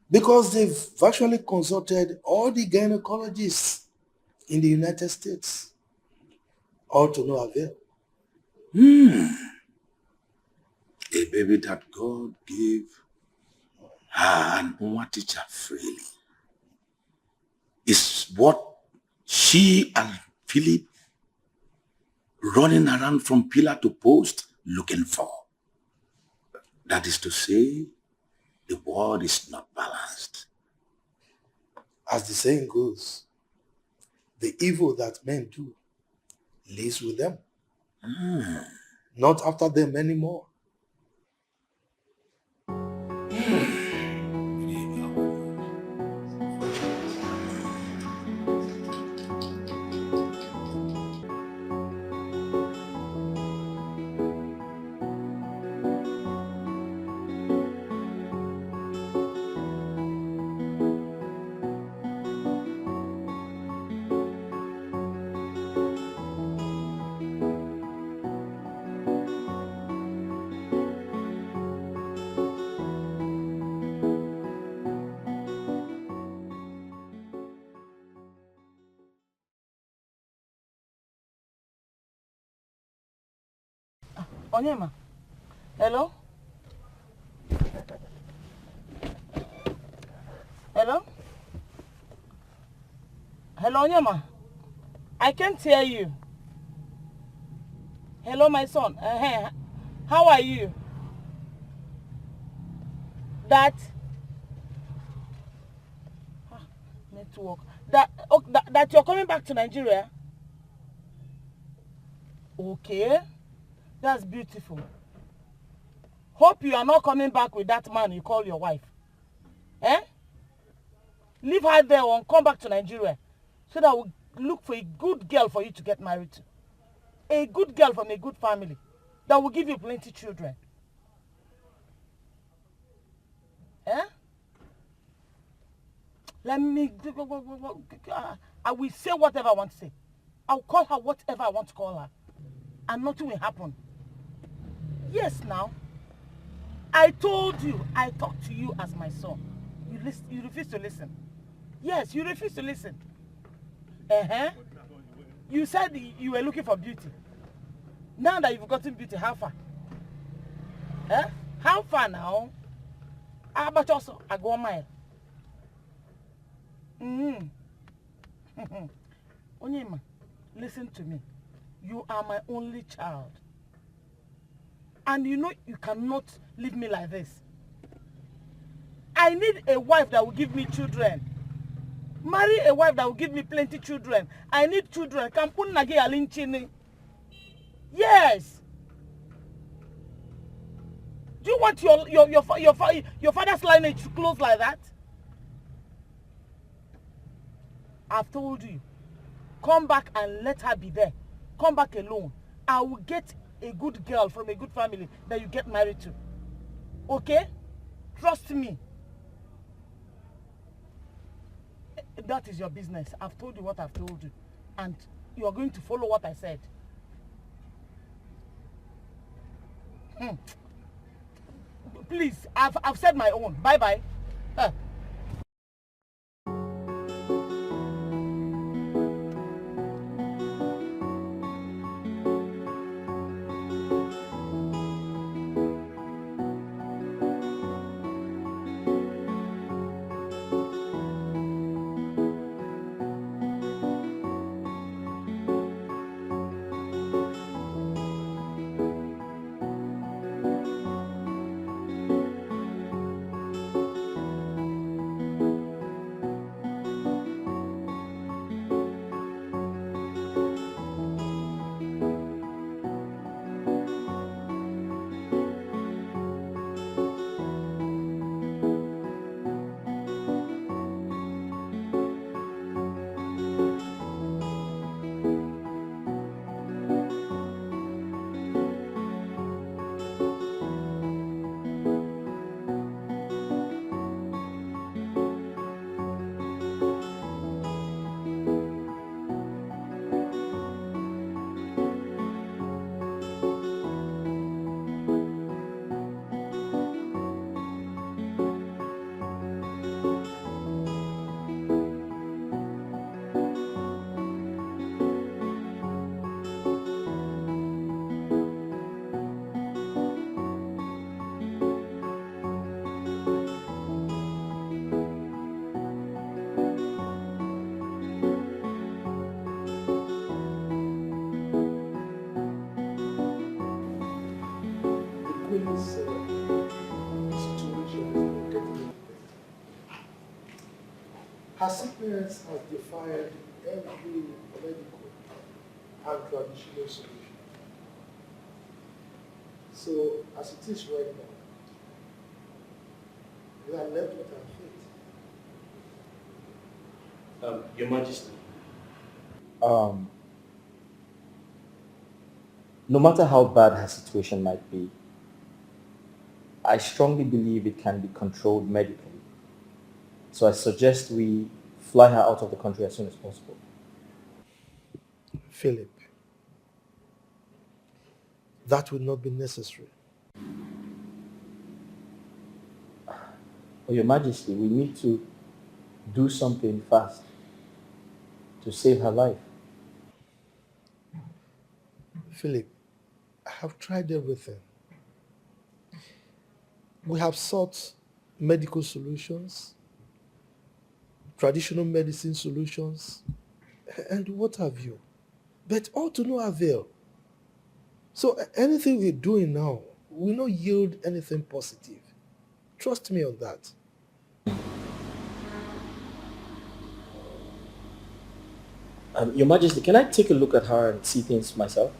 because they've actually consulted all the gynecologists in the United States, all to no avail. A baby that God gave her and one teacher freely is what she and Philip running around from pillar to post looking for. That is to say, the world is not balanced. As the saying goes, the evil that men do lives with them, not after them anymore. Onyema, hello? Hello? Hello, Onyema? I can't hear you. Hello, my son. How are you? That network. That you're coming back to Nigeria? Okay. That's beautiful. Hope you are not coming back with that man you call your wife. Leave her there and come back to Nigeria so that we'll look for a good girl for you to get married to. A good girl from a good family that will give you plenty children. Let me... I will say whatever I want to say. I'll call her whatever I want to call her. And nothing will happen. Yes, now. I told you, I talked to you as my son. You refuse to listen. Yes, you refuse to listen. You said you were looking for beauty. Now that you've gotten beauty, how far? How far now? How about also? I go a mile. Onyema, listen to me. You are my only child. And you know you cannot leave me like this. I need a wife that will give me children. Marry a wife that will give me plenty children. I need children. Yes. Do you want your father's lineage to close like that? I've told you. Come back and let her be there. Come back alone. I will get a good girl from a good family that you get married to. Okay? Trust me. That is your business. I've told you what I've told you. And you are going to follow what I said. Please, I've said my own. Bye-bye. Her sickness has defied every medical and traditional solution. So, as it is right now, we are left with our fate. Your Majesty. No matter how bad her situation might be, I strongly believe it can be controlled medically. So I suggest we fly her out of the country as soon as possible. Philip, that would not be necessary. Oh, Your Majesty, we need to do something fast to save her life. Philip, I have tried everything. We have sought medical solutions, traditional medicine solutions, and what have you. But all to no avail. So anything we're doing now will not yield anything positive. Trust me on that. Your Majesty, can I take a look at her and see things myself?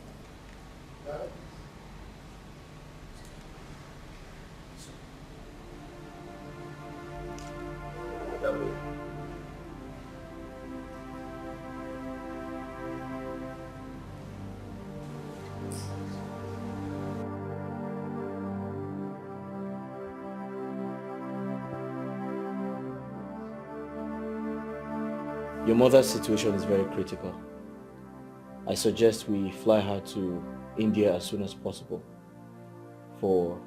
Your mother's situation is very critical. I suggest we fly her to India as soon as possible for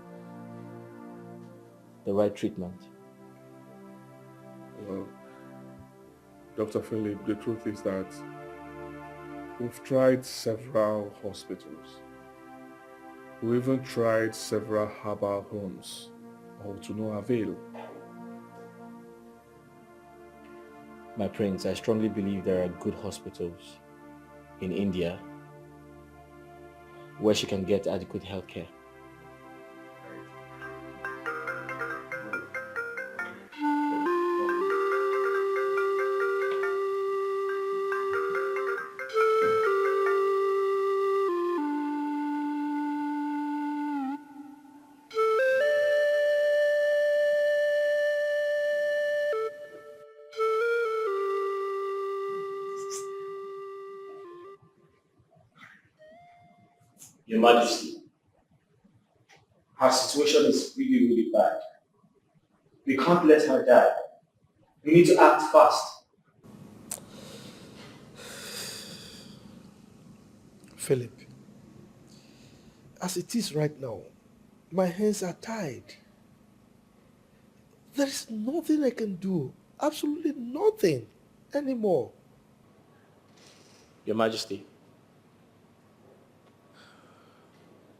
the right treatment. Well, Dr. Philip, the truth is that we've tried several hospitals. We even tried several herbal homes, all to no avail. My prince, I strongly believe there are good hospitals in India where she can get adequate health care. Your Majesty, her situation is really, really bad. We can't let her die. We need to act fast. Philip, as it is right now, My hands are tied. There is nothing I can do. Absolutely nothing anymore. Your Majesty,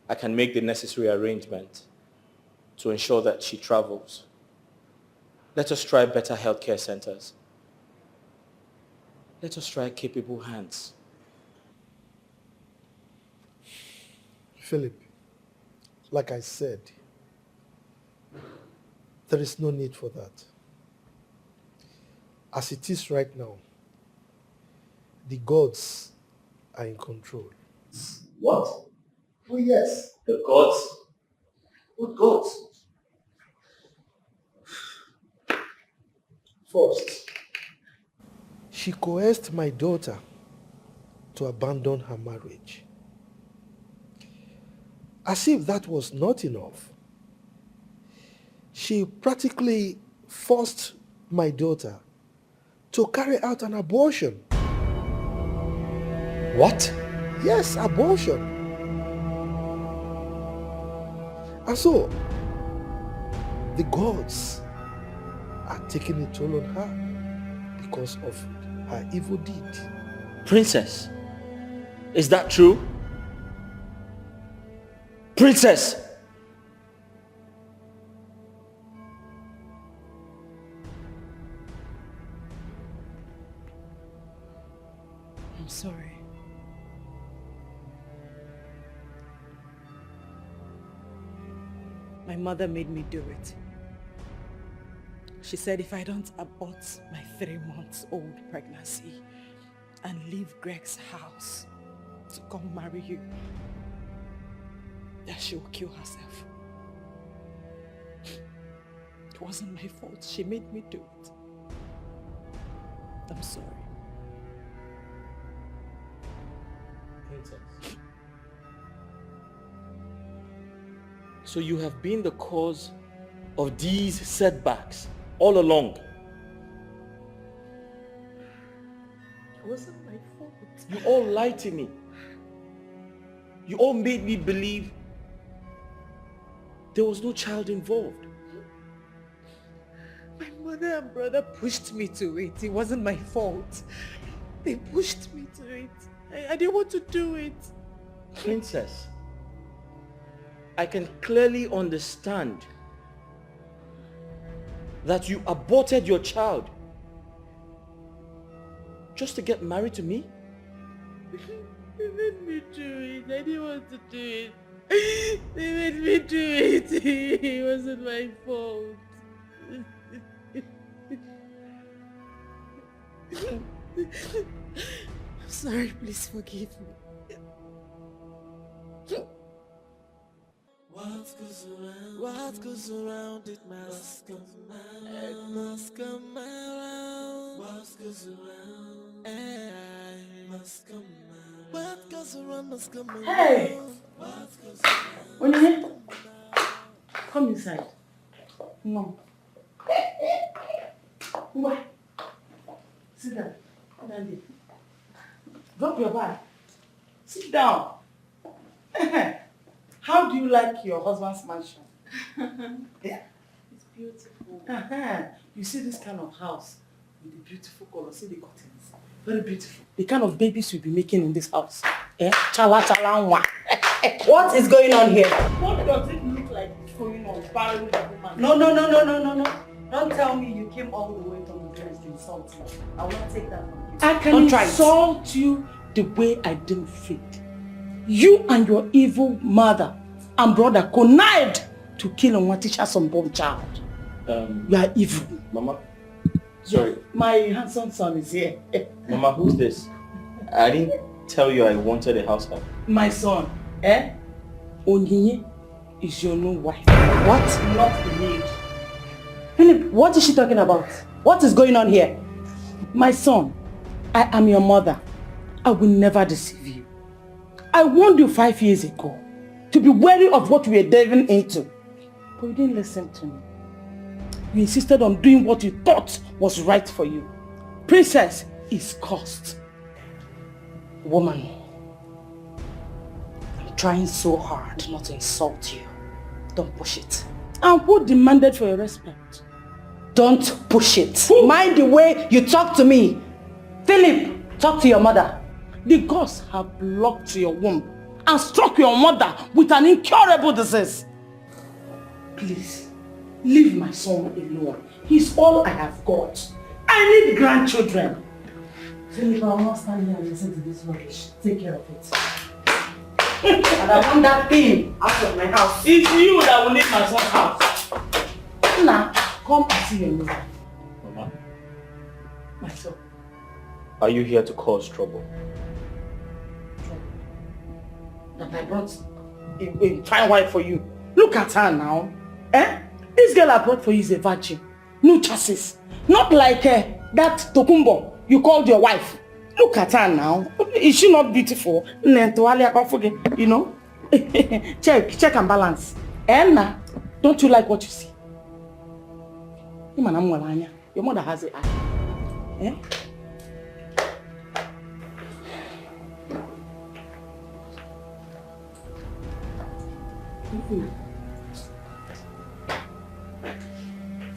I can make the necessary arrangement to ensure that she travels. Let us try better healthcare centers. Let us try capable hands. Philip, like I said, there is no need for that. As it is right now, the gods are in control. What? Oh yes. The gods? What gods? First, she coerced my daughter to abandon her marriage. As if that was not enough, she practically forced my daughter to carry out an abortion. What? Yes, abortion. And so, the gods are taking a toll on her because of her evil deed. Princess, is that true? Princess! I'm sorry. My mother made me do it. She said if I don't abort my 3-month-old pregnancy and leave Greg's house to come marry you, that she will kill herself. It wasn't my fault. She made me do it. I'm sorry. Princess. So you have been the cause of these setbacks all along. It wasn't my fault. You all lied to me. You all made me believe there was no child involved. My mother and brother pushed me to it. It wasn't my fault. They pushed me to it. I didn't want to do it. Princess, I can clearly understand that you aborted your child just to get married to me? They made me do it. I didn't want to do it. They made me do it. It wasn't my fault. I'm sorry, please forgive me. What goes around, it must come around. It must come around. What goes around, it must come around. What goes around must come around. Hey! Ini, come inside. No. Why? Sit down. Sit down there. Drop your bag. Sit down. How do you like your husband's mansion? Yeah? It's beautiful. You see this kind of house with the beautiful color. See the curtains. Very beautiful. The kind of babies you'll be making in this house. Eh? Chala chala nwa. What is going on here? What does it look like going on? Barrel the woman? No. Don't tell me you came all the way from the dress to insult me. I will not take that from you. I can insult you the way I didn't fit. You and your evil mother and brother connived to kill Onwatisha's unborn child. You are evil. Mama, sorry. My handsome son is here. Mama, who's this? I didn't tell you I wanted a house help. My son, Onyinye is your new wife. What? Not the maid. Philip, what is she talking about? What is going on here? My son, I am your mother. I will never deceive you. I warned you 5 years ago to be wary of what we are delving into. But you didn't listen to me. You insisted on doing what you thought was right for you. Princess is cursed. Woman, I'm trying so hard not to insult you. Don't push it. And who demanded for your respect? Don't push it. Mind the way you talk to me. Philip, talk to your mother. The gods have blocked your womb and struck your mother with an incurable disease. Please, leave my son alone. He's all I have got. I need grandchildren. Philip, I will not stand here and listen to this rubbish. Take care of it. And I want that thing out of my house. It's you that will need my son's house. Now, come and see your mother. Mama, My son. are you here to cause trouble? That I brought a fine wife for you. Look at her now. Eh? This girl I brought for you is a virgin. No chassis. Not like that Tokumbo you called your wife. Look at her now. Is she not beautiful? You know? check and balance. Anna, don't you like what you see? Your mother has an eye. Eh?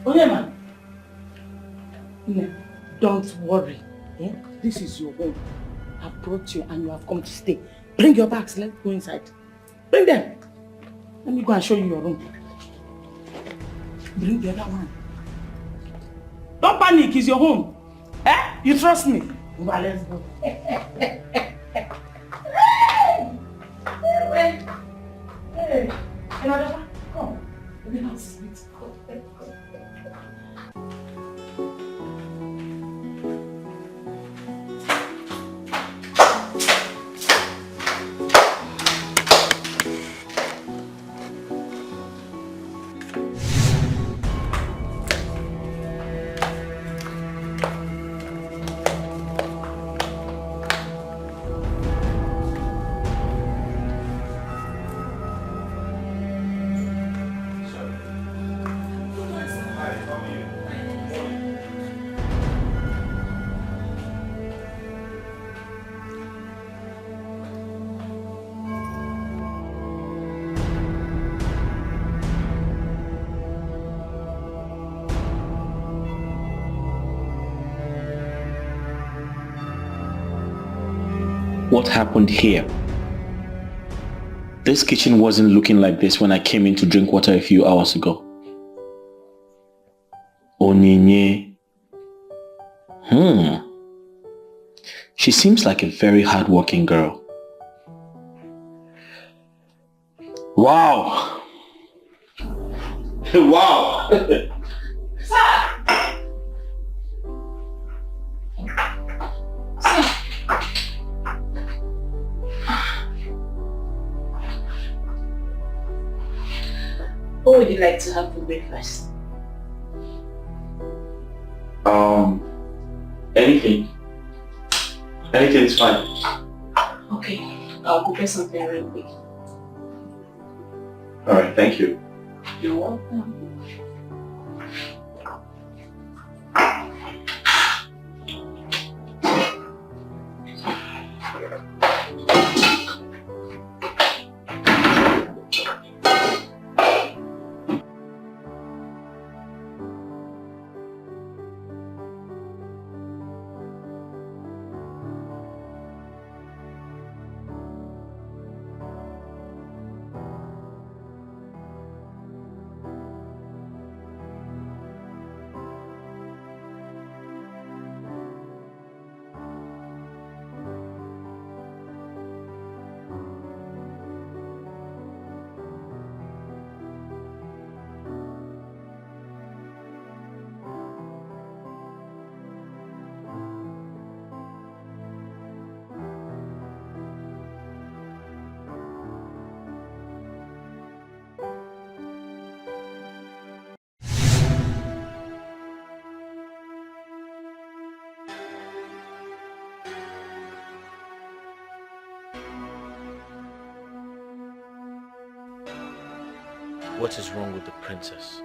Okay, man. No, don't worry. Eh? This is your home. I brought you and you have come to stay. Bring your bags. Let's go inside. Bring them. Let me go and show you your room. Bring the other one. Don't panic. It's your home. Eh? You trust me? Well, let's go. Hey, another one. Come. Let me not sleep. What happened here? This kitchen wasn't looking like this when I came in to drink water a few hours ago. Onyinye. She seems like a very hardworking girl. Wow. Wow. What would you like to have for breakfast? Anything. Anything is fine. Okay, I'll prepare something real quick. Alright, thank you. You're welcome. What is wrong with the princess?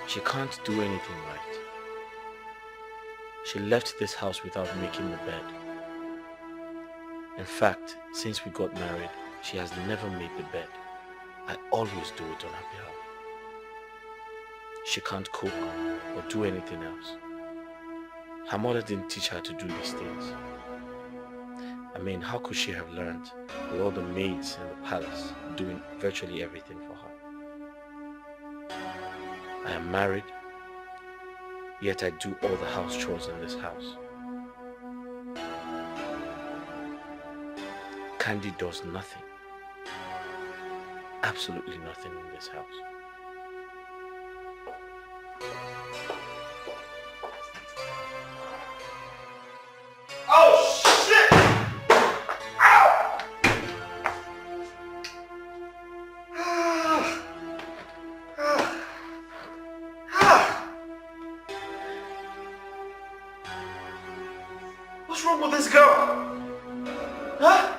She can't do anything right. She left this house without making the bed. In fact, since we got married, she has never made the bed. I always do it on her behalf. She can't cook or do anything else. Her mother didn't teach her to do these things. I mean, how could she have learned with all the maids in the palace doing virtually everything for her? I am married, yet I do all the house chores in this house. Candy does nothing. Absolutely nothing in this house. Oh shit! Ow! What's wrong with this girl? Huh?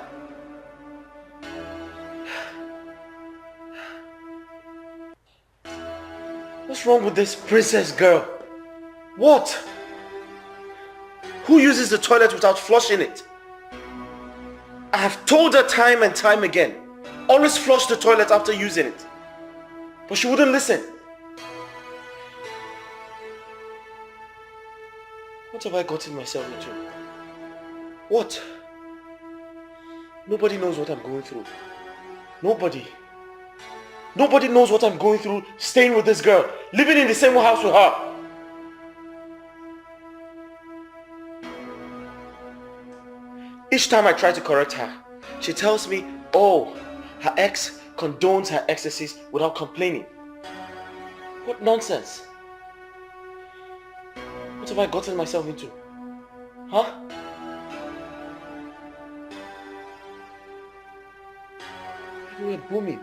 What's wrong with this princess girl? What? Who uses the toilet without flushing it? I have told her time and time again, always flush the toilet after using it. But she wouldn't listen. What have I gotten myself into? What? Nobody knows what I'm going through. Nobody. Nobody knows what I'm going through staying with this girl, living in the same house with her. Each time I try to correct her, she tells me, oh, her ex condones her excesses without complaining. What nonsense. What have I gotten myself into? Huh? We're booming.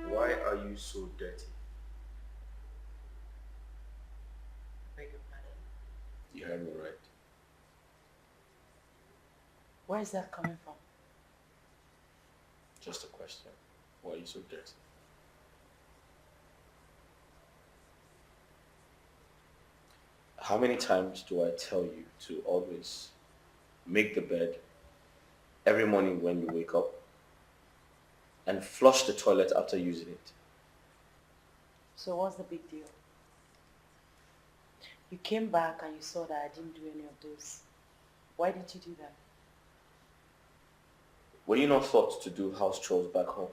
Why are you so dirty? Beg your pardon. You heard me right. Where is that coming from? Just a question. Why are you so dirty? How many times do I tell you to always make the bed every morning when you wake up and flush the toilet after using it? So what's the big deal? You came back and you saw that I didn't do any of those. Why did you do that? Were you not taught to do house chores back home?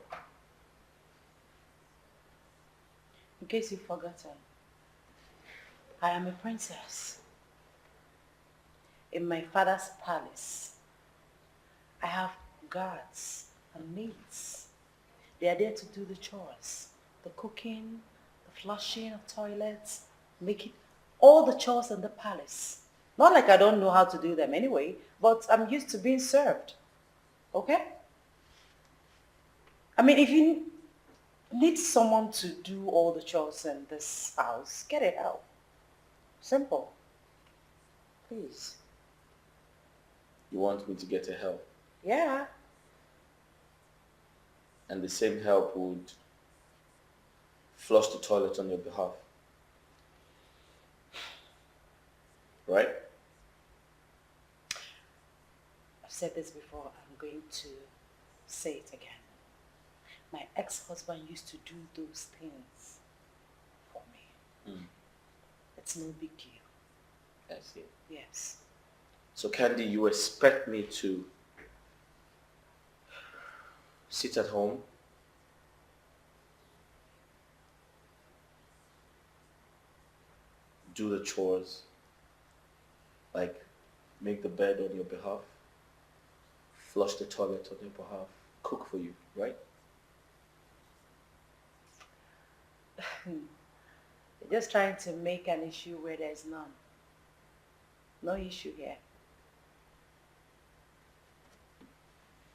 In case you've forgotten, I am a princess. In my father's palace, I have guards and maids. They are there to do the chores, the cooking, the flushing of toilets, making all the chores in the palace. Not like I don't know how to do them anyway, but I'm used to being served. Okay? I mean, if you need someone to do all the chores in this house, get it out. Simple. Please. You want me to get a help? Yeah. And the same help would flush the toilet on your behalf. Right? I've said this before, I'm going to say it again. My ex-husband used to do those things for me. It's no big deal. I see. Yes. So Candy, you expect me to sit at home, do the chores, like make the bed on your behalf, flush the toilet on your behalf, cook for you, right? You're just trying to make an issue where there's none. No issue here.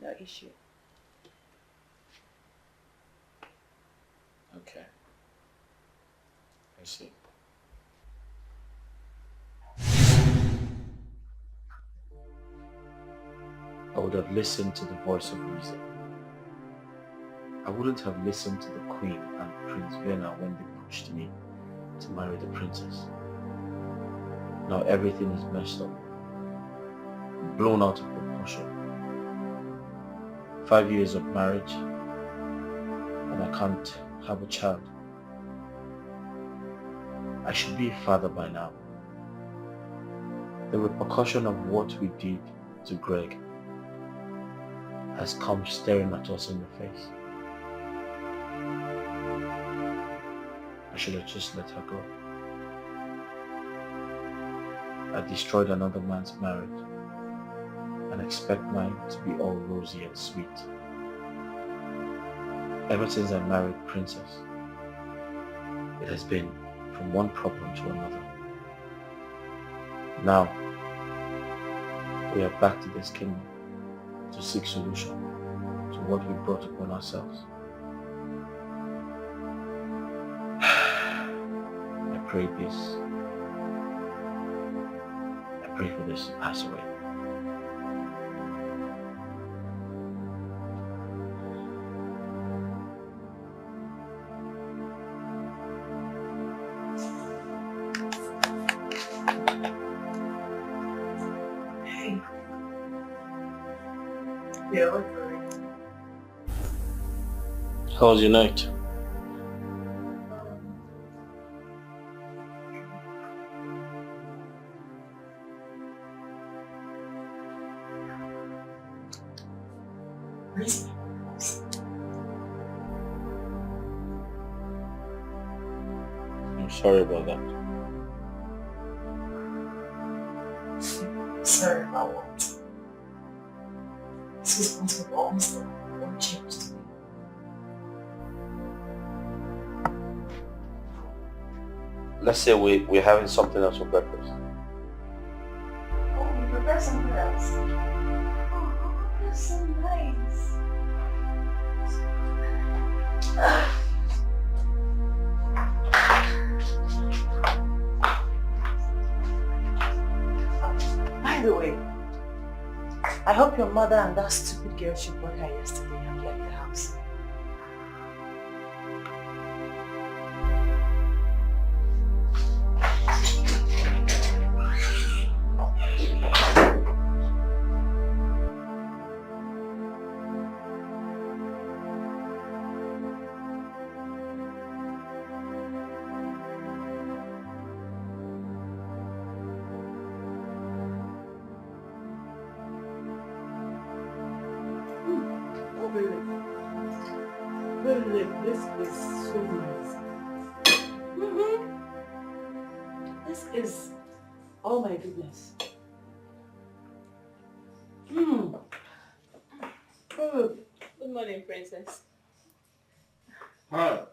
No issue. Okay. I see. I would have listened to the voice of reason. I wouldn't have listened to the Queen and Prince Vienna when they pushed me to marry the princess. Now everything is messed up, blown out of proportion. 5 years of marriage, and I can't have a child. I should be a father by now. The repercussion of what we did to Greg has come staring at us in the face. I should have just let her go. I destroyed another man's marriage and expect mine to be all rosy and sweet. Ever since I married Princess, it has been from one problem to another. Now, we are back to this kingdom to seek solution to what we brought upon ourselves. I pray for this to pass away. Yeah, How was your night? I'm sorry about that. Sorry about what? This is going to be almost what changed. Let's say we're having something else for breakfast. Oh, you prepared something else? Oh, that's so nice. By the way, I hope your mother and that stupid girl she brought her yesterday have left the house. This is so nice. This is, oh my goodness. Good morning, Princess. Hi.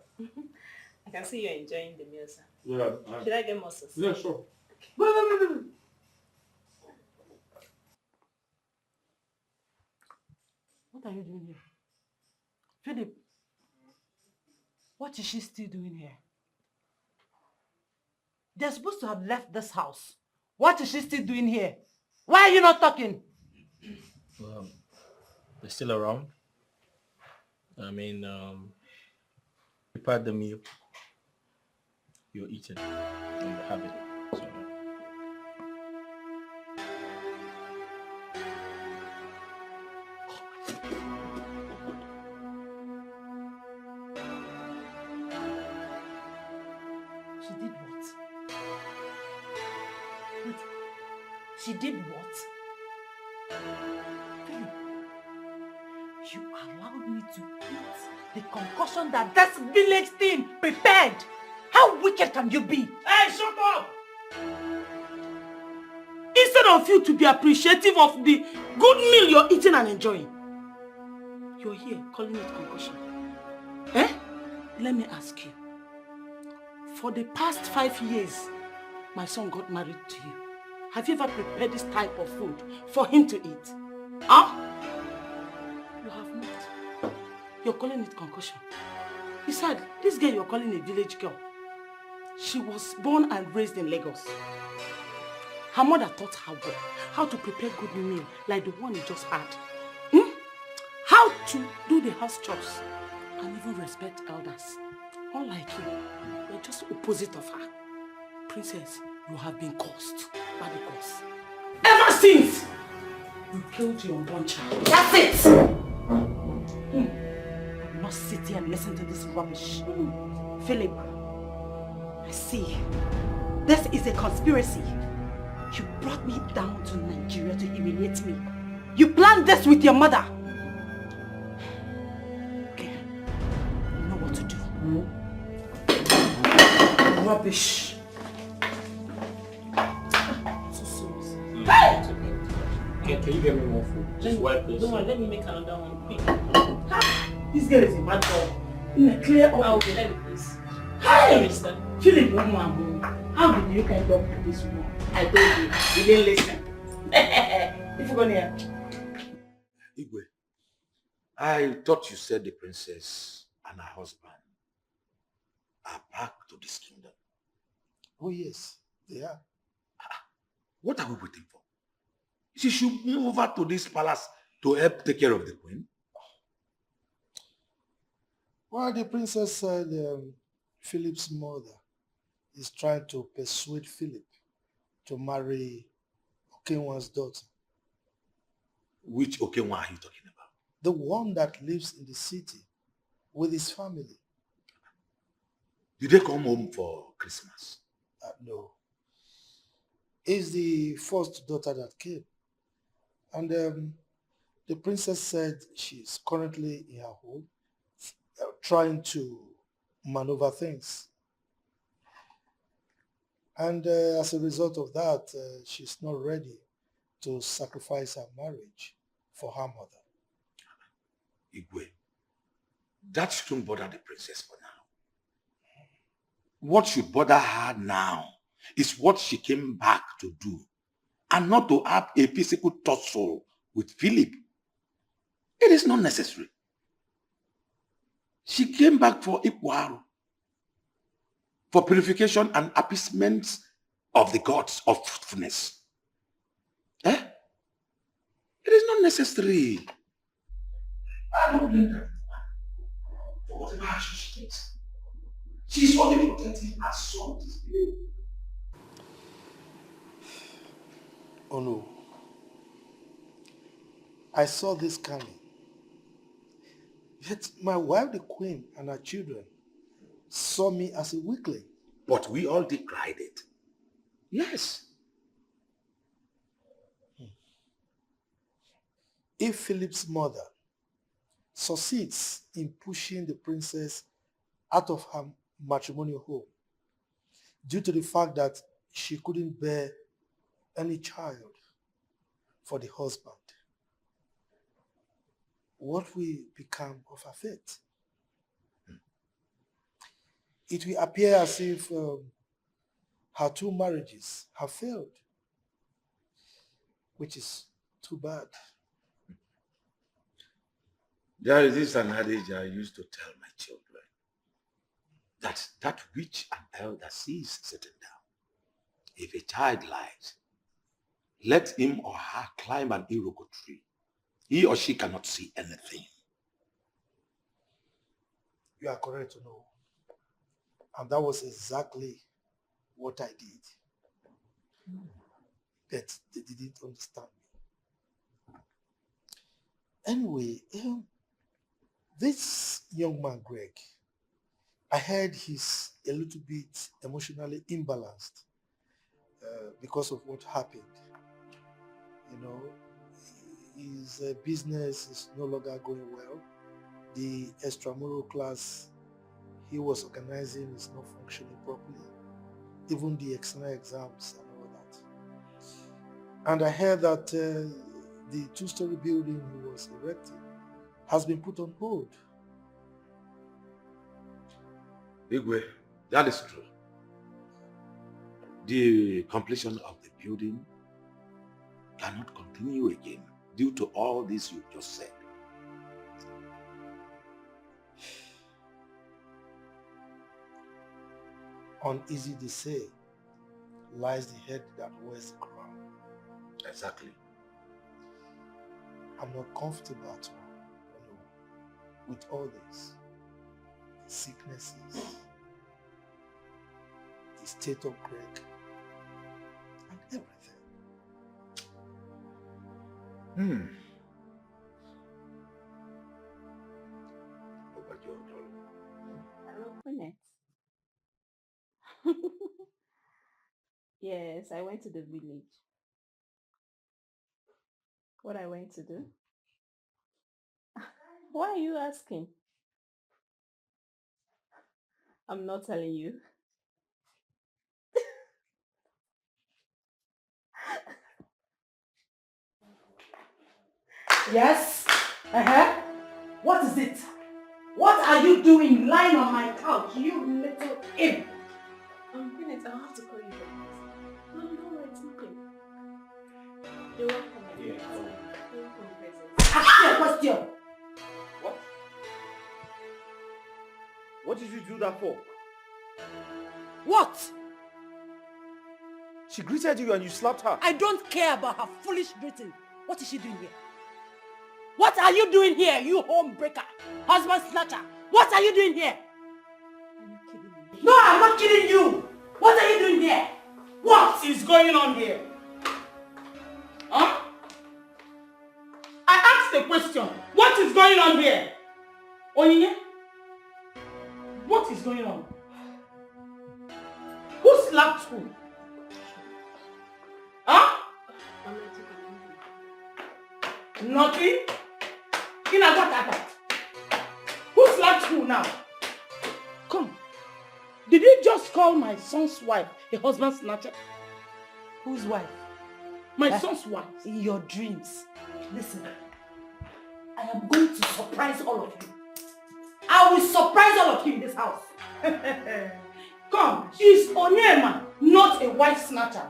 I can see you're enjoying the meal, sir. Yeah. Should I get more sauce? Yeah, sure. Wait. What are you doing here? Philip, what is she still doing here? They're supposed to have left this house. What is she still doing here? Why are you not talking? Well, they're still around. I mean, prepare the meal. You're eating and you have it. So, She did what? Wait, she did what? Philip, you allowed me to eat the concoction that village thing prepared. How wicked can you be? Hey, shut up! Instead of you to be appreciative of the good meal you're eating and enjoying, you're here calling it concoction. Eh? Let me ask you. For the past 5 years, my son got married to you. Have you ever prepared this type of food for him to eat? Huh? You have not. You're calling it concoction. Besides, this girl you're calling a village girl, she was born and raised in Lagos. Her mother taught her well how to prepare good meal like the one you just had. How to do the house chores. and even respect elders. Unlike you, you're just opposite of her. Princess, you have been cursed by the gods. Ever since you killed your unborn child. That's it! I will not sit here and listen to this rubbish. Philip, I see. This is a conspiracy. You brought me down to Nigeria to humiliate me. You planned this with your mother. Okay, you know what to do. Rubbish. So sorry. Hey! Can you get me more food? Just wipe this. Don't worry, let me make another one quick. This girl is a bad girl. In a clear up. Okay, let me please. Hey! Philip, woman, how did you kind of to this woman? I told you, you didn't listen. If you're gonna Igwe, I thought you said the princess and her husband are back to this kingdom. Oh yes, they are. What are we waiting for? She should move over to this palace to help take care of the queen. Well, the princess said Philip's mother is trying to persuade Philip to marry Okenwa's daughter. Which Okenwa are you talking about? The one that lives in the city with his family. Did they come home for Christmas? No. It's the first daughter that came. And the princess said she's currently in her home trying to maneuver things. And as a result of that, she's not ready to sacrifice her marriage for her mother. Igwe, that shouldn't bother the princess for now. What should bother her now is what she came back to do, and not to have a physical tussle with Philip. It is not necessary. She came back for Ikwaru, for purification and appeasement of the gods of fruitfulness. Eh? It is not necessary. I don't need that. For whatever action she takes, she is only protecting her son. Oh no. I saw this coming. Yet my wife, the queen, and her children saw me as a weakling. But we all decried it. Yes. If Philip's mother succeeds in pushing the princess out of her matrimonial home due to the fact that she couldn't bear any child for the husband, what will become of her fate? It will appear as if her two marriages have failed, which is too bad. There is this an adage I used to tell my children, that which an elder sees sitting down. If a child lies, let him or her climb an iroko tree. He or she cannot see anything. You are correct to know. And that was exactly what I did. But they didn't understand me. Anyway, this young man, Greg, I heard he's a little bit emotionally imbalanced because of what happened. You know, his business is no longer going well. The extramural class he was organizing is not functioning properly. Even the external exams and all that. And I heard that the two-story building he was erecting has been put on hold. Igwe, that is true. The completion of the building cannot continue again due to all this you just said. Uneasy they say lies the head that wears the crown. Exactly. I'm not comfortable at all with all this. sicknesses, the state of Greg, and everything. Open it. Yes, I went to the village. What I went to do? Why are you asking? I'm not telling you. Yes? Uh-huh. What is it? What are you doing lying on my couch, you little imp? Bennett, I'll have to call you back. No, no, it's nothing. You're welcome. You're welcome, Princess. Ask me a question. What? What did you do that for? What? She greeted you and you slapped her. I don't care about her foolish greeting. What is she doing here? What are you doing here, you homebreaker? Husband snatcher. What are you doing here? Are you kidding me? No, I'm not kidding you. What are you doing here? What is going on here? Huh? I asked a question. What is going on here? Onyinye? What is going on? Who slapped who? Huh? Nothing? Who slapped who now? Come. Did you just call my son's wife a husband snatcher? Whose wife? My son's wife. In your dreams. Listen. I am going to surprise all of you. I will surprise all of you in this house. Come. Is Onyema not a wife snatcher?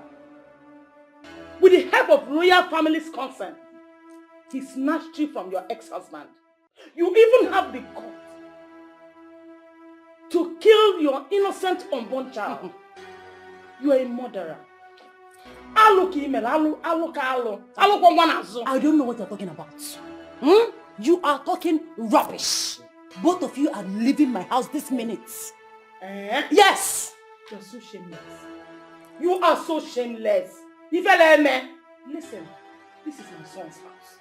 With the help of royal family's consent, he snatched you from your ex-husband. You even have the guts to kill your innocent unborn child. You are a murderer. I don't know what you're talking about. You are talking rubbish. Both of you are leaving my house this minute. Yes! You're so shameless. You are so shameless. Listen, this is my son's house.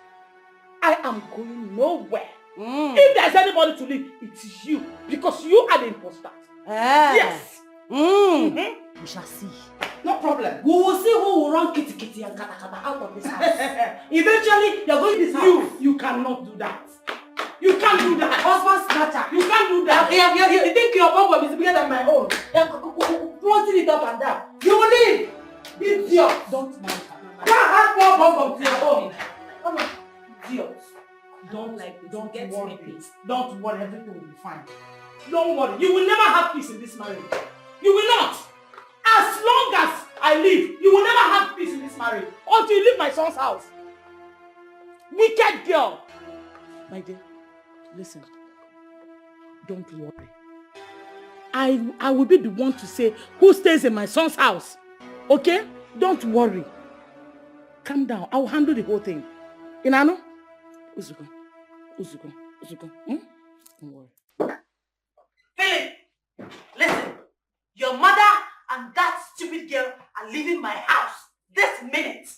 I am going nowhere. If there's anybody to leave, it's you. Because you are the imposter. Yes. We shall see. No problem. We will see who will run kitty kitty and kata kata out of this house. Eventually, you're going to this house. You cannot do that. You can't do that. Husband snatcher. You can't do that. You think your bum is bigger than my own. Floating it up and down. You will leave. Idiot. Don't mind her. Can't have more bum to your own. Come on. Idiot. Don't worry, please. Don't worry, everything will be fine. Don't worry. You will never have peace in this marriage. You will not. As long as I live, you will never have peace in this marriage. Until you leave my son's house. Wicked girl. My dear, listen. Don't worry. I will be the one to say who stays in my son's house. Okay? Don't worry. Calm down. I will handle the whole thing. Inano? Uzuko. Don't worry. Philip! Listen. Your mother and that stupid girl are leaving my house this minute.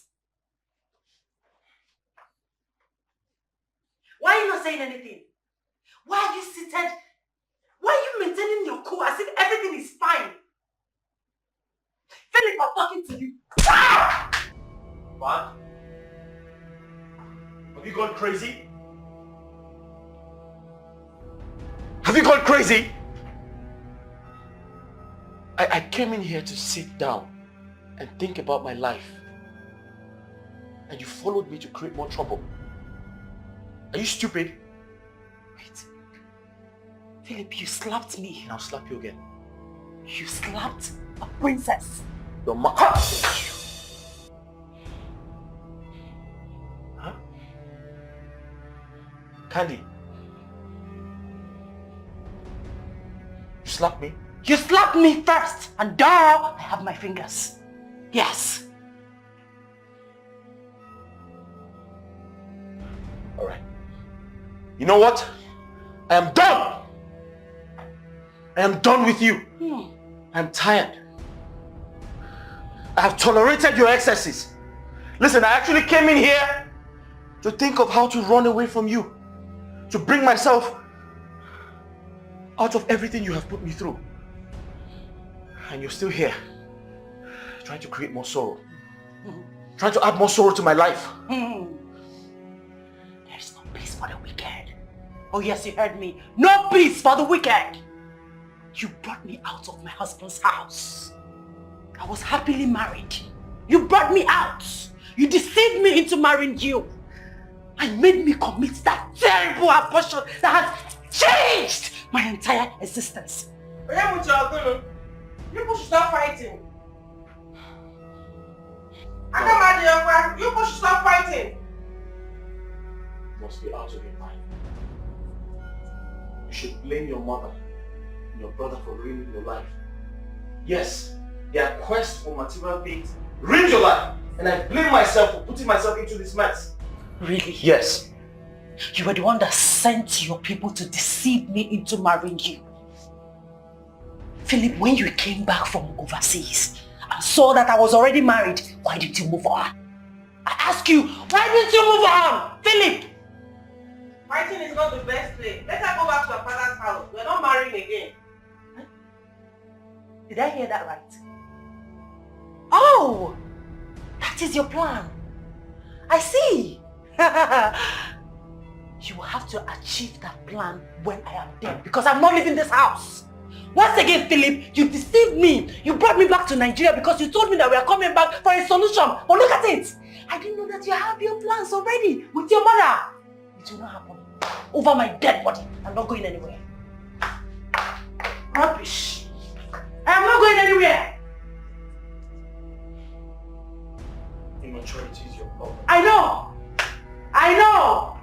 Why are you not saying anything? Why are you seated? Why are you maintaining your cool as if everything is fine? Philip, I'm talking to you. What? Have you gone crazy? Have you gone crazy? I came in here to sit down and think about my life. And you followed me to create more trouble. Are you stupid? Wait. Philip, you slapped me. And I'll slap you again. You slapped a princess. Your mother. Huh? Candy. You slapped me? You slapped me first, and now I have my fingers. Yes. All right. You know what? I am done. I am done with you. I'm tired. I have tolerated your excesses. Listen, I actually came in here to think of how to run away from you. To bring myself out of everything you have put me through. And you're still here, trying to create more sorrow. Trying to add more sorrow to my life. There is no peace for the wicked. Oh yes, you heard me. No peace for the wicked. You brought me out of my husband's house. I was happily married. You brought me out. You deceived me into marrying you. And made me commit that terrible abortion that has changed my entire existence. You should stop fighting. You should stop fighting. You must be out of your mind. You should blame your mother and your brother for ruining your life. Yes, their quest for material things ruined your life, and I blame myself for putting myself into this mess. Really? Yes. You were the one that sent your people to deceive me into marrying you. Philip, when you came back from overseas and saw that I was already married, why didn't you move on? I ask you, why didn't you move on? Philip! Fighting is not the best play. Let her go back to her father's house. We're not marrying again. Did I hear that right? Oh! That is your plan. I see. You will have to achieve that plan when I am dead, because I'm not leaving this house. Once again, Philip, you deceived me. You brought me back to Nigeria because you told me that we are coming back for a solution. But look at it. I didn't know that you have your plans already with your mother. It will not happen. Over my dead body. I'm not going anywhere. Rubbish. I am not going anywhere. Immaturity is your problem. I know. I know.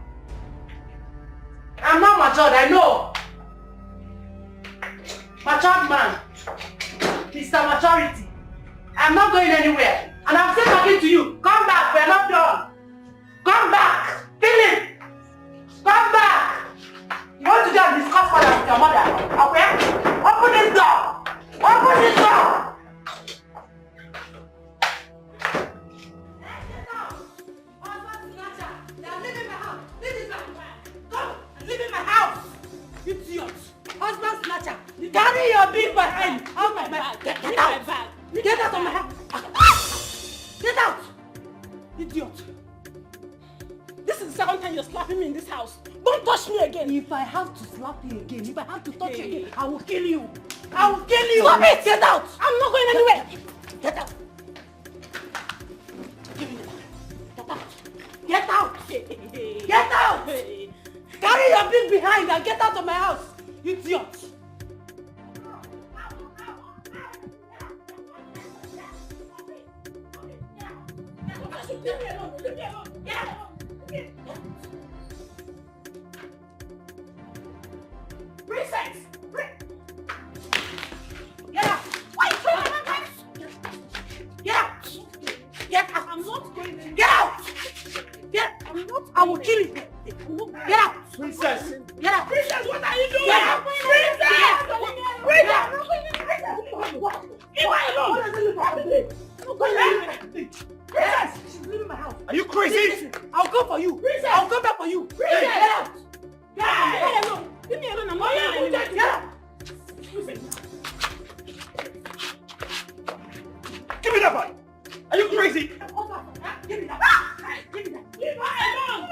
I'm not matured, I know. Matured man. Mr. Maturity. I'm not going anywhere. And I'm still talking to you. Come back, we're not done. Come back. Philip. Come back. You want to go and discuss further with your mother? Okay? Open this door. Open this door. Husband snatcher! Carry your big behind! Out of my bag! Get out! Get out of my house! Get out! Idiot! This is the second time you're slapping me in this house. Don't touch me again! If I have to slap you again, if I have to touch you again, I will kill you! I will kill you! Stop it! Get out! I'm not going anywhere! Get out! Give me that! Get out! Get out! Carry your big behind and get out of my house! Idiot! Princess! Get out! Get out! Get out! I'm not going to get out! I'm not. I will kill you! Get out! Princess! Get out! Princess, what are you doing? Get out! Princess! Leave me alone! Princess! She's leaving my house. Are you crazy? I'll go for you. Princess! I'll come back for you. Princess! Get out! Get out! Leave me alone! Leave me alone! I'm not going anywhere. Get out! Give me that boy! Are you crazy? Give me that! Give me that! Leave me alone!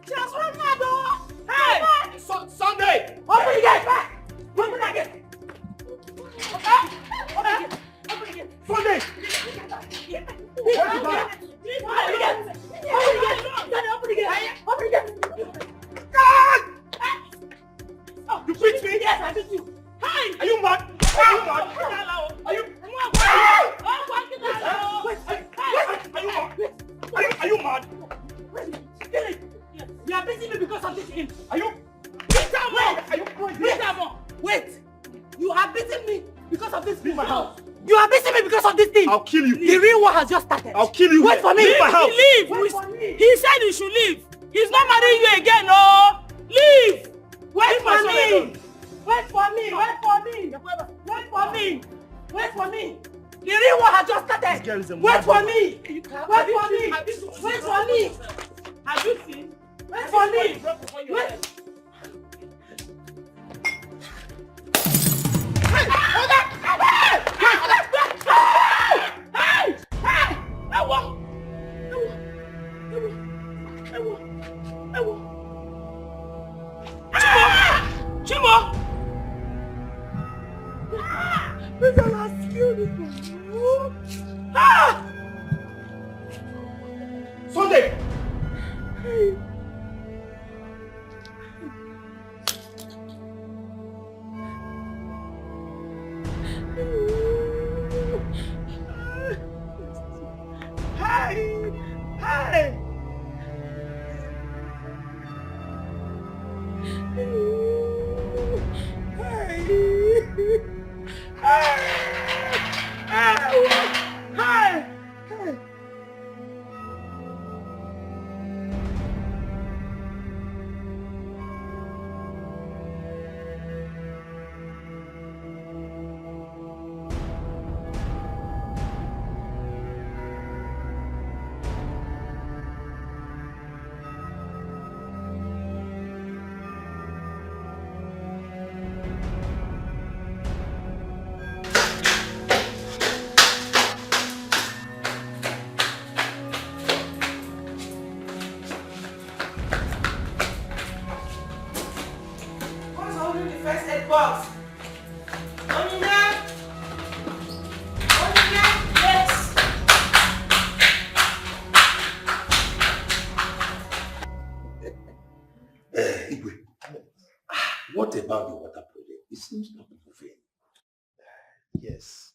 Just run my door! Hey! Sunday! Open the gate! Open the gate! Okay? Open the gate! Open the gate! Sunday! Open the gate! Open the gate! Open the gate! God! You beat me? Yes, I beat you. Hey! Are you mad? Are you mad? Are you? Are you mad? You are beating me because of this thing. Are you? Wait! You are beating me because of this thing. You are beating me because of this thing. I'll kill you. The real war has just started. I'll kill you. Wait for me. Leave my house. Leave. He said you should leave. He's not marrying you again, no. Leave. Wait for me! Wait for me! Wait for me! Wait for me! Wait for me! The real war has just started! Wait for me! Wait for me! Wait for me! Have you seen? Wait for me! Wait! Chimo! This one has killed this one. Ah! Sunday! Hey! Who's holding the first aid box? Onina? Onina? Yes. Igwe, what about the water project? It seems not moving. Yes,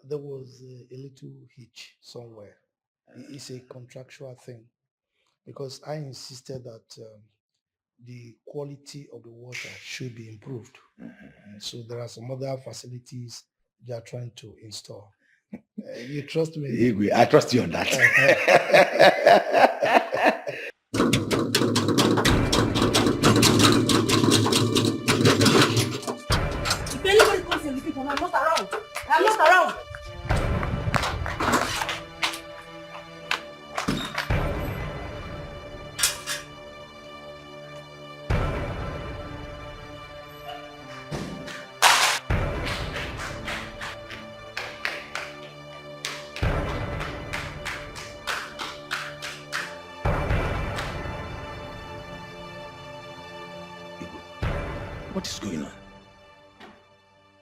there was a little hitch somewhere. It's a contractual thing because I insisted that the quality of the water should be improved. So there are some other facilities they are trying to install. You trust me? Igwe, I trust you on that. If anybody comes and looking for me, I'm not around. I'm not around. What is going on?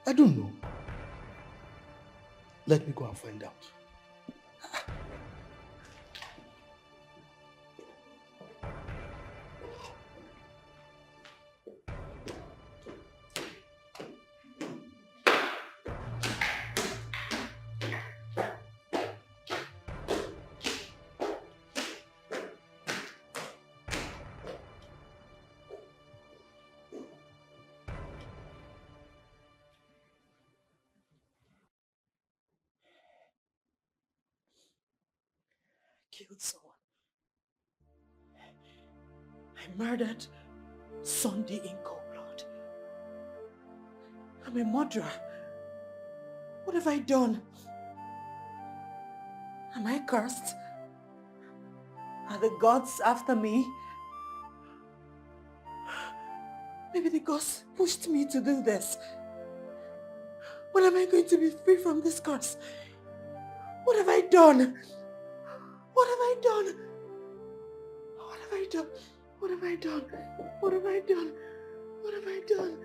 I don't know. Let me go and find out. Killed someone. I murdered Sunday in cold blood. I'm a murderer. What have I done? Am I cursed? Are the gods after me? Maybe the gods pushed me to do this. When am I going to be free from this curse? What have I done? What have I done? What have I done? What have I done? What have I done? What have I done?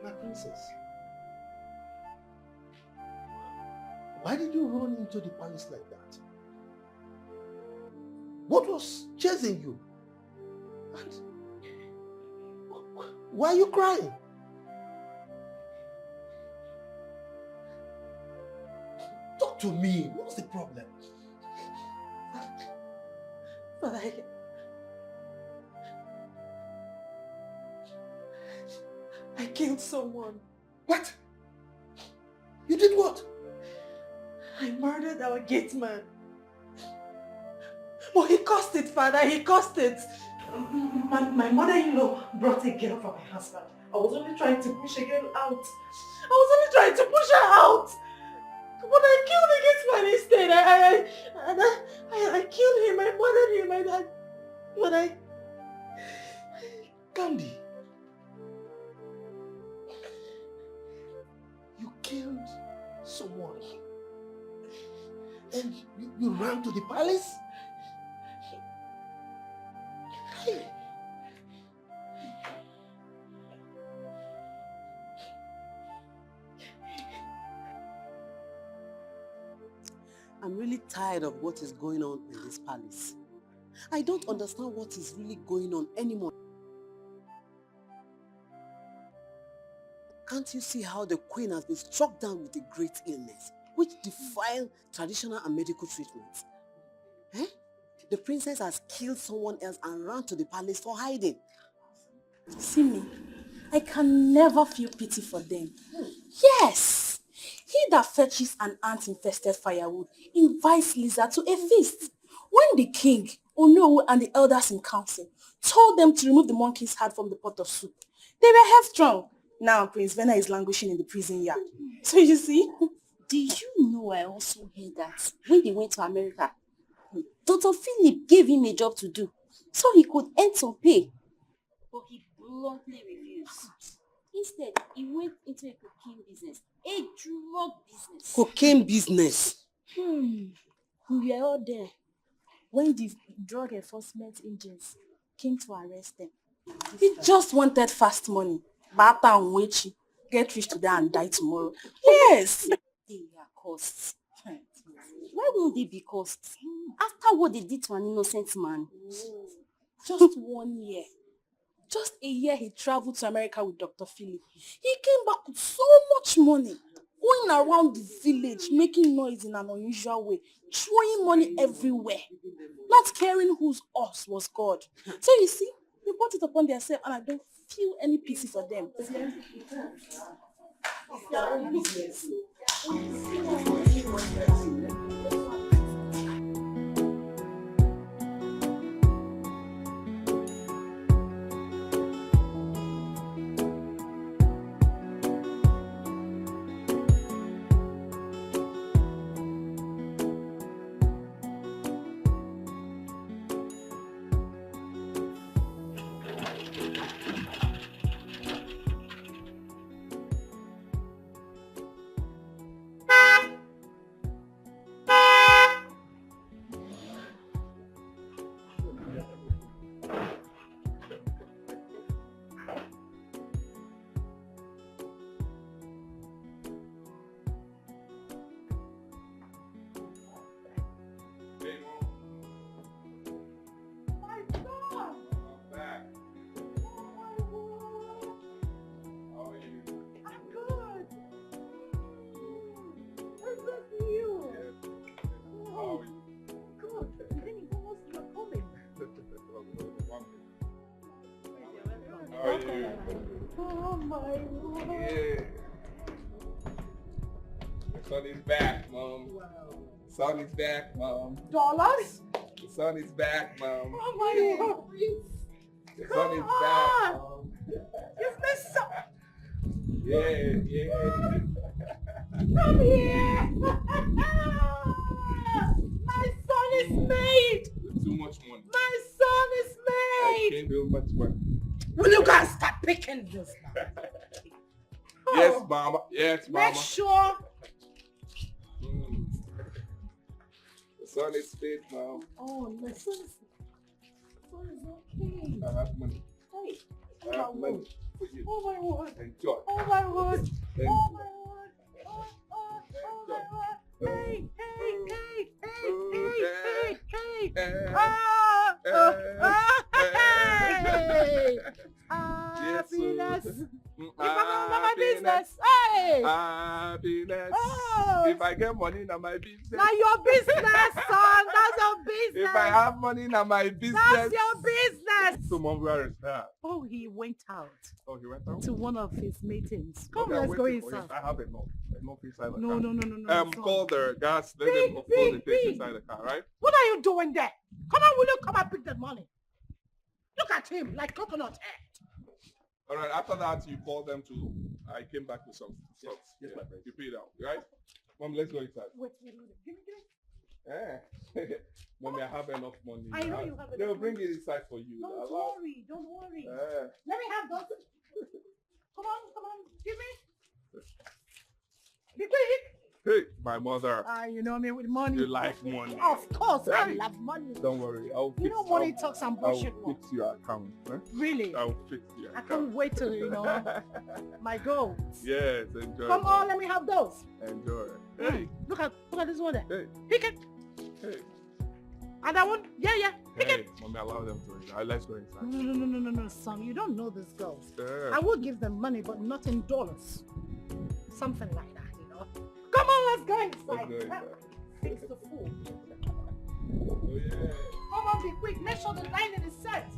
My princess, why did you run into the palace like that? What was chasing you? And why are you crying? Talk to me. What's the problem? Father, I killed someone. What? You did what? I murdered our gate man. Oh, he caused it, Father, he caused it. My mother-in-law brought a girl for my husband. I was only trying to push a girl out. I was only trying to push her out. But I killed the gate man instead. I killed him, I murdered him, but I... Candy, you killed someone and you ran to the palace? Hey. I'm really tired of what is going on in this palace. I don't understand what is really going on anymore. Can't you see how the queen has been struck down with a great illness, which defies traditional and medical treatments? Eh? The princess has killed someone else and ran to the palace for hiding. See me, I can never feel pity for them. Yes! He that fetches an ant-infested firewood invites lizard to a feast. When the king, Ono, and the elders in council told them to remove the monkey's heart from the pot of soup, they were headstrong. Now Prince Vena is languishing in the prison yard. So you see? Do you know I also heard that when they went to America, Dr. Philip gave him a job to do so he could earn some pay. But he bluntly refused. Instead, he went into a cocaine business, a drug business. Cocaine business? We were all there when the drug enforcement agents came to arrest them. He just wanted fast money. Bata and Wechi, get rich today and die tomorrow. Yes! They are costs. Why won't they be costs? After what they did to an innocent man. Just 1 year. Just a year he traveled to America with Dr. Philip. He came back with so much money, going around the village, making noise in an unusual way, throwing money everywhere, not caring whose us was God. So you see, they brought it upon themselves and I don't feel any pity for them. Oh my Lord. Yeah. The sun is back, Mom. Wow. The sun is back, Mom. Dollars? The sun is back, Mom. Oh my God. The sun is back, Mom. Is this so? Yeah. Come here. My son is made. Too much money. My son is I made. can't do much money. Will you guys start picking this now? Yes, Mama. Yes, Mama. Make sure. The sun is fit, Mom. Oh, my son is okay. I have money. Hey. I have money for you. Oh my word. Enjoy. Oh my word. Enjoy. Oh my word. Oh my word. Hey. Happiness. If I go my business. Hey. Happiness. Oh. If I get money, now my business. Now your business, son. That's your business. If I have money, now my business. That's your business. Yes. So, Mom, where is that? Oh, he went out. Oh, he went out? To one of his meetings. Come, Okay, let's go waiting for him. inside. I have enough inside the No, car. no. Call the gas, let them upload the things inside the car, right? What are you doing there? Come on, will you come and pick that money? Look at him, like coconut head. All right, after that, you call them to, I came back with some stuff. Yes, my friend. You pay it out, right? Mom, let's go inside. Wait. Give me. Mommy, I have enough money. I know you have enough They'll bring money. it inside for you. Don't worry. Let me have those. Come on. Give me. Be quick. Hey, my mother. You know me with money. You like money. Of course, I Hey. love money. Don't worry. Money talks and bullshit. I'll fix your account. Huh? Really? I'll fix your I account. can't wait to, my goals. Yes, enjoy. Come on, let me have those. Enjoy. Hey. Look at this one there. Hey. Pick it. Hey. And that one, yeah. Pick Hey, it. Mommy, allow them to. Let's go inside. No, son. You don't know these girls. Yeah. I would give them money, but not in dollars. Something like that, Come on, let's go inside. Let's go inside. Fix the food. Oh, yeah. Come on, be quick. Make sure the lining is set.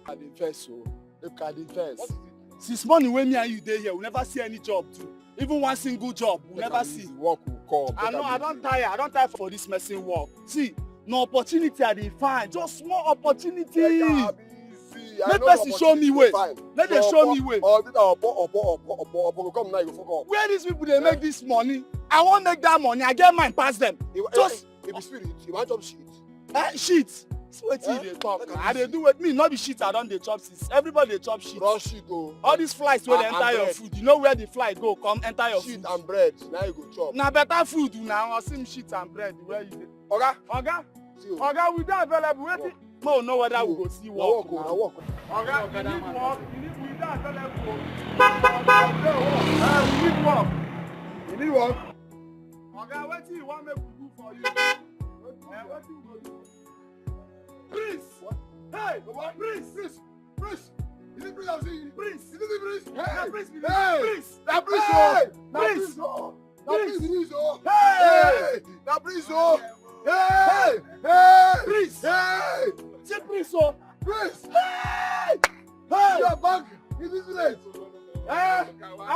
At the first, so look at the first. Since morning when me and you there here, we never see any job too. Even one single job, we never see. Work will come. I know, I don't tire for this messing work. See, no opportunity I dey find, just small opportunity. Let person show me way. Let them show me way. Come now, you go fuck up. Where these people they make this money? I won't make that money. I get mine past them. Just if you spirit, you want job shit. Shit. Wait till they talk. I dey do with me, not be shit. I don't dey chop shit. Everybody dey chop shit. Raw shit go. All these flies where they enter your food. You know where the fly go? Come enter your shit food. And bread. Now you go chop. Now better food now. I see shit and bread where you dey. Oga, we don't available. Wait. No, know whether we go see work. Walk. Oga, we need work. We don't available. We need work. You need work. Oga, what do you want me to do for you? What do you go do? Prince! What? Hey! Prince! Is it Prince I'm seeing? Prince! Is it Prince? Hey! Prince! Prince! That Prince! Hey! Prince! Prince! Hey! That Prince! Hey! Hey! Prince! Hey! Say Prince! Oh! Prince! Hey! Hey! Your bank in this village! Hey! I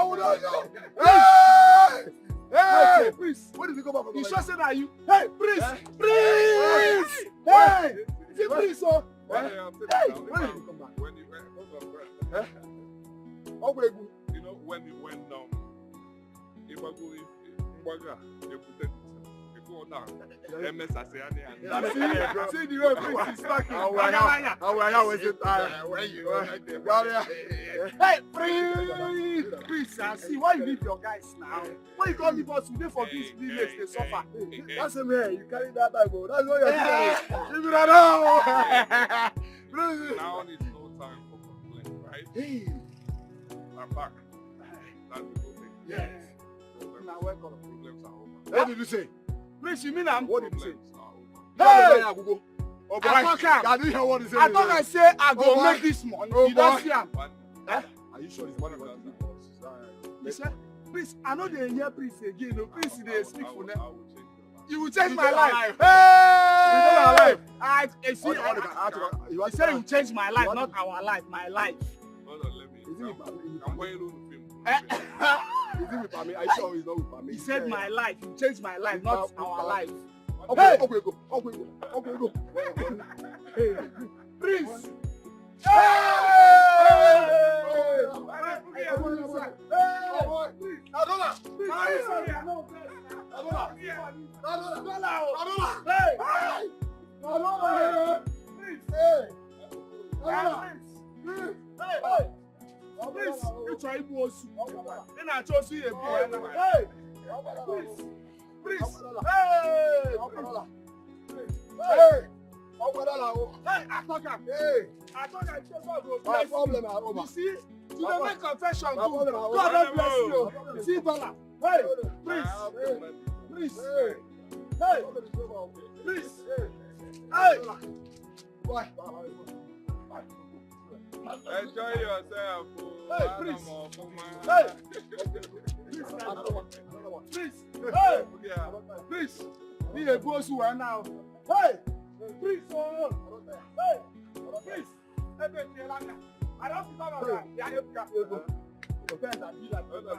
will not know! Hey! Hey! Hey! Prince! Where did you come back from? You sure say that you? Hey! Prince! Hey! Prince! Hey! Say Prince! Oh! Hey! When did you come back? When you went, you know, when you went down, if I go, you put it. See the way Prince is talking. Hey, Prince, I see why you leave your guys now. Why you can't leave us today for this village they suffer? That's a man, you carry that Bible. That's what you're doing. Leave it alone. Now is no time for complaint, right? I'm back. That's the good thing. Yes. Now welcome. Problems are over. What did you say? Prince, you mean I'm? What did you say? Hey! I didn't hear what he said. I thought I said I go make this money. You don't see him. Are you sure it's money? You said, Prince, I know they hear Prince again. No, Prince, they speak for them. You will change my life. Hey! You say you will change my life, not our life, my life. Hold on, let me. I'm going to film. Is it with Pami? Are you sure he's not with Pami? He said my life. You change my life, not our life. Okay, go. Hey, Prince. You see, to the make confession, God don't bless you. See, dollar. Hey, please. Hey, please. Hey. Enjoy yourself. Hey, please. Hey. Please. Hey. Please. Me a boss who are now. Hey! Please, oh! Hey! Please! Hey, I don't think I'm going to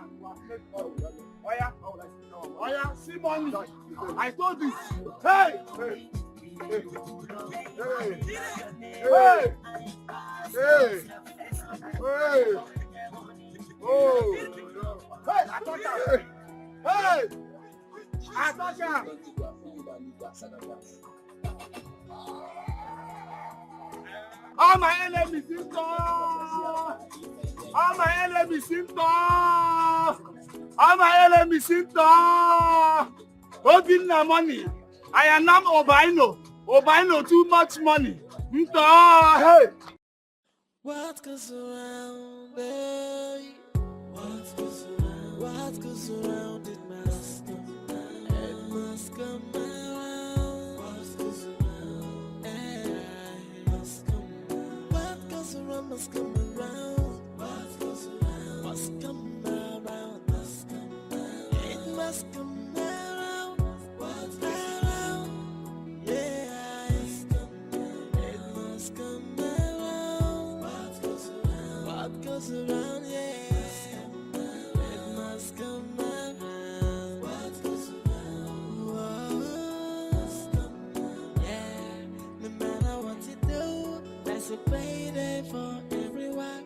Oh yeah, see money. I told you. Hey! Hey! Hey! Hey! Hey! Hey! Oh! Hey! Attacker! Hey! Attacker! All my enemies in store! All my enemies in store! All my enemies in store! Holding the money. I am not Obino. Obino too much money. Hey! What goes around, babe? What goes around, it must come around. It must come around. What goes around, it must come around. What goes around must come around. What goes around must come around. Must come around. It must come around. What's around? Yeah, it must come around. What goes around? What goes around? Yeah. A payday for everyone.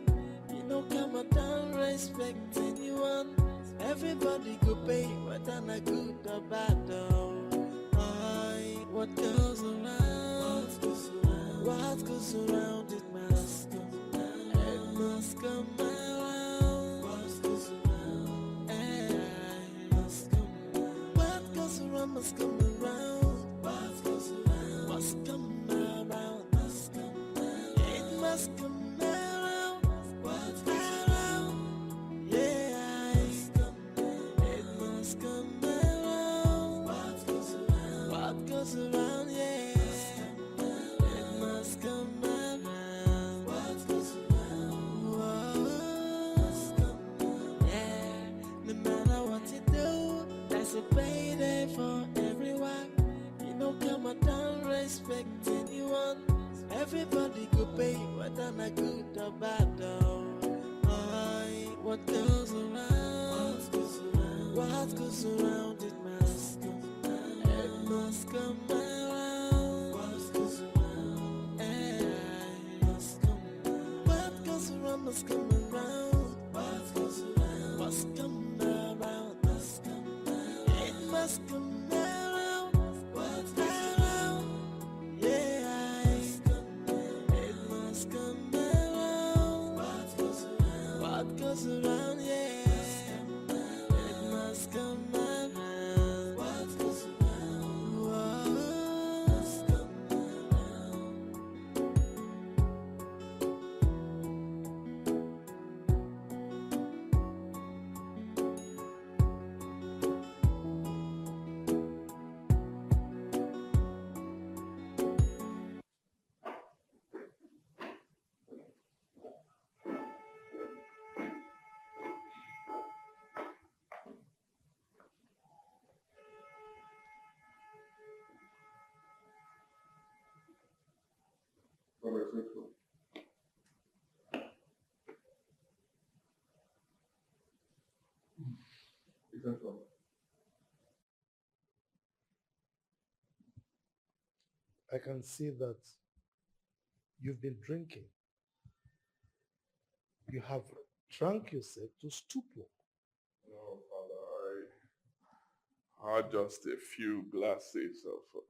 You know, come down, respect anyone. Everybody go pay, whether not good or bad. What goes around? What goes around? It must come around. It must come around. What goes around? It must come around. What goes around must come around. What goes around must come around. Must come around, what's around? Yeah, it must come around. What goes around? What goes around? Yeah, it must come around. What goes around? Yeah, no matter what you do, that's a payday for everyone. You know, come down, respect anyone. Everybody go pay, whether not good or bad. What goes around? What goes around? It must come around. It must come around. What goes around? It must come around. What goes around must come around. What goes around must come around. Must come around. It must come around. What's around? Yeah. What goes around, yeah, it must come around. What goes around, must come around. I can see that you've been drinking. You have drunk yourself to stupor. No, Father, I had just a few glasses of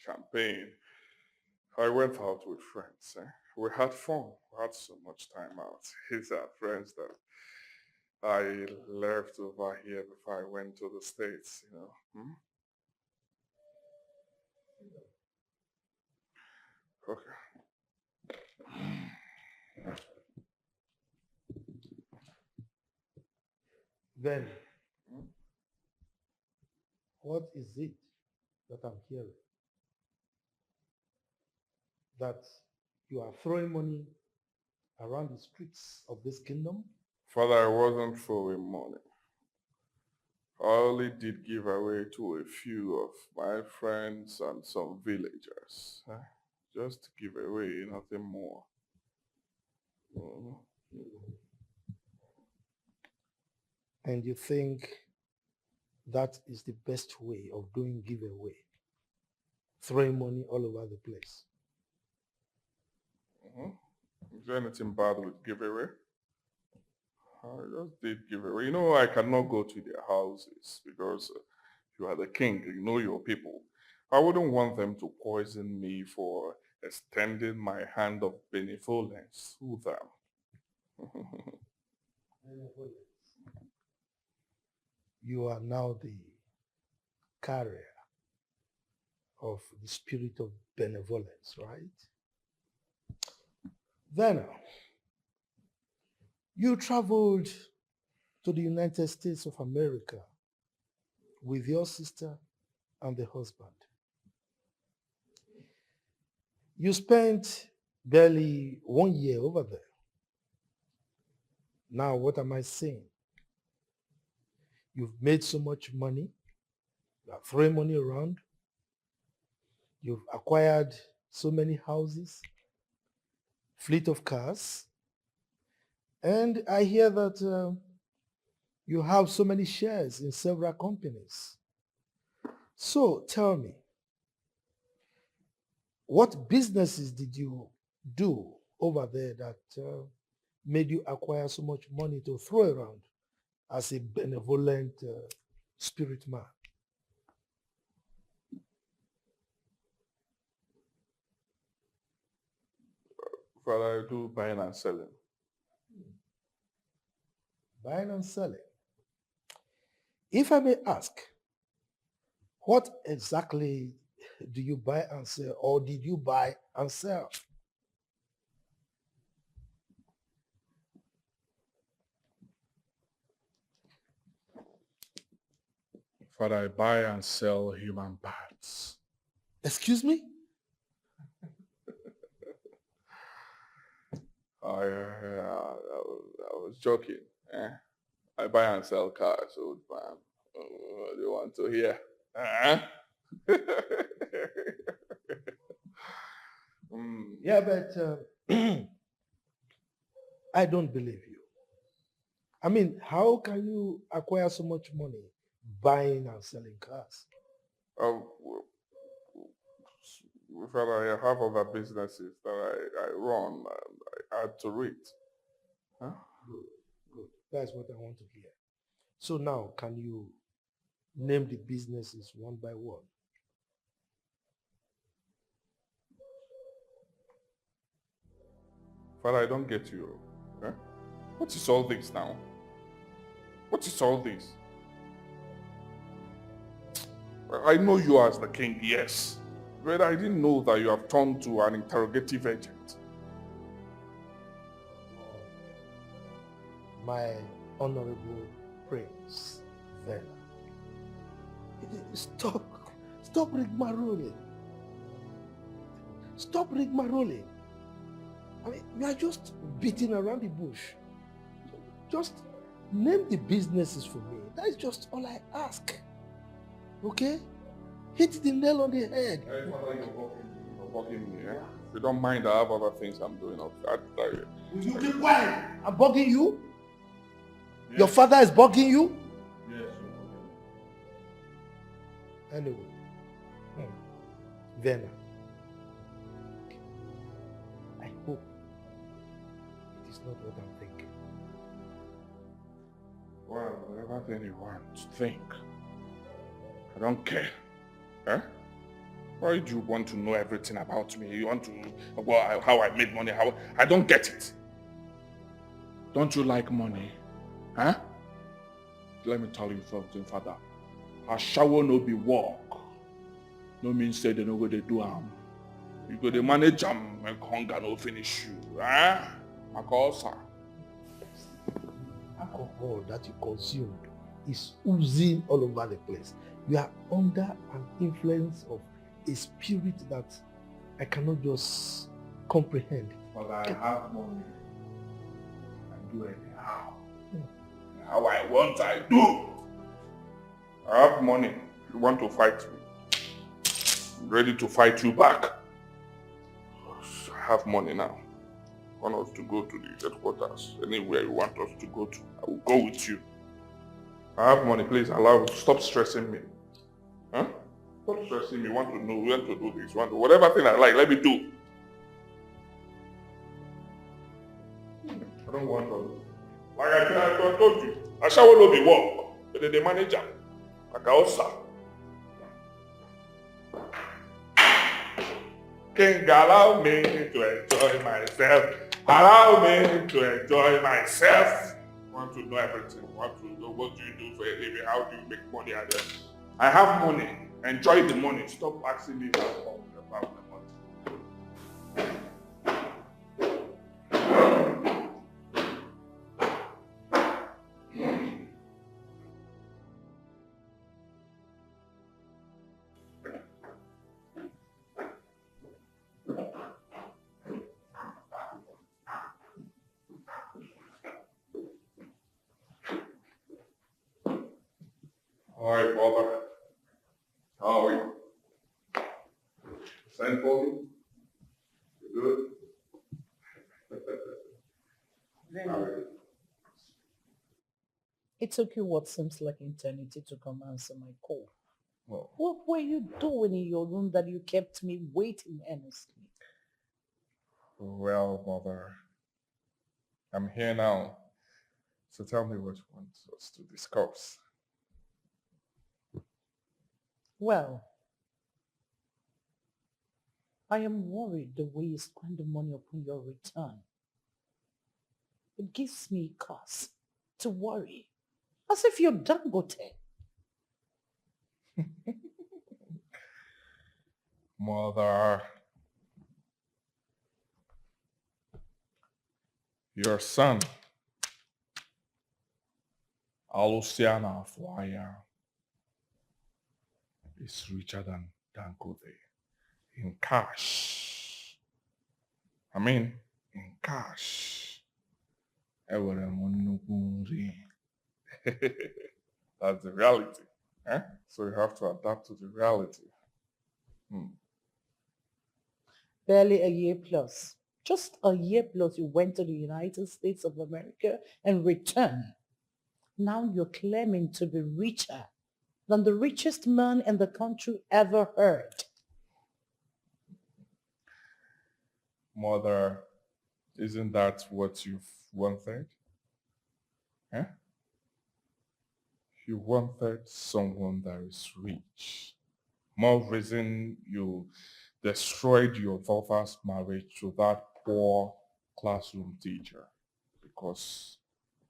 champagne. I went out with friends. We had fun. We had so much time out. These are friends that I left over here before I went to the States, you know. Okay. Then, what is it that I'm hearing? That you are throwing money around the streets of this kingdom? Father, I wasn't throwing money. I only did give away to a few of my friends and some villagers. Just to give away, nothing more. And you think that is the best way of doing giveaway? Throwing money all over the place. Is there anything bad with giveaway? I just did giveaway. You know, I cannot go to their houses because you are the king, you know your people. I wouldn't want them to poison me for extending my hand of benevolence to them. You are now the carrier of the spirit of benevolence, right? Then you traveled to the United States of America with your sister and the husband. You spent barely 1 year over there. Now, what am I saying? You've made so much money. You are throwing money around. You've acquired so many houses, fleet of cars. And I hear that you have so many shares in several companies. So tell me, what businesses did you do over there that made you acquire so much money to throw around as a benevolent spirit man? Father, I do buying and selling. Buying and selling. If I may ask, what exactly do you buy and sell, or did you buy and sell? Father, I buy and sell human parts. Excuse me? I was joking. I buy and sell cars, old man. What do you want to hear? Yeah, but I don't believe you. I mean, how can you acquire so much money buying and selling cars? Father, I have other businesses that I run. I add to it. Huh? Good. That's what I want to hear. So now, can you name the businesses one by one? Father, I don't get you. Huh? What is all this now? What is all this? I know you as the king, yes. But I didn't know that you have turned to an interrogative agent. My honorable prince, then. Stop rigmaroling. Stop rigmaroling. I mean, you are just beating around the bush. Just name the businesses for me. That is just all I ask. Okay? Hit the nail on the head. Hey, Father, you're bugging me, yeah? If you don't mind, I have other things I'm doing. Will you keep quiet? I'm bugging you? Yes. Your father is bugging you? Yes. Anyway. Vena. I hope it is not what I'm thinking. Well, whatever thing you want to think. I don't care. Huh? Why do you want to know everything about me? You want to, well, how I made money, how... I don't get it. Don't you like money? Huh? Let me tell you something, Father. A shower no be work. No means say they know what they do. You go to manage them when hunger no finish you. Huh? Makosa. Alcohol that you consumed is oozing all over the place. You are under an influence of a spirit that I cannot just comprehend. But I have money. I do anyhow. How I want, I do. I have money. You want to fight me? I'm ready to fight you back. I have money now. I want us to go to the headquarters. Anywhere you want us to go to, I will go with you. I have money. Please allow me. Stop stressing me. Huh? Stop stressing me. Want to know when to do this. Want to whatever thing I like, let me do. I don't want to. Like I told you, I shall not be work. But the manager, like I also. King, allow me to enjoy myself. Allow me to enjoy myself. Want to know everything. Want to know what do you do for a living? How do you make money? I have money. Enjoy the money. Stop asking me about the money. Alright, brother. How are you? Send for me? You good? It took you what seems like eternity to come answer my call. Well, What were you doing in your room that you kept me waiting endlessly? well, mother. I'm here now. So tell me what you want us to discuss. Well, I am worried the way you spend the money upon your return. It gives me cause to worry. As if you're Dangote. Mother. Your son, Aluciana Flyer, is richer than Dangote in cash. I mean, in cash. That's the reality. Eh? So you have to adapt to the reality. Barely a year plus. Just a year plus you went to the United States of America and returned. Now you're claiming to be richer than the richest man in the country ever heard. Mother, isn't that what you've wanted? Eh? You wanted someone that is rich. More reason you destroyed your father's marriage to that poor classroom teacher because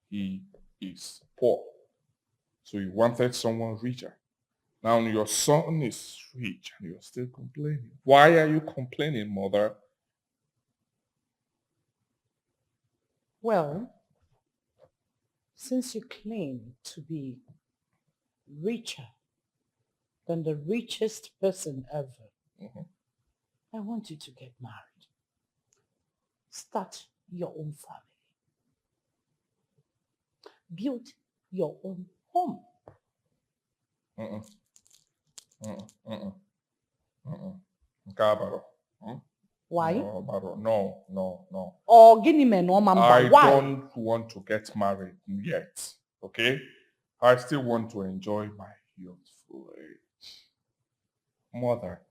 he is poor. So you wanted someone richer. Now your son is rich and you're still complaining. Why are you complaining, mother? Well, since you claim to be richer than the richest person ever, I want you to get married. Start your own family. Build your own home. Why? No. Oh, give me no mamba. I Why? don't want to get married yet, okay? I still want to enjoy my youthful age. Mother,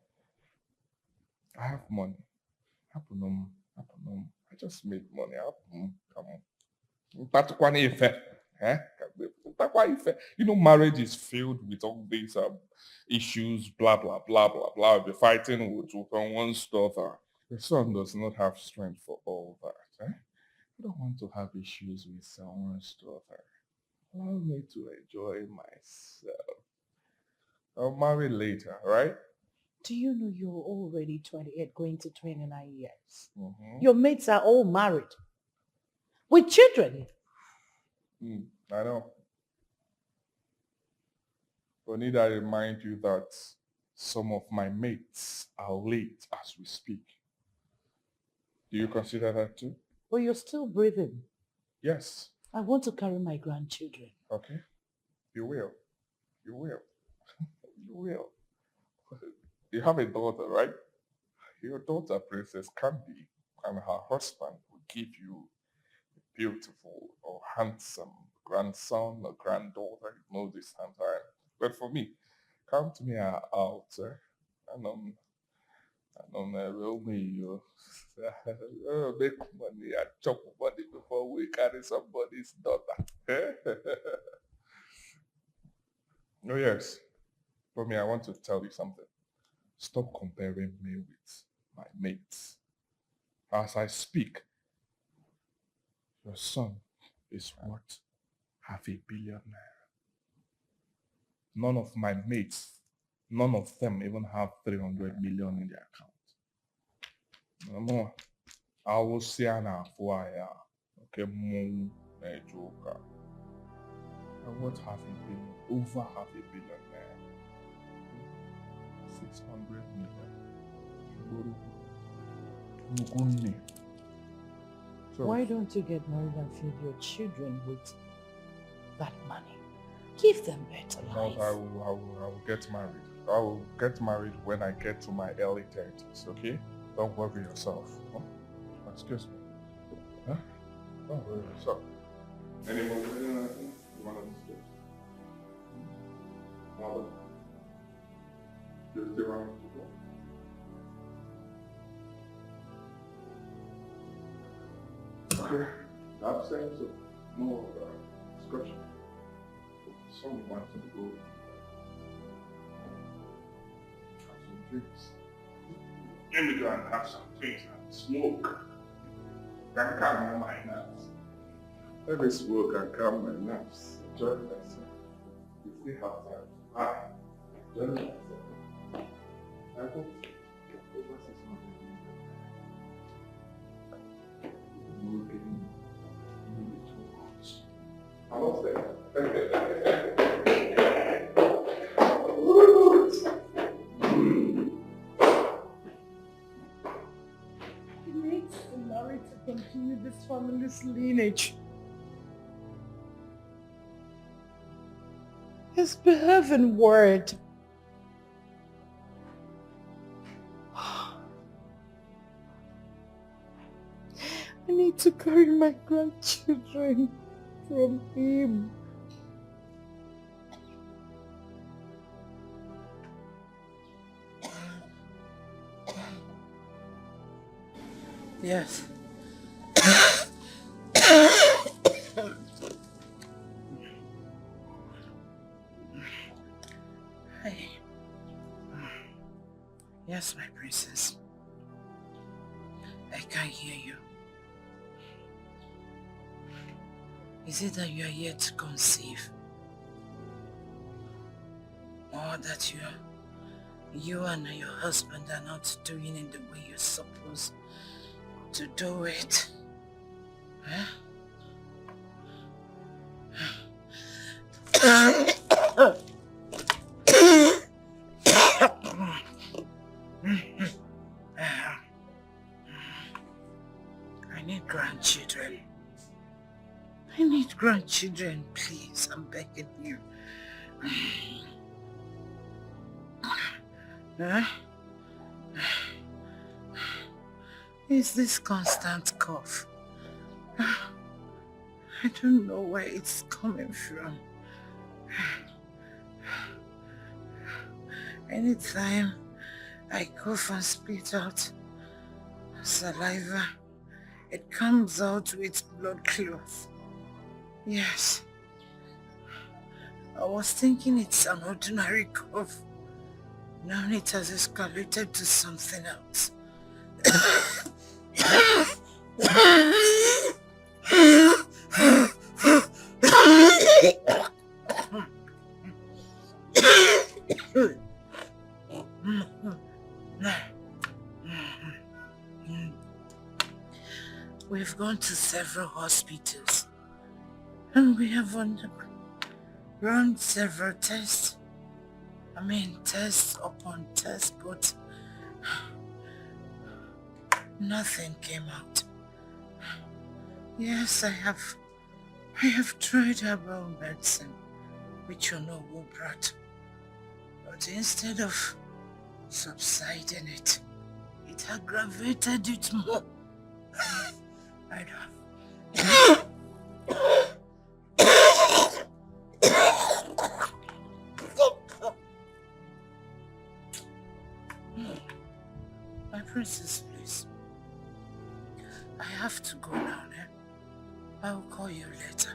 I have money. I just made money. Come on. You know, marriage is filled with all these issues, blah, blah, blah, blah, blah. Be fighting with one's daughter. Your son does not have strength for all that. Eh? I don't want to have issues with someone's daughter. Allow me to enjoy myself. I'll marry later, right? Do you know you're already 28 going to 29 years? Your mates are all married. With children. I know. But need I remind you that some of my mates are late as we speak. Do you consider that too? But you're still breathing. Yes. I want to carry my grandchildren. Okay. You will. You will. You have a daughter, right? Your daughter, Princess Candy, and her husband will give you a beautiful or handsome grandson or granddaughter. You know this sometime. But for me, come to me at our altar and roll me, you make money and chop money before we carry somebody's daughter. Oh yes. For me, I want to tell you something. Stop comparing me with my mates. As I speak, your son is worth $500 million. None of my mates, none of them even have 300 million in their account. No more. I will see an FYI. Okay, more joker. I want $500 million, over $500 million naira. 600 million. Why don't you get married and feed your children with that money? Give them better life. I will get married. I will get married when I get to my early 30s, okay? Don't worry yourself. Huh? Excuse me. Huh? Don't worry yourself. Any more wedding anything? You want to discuss? Mother? You still want to go? Okay. Absence of more discussion. Someone wants to go have some drinks. Let me go and have some drinks and smoke. Can calm my nerves. Let me smoke and calm my nerves. Enjoy myself. You still have time. Enjoy myself. I hope over 600 I'm not saying. He needs to marry to continue this family's lineage. His behaving word. I need to carry my grandchildren from him. Yes. Hey. Yes, my princess. I can hear you. Is it that you are yet to conceive? Or that you and your husband are not doing it the way you're supposed to do it? Huh? I need grandchildren. I need grandchildren, please. I'm begging you. Huh? It's this constant cough. I don't know where it's coming from. Anytime I cough and spit out saliva, it comes out with blood clots. Yes. I was thinking it's an ordinary cough. Now it has escalated to something else. We've gone to several hospitals and we have run several tests. I mean, tests upon tests, but nothing came out. Yes, I have tried herbal medicine, which you know will brought. But instead of subsiding it, it aggravated it more. I My princess, please. I have to go now, eh? I will call you later.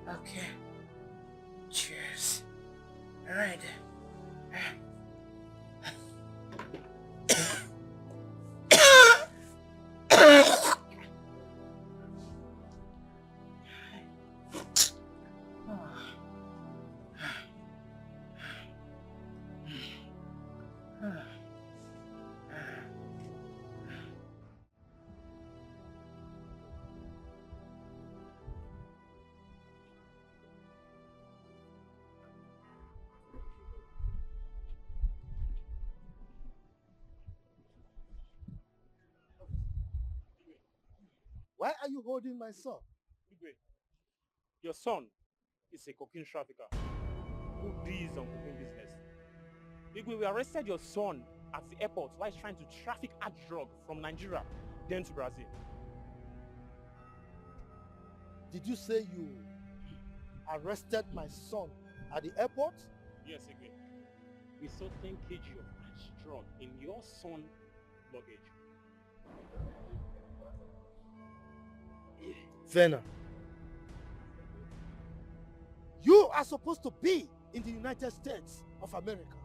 Okay. Cheers. All right. Why are you holding my son? Igwe, your son is a cocaine trafficker who deals on cocaine business. Igwe, we arrested your son at the airport while he's trying to traffic hard drug from Nigeria, then to Brazil. Did you say you arrested my son at the airport? Yes, Igwe. We saw 10 kg of hard drug in your son's luggage. Vena, you are supposed to be in the United States of America.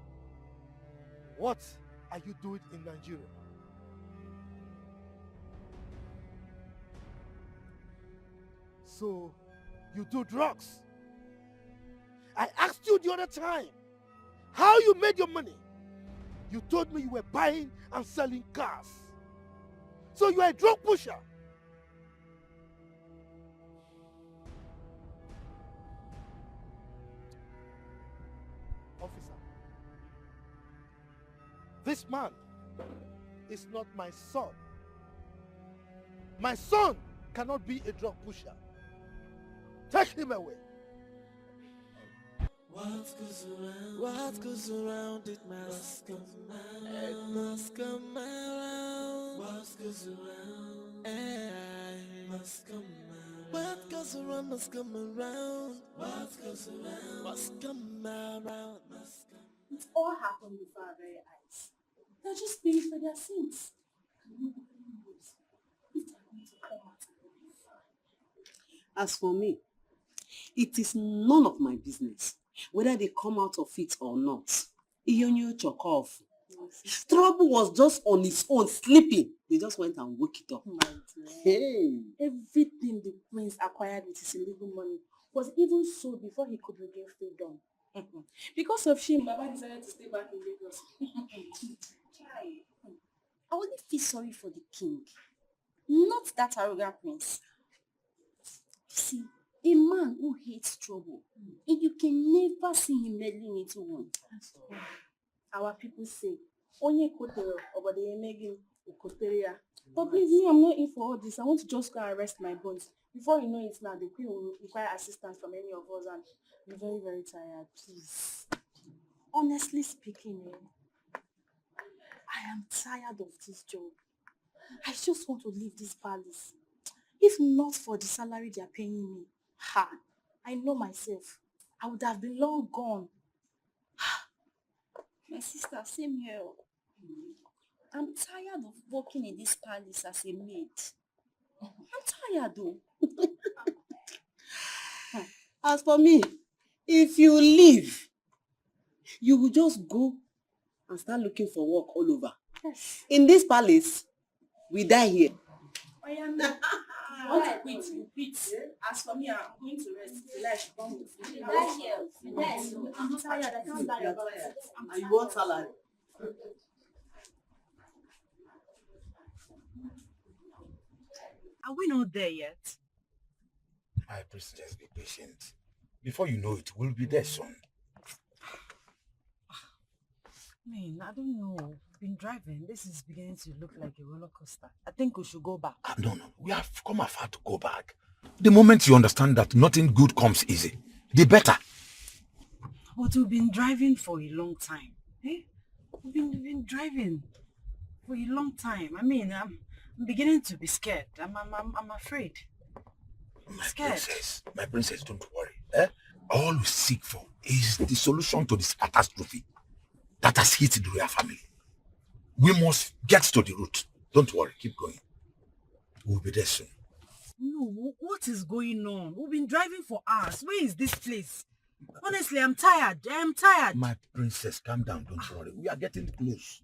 What are you doing in Nigeria? So, you do drugs. I asked you the other time how you made your money. You told me you were buying and selling cars. So you are a drug pusher. Officer, this man is not my son. My son cannot be a drug pusher. Take him away. What goes around, it must come around. It must come around. What goes around, it must come around. What goes around must come around. What goes around must come around. It all happened before our very eyes. They're just paying for their sins. And nobody knows if they're going to come out and be fine. As for me, it is none of my business whether they come out of it or not. Iyonyo choke off. Trouble was just on its own, sleeping. They just went and woke it up. Hey. Everything the prince acquired with his illegal money was even sold before he could regain freedom. Because of shame, Baba decided to stay back in Lagos. I only feel sorry for the king, not that arrogant prince. See, a man who hates trouble, and you can never see him meddling into one. Our people say, Onye kotero, obade emegim ukoteria. But please, me, I'm not in for all this. I want to just go and rest my bones. Before you know it now, the queen will require assistance from any of us, and I'm very, very tired. Please. Honestly speaking, I am tired of this job. I just want to leave this palace. If not for the salary they are paying me, I know myself. I would have been long gone. My sister, same here. I'm tired of working in this palace as a maid. I'm tired though. As for me, if you leave, you will just go and start looking for work all over. Yes. In this palace, we die here. I am not. I want to quit, you quit. As for me, I'm going to rest till I should come with you. I'm tired, I can't lie about it. And you want salary? Are we not there yet? My princess, be patient. Before you know it, we'll be there soon. I don't know. I've been driving. This is beginning to look like a roller coaster. I think we should go back. No. We have come afar to go back. The moment you understand that nothing good comes easy, the better. But we've been driving for a long time. Eh? We've been driving for a long time. I mean, I'm beginning to be scared. I'm afraid. I'm scared. My princess, don't worry. Eh? All we seek for is the solution to this catastrophe that has hit the royal family. We must get to the root. Don't worry, keep going. We'll be there soon. No, what is going on? We've been driving for hours. Where is this place? Honestly, I'm tired. I'm tired. My princess, calm down, don't worry. We are getting close.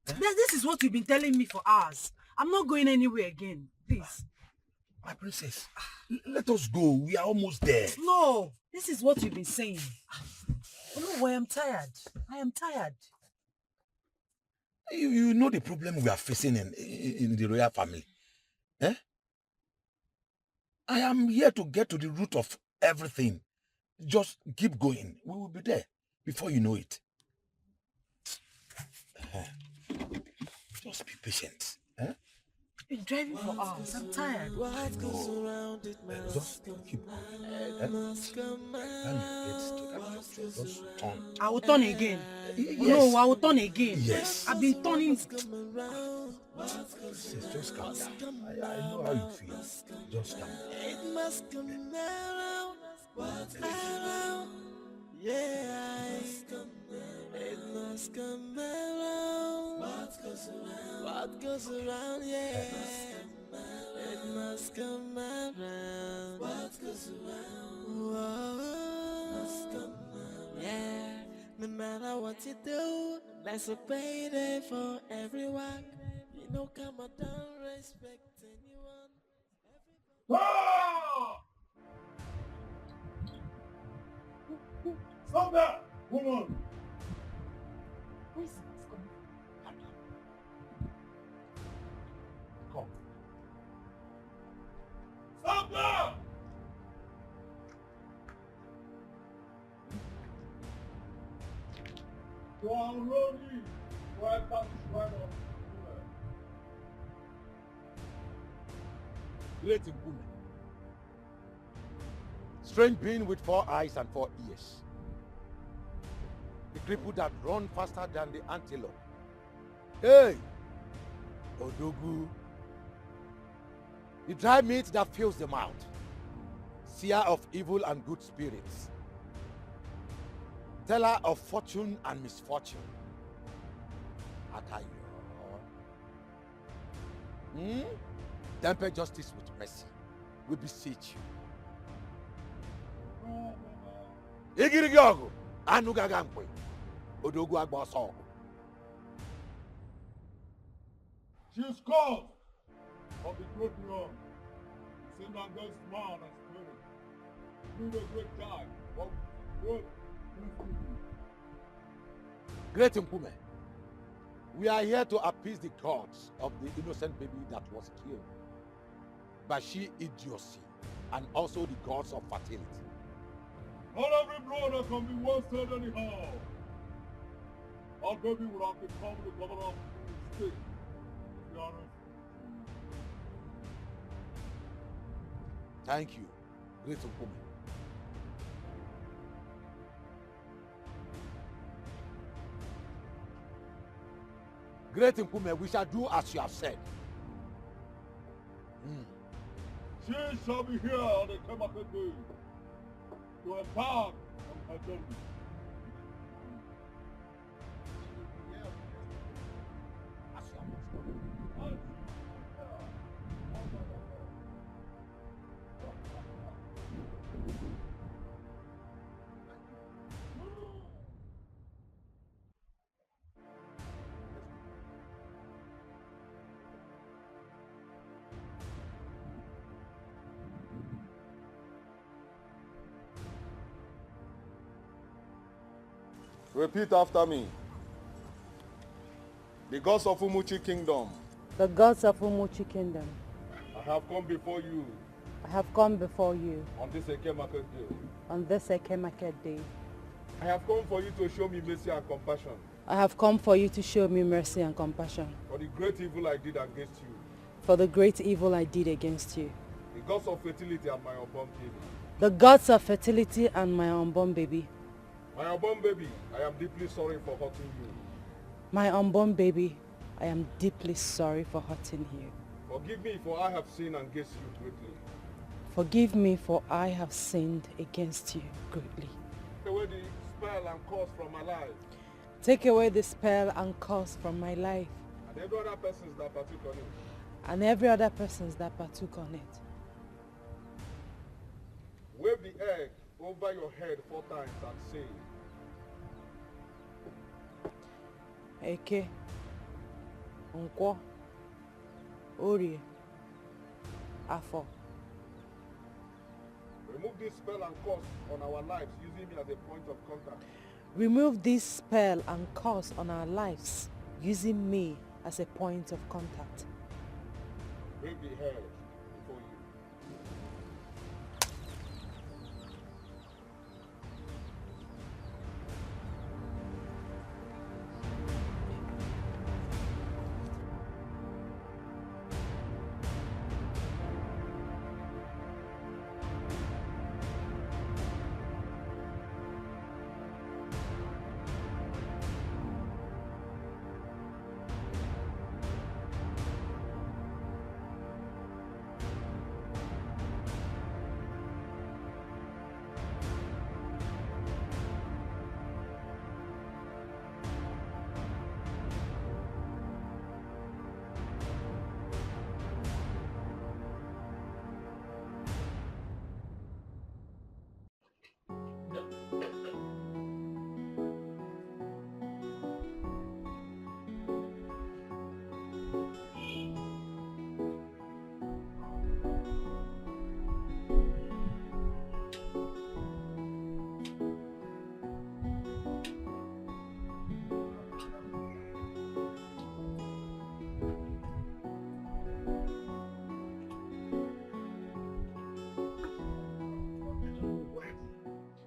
This is what you've been telling me for hours. I'm not going anywhere again. Please. My princess, let us go. We are almost there. No, this is what you've been saying. No, I am tired. I am tired. You know the problem we are facing in the royal family. Eh? I am here to get to the root of everything. Just keep going. We will be there before you know it. Just be patient. Eh? Been driving for hours. I'm tired. Just keep going. Just turn. I will turn again. Yes. No, I will turn again. Yes. I've been turning. Just calm down. I know how you feel. Just calm down. It must come around. Around. Yeah. It must come around. What goes around, yeah. It must come around. What goes around. Yeah. No matter what you do, there's a payday for everyone. You know, come on, don't respect anyone. Stop that, woman! Where is this coming from? Come. Stop that! You are running. Why that is right off? Great Nkume. Strange being with 4 eyes and 4 ears. The cripple that run faster than the antelope. Hey! Odogu. The dry meat that fills the mouth. Seer of evil and good spirits. Teller of fortune and misfortune. Atayo. Temper justice with mercy. We beseech you. Igirigogo. Anugagankwe. Odogu agboso. She's called of the great wrong. Sin that goes man and spirit. Do the great time. Of good. Great Nkume, we are here to appease the gods of the innocent baby that was killed by she idiocy and also the gods of fertility. Not every brother can be wasted anyhow. Our baby will have become the governor of the state. To be honest. Thank you, Great Nkume. Great Nkume, we shall do as you have said. She shall be here on the Kemaka Day to embark on her journey. Repeat after me. The gods of Umuchi Kingdom. The gods of Umuchi Kingdom. I have come before you. I have come before you On this Eke Market Day. on this Eke Market Day. I have come for you to show me mercy and compassion. I have come for you to show me mercy and compassion For the great evil I did against you. for the great evil I did against you. The gods of fertility and my unborn baby. The gods of fertility and my unborn baby. My unborn baby, I am deeply sorry for hurting you. My unborn baby, I am deeply sorry for hurting you. Forgive me for I have sinned against you greatly. Forgive me for I have sinned against you greatly. Take away the spell and curse from my life. Take away the spell and curse from my life. And every other persons that partook on it. And every other persons that partook on it. Wave the egg over your head 4 times and say, Eke, Nkwo, Orie, Afo. remove this spell and curse on our lives using me as a point of contact. Remove this spell and curse on our lives using me as a point of contact. Wave the head before you.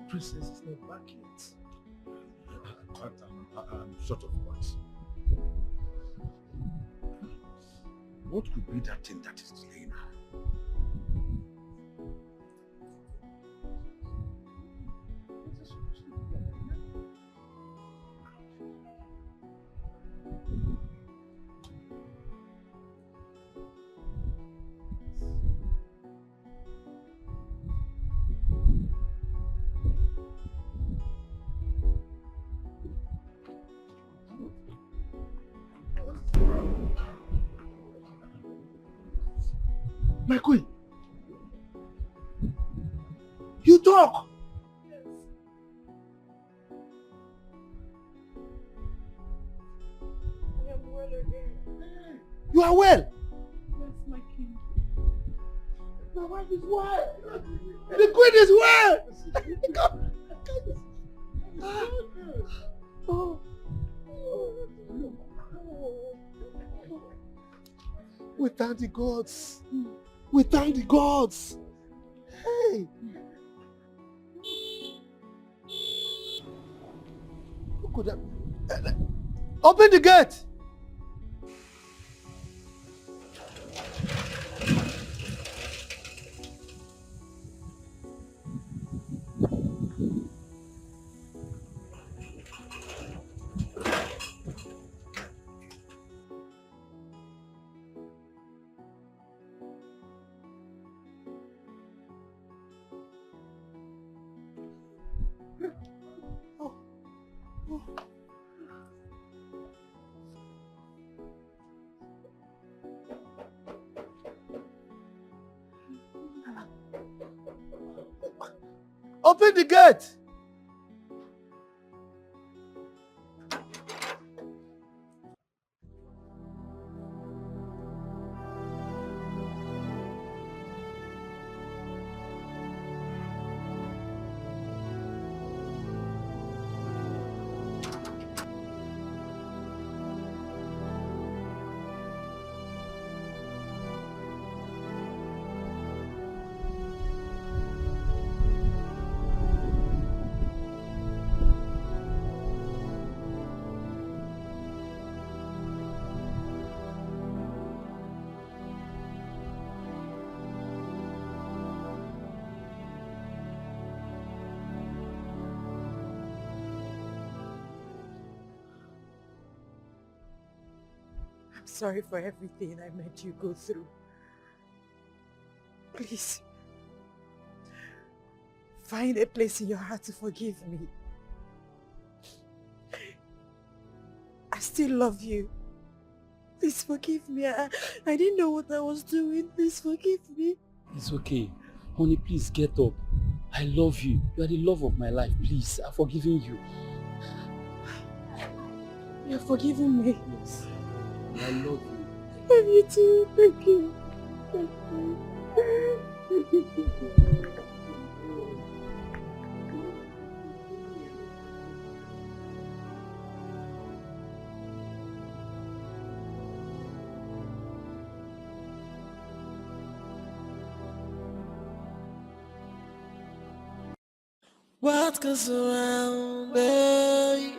Princess is not back yet. I'm short of words. What could be that thing that is delaying her? My queen, you talk. I am well again. You are well. Yes, my king. My wife is well. The queen is well. Oh. We thank the gods. We thank the gods. Hey. Who could have... Open the gate. Open the gate. I'm sorry for everything I made you go through. Please, find a place in your heart to forgive me. I still love you. Please forgive me. I didn't know what I was doing. Please forgive me. It's okay. Honey, please get up. I love you. You are the love of my life. Please, I'm forgiving you. You're forgiving me? Yes. I love you. I love you too. Thank you. Thank you. What goes around, babe?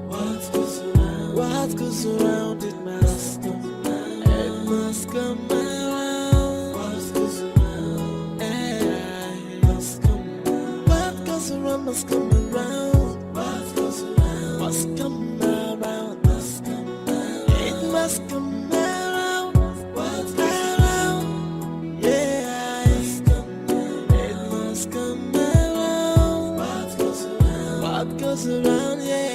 What goes around, it must come around. It must come around. What goes around, it must come around. What goes around must come around. What goes around must come around. Must come around. It must come around. What goes around, yeah, it must come around. What goes around, what goes around, yeah.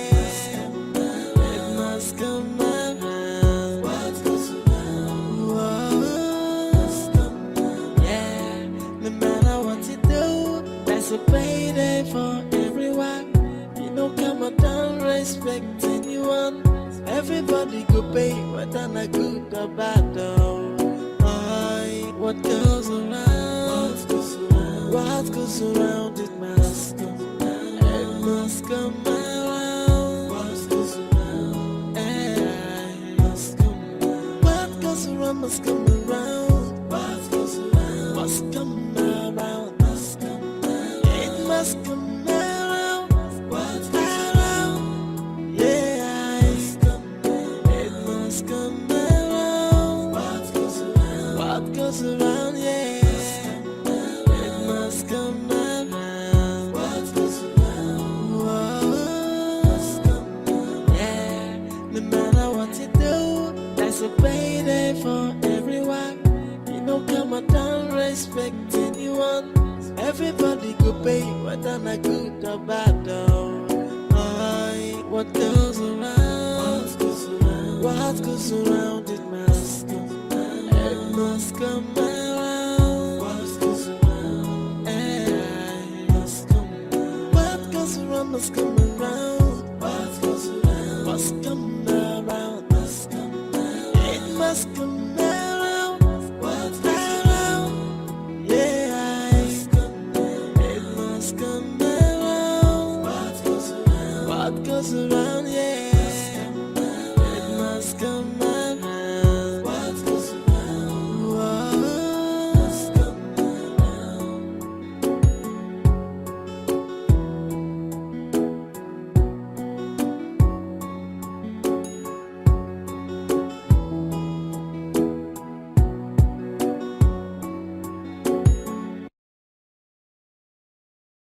A payday for everyone. You know, come on, don't respect anyone. Everybody go pay, whether not good or bad, though. What goes around, what goes around, it must come around. It must come around. What goes around, it must come around. What goes around must come around. What goes around must come around. Must come around, what's around, yeah, it must come around, what goes around, yeah, it must come around, what goes around, yeah, no matter what you do, that's a payday for everyone, you know, come on, don't respect anyone. Everybody go pay, whether not good or bad, though. What goes around, what goes around, it must come around. It must come around. What goes around, it must come around. What goes around must come around. What goes around must come around. Must come around. It must come around. What around, yeah. Come around, what goes around, what goes around.